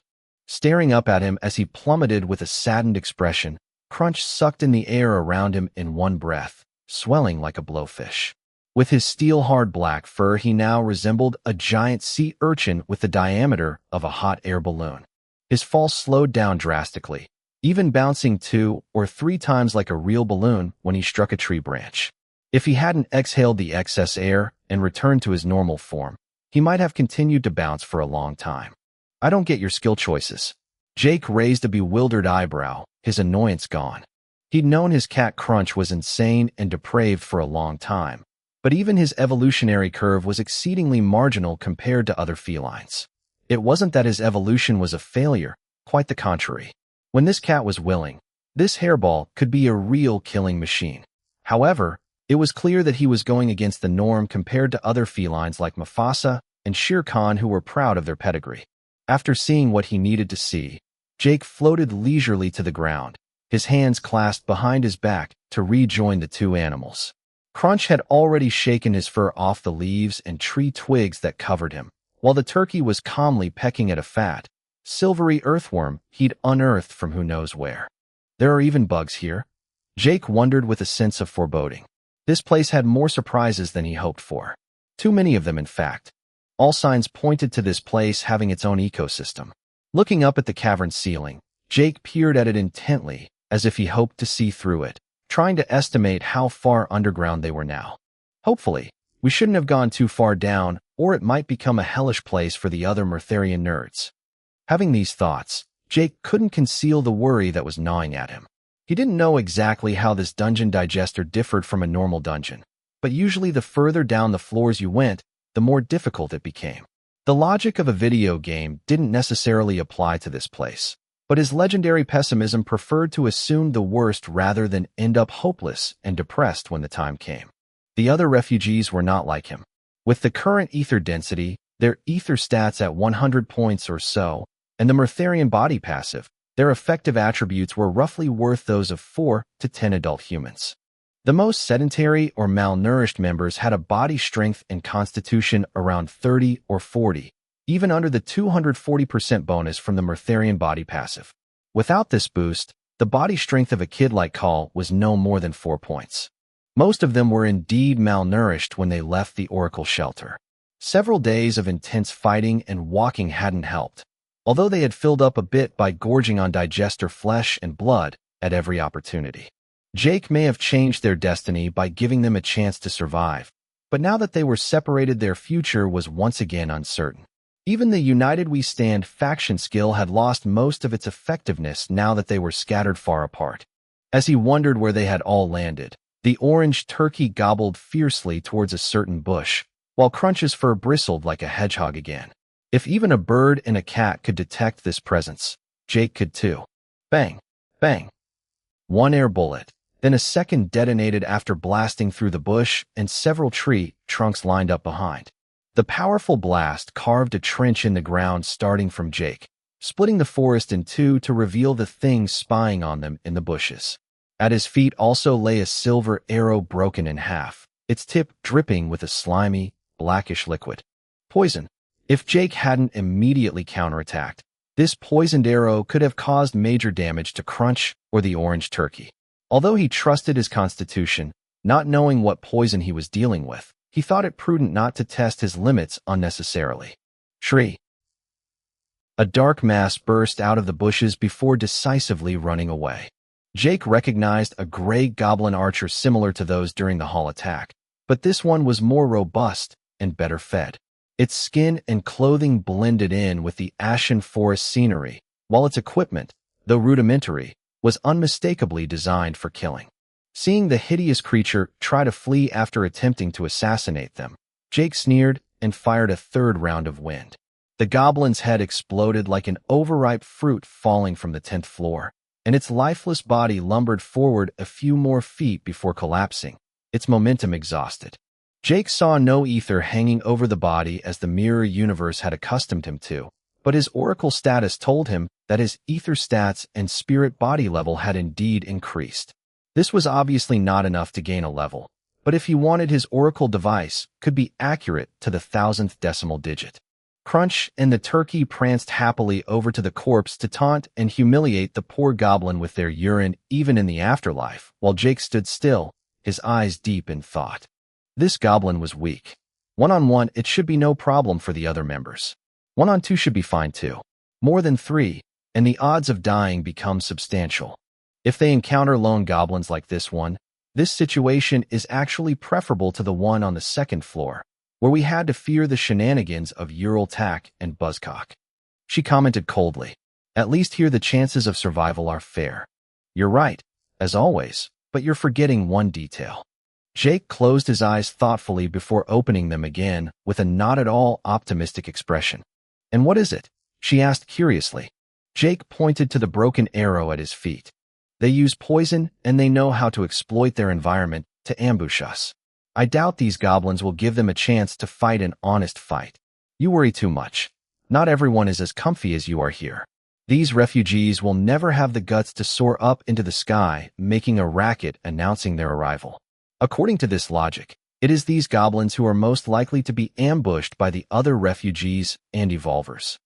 Staring up at him as he plummeted with a saddened expression, Crunch sucked in the air around him in one breath, swelling like a blowfish. With his steel-hard black fur, he now resembled a giant sea urchin with the diameter of a hot air balloon. His fall slowed down drastically, even bouncing 2 or 3 times like a real balloon when he struck a tree branch. If he hadn't exhaled the excess air and returned to his normal form, he might have continued to bounce for a long time. I don't get your skill choices. Jake raised a bewildered eyebrow, his annoyance gone. He'd known his cat Crunch was insane and depraved for a long time, but even his evolutionary curve was exceedingly marginal compared to other felines. It wasn't that his evolution was a failure, quite the contrary. When this cat was willing, this hairball could be a real killing machine. However, it was clear that he was going against the norm compared to other felines like Mufasa and Shere Khan, who were proud of their pedigree. After seeing what he needed to see, Jake floated leisurely to the ground, his hands clasped behind his back to rejoin the 2 animals. Crunch had already shaken his fur off the leaves and tree twigs that covered him, while the turkey was calmly pecking at a fat, silvery earthworm he'd unearthed from who knows where. There are even bugs here? Jake wondered with a sense of foreboding. This place had more surprises than he hoped for. Too many of them, in fact. All signs pointed to this place having its own ecosystem. Looking up at the cavern ceiling, Jake peered at it intently, as if he hoped to see through it, trying to estimate how far underground they were now. Hopefully, we shouldn't have gone too far down, or it might become a hellish place for the other Murtharian nerds. Having these thoughts, Jake couldn't conceal the worry that was gnawing at him. He didn't know exactly how this dungeon digester differed from a normal dungeon, but usually the further down the floors you went, the more difficult it became. The logic of a video game didn't necessarily apply to this place, but his legendary pessimism preferred to assume the worst rather than end up hopeless and depressed when the time came. The other refugees were not like him. With the current ether density, their ether stats at 100 points or so, and the Murtharian body passive, Their effective attributes were roughly worth those of 4 to 10 adult humans. The most sedentary or malnourished members had a body strength and constitution around 30 or 40, even under the 240% bonus from the Murtharian body passive. Without this boost, the body strength of a kid like Call was no more than 4 points. Most of them were indeed malnourished when they left the Oracle shelter. Several days of intense fighting and walking hadn't helped, although they had filled up a bit by gorging on digester flesh and blood at every opportunity. Jake may have changed their destiny by giving them a chance to survive, but now that they were separated, their future was once again uncertain. Even the United We Stand faction skill had lost most of its effectiveness now that they were scattered far apart. As he wondered where they had all landed, the orange turkey gobbled fiercely towards a certain bush, while Crunch's fur bristled like a hedgehog again. If even a bird and a cat could detect this presence, Jake could too. Bang! Bang! One air bullet. Then a second detonated after blasting through the bush, and several tree trunks lined up behind. The powerful blast carved a trench in the ground starting from Jake, splitting the forest in two to reveal the things spying on them in the bushes. At his feet also lay a silver arrow broken in half, its tip dripping with a slimy, blackish liquid. Poison. If Jake hadn't immediately counterattacked, this poisoned arrow could have caused major damage to Crunch or the orange turkey. Although he trusted his constitution, not knowing what poison he was dealing with, he thought it prudent not to test his limits unnecessarily. Shriek. A dark mass burst out of the bushes before decisively running away. Jake recognized a gray goblin archer similar to those during the hall attack, but this one was more robust and better fed. Its skin and clothing blended in with the ashen forest scenery, while its equipment, though rudimentary, was unmistakably designed for killing. Seeing the hideous creature try to flee after attempting to assassinate them, Jake sneered and fired a third round of wind. The goblin's head exploded like an overripe fruit falling from the 10th floor, and its lifeless body lumbered forward a few more feet before collapsing, its momentum exhausted. Jake saw no ether hanging over the body as the mirror universe had accustomed him to, but his oracle status told him that his ether stats and spirit body level had indeed increased. This was obviously not enough to gain a level, but if he wanted, his oracle device could be accurate to the 1000th decimal digit. Crunch and the turkey pranced happily over to the corpse to taunt and humiliate the poor goblin with their urine even in the afterlife, while Jake stood still, his eyes deep in thought. This goblin was weak. One-on-one, it should be no problem for the other members. One-on-two should be fine too. More than 3, and the odds of dying become substantial. If they encounter lone goblins like this one, this situation is actually preferable to the one on the 2nd floor, where we had to fear the shenanigans of Ural Tack and Buzzcock. She commented coldly. At least here the chances of survival are fair. You're right, as always, but you're forgetting one detail. Jake closed his eyes thoughtfully before opening them again with a not at all optimistic expression. And what is it? She asked curiously. Jake pointed to the broken arrow at his feet. They use poison, and they know how to exploit their environment to ambush us. I doubt these goblins will give them a chance to fight an honest fight. You worry too much. Not everyone is as comfy as you are here. These refugees will never have the guts to soar up into the sky, making a racket announcing their arrival. According to this logic, it is these goblins who are most likely to be ambushed by the other refugees and evolvers.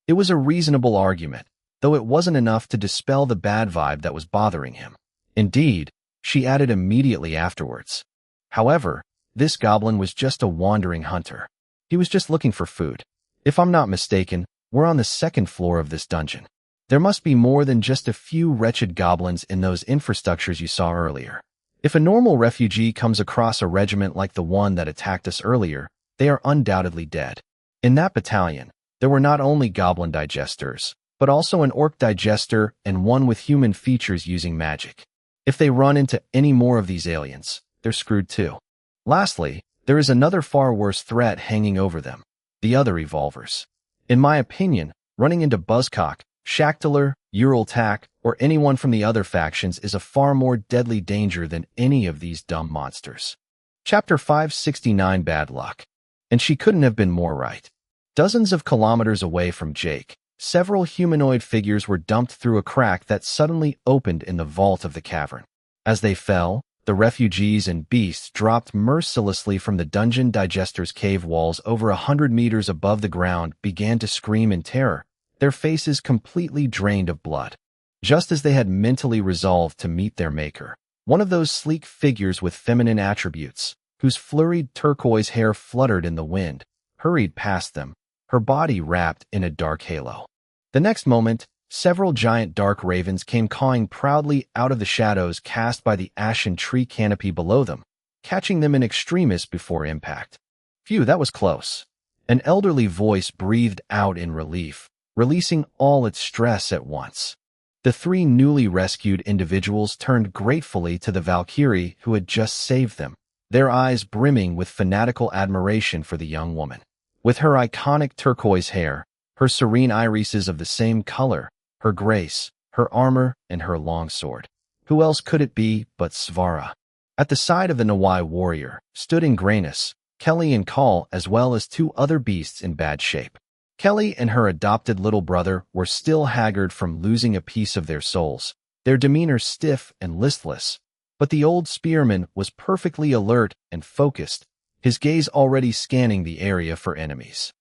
It was a reasonable argument, though it wasn't enough to dispel the bad vibe that was bothering him. Indeed, she added immediately afterwards. However, this goblin was just a wandering hunter. He was just looking for food. If I'm not mistaken, we're on the 2nd floor of this dungeon. There must be more than just a few wretched goblins in those infrastructures you saw earlier. If a normal refugee comes across a regiment like the one that attacked us earlier, they are undoubtedly dead. In that battalion, there were not only goblin digesters, but also an orc digester and one with human features using magic. If they run into any more of these aliens, they're screwed too. Lastly, there is another far worse threat hanging over them, the other evolvers. In my opinion, running into Buzzcock, Shactler, Ural Tack, or anyone from the other factions is a far more deadly danger than any of these dumb monsters. Chapter 569 Bad Luck. And she couldn't have been more right. Dozens of kilometers away from Jake, several humanoid figures were dumped through a crack that suddenly opened in the vault of the cavern. As they fell, the refugees and beasts dropped mercilessly from the dungeon digester's cave walls over 100 meters above the ground began to scream in terror, their faces completely drained of blood. Just as they had mentally resolved to meet their maker, one of those sleek figures with feminine attributes, whose flurried turquoise hair fluttered in the wind, hurried past them, her body wrapped in a dark halo. The next moment, several giant dark ravens came cawing proudly out of the shadows cast by the ashen tree canopy below them, catching them in extremis before impact. Phew, that was close. An elderly voice breathed out in relief, releasing all its stress at once. The three newly rescued individuals turned gratefully to the Valkyrie who had just saved them, their eyes brimming with fanatical admiration for the young woman. With her iconic turquoise hair, her serene irises of the same color, her grace, her armor, and her long sword. Who else could it be but Svara? At the side of the Nawai warrior stood Ingranus, Kelly and Call, as well as two other beasts in bad shape. Kelly and her adopted little brother were still haggard from losing a piece of their souls, their demeanor stiff and listless, but the old spearman was perfectly alert and focused, his gaze already scanning the area for enemies.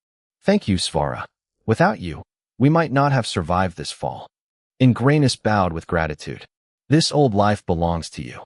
"Thank you, Svara. Without you, we might not have survived this fall." Ingranus bowed with gratitude. "This old life belongs to you."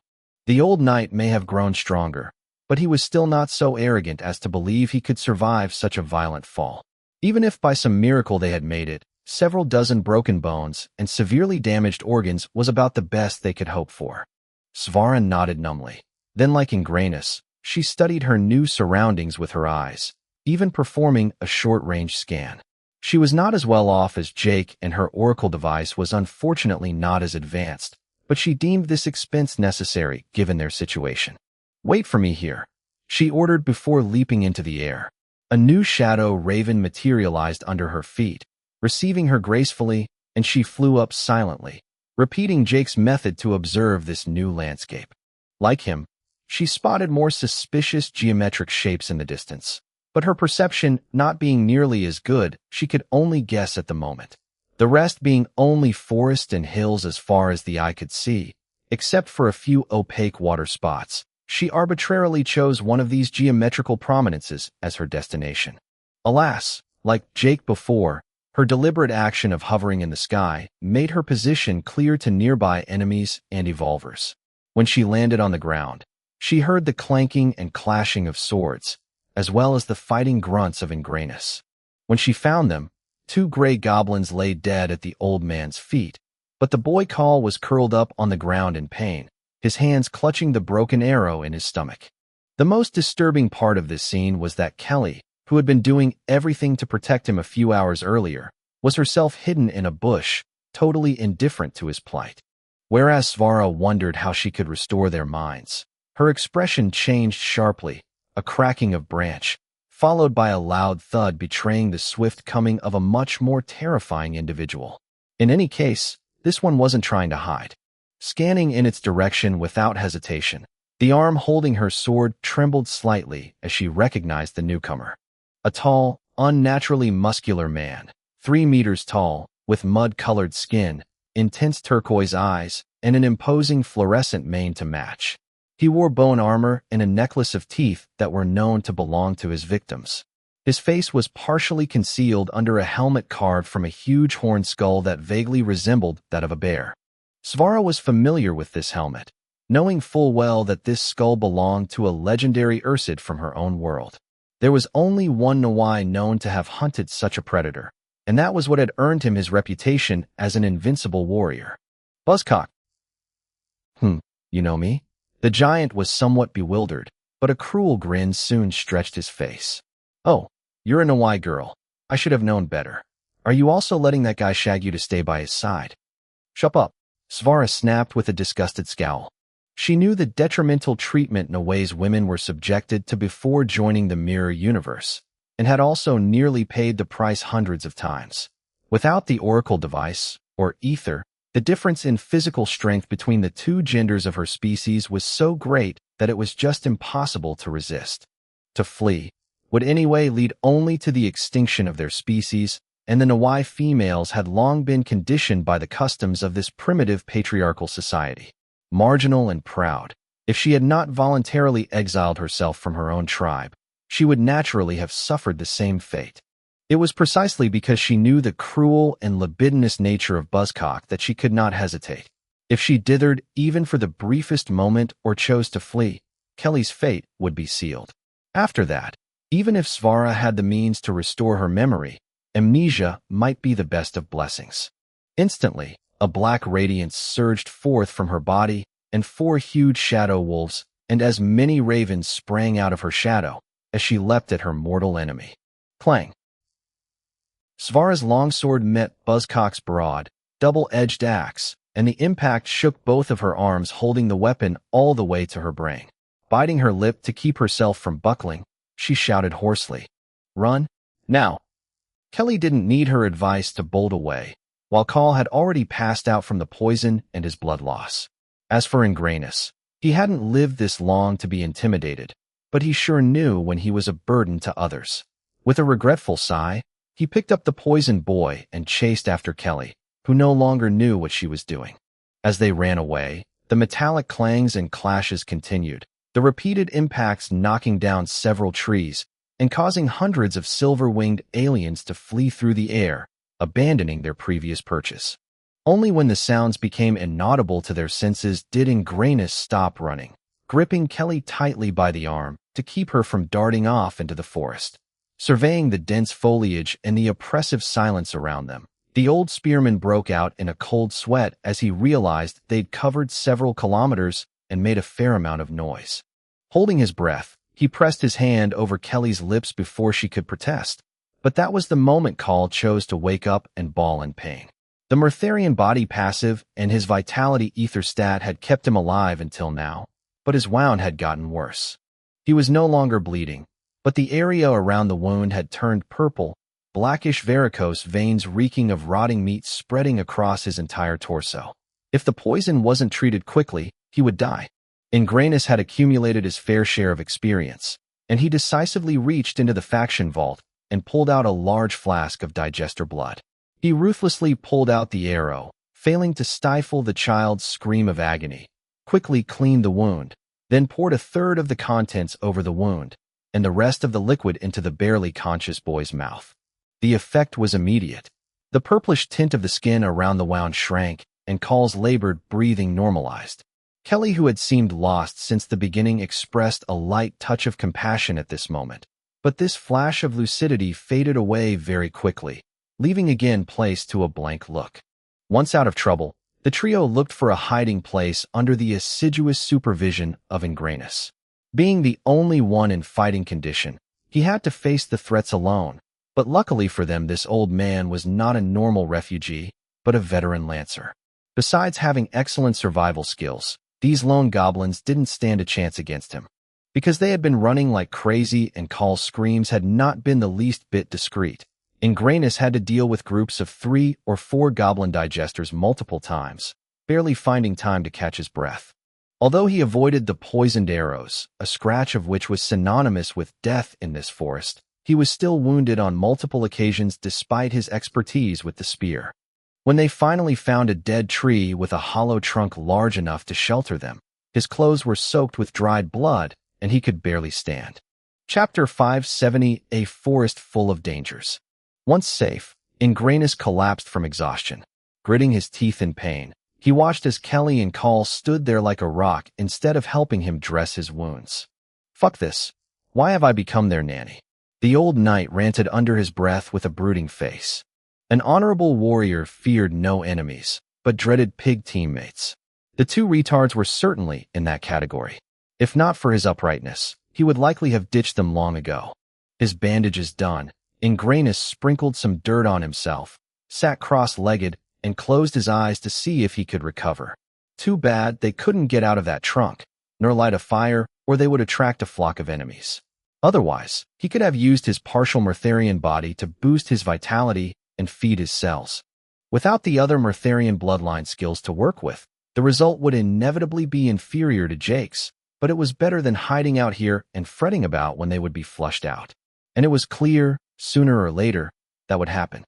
The old knight may have grown stronger, but he was still not so arrogant as to believe he could survive such a violent fall. Even if by some miracle they had made it, several dozen broken bones and severely damaged organs was about the best they could hope for. Svara nodded numbly. Then, like Ingranus, she studied her new surroundings with her eyes, even performing a short-range scan. She was not as well off as Jake, and her oracle device was unfortunately not as advanced, but she deemed this expense necessary given their situation. "Wait for me here," she ordered before leaping into the air. A new shadow raven materialized under her feet, receiving her gracefully, and she flew up silently, repeating Jake's method to observe this new landscape. Like him, she spotted more suspicious geometric shapes in the distance, but her perception not being nearly as good, she could only guess at the moment. The rest being only forest and hills as far as the eye could see, except for a few opaque water spots. She arbitrarily chose one of these geometrical prominences as her destination. Alas, like Jake before, her deliberate action of hovering in the sky made her position clear to nearby enemies and evolvers. When she landed on the ground, she heard the clanking and clashing of swords, as well as the fighting grunts of Ingranus. When she found them, two gray goblins lay dead at the old man's feet, but the boy Call was curled up on the ground in pain, his hands clutching the broken arrow in his stomach. The most disturbing part of this scene was that Kelly, who had been doing everything to protect him a few hours earlier, was herself hidden in a bush, totally indifferent to his plight. Whereas Svara wondered how she could restore their minds, her expression changed sharply, a cracking of branch, followed by a loud thud betraying the swift coming of a much more terrifying individual. In any case, this one wasn't trying to hide. Scanning in its direction without hesitation, the arm holding her sword trembled slightly as she recognized the newcomer. A tall, unnaturally muscular man, 3 meters tall, with mud-colored skin, intense turquoise eyes, and an imposing fluorescent mane to match. He wore bone armor and a necklace of teeth that were known to belong to his victims. His face was partially concealed under a helmet carved from a huge horned skull that vaguely resembled that of a bear. Svara was familiar with this helmet, knowing full well that this skull belonged to a legendary Ursid from her own world. There was only one Nawai known to have hunted such a predator, and that was what had earned him his reputation as an invincible warrior. Buzzcock. You know me? The giant was somewhat bewildered, but a cruel grin soon stretched his face. "Oh, you're a Nawai girl. I should have known better. Are you also letting that guy shag you to stay by his side?" "Shut up," Svara snapped with a disgusted scowl. She knew the detrimental treatment Nawai's women were subjected to before joining the mirror universe, and had also nearly paid the price hundreds of times. Without the oracle device, or ether, the difference in physical strength between the two genders of her species was so great that it was just impossible to resist. To flee would anyway lead only to the extinction of their species, and the Nawai females had long been conditioned by the customs of this primitive patriarchal society. Marginal and proud, if she had not voluntarily exiled herself from her own tribe, she would naturally have suffered the same fate. It was precisely because she knew the cruel and libidinous nature of Buzzcock that she could not hesitate. If she dithered even for the briefest moment or chose to flee, Kelly's fate would be sealed. After that, even if Svara had the means to restore her memory, amnesia might be the best of blessings. Instantly, a black radiance surged forth from her body, and 4 huge shadow wolves and as many ravens sprang out of her shadow as she leapt at her mortal enemy. Clang! Svara's longsword met Buzzcock's broad, double-edged axe, and the impact shook both of her arms, holding the weapon all the way to her brain. Biting her lip to keep herself from buckling, she shouted hoarsely, "Run, now!" Kelly didn't need her advice to bolt away, while Call had already passed out from the poison and his blood loss. As for Ingranus, he hadn't lived this long to be intimidated, but he sure knew when he was a burden to others. With a regretful sigh, he picked up the poisoned boy and chased after Kelly, who no longer knew what she was doing. As they ran away, the metallic clangs and clashes continued, the repeated impacts knocking down several trees and causing hundreds of silver-winged aliens to flee through the air, abandoning their previous perches. Only when the sounds became inaudible to their senses did Ingranus stop running, gripping Kelly tightly by the arm to keep her from darting off into the forest. Surveying the dense foliage and the oppressive silence around them, the old spearman broke out in a cold sweat as he realized they'd covered several kilometers and made a fair amount of noise. Holding his breath, he pressed his hand over Kelly's lips before she could protest, but that was the moment Call chose to wake up and bawl in pain. The Murtharian body passive and his vitality ether stat had kept him alive until now, but his wound had gotten worse. He was no longer bleeding, but the area around the wound had turned purple, blackish varicose veins reeking of rotting meat spreading across his entire torso. If the poison wasn't treated quickly, he would die. Ingranus had accumulated his fair share of experience, and he decisively reached into the faction vault and pulled out a large flask of digester blood. He ruthlessly pulled out the arrow, failing to stifle the child's scream of agony, quickly cleaned the wound, then poured a third of the contents over the wound, and the rest of the liquid into the barely conscious boy's mouth. The effect was immediate. The purplish tint of the skin around the wound shrank, and Call's labored breathing normalized. Kelly, who had seemed lost since the beginning, expressed a light touch of compassion at this moment, but this flash of lucidity faded away very quickly, leaving again place to a blank look. Once out of trouble, the trio looked for a hiding place under the assiduous supervision of Ingranus. Being the only one in fighting condition, he had to face the threats alone, but luckily for them this old man was not a normal refugee, but a veteran lancer. Besides having excellent survival skills, these lone goblins didn't stand a chance against him. Because they had been running like crazy and Call's screams had not been the least bit discreet, Ingranus had to deal with groups of 3 or 4 goblin digesters multiple times, barely finding time to catch his breath. Although he avoided the poisoned arrows, a scratch of which was synonymous with death in this forest, he was still wounded on multiple occasions despite his expertise with the spear. When they finally found a dead tree with a hollow trunk large enough to shelter them, his clothes were soaked with dried blood, and he could barely stand. Chapter 570: A Forest Full of Dangers. Once safe, Ingranus collapsed from exhaustion. Gritting his teeth in pain, he watched as Kelly and Call stood there like a rock instead of helping him dress his wounds. "Fuck this. Why have I become their nanny?" The old knight ranted under his breath with a brooding face. An honorable warrior feared no enemies, but dreaded pig teammates. The 2 retards were certainly in that category. If not for his uprightness, he would likely have ditched them long ago. His bandages done, Ingranus sprinkled some dirt on himself, sat cross-legged, and closed his eyes to see if he could recover. Too bad they couldn't get out of that trunk, nor light a fire, or they would attract a flock of enemies. Otherwise, he could have used his partial Murtharian body to boost his vitality and feed his cells. Without the other Murtharian bloodline skills to work with, the result would inevitably be inferior to Jake's, but it was better than hiding out here and fretting about when they would be flushed out. And it was clear, sooner or later, that would happen.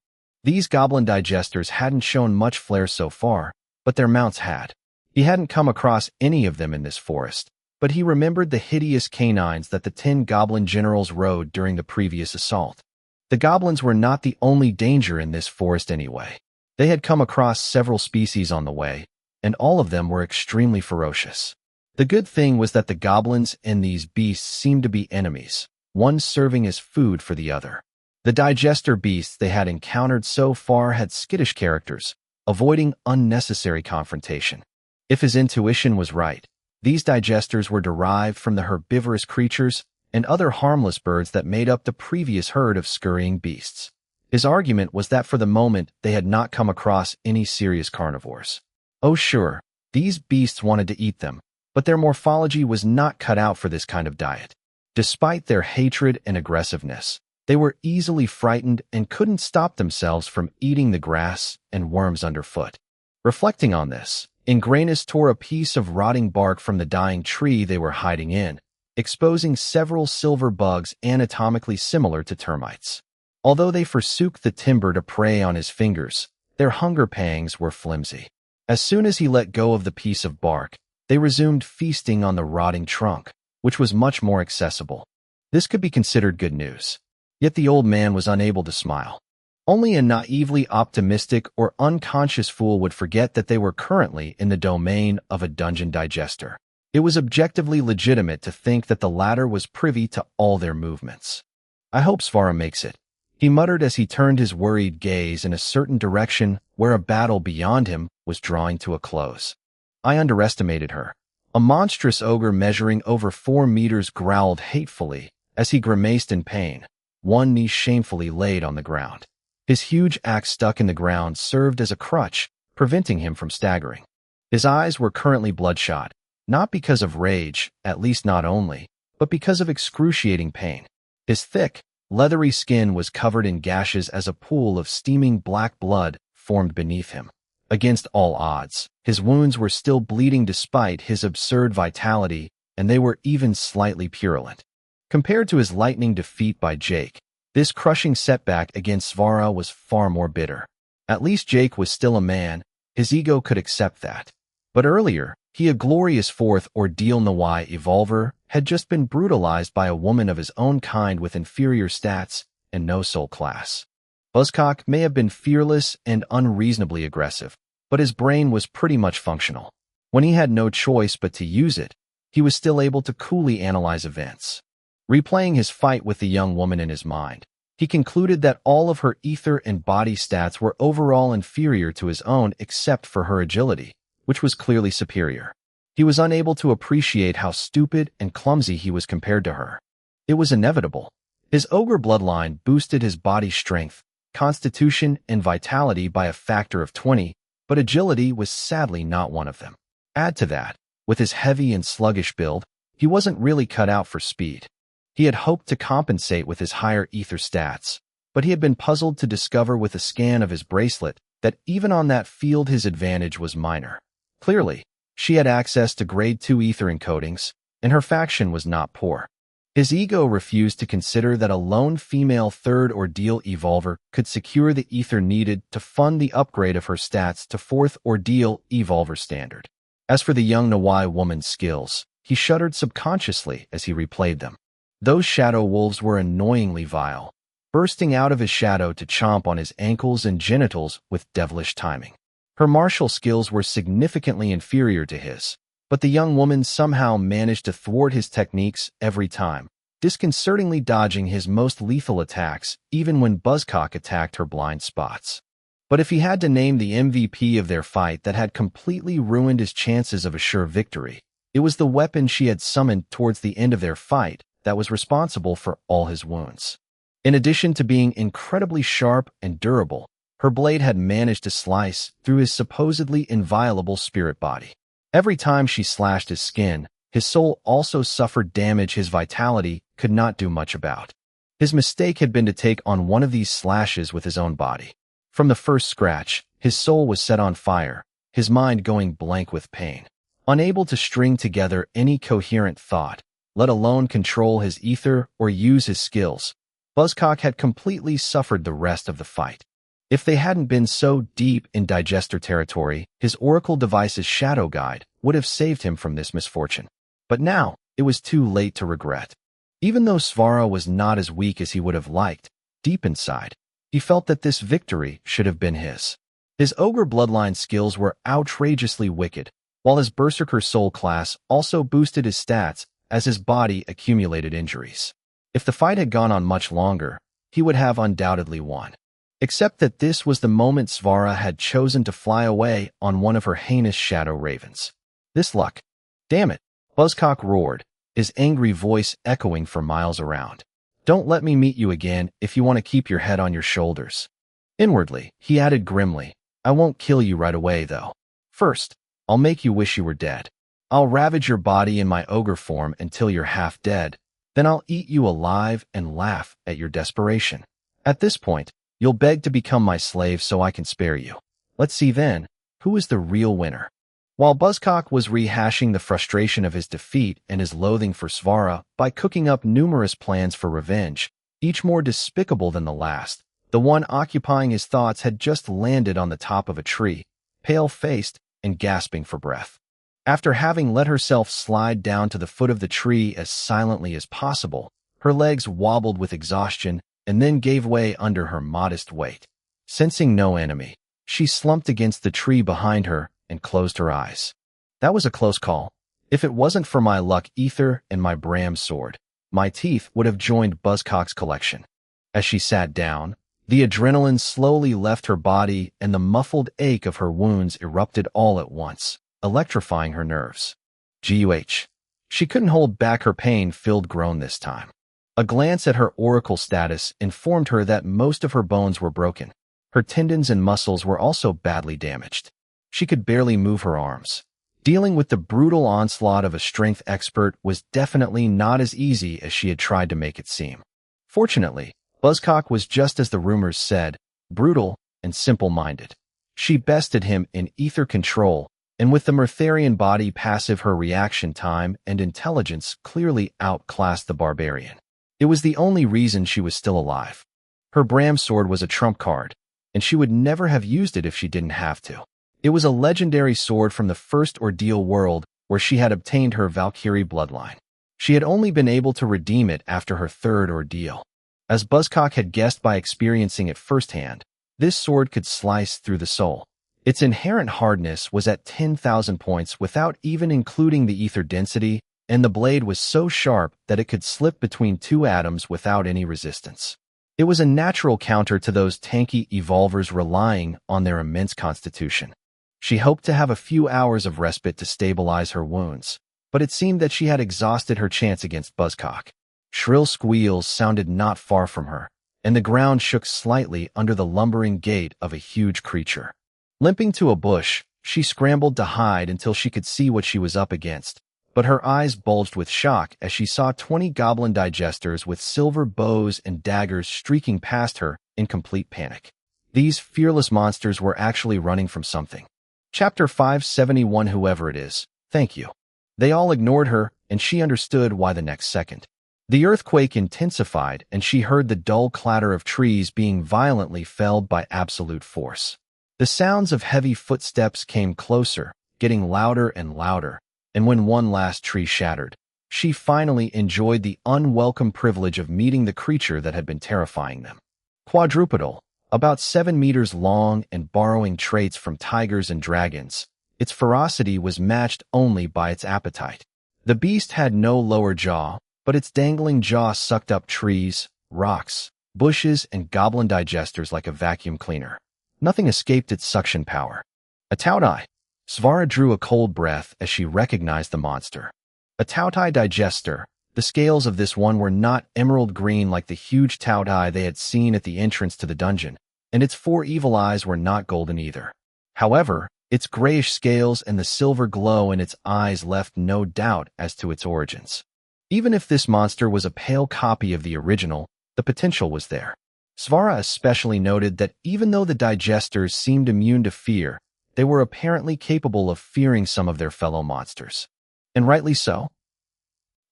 These goblin digesters hadn't shown much flair so far, but their mounts had. He hadn't come across any of them in this forest, but he remembered the hideous canines that the 10 goblin generals rode during the previous assault. The goblins were not the only danger in this forest anyway. They had come across several species on the way, and all of them were extremely ferocious. The good thing was that the goblins and these beasts seemed to be enemies, one serving as food for the other. The digester beasts they had encountered so far had skittish characters, avoiding unnecessary confrontation. If his intuition was right, these digesters were derived from the herbivorous creatures and other harmless birds that made up the previous herd of scurrying beasts. His argument was that for the moment they had not come across any serious carnivores. Oh sure, these beasts wanted to eat them, but their morphology was not cut out for this kind of diet. Despite their hatred and aggressiveness, they were easily frightened and couldn't stop themselves from eating the grass and worms underfoot. Reflecting on this, Ingranus tore a piece of rotting bark from the dying tree they were hiding in, exposing several silver bugs anatomically similar to termites. Although they forsook the timber to prey on his fingers, their hunger pangs were flimsy. As soon as he let go of the piece of bark, they resumed feasting on the rotting trunk, which was much more accessible. This could be considered good news. Yet the old man was unable to smile. Only a naively optimistic or unconscious fool would forget that they were currently in the domain of a dungeon digester. It was objectively legitimate to think that the latter was privy to all their movements. I hope Svara makes it, he muttered as he turned his worried gaze in a certain direction where a battle beyond him was drawing to a close. I underestimated her. A monstrous ogre measuring over 4 meters growled hatefully as he grimaced in pain, one knee shamefully laid on the ground. His huge axe stuck in the ground served as a crutch, preventing him from staggering. His eyes were currently bloodshot, not because of rage, at least not only, but because of excruciating pain. His thick, leathery skin was covered in gashes as a pool of steaming black blood formed beneath him. Against all odds, his wounds were still bleeding despite his absurd vitality, and they were even slightly purulent. Compared to his lightning defeat by Jake, this crushing setback against Svara was far more bitter. At least Jake was still a man, his ego could accept that. But earlier, he, a glorious 4th Ordeal Nawai evolver, had just been brutalized by a woman of his own kind with inferior stats and no soul class. Buzzcock may have been fearless and unreasonably aggressive, but his brain was pretty much functional. When he had no choice but to use it, he was still able to coolly analyze events. Replaying his fight with the young woman in his mind, he concluded that all of her ether and body stats were overall inferior to his own except for her agility, which was clearly superior. He was unable to appreciate how stupid and clumsy he was compared to her. It was inevitable. His ogre bloodline boosted his body strength, constitution, and vitality by a factor of 20, but agility was sadly not one of them. Add to that, with his heavy and sluggish build, he wasn't really cut out for speed. He had hoped to compensate with his higher ether stats, but he had been puzzled to discover with a scan of his bracelet that even on that field his advantage was minor. Clearly, she had access to grade 2 ether encodings, and her faction was not poor. His ego refused to consider that a lone female 3rd Ordeal evolver could secure the ether needed to fund the upgrade of her stats to 4th Ordeal evolver standard. As for the young Nawai woman's skills, he shuddered subconsciously as he replayed them. Those shadow wolves were annoyingly vile, bursting out of his shadow to chomp on his ankles and genitals with devilish timing. Her martial skills were significantly inferior to his, but the young woman somehow managed to thwart his techniques every time, disconcertingly dodging his most lethal attacks even when Buzzcock attacked her blind spots. But if he had to name the MVP of their fight that had completely ruined his chances of a sure victory, it was the weapon she had summoned towards the end of their fight that was responsible for all his wounds. In addition to being incredibly sharp and durable, her blade had managed to slice through his supposedly inviolable spirit body. Every time she slashed his skin, his soul also suffered damage his vitality could not do much about. His mistake had been to take on one of these slashes with his own body. From the first scratch, his soul was set on fire, his mind going blank with pain. Unable to string together any coherent thought, let alone control his ether or use his skills, Buzzcock had completely suffered the rest of the fight. If they hadn't been so deep in digester territory, his Oracle device's shadow guide would have saved him from this misfortune. But now, it was too late to regret. Even though Svara was not as weak as he would have liked, deep inside, he felt that this victory should have been his. His ogre bloodline skills were outrageously wicked, while his berserker soul class also boosted his stats as his body accumulated injuries. If the fight had gone on much longer, he would have undoubtedly won. Except that this was the moment Svara had chosen to fly away on one of her heinous shadow ravens. This luck. Damn it, Buzzcock roared, his angry voice echoing for miles around. Don't let me meet you again if you want to keep your head on your shoulders. Inwardly, he added grimly, I won't kill you right away, though. First, I'll make you wish you were dead. I'll ravage your body in my ogre form until you're half dead. Then I'll eat you alive and laugh at your desperation. At this point, you'll beg to become my slave so I can spare you. Let's see then, who is the real winner? While Buzzcock was rehashing the frustration of his defeat and his loathing for Svara by cooking up numerous plans for revenge, each more despicable than the last, the one occupying his thoughts had just landed on the top of a tree, pale-faced and gasping for breath. After having let herself slide down to the foot of the tree as silently as possible, her legs wobbled with exhaustion and then gave way under her modest weight. Sensing no enemy, she slumped against the tree behind her and closed her eyes. That was a close call. If it wasn't for my luck ether and my Bram sword, my teeth would have joined Buzzcock's collection. As she sat down, the adrenaline slowly left her body and the muffled ache of her wounds erupted all at once, electrifying her nerves. Guh. She couldn't hold back her pain-filled groan this time. A glance at her oracle status informed her that most of her bones were broken. Her tendons and muscles were also badly damaged. She could barely move her arms. Dealing with the brutal onslaught of a strength expert was definitely not as easy as she had tried to make it seem. Fortunately, Buzzcock was just as the rumors said, brutal and simple-minded. She bested him in ether control, and with the Murtharian body passive, her reaction time and intelligence clearly outclassed the barbarian. It was the only reason she was still alive. Her Bram sword was a trump card, and she would never have used it if she didn't have to. It was a legendary sword from the first ordeal world where she had obtained her Valkyrie bloodline. She had only been able to redeem it after her third ordeal. As Buzzcock had guessed by experiencing it firsthand, this sword could slice through the soul. Its inherent hardness was at 10,000 points without even including the ether density, and the blade was so sharp that it could slip between two atoms without any resistance. It was a natural counter to those tanky evolvers relying on their immense constitution. She hoped to have a few hours of respite to stabilize her wounds, but it seemed that she had exhausted her chance against Buzzcock. Shrill squeals sounded not far from her, and the ground shook slightly under the lumbering gait of a huge creature. Limping to a bush, she scrambled to hide until she could see what she was up against, but her eyes bulged with shock as she saw 20 goblin digesters with silver bows and daggers streaking past her in complete panic. These fearless monsters were actually running from something. Chapter 571. Whoever it is, thank you. They all ignored her, and she understood why the next second. The earthquake intensified, and she heard the dull clatter of trees being violently felled by absolute force. The sounds of heavy footsteps came closer, getting louder and louder, and when one last tree shattered, she finally enjoyed the unwelcome privilege of meeting the creature that had been terrifying them. Quadrupedal, about 7 meters long and borrowing traits from tigers and dragons, its ferocity was matched only by its appetite. The beast had no lower jaw, but its dangling jaw sucked up trees, rocks, bushes, and goblin digesters like a vacuum cleaner. Nothing escaped its suction power. A Tautai. Svara drew a cold breath as she recognized the monster. A Tautai digester. The scales of this one were not emerald green like the huge Tautai they had seen at the entrance to the dungeon, and its 4 evil eyes were not golden either. However, its grayish scales and the silver glow in its eyes left no doubt as to its origins. Even if this monster was a pale copy of the original, the potential was there. Svara especially noted that even though the digesters seemed immune to fear, they were apparently capable of fearing some of their fellow monsters. And rightly so.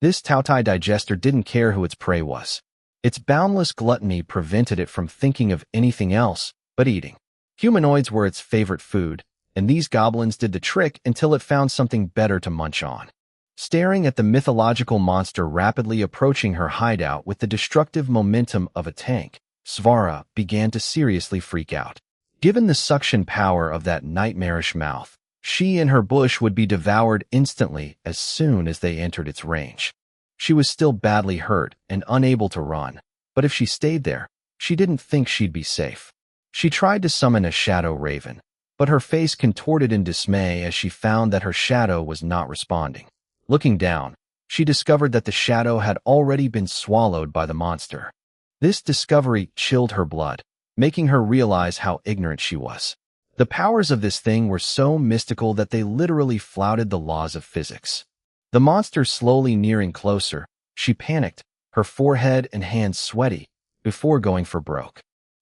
This Tautai digester didn't care who its prey was. Its boundless gluttony prevented it from thinking of anything else, but eating. Humanoids were its favorite food, and these goblins did the trick until it found something better to munch on. Staring at the mythological monster rapidly approaching her hideout with the destructive momentum of a tank, Svara began to seriously freak out. Given the suction power of that nightmarish mouth, she and her bush would be devoured instantly as soon as they entered its range. She was still badly hurt and unable to run, but if she stayed there, she didn't think she'd be safe. She tried to summon a shadow raven, but her face contorted in dismay as she found that her shadow was not responding. Looking down, she discovered that the shadow had already been swallowed by the monster. This discovery chilled her blood, making her realize how ignorant she was. The powers of this thing were so mystical that they literally flouted the laws of physics. The monster slowly nearing closer, she panicked, her forehead and hands sweaty, before going for broke.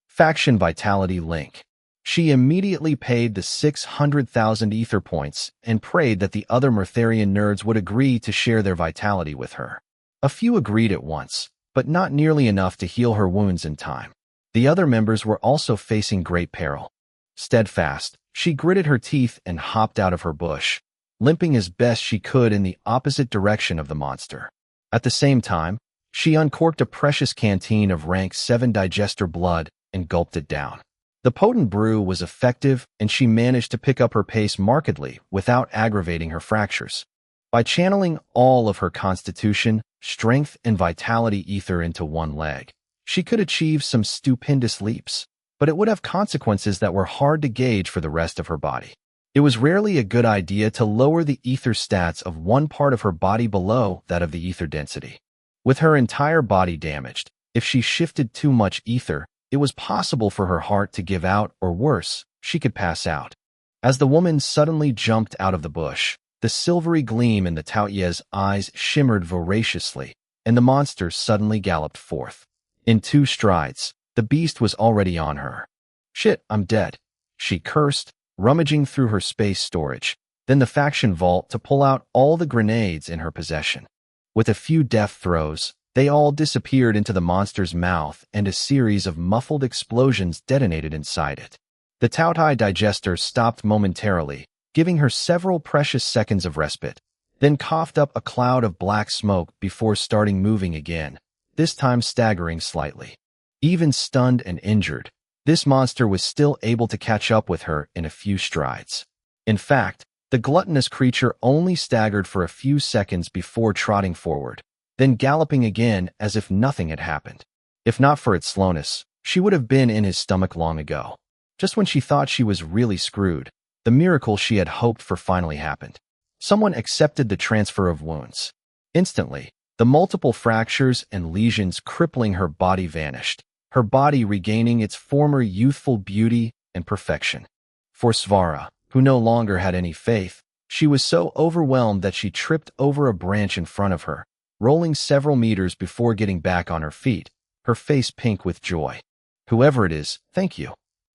Faction Vitality Link. She immediately paid the 600,000 ether points and prayed that the other Murtharian nerds would agree to share their vitality with her. A few agreed at once, but not nearly enough to heal her wounds in time. The other members were also facing great peril. Steadfast, she gritted her teeth and hopped out of her bush, limping as best she could in the opposite direction of the monster. At the same time, she uncorked a precious canteen of rank 7 digester blood and gulped it down. The potent brew was effective, and she managed to pick up her pace markedly without aggravating her fractures. By channeling all of her constitution, strength, and vitality ether into one leg, she could achieve some stupendous leaps, but it would have consequences that were hard to gauge for the rest of her body. It was rarely a good idea to lower the ether stats of one part of her body below that of the ether density. With her entire body damaged, if she shifted too much ether, it was possible for her heart to give out, or worse, she could pass out. As the woman suddenly jumped out of the bush, the silvery gleam in the Tautye's eyes shimmered voraciously, and the monster suddenly galloped forth. In 2 strides, the beast was already on her. "Shit, I'm dead," she cursed, rummaging through her space storage, then the faction vault to pull out all the grenades in her possession. With a few deft throws, they all disappeared into the monster's mouth, and a series of muffled explosions detonated inside it. The Tautai digester stopped momentarily, giving her several precious seconds of respite, then coughed up a cloud of black smoke before starting moving again, this time staggering slightly. Even stunned and injured, this monster was still able to catch up with her in a few strides. In fact, the gluttonous creature only staggered for a few seconds before trotting forward, then galloping again as if nothing had happened. If not for its slowness, she would have been in his stomach long ago. Just when she thought she was really screwed, the miracle she had hoped for finally happened. Someone accepted the transfer of wounds. Instantly, the multiple fractures and lesions crippling her body vanished, her body regaining its former youthful beauty and perfection. For Svara, who no longer had any faith, she was so overwhelmed that she tripped over a branch in front of her, rolling several meters before getting back on her feet, her face pink with joy. "Whoever it is, thank you."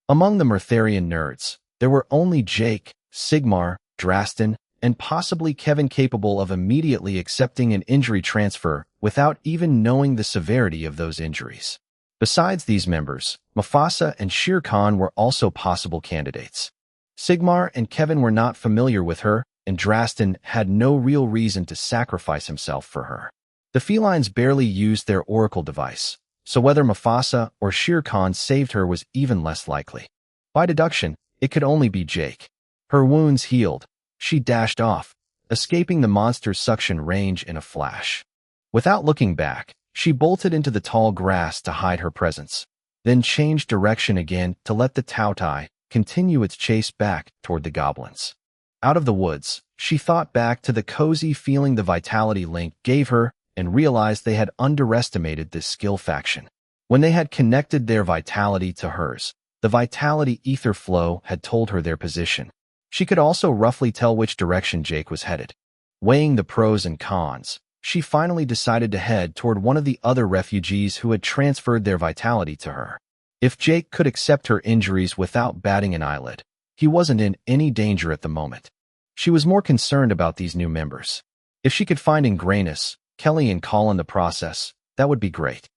Among the Murtharian nerds, there were only Jake, Sigmar, Drastin, and possibly Kevin capable of immediately accepting an injury transfer without even knowing the severity of those injuries. Besides these members, Mufasa and Shere Khan were also possible candidates. Sigmar and Kevin were not familiar with her, and Drastin had no real reason to sacrifice himself for her. The felines barely used their oracle device, so whether Mufasa or Shere Khan saved her was even less likely. By deduction, it could only be Jake. Her wounds healed, she dashed off, escaping the monster's suction range in a flash. Without looking back, she bolted into the tall grass to hide her presence, then changed direction again to let the Tautai continue its chase back toward the goblins. Out of the woods, she thought back to the cozy feeling the vitality link gave her and realized they had underestimated this skill faction. When they had connected their vitality to hers, the vitality ether flow had told her their position. She could also roughly tell which direction Jake was headed. Weighing the pros and cons, she finally decided to head toward one of the other refugees who had transferred their vitality to her. If Jake could accept her injuries without batting an eyelid, he wasn't in any danger at the moment. She was more concerned about these new members. If she could find Ingrainus, Kelly, and Call in the process, that would be great.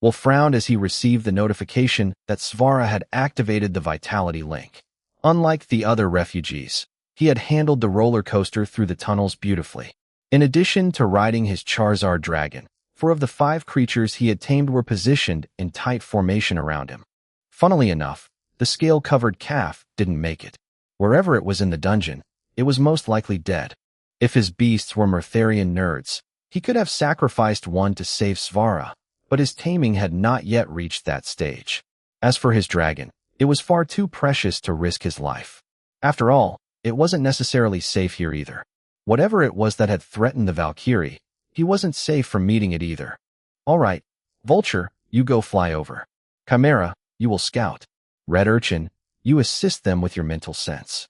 Will frowned as he received the notification that Svara had activated the vitality link. Unlike the other refugees, he had handled the roller coaster through the tunnels beautifully. In addition to riding his Charizard dragon, 4 of the 5 creatures he had tamed were positioned in tight formation around him. Funnily enough, the scale-covered calf didn't make it. Wherever it was in the dungeon, it was most likely dead. If his beasts were Murtharian nerds, he could have sacrificed one to save Svara, but his taming had not yet reached that stage. As for his dragon, it was far too precious to risk his life. After all, it wasn't necessarily safe here either. Whatever it was that had threatened the Valkyrie, he wasn't safe from meeting it either. All right, Vulture, you go fly over. Chimera, you will scout. Red Urchin, you assist them with your mental sense.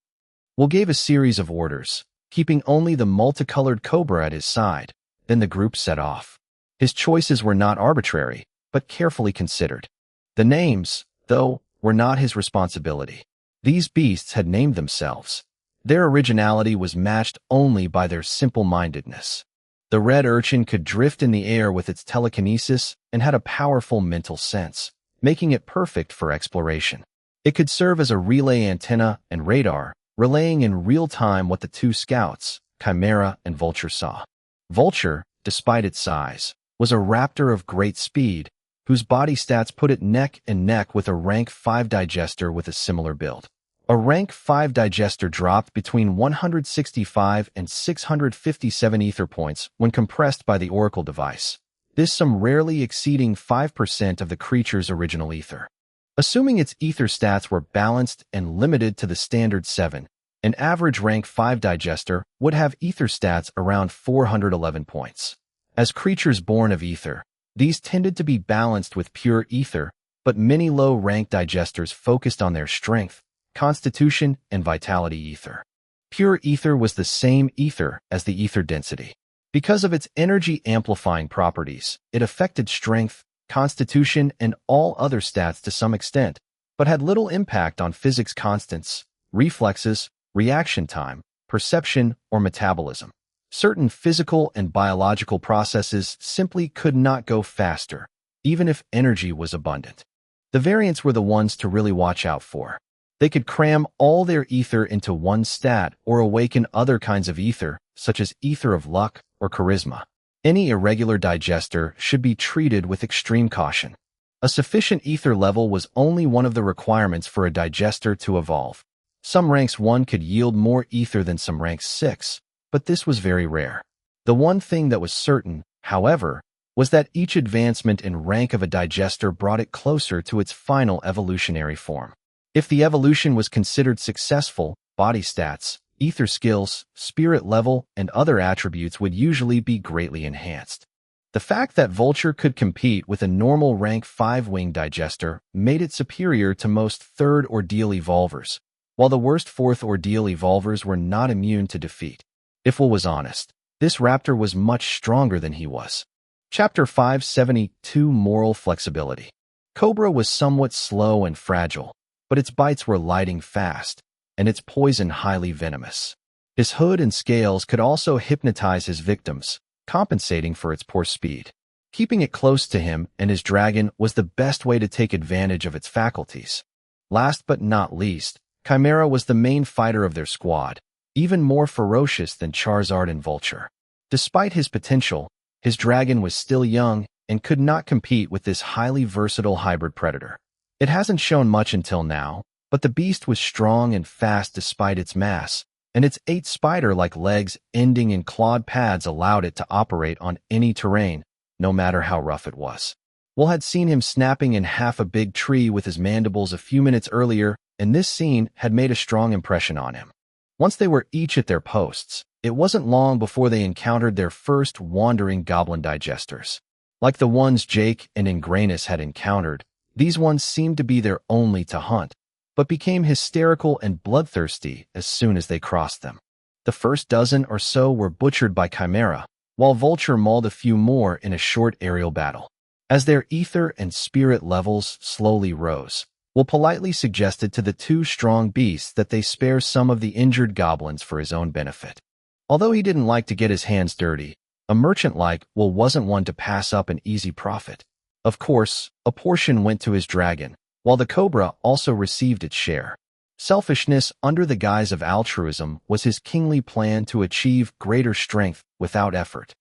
Will gave a series of orders, keeping only the multicolored cobra at his side. Then the group set off. His choices were not arbitrary, but carefully considered. The names, though, were not his responsibility. These beasts had named themselves. Their originality was matched only by their simple-mindedness. The red urchin could drift in the air with its telekinesis and had a powerful mental sense, making it perfect for exploration. It could serve as a relay antenna and radar, relaying in real time what the 2 scouts, Chimera and Vulture, saw. Vulture, despite its size, was a raptor of great speed, whose body stats put it neck and neck with a rank 5 digester with a similar build. A rank 5 digester dropped between 165 and 657 ether points when compressed by the Oracle device, this sum rarely exceeding 5% of the creature's original ether. Assuming its ether stats were balanced and limited to the standard 7, an average rank 5 digester would have ether stats around 411 points. As creatures born of ether, these tended to be balanced with pure ether, but many low-rank digesters focused on their strength, constitution, and vitality ether. Pure ether was the same ether as the ether density. Because of its energy-amplifying properties, it affected strength, constitution, and all other stats to some extent, but had little impact on physics constants, reflexes, reaction time, perception, or metabolism. Certain physical and biological processes simply could not go faster, even if energy was abundant. The variants were the ones to really watch out for. They could cram all their ether into one stat or awaken other kinds of ether, such as ether of luck or charisma. Any irregular digester should be treated with extreme caution. A sufficient ether level was only one of the requirements for a digester to evolve. Some ranks 1 could yield more ether than some ranks 6, but this was very rare. The one thing that was certain, however, was that each advancement in rank of a digester brought it closer to its final evolutionary form. If the evolution was considered successful, body stats, ether skills, spirit level, and other attributes would usually be greatly enhanced. The fact that Vulture could compete with a normal rank 5 wing digester made it superior to most 3rd ordeal evolvers, while the worst 4th ordeal evolvers were not immune to defeat. If Will was honest, this raptor was much stronger than he was. Chapter 572 Moral Flexibility. Cobra was somewhat slow and fragile, but its bites were lightning fast, and its poison highly venomous. His hood and scales could also hypnotize his victims, compensating for its poor speed. Keeping it close to him and his dragon was the best way to take advantage of its faculties. Last but not least, Chimera was the main fighter of their squad, even more ferocious than Charizard and Vulture. Despite his potential, his dragon was still young and could not compete with this highly versatile hybrid predator. It hasn't shown much until now, but the beast was strong and fast despite its mass, and its 8 spider-like legs ending in clawed pads allowed it to operate on any terrain, no matter how rough it was. Will had seen him snapping in half a big tree with his mandibles a few minutes earlier, and this scene had made a strong impression on him. Once they were each at their posts, it wasn't long before they encountered their first wandering goblin digesters. Like the ones Jake and Ingrainus had encountered, these ones seemed to be their only to hunt, but became hysterical and bloodthirsty as soon as they crossed them. The first dozen or so were butchered by Chimera, while Vulture mauled a few more in a short aerial battle. As their ether and spirit levels slowly rose, Will politely suggested to the 2 strong beasts that they spare some of the injured goblins for his own benefit. Although he didn't like to get his hands dirty, a merchant like Will wasn't one to pass up an easy profit. Of course, a portion went to his dragon, while the cobra also received its share. Selfishness under the guise of altruism was his kingly plan to achieve greater strength without effort.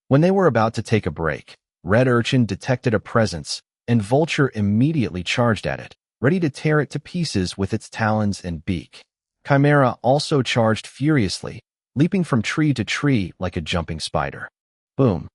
When they were about to take a break, Red Urchin detected a presence, and Vulture immediately charged at it, ready to tear it to pieces with its talons and beak. Chimera also charged furiously, leaping from tree to tree like a jumping spider. Boom!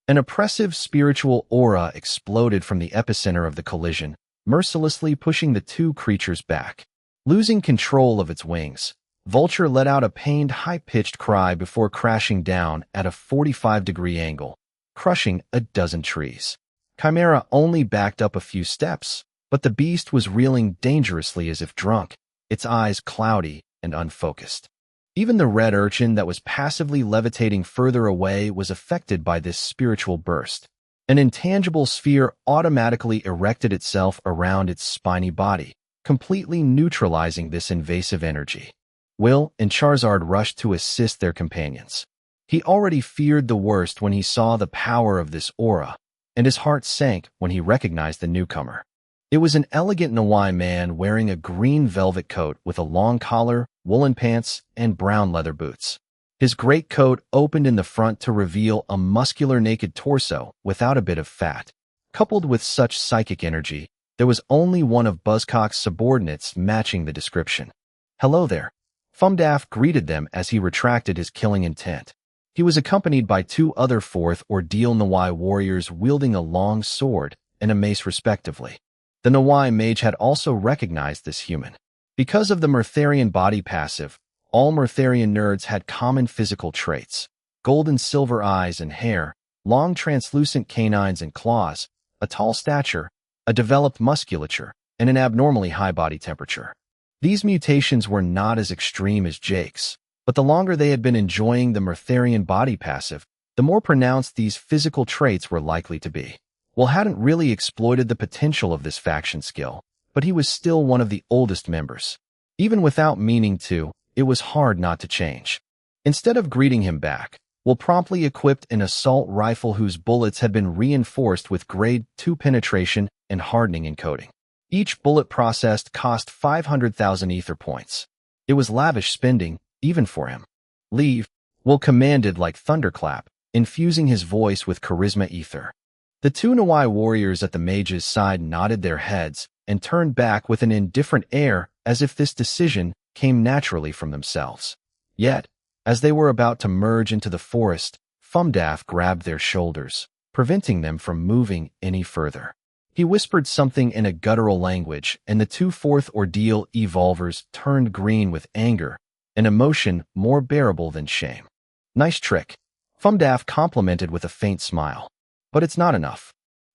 An oppressive spiritual aura exploded from the epicenter of the collision, mercilessly pushing the two creatures back. Losing control of its wings, Vulture let out a pained, high-pitched cry before crashing down at a 45-degree angle, crushing a dozen trees. Chimera only backed up a few steps, but the beast was reeling dangerously as if drunk, its eyes cloudy and unfocused. Even the red urchin that was passively levitating further away was affected by this spiritual burst. An intangible sphere automatically erected itself around its spiny body, completely neutralizing this invasive energy. Will and Charizard rushed to assist their companions. He already feared the worst when he saw the power of this aura, and his heart sank when he recognized the newcomer. It was an elegant Nawai man wearing a green velvet coat with a long collar, woolen pants, and brown leather boots. His greatcoat opened in the front to reveal a muscular naked torso without a bit of fat. Coupled with such psychic energy, there was only one of Buzzcock's subordinates matching the description. "Hello there." Fumdaff greeted them as he retracted his killing intent. He was accompanied by two other fourth ordeal Nawai warriors wielding a long sword and a mace respectively. The Nawai mage had also recognized this human. Because of the Murtharian body passive, all Murtharian nerds had common physical traits: gold and silver eyes and hair, long translucent canines and claws, a tall stature, a developed musculature, and an abnormally high body temperature. These mutations were not as extreme as Jake's, but the longer they had been enjoying the Murtharian body passive, the more pronounced these physical traits were likely to be. Will hadn't really exploited the potential of this faction skill, but he was still one of the oldest members. Even without meaning to, it was hard not to change. Instead of greeting him back, Will promptly equipped an assault rifle whose bullets had been reinforced with grade 2 penetration and hardening encoding. Each bullet processed cost 500,000 ether points. It was lavish spending, even for him. "Leave," Will commanded like thunderclap, infusing his voice with charisma ether. The two Nawai warriors at the mage's side nodded their heads and turned back with an indifferent air as if this decision came naturally from themselves. Yet, as they were about to merge into the forest, Fumdaff grabbed their shoulders, preventing them from moving any further. He whispered something in a guttural language, and the two fourth ordeal evolvers turned green with anger, an emotion more bearable than shame. "Nice trick," Fumdaff complimented with a faint smile. "But it's not enough."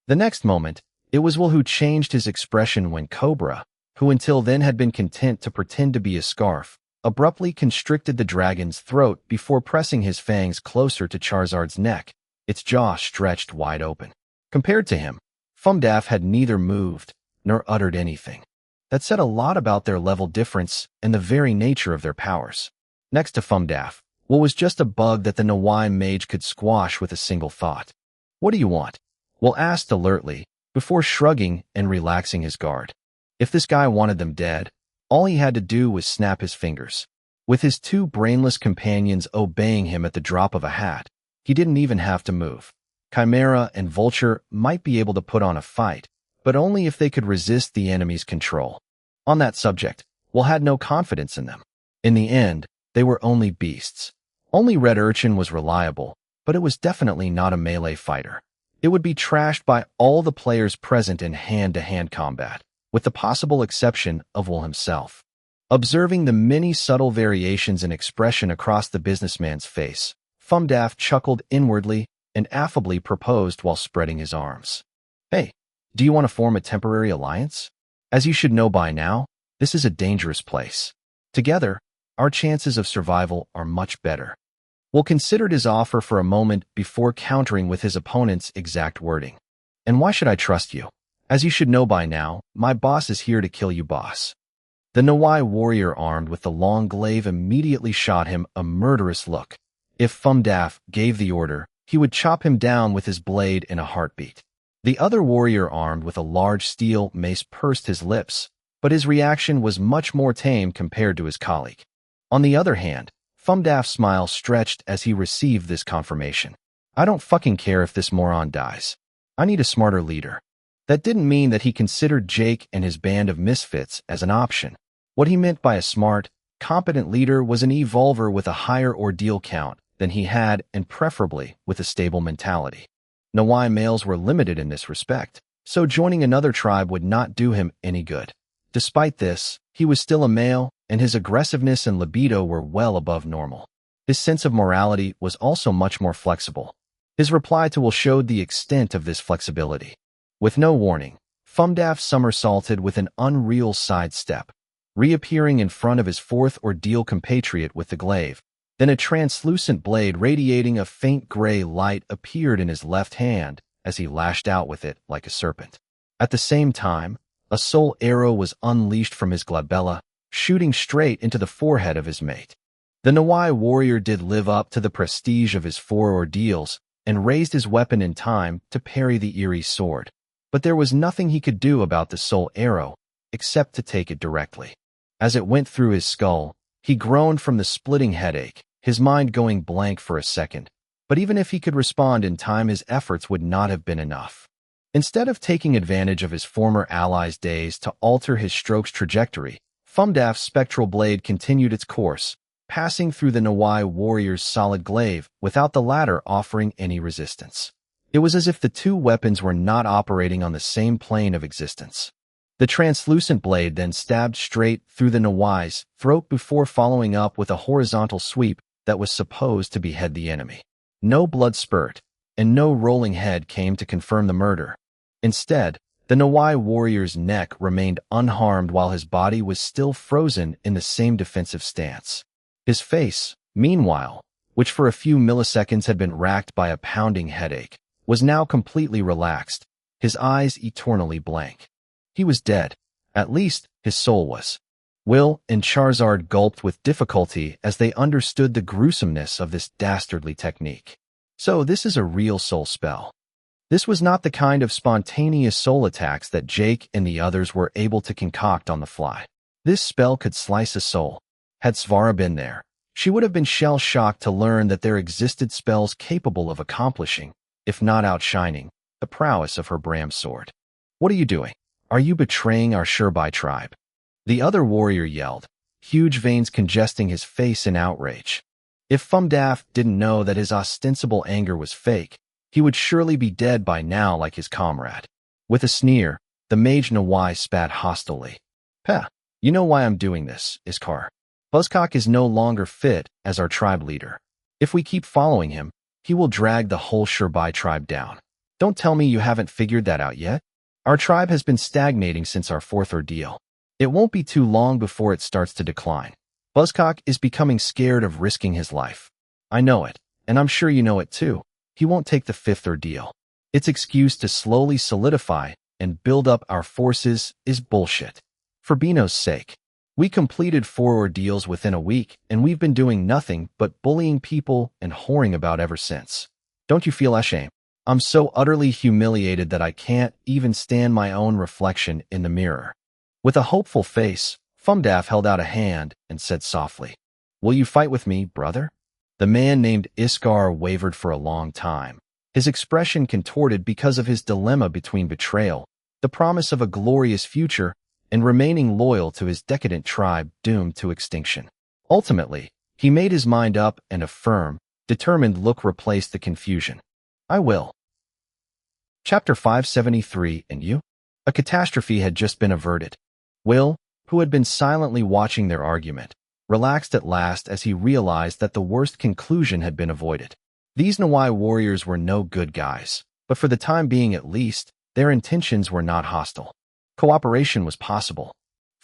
The next moment, it was Will who changed his expression when Cobra, who until then had been content to pretend to be a scarf, abruptly constricted the dragon's throat before pressing his fangs closer to Charizard's neck, its jaw stretched wide open. Compared to him, Fumdaff had neither moved nor uttered anything. That said a lot about their level difference and the very nature of their powers. Next to Fumdaff, Will was just a bug that the Nawai mage could squash with a single thought. "What do you want?" Will asked alertly, before shrugging and relaxing his guard. If this guy wanted them dead, all he had to do was snap his fingers. With his two brainless companions obeying him at the drop of a hat, he didn't even have to move. Chimera and Vulture might be able to put on a fight, but only if they could resist the enemy's control. On that subject, Will had no confidence in them. In the end, they were only beasts. Only Red Urchin was reliable, but it was definitely not a melee fighter. It would be trashed by all the players present in hand-to-hand combat, with the possible exception of Will himself. Observing the many subtle variations in expression across the businessman's face, Fumdaff chuckled inwardly and affably proposed while spreading his arms. "Hey, do you want to form a temporary alliance? As you should know by now, this is a dangerous place. Together, our chances of survival are much better." Will considered his offer for a moment before countering with his opponent's exact wording. "And why should I trust you? As you should know by now, my boss is here to kill you, boss." The Nawai warrior armed with the long glaive immediately shot him a murderous look. If Fumdaff gave the order, he would chop him down with his blade in a heartbeat. The other warrior armed with a large steel mace pursed his lips, but his reaction was much more tame compared to his colleague. On the other hand, Fumdaf's smile stretched as he received this confirmation. I don't fucking care if this moron dies. I need a smarter leader. That didn't mean that he considered Jake and his band of misfits as an option. What he meant by a smart, competent leader was an evolver with a higher ordeal count than he had and preferably with a stable mentality. Nawai males were limited in this respect, so joining another tribe would not do him any good. Despite this, he was still a male, and his aggressiveness and libido were well above normal. His sense of morality was also much more flexible. His reply to Will showed the extent of this flexibility. With no warning, Fumdaf somersaulted with an unreal sidestep, reappearing in front of his fourth ordeal compatriot with the glaive. Then a translucent blade radiating a faint gray light appeared in his left hand as he lashed out with it like a serpent. At the same time, a soul arrow was unleashed from his glabella, shooting straight into the forehead of his mate. The Nawai warrior did live up to the prestige of his 4 ordeals and raised his weapon in time to parry the eerie sword. But there was nothing he could do about the soul arrow, except to take it directly. As it went through his skull, he groaned from the splitting headache, his mind going blank for a second. But even if he could respond in time, his efforts would not have been enough. Instead of taking advantage of his former ally's days to alter his stroke's trajectory, Fumdaf's spectral blade continued its course, passing through the Nawai warrior's solid glaive without the latter offering any resistance. It was as if the two weapons were not operating on the same plane of existence. The translucent blade then stabbed straight through the Nawai's throat before following up with a horizontal sweep that was supposed to behead the enemy. No blood spurt, and no rolling head came to confirm the murder. Instead, the Nawai warrior's neck remained unharmed while his body was still frozen in the same defensive stance. His face, meanwhile, which for a few milliseconds had been racked by a pounding headache, was now completely relaxed, his eyes eternally blank. He was dead. At least, his soul was. Will and Charizard gulped with difficulty as they understood the gruesomeness of this dastardly technique. So this is a real soul spell. This was not the kind of spontaneous soul attacks that Jake and the others were able to concoct on the fly. This spell could slice a soul. Had Svara been there, she would have been shell-shocked to learn that there existed spells capable of accomplishing, if not outshining, the prowess of her Bram sword. What are you doing? Are you betraying our Shurbai tribe? The other warrior yelled, huge veins congesting his face in outrage. If Fumdaf didn't know that his ostensible anger was fake, he would surely be dead by now like his comrade. With a sneer, the mage Nawai spat hostilely. Peh, you know why I'm doing this, Iskar. Buzzcock is no longer fit as our tribe leader. If we keep following him, he will drag the whole Shurbai tribe down. Don't tell me you haven't figured that out yet. Our tribe has been stagnating since our 4th ordeal. It won't be too long before it starts to decline. Buzzcock is becoming scared of risking his life. I know it, and I'm sure you know it too. He won't take the 5th ordeal. Its excuse to slowly solidify and build up our forces is bullshit. For Bino's sake, we completed 4 ordeals within a week, and we've been doing nothing but bullying people and whoring about ever since. Don't you feel ashamed? I'm so utterly humiliated that I can't even stand my own reflection in the mirror. With a hopeful face, Fumdaf held out a hand and said softly, "Will you fight with me, brother?" The man named Iskar wavered for a long time, his expression contorted because of his dilemma between betrayal, the promise of a glorious future, and remaining loyal to his decadent tribe doomed to extinction. Ultimately, he made his mind up and a firm, determined look replaced the confusion. I will. Chapter 573, and you? A catastrophe had just been averted. Will, who had been silently watching their argument, relaxed at last as he realized that the worst conclusion had been avoided. These Nawai warriors were no good guys, but for the time being at least, their intentions were not hostile. Cooperation was possible.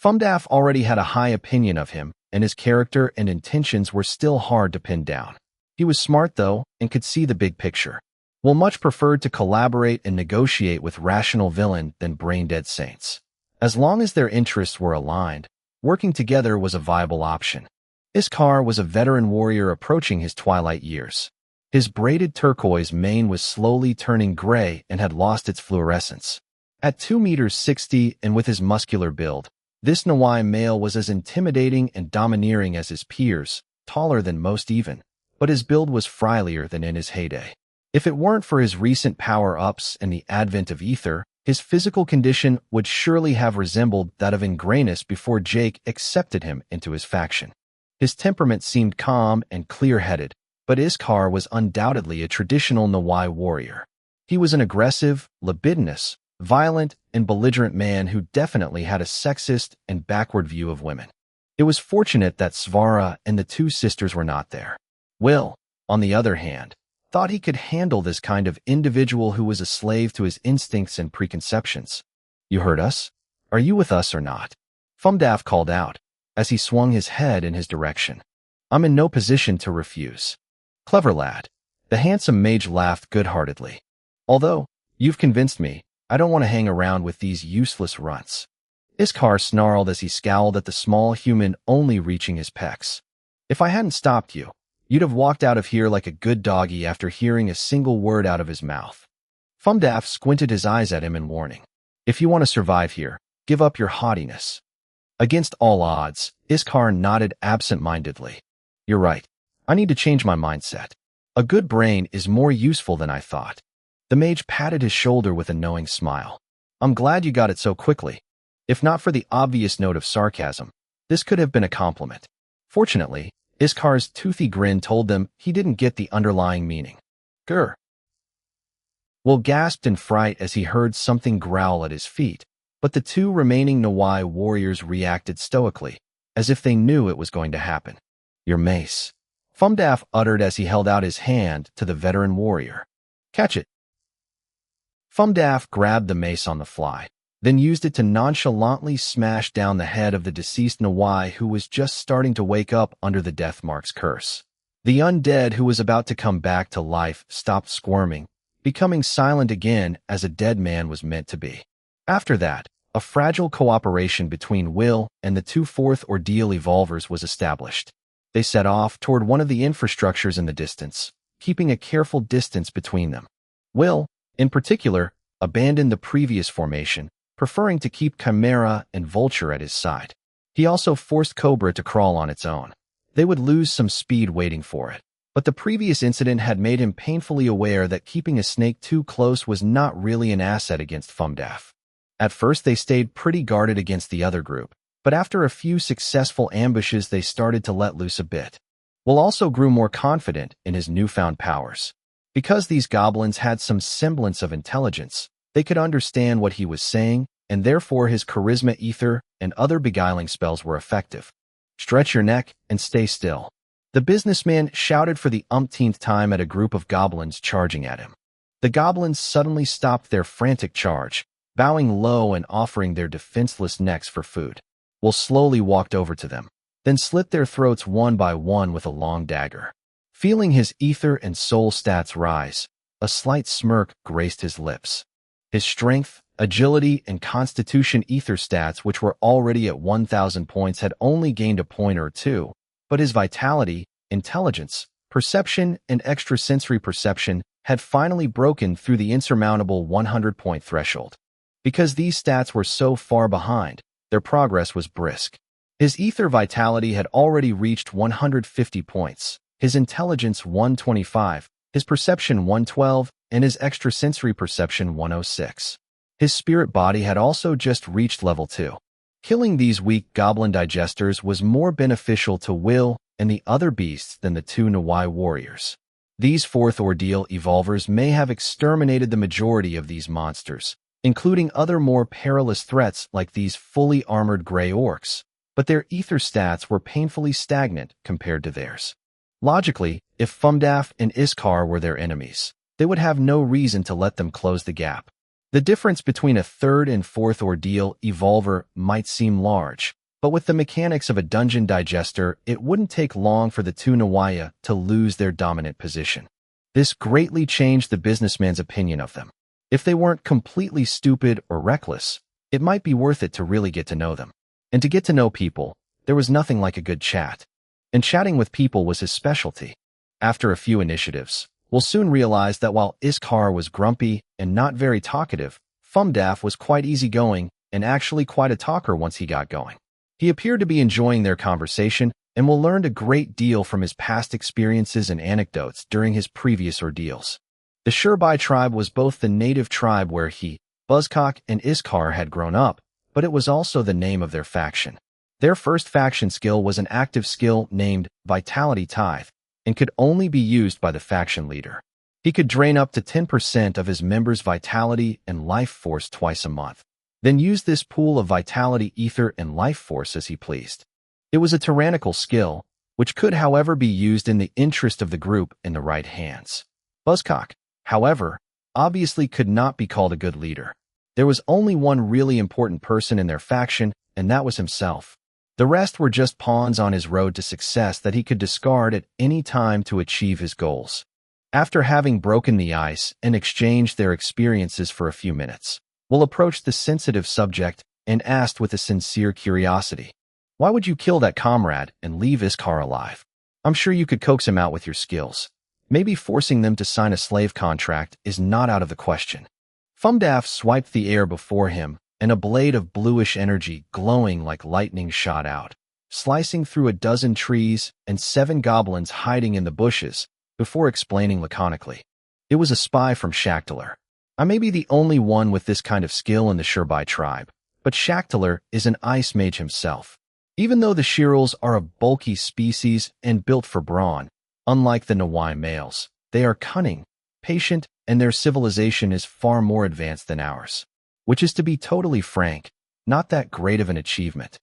Fumdaf already had a high opinion of him, and his character and intentions were still hard to pin down. He was smart, though, and could see the big picture. Will much preferred to collaborate and negotiate with rational villain than brain-dead saints. As long as their interests were aligned, working together was a viable option. Iskar was a veteran warrior approaching his twilight years. His braided turquoise mane was slowly turning gray and had lost its fluorescence. At 2 meters 60 meters and with his muscular build, this Nawai male was as intimidating and domineering as his peers, taller than most even, but his build was frielier than in his heyday. If it weren't for his recent power-ups and the advent of ether, his physical condition would surely have resembled that of Ingrainus before Jake accepted him into his faction. His temperament seemed calm and clear-headed, but Iskar was undoubtedly a traditional Nawai warrior. He was an aggressive, libidinous, violent, and belligerent man who definitely had a sexist and backward view of women. It was fortunate that Svara and the two sisters were not there. Will, on the other hand, thought he could handle this kind of individual who was a slave to his instincts and preconceptions. "You heard us? Are you with us or not?" Fumdaf called out, as he swung his head in his direction. "I'm in no position to refuse." "Clever lad." The handsome mage laughed good-heartedly. "Although, you've convinced me, I don't want to hang around with these useless runts." Iskar snarled as he scowled at the small human only reaching his pecs. "If I hadn't stopped you, you'd have walked out of here like a good doggy after hearing a single word out of his mouth." Fumdaf squinted his eyes at him in warning. "If you want to survive here, give up your haughtiness." Against all odds, Iskar nodded absent-mindedly. "You're right. I need to change my mindset. A good brain is more useful than I thought." The mage patted his shoulder with a knowing smile. "I'm glad you got it so quickly. If not for the obvious note of sarcasm, this could have been a compliment." Fortunately, Iskar's toothy grin told them he didn't get the underlying meaning. "Grr." Will gasped in fright as he heard something growl at his feet, but the two remaining Nawai warriors reacted stoically, as if they knew it was going to happen. "Your mace," Fumdaf uttered as he held out his hand to the veteran warrior. "Catch it." Fumdaf grabbed the mace on the fly, then used it to nonchalantly smash down the head of the deceased Nawai who was just starting to wake up under the Deathmark's curse. The undead who was about to come back to life stopped squirming, becoming silent again as a dead man was meant to be. After that, a fragile cooperation between Will and the two fourth ordeal evolvers was established. They set off toward one of the infrastructures in the distance, keeping a careful distance between them. Will, in particular, abandoned the previous formation, preferring to keep Chimera and Vulture at his side. He also forced Cobra to crawl on its own. They would lose some speed waiting for it, but the previous incident had made him painfully aware that keeping a snake too close was not really an asset against Fumdaf. At first they stayed pretty guarded against the other group, but after a few successful ambushes they started to let loose a bit. Will also grew more confident in his newfound powers. Because these goblins had some semblance of intelligence, they could understand what he was saying, and therefore his charisma ether and other beguiling spells were effective. "Stretch your neck and stay still." The businessman shouted for the umpteenth time at a group of goblins charging at him. The goblins suddenly stopped their frantic charge, bowing low and offering their defenseless necks for food. Will slowly walked over to them, then slit their throats one by one with a long dagger. Feeling his ether and soul stats rise, a slight smirk graced his lips. His strength, agility, and constitution ether stats, which were already at 1,000 points, had only gained a point or two, but his vitality, intelligence, perception, and extrasensory perception had finally broken through the insurmountable 100-point threshold. Because these stats were so far behind, their progress was brisk. His ether vitality had already reached 150 points, his intelligence 125, his perception 112, and his extrasensory perception 106. His spirit body had also just reached level 2. Killing these weak goblin digesters was more beneficial to Will and the other beasts than the two Nawai warriors. These fourth ordeal evolvers may have exterminated the majority of these monsters, including other more perilous threats like these fully armored gray orcs, but their ether stats were painfully stagnant compared to theirs. Logically, if Fumdaf and Iskar were their enemies, they would have no reason to let them close the gap. The difference between a third and fourth ordeal evolver might seem large, but with the mechanics of a dungeon digester, it wouldn't take long for the two Nawaya to lose their dominant position. This greatly changed the businessman's opinion of them. If they weren't completely stupid or reckless, it might be worth it to really get to know them. And to get to know people, there was nothing like a good chat. And chatting with people was his specialty. After a few initiatives, We'll soon realize that while Iskar was grumpy and not very talkative, Fumdaf was quite easygoing and actually quite a talker once he got going. He appeared to be enjoying their conversation and will learn a great deal from his past experiences and anecdotes during his previous ordeals. The Shurbai tribe was both the native tribe where he, Buzzcock, and Iskar had grown up, but it was also the name of their faction. Their first faction skill was an active skill named Vitality Tithe, and could only be used by the faction leader. He could drain up to 10% of his members' vitality and life force twice a month, then use this pool of vitality, ether, and life force as he pleased. It was a tyrannical skill, which could, however, be used in the interest of the group in the right hands. Buzzcock, however, obviously could not be called a good leader. There was only one really important person in their faction, and that was himself. The rest were just pawns on his road to success that he could discard at any time to achieve his goals. After having broken the ice and exchanged their experiences for a few minutes, we'll approach the sensitive subject and asked with a sincere curiosity, "Why would you kill that comrade and leave Iskar alive? I'm sure you could coax him out with your skills. Maybe forcing them to sign a slave contract is not out of the question." Fumdaf swiped the air before him, and a blade of bluish energy glowing like lightning shot out, slicing through a dozen trees and 7 goblins hiding in the bushes, before explaining laconically, "It was a spy from Shaktalar. I may be the only one with this kind of skill in the Shurbai tribe, but Shaktalar is an ice mage himself. Even though the Shirals are a bulky species and built for brawn, unlike the Nawai males, they are cunning, patient, and their civilization is far more advanced than ours. Which is, to be totally frank, not that great of an achievement."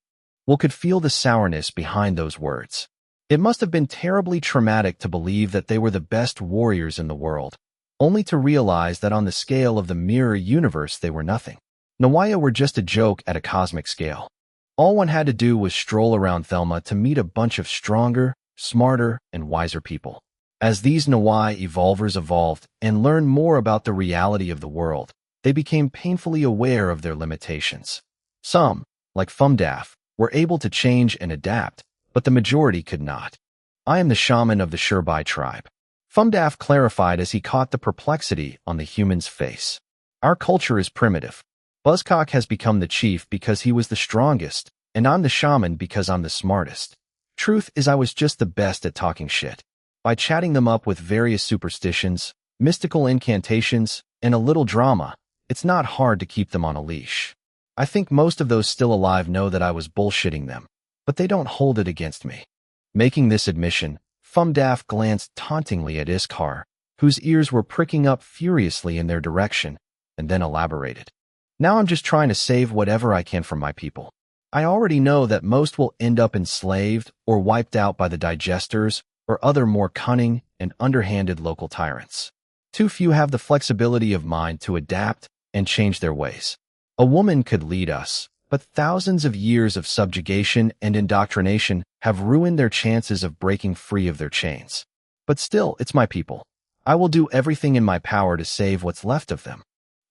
Will could feel the sourness behind those words. It must have been terribly traumatic to believe that they were the best warriors in the world, only to realize that on the scale of the mirror universe they were nothing. Nawaya were just a joke at a cosmic scale. All one had to do was stroll around Thelma to meet a bunch of stronger, smarter, and wiser people. As these Nawai evolvers evolved and learned more about the reality of the world, they became painfully aware of their limitations. Some, like Fumdaf, were able to change and adapt, but the majority could not. "I am the shaman of the Shurbai tribe," Fumdaf clarified as he caught the perplexity on the human's face. "Our culture is primitive. Buzzcock has become the chief because he was the strongest, and I'm the shaman because I'm the smartest. Truth is, I was just the best at talking shit. By chatting them up with various superstitions, mystical incantations, and a little drama, it's not hard to keep them on a leash. I think most of those still alive know that I was bullshitting them, but they don't hold it against me." Making this admission, Fumdaf glanced tauntingly at Iskar, whose ears were pricking up furiously in their direction, and then elaborated. "Now I'm just trying to save whatever I can from my people. I already know that most will end up enslaved or wiped out by the digesters or other more cunning and underhanded local tyrants. Too few have the flexibility of mind to adapt and change their ways. A woman could lead us, but thousands of years of subjugation and indoctrination have ruined their chances of breaking free of their chains. But still, it's my people. I will do everything in my power to save what's left of them."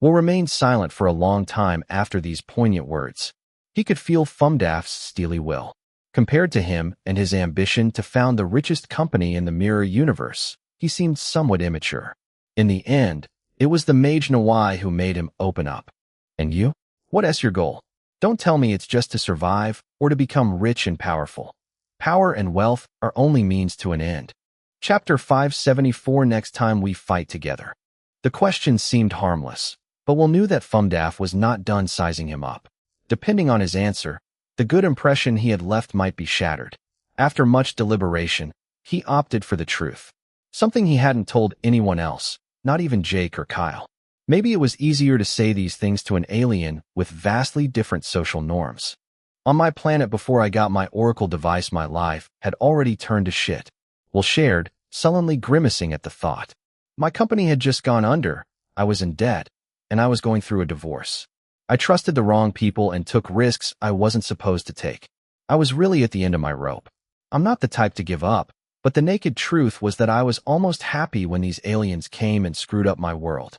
Will remained silent for a long time after these poignant words. He could feel Fumdaf's steely will. Compared to him and his ambition to found the richest company in the mirror universe, he seemed somewhat immature. In the end, it was the mage Nawai who made him open up. "And you? What's your goal? Don't tell me it's just to survive or to become rich and powerful. Power and wealth are only means to an end." Chapter 574. Next time we fight together. The question seemed harmless, but Will knew that Fumdaf was not done sizing him up. Depending on his answer, the good impression he had left might be shattered. After much deliberation, he opted for the truth. Something he hadn't told anyone else, not even Jake or Kyle. Maybe it was easier to say these things to an alien with vastly different social norms. "On my planet before I got my oracle device, my life had already turned to shit," Will shared, sullenly grimacing at the thought. "My company had just gone under, I was in debt, and I was going through a divorce. I trusted the wrong people and took risks I wasn't supposed to take. I was really at the end of my rope. I'm not the type to give up, but the naked truth was that I was almost happy when these aliens came and screwed up my world."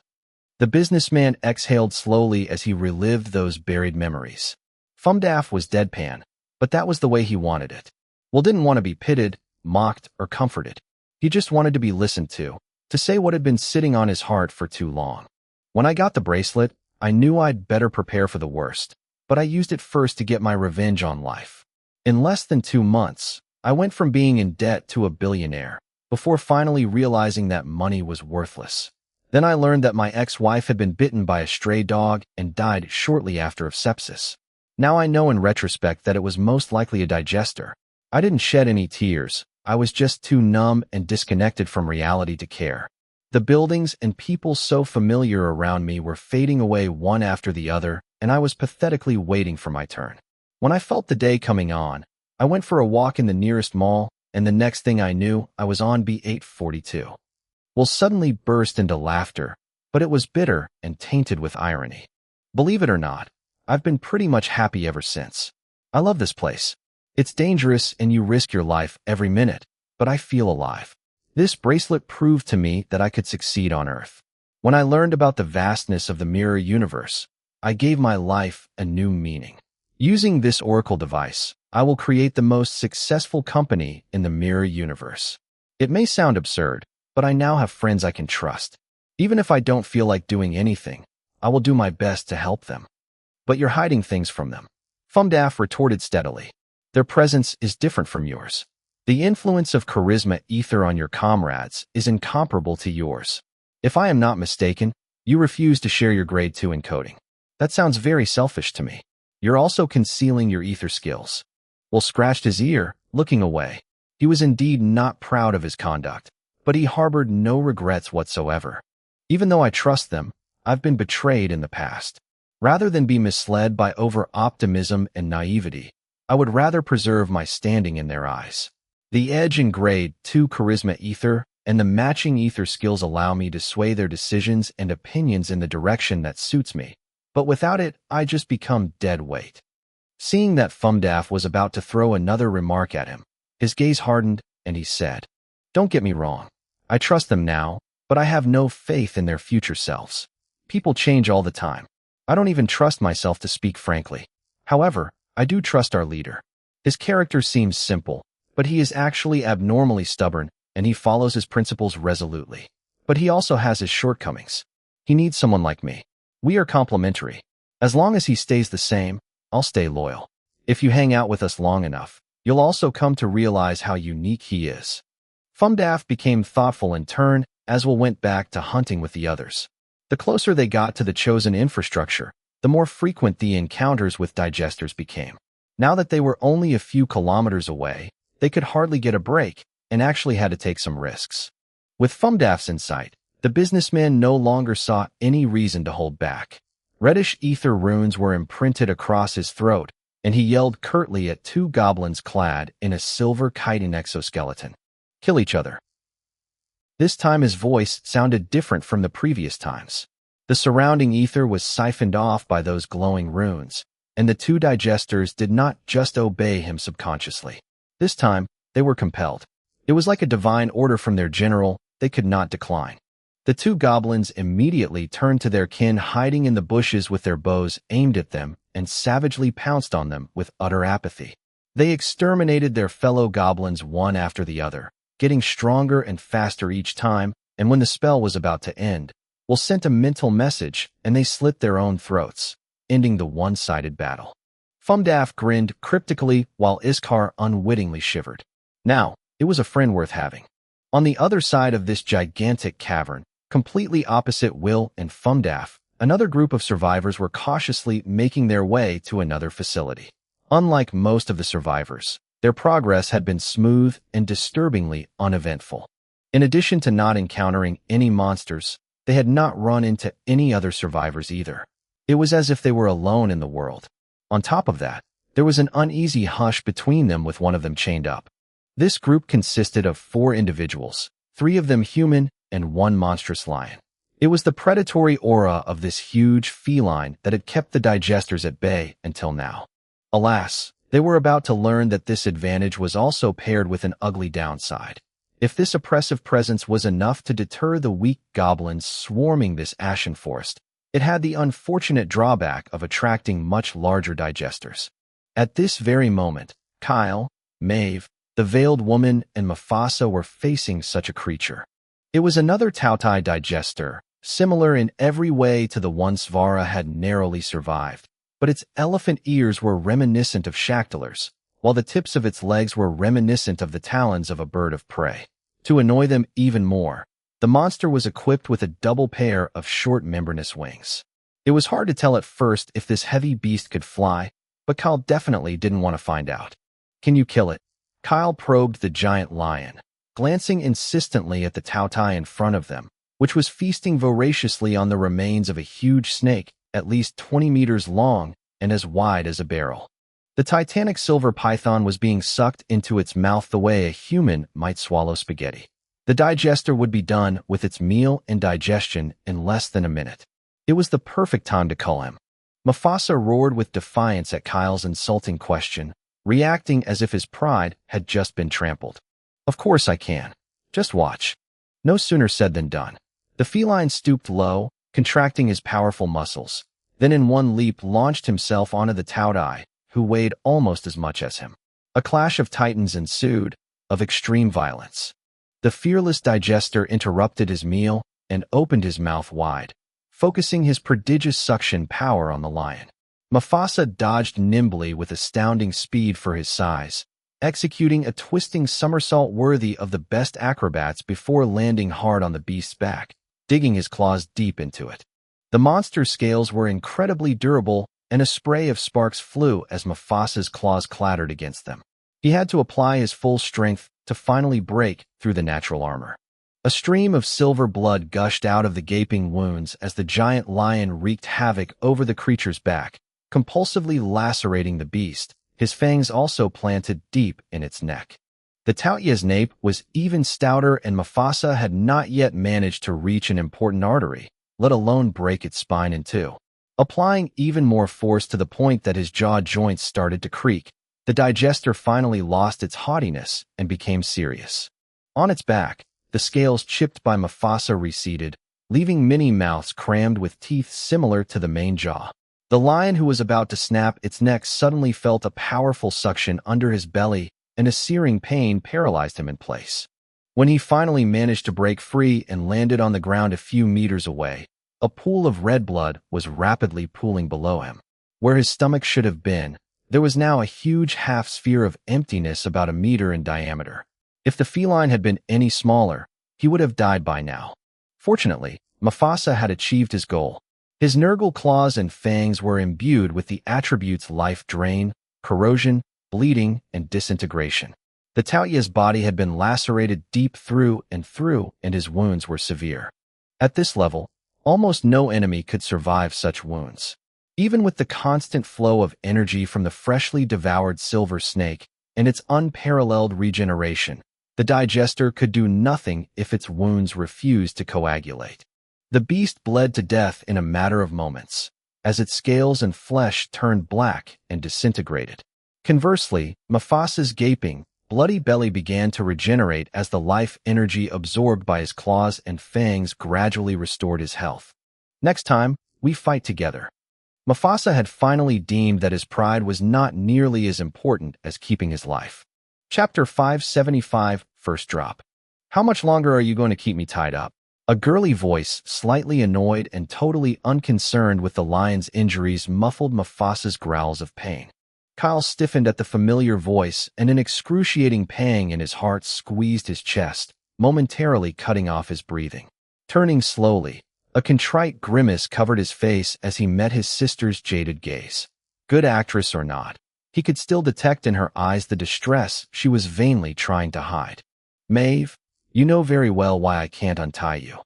The businessman exhaled slowly as he relived those buried memories. Fumdaf was deadpan, but that was the way he wanted it. Will didn't want to be pitted, mocked, or comforted. He just wanted to be listened to, to say what had been sitting on his heart for too long. When I got the bracelet, I knew I'd better prepare for the worst, but I used it first to get my revenge on life. In less than 2 months, I went from being in debt to a billionaire, before finally realizing that money was worthless. Then I learned that my ex-wife had been bitten by a stray dog and died shortly after of sepsis. Now I know in retrospect that it was most likely a digester. I didn't shed any tears. I was just too numb and disconnected from reality to care. The buildings and people so familiar around me were fading away one after the other, and I was pathetically waiting for my turn. When I felt the day coming on, I went for a walk in the nearest mall, and the next thing I knew, I was on B842. Will suddenly burst into laughter, but it was bitter and tainted with irony. Believe it or not, I've been pretty much happy ever since. I love this place. It's dangerous and you risk your life every minute, but I feel alive. This bracelet proved to me that I could succeed on Earth. When I learned about the vastness of the mirror universe, I gave my life a new meaning. Using this oracle device, I will create the most successful company in the mirror universe. It may sound absurd, but I now have friends I can trust. Even if I don't feel like doing anything, I will do my best to help them. But you're hiding things from them. Fumdaf retorted steadily. Their presence is different from yours. The influence of charisma ether on your comrades is incomparable to yours. If I am not mistaken, you refuse to share your grade 2 encoding. That sounds very selfish to me. You're also concealing your ether skills. Will scratched his ear, looking away. He was indeed not proud of his conduct, but he harbored no regrets whatsoever. Even though I trust them, I've been betrayed in the past. Rather than be misled by over-optimism and naivety, I would rather preserve my standing in their eyes. The edge and grade 2 charisma ether and the matching ether skills allow me to sway their decisions and opinions in the direction that suits me, but without it, I just become dead weight. Seeing that Fumdaf was about to throw another remark at him, his gaze hardened, and he said, "Don't get me wrong. I trust them now, but I have no faith in their future selves. People change all the time. I don't even trust myself to speak frankly. However, I do trust our leader. His character seems simple, but he is actually abnormally stubborn, and he follows his principles resolutely. But he also has his shortcomings. He needs someone like me. We are complementary. As long as he stays the same, I'll stay loyal. If you hang out with us long enough, you'll also come to realize how unique he is." Fumdaf became thoughtful in turn as Will went back to hunting with the others. The closer they got to the chosen infrastructure, the more frequent the encounters with digesters became. Now that they were only a few kilometers away, they could hardly get a break and actually had to take some risks. With Fumdaf's insight, the businessman no longer saw any reason to hold back. Reddish ether runes were imprinted across his throat, and he yelled curtly at 2 goblins clad in a silver chitin exoskeleton. "Kill each other." This time his voice sounded different from the previous times. The surrounding ether was siphoned off by those glowing runes, and the 2 digesters did not just obey him subconsciously. This time, they were compelled. It was like a divine order from their general. They could not decline. The 2 goblins immediately turned to their kin hiding in the bushes with their bows aimed at them and savagely pounced on them with utter apathy. They exterminated their fellow goblins one after the other, getting stronger and faster each time, and when the spell was about to end, Will sent a mental message and they slit their own throats, ending the one-sided battle. Fumdaf grinned cryptically while Iskar unwittingly shivered. Now, it was a friend worth having. On the other side of this gigantic cavern, completely opposite Will and Fumdaf, another group of survivors were cautiously making their way to another facility. Unlike most of the survivors, their progress had been smooth and disturbingly uneventful. In addition to not encountering any monsters, they had not run into any other survivors either. It was as if they were alone in the world. On top of that, there was an uneasy hush between them with one of them chained up. This group consisted of 4 individuals, 3 of them human and 1 monstrous lion. It was the predatory aura of this huge feline that had kept the digesters at bay until now. Alas, they were about to learn that this advantage was also paired with an ugly downside. If this oppressive presence was enough to deter the weak goblins swarming this ashen forest, it had the unfortunate drawback of attracting much larger digesters. At this very moment, Kyle, Maeve, the veiled woman, and Mufasa were facing such a creature. It was another Tautai digester, similar in every way to the one Svara had narrowly survived, but its elephant ears were reminiscent of Shaktalers, while the tips of its legs were reminiscent of the talons of a bird of prey. To annoy them even more, the monster was equipped with a double pair of short membranous wings. It was hard to tell at first if this heavy beast could fly, but Kyle definitely didn't want to find out. "Can you kill it?" Kyle probed the giant lion, glancing insistently at the Tautai in front of them, which was feasting voraciously on the remains of a huge snake at least 20 meters long and as wide as a barrel. The titanic silver python was being sucked into its mouth the way a human might swallow spaghetti. The digester would be done with its meal and digestion in less than a minute. It was the perfect time to call him. Mufasa roared with defiance at Kyle's insulting question, reacting as if his pride had just been trampled. "Of course I can. Just watch." No sooner said than done. The feline stooped low, contracting his powerful muscles, then in one leap launched himself onto the Tautai, who weighed almost as much as him. A clash of titans ensued, of extreme violence. The fearless digester interrupted his meal and opened his mouth wide, focusing his prodigious suction power on the lion. Mufasa dodged nimbly with astounding speed for his size, executing a twisting somersault worthy of the best acrobats before landing hard on the beast's back, digging his claws deep into it. The monster's scales were incredibly durable, and a spray of sparks flew as Mufasa's claws clattered against them. He had to apply his full strength to finally break through the natural armor. A stream of silver blood gushed out of the gaping wounds as the giant lion wreaked havoc over the creature's back, compulsively lacerating the beast, his fangs also planted deep in its neck. The Tautya's nape was even stouter, and Mufasa had not yet managed to reach an important artery, let alone break its spine in two. Applying even more force to the point that his jaw joints started to creak, the digester finally lost its haughtiness and became serious. On its back, the scales chipped by Mufasa receded, leaving many mouths crammed with teeth similar to the main jaw. The lion, who was about to snap its neck, suddenly felt a powerful suction under his belly, and a searing pain paralyzed him in place. When he finally managed to break free and landed on the ground a few meters away, a pool of red blood was rapidly pooling below him. Where his stomach should have been, there was now a huge half-sphere of emptiness about a meter in diameter. If the feline had been any smaller, he would have died by now. Fortunately, Mufasa had achieved his goal. His Nurgle claws and fangs were imbued with the attributes life drain, corrosion, bleeding, and disintegration. The Tautya's body had been lacerated deep through, and his wounds were severe. At this level, almost no enemy could survive such wounds. Even with the constant flow of energy from the freshly devoured silver snake and its unparalleled regeneration, the digester could do nothing if its wounds refused to coagulate. The beast bled to death in a matter of moments, as its scales and flesh turned black and disintegrated. Conversely, Mufasa's gaping, bloody belly began to regenerate as the life energy absorbed by his claws and fangs gradually restored his health. "Next time, we fight together." Mufasa had finally deemed that his pride was not nearly as important as keeping his life. Chapter 575, First Drop. "How much longer are you going to keep me tied up?" A girly voice, slightly annoyed and totally unconcerned with the lion's injuries, muffled Mufasa's growls of pain. Kyle stiffened at the familiar voice, and an excruciating pang in his heart squeezed his chest, momentarily cutting off his breathing. Turning slowly, a contrite grimace covered his face as he met his sister's jaded gaze. Good actress or not, he could still detect in her eyes the distress she was vainly trying to hide. "Maeve, you know very well why I can't untie you."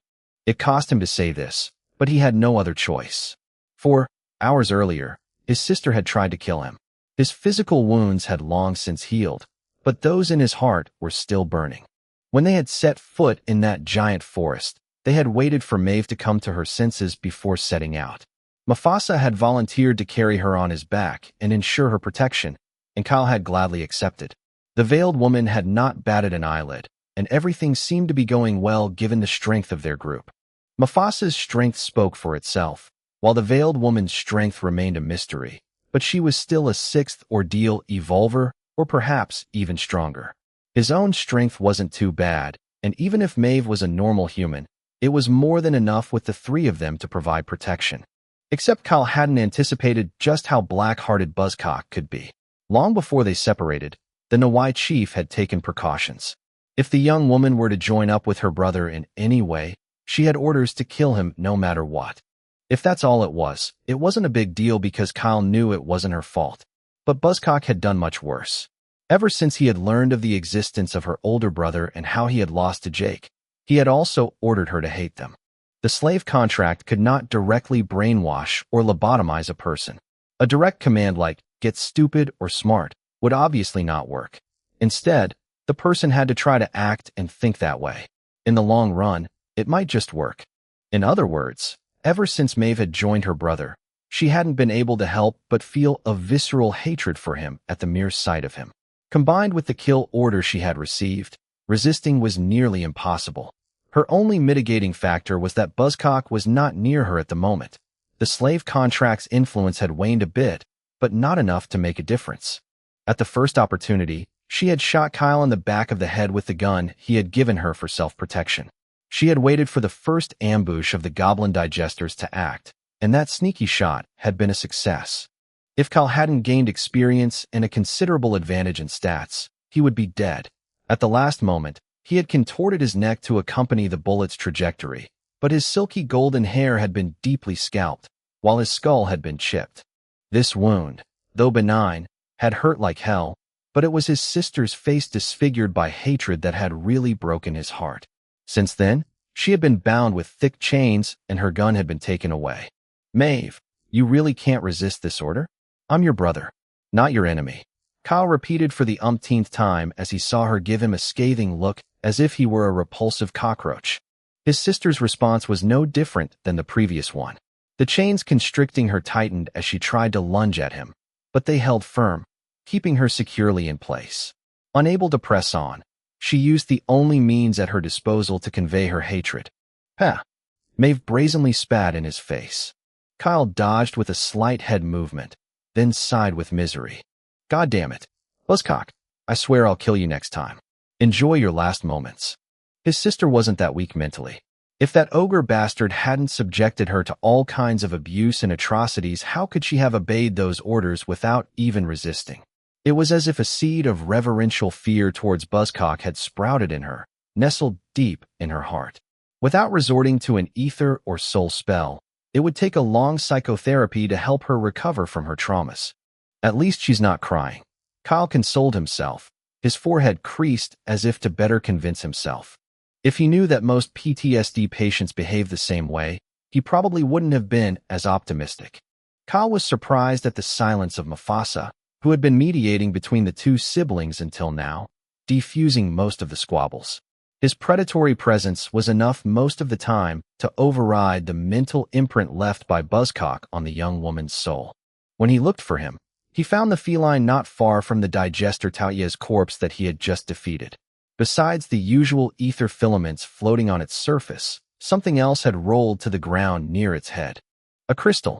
It cost him to say this, but he had no other choice. 4 hours earlier, his sister had tried to kill him. His physical wounds had long since healed, but those in his heart were still burning. When they had set foot in that giant forest, they had waited for Maeve to come to her senses before setting out. Mufasa had volunteered to carry her on his back and ensure her protection, and Kyle had gladly accepted. The veiled woman had not batted an eyelid, and everything seemed to be going well given the strength of their group. Mufasa's strength spoke for itself, while the veiled woman's strength remained a mystery, but she was still a sixth ordeal evolver, or perhaps even stronger. His own strength wasn't too bad, and even if Maeve was a normal human, it was more than enough with the three of them to provide protection. Except Kyle hadn't anticipated just how black-hearted Buzzcock could be. Long before they separated, the Nawai chief had taken precautions. If the young woman were to join up with her brother in any way, she had orders to kill him no matter what. If that's all it wasn't a big deal because Kyle knew it wasn't her fault. But Buzzcock had done much worse. Ever since he had learned of the existence of her older brother and how he had lost to Jake, he had also ordered her to hate them. The slave contract could not directly brainwash or lobotomize a person. A direct command like, get stupid or smart, would obviously not work. Instead, the person had to try to act and think that way. In the long run, it might just work. In other words, ever since Maeve had joined her brother, she hadn't been able to help but feel a visceral hatred for him at the mere sight of him. Combined with the kill order she had received, resisting was nearly impossible. Her only mitigating factor was that Buzzcock was not near her at the moment. The slave contract's influence had waned a bit, but not enough to make a difference. At the first opportunity, she had shot Kyle in the back of the head with the gun he had given her for self-protection. She had waited for the first ambush of the goblin digesters to act, and that sneaky shot had been a success. If Kyle hadn't gained experience and a considerable advantage in stats, he would be dead. At the last moment, he had contorted his neck to accompany the bullet's trajectory, but his silky golden hair had been deeply scalped, while his skull had been chipped. This wound, though benign, had hurt like hell, but it was his sister's face disfigured by hatred that had really broken his heart. Since then, she had been bound with thick chains and her gun had been taken away. Maeve, you really can't resist this order? I'm your brother, not your enemy. Kyle repeated for the umpteenth time as he saw her give him a scathing look as if he were a repulsive cockroach. His sister's response was no different than the previous one. The chains constricting her tightened as she tried to lunge at him, but they held firm, keeping her securely in place. Unable to press on, she used the only means at her disposal to convey her hatred. Pah! Maeve brazenly spat in his face. Kyle dodged with a slight head movement, then sighed with misery. God damn it. Buzzcock, I swear I'll kill you next time. Enjoy your last moments. His sister wasn't that weak mentally. If that ogre bastard hadn't subjected her to all kinds of abuse and atrocities, how could she have obeyed those orders without even resisting? It was as if a seed of reverential fear towards Buzzcock had sprouted in her, nestled deep in her heart. Without resorting to an ether or soul spell, it would take a long psychotherapy to help her recover from her traumas. At least she's not crying. Kyle consoled himself, his forehead creased as if to better convince himself. If he knew that most PTSD patients behave the same way, he probably wouldn't have been as optimistic. Kyle was surprised at the silence of Mufasa, who had been mediating between the two siblings until now, defusing most of the squabbles. His predatory presence was enough most of the time to override the mental imprint left by Buzzcock on the young woman's soul. When he looked for him, he found the feline not far from the digester Taoye's corpse that he had just defeated. Besides the usual ether filaments floating on its surface, something else had rolled to the ground near its head. A crystal.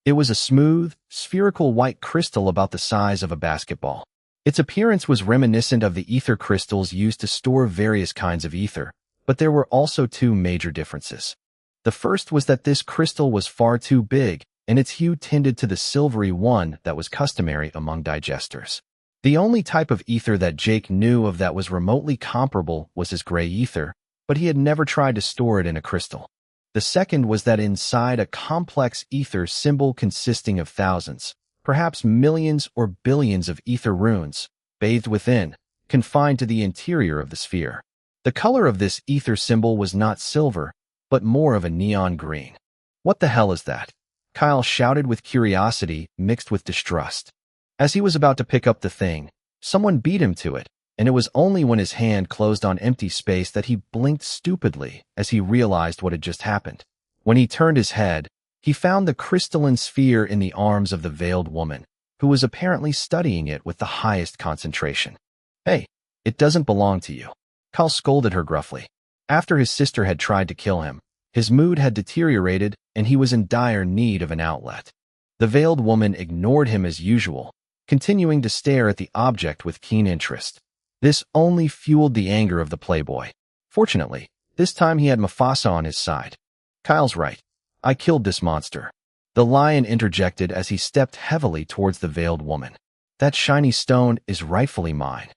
It was a smooth, spherical white crystal about the size of a basketball. Its appearance was reminiscent of the ether crystals used to store various kinds of ether, but there were also two major differences. The first was that this crystal was far too big, and its hue tended to the silvery one that was customary among digesters. The only type of ether that Jake knew of that was remotely comparable was his gray ether, but he had never tried to store it in a crystal. The second was that inside a complex ether symbol consisting of thousands, perhaps millions or billions of ether runes, bathed within, confined to the interior of the sphere. The color of this ether symbol was not silver, but more of a neon green. What the hell is that? Kyle shouted with curiosity mixed with distrust. As he was about to pick up the thing, someone beat him to it, and it was only when his hand closed on empty space that he blinked stupidly as he realized what had just happened. When he turned his head, he found the crystalline sphere in the arms of the veiled woman, who was apparently studying it with the highest concentration. Hey, it doesn't belong to you. Kyle scolded her gruffly. After his sister had tried to kill him, his mood had deteriorated and he was in dire need of an outlet. The veiled woman ignored him as usual, continuing to stare at the object with keen interest. This only fueled the anger of the playboy. Fortunately, this time he had Mufasa on his side. Kyle's right. I killed this monster. The lion interjected as he stepped heavily towards the veiled woman. That shiny stone is rightfully mine.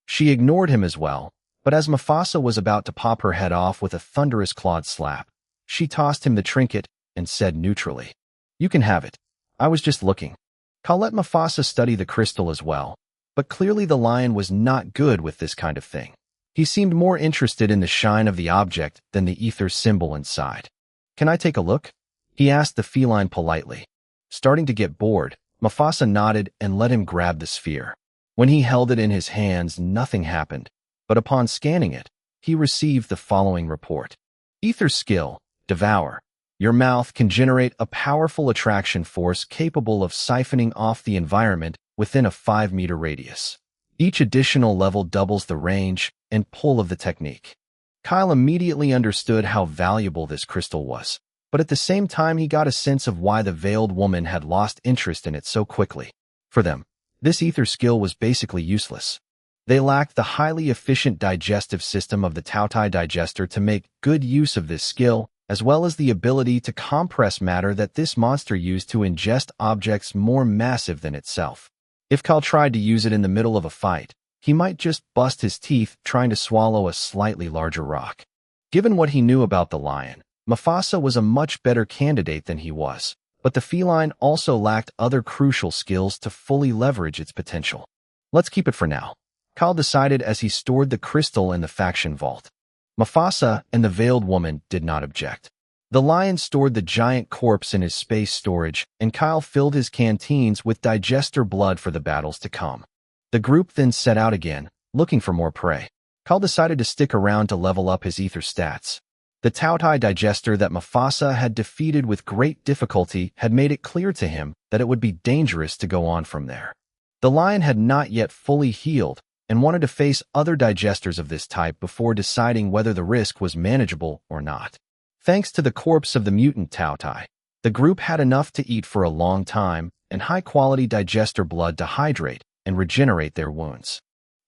She ignored him as well, but as Mufasa was about to pop her head off with a thunderous clawed slap, she tossed him the trinket and said neutrally, "You can have it. I was just looking." Kyle let Mufasa study the crystal as well, but clearly the lion was not good with this kind of thing. He seemed more interested in the shine of the object than the ether symbol inside. "Can I take a look?" he asked the feline politely. Starting to get bored, Mufasa nodded and let him grab the sphere. When he held it in his hands, nothing happened, but upon scanning it, he received the following report. Ether skill, devour. Your mouth can generate a powerful attraction force capable of siphoning off the environment within a 5-meter radius. Each additional level doubles the range and pull of the technique. Kyle immediately understood how valuable this crystal was, but at the same time he got a sense of why the veiled woman had lost interest in it so quickly. For them, this ether skill was basically useless. They lacked the highly efficient digestive system of the Tautai digester to make good use of this skill, as well as the ability to compress matter that this monster used to ingest objects more massive than itself. If Kyle tried to use it in the middle of a fight, he might just bust his teeth trying to swallow a slightly larger rock. Given what he knew about the lion, Mufasa was a much better candidate than he was, but the feline also lacked other crucial skills to fully leverage its potential. Let's keep it for now, Kyle decided as he stored the crystal in the faction vault. Mufasa and the veiled woman did not object. The lion stored the giant corpse in his space storage, and Kyle filled his canteens with digester blood for the battles to come. The group then set out again, looking for more prey. Kyle decided to stick around to level up his ether stats. The Tautai digester that Mufasa had defeated with great difficulty had made it clear to him that it would be dangerous to go on from there. The lion had not yet fully healed and wanted to face other digesters of this type before deciding whether the risk was manageable or not. Thanks to the corpse of the mutant Tautai, the group had enough to eat for a long time and high-quality digester blood to hydrate and regenerate their wounds.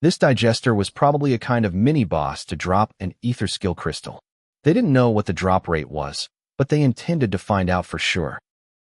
This digester was probably a kind of mini-boss to drop an ether skill crystal. They didn't know what the drop rate was, but they intended to find out for sure.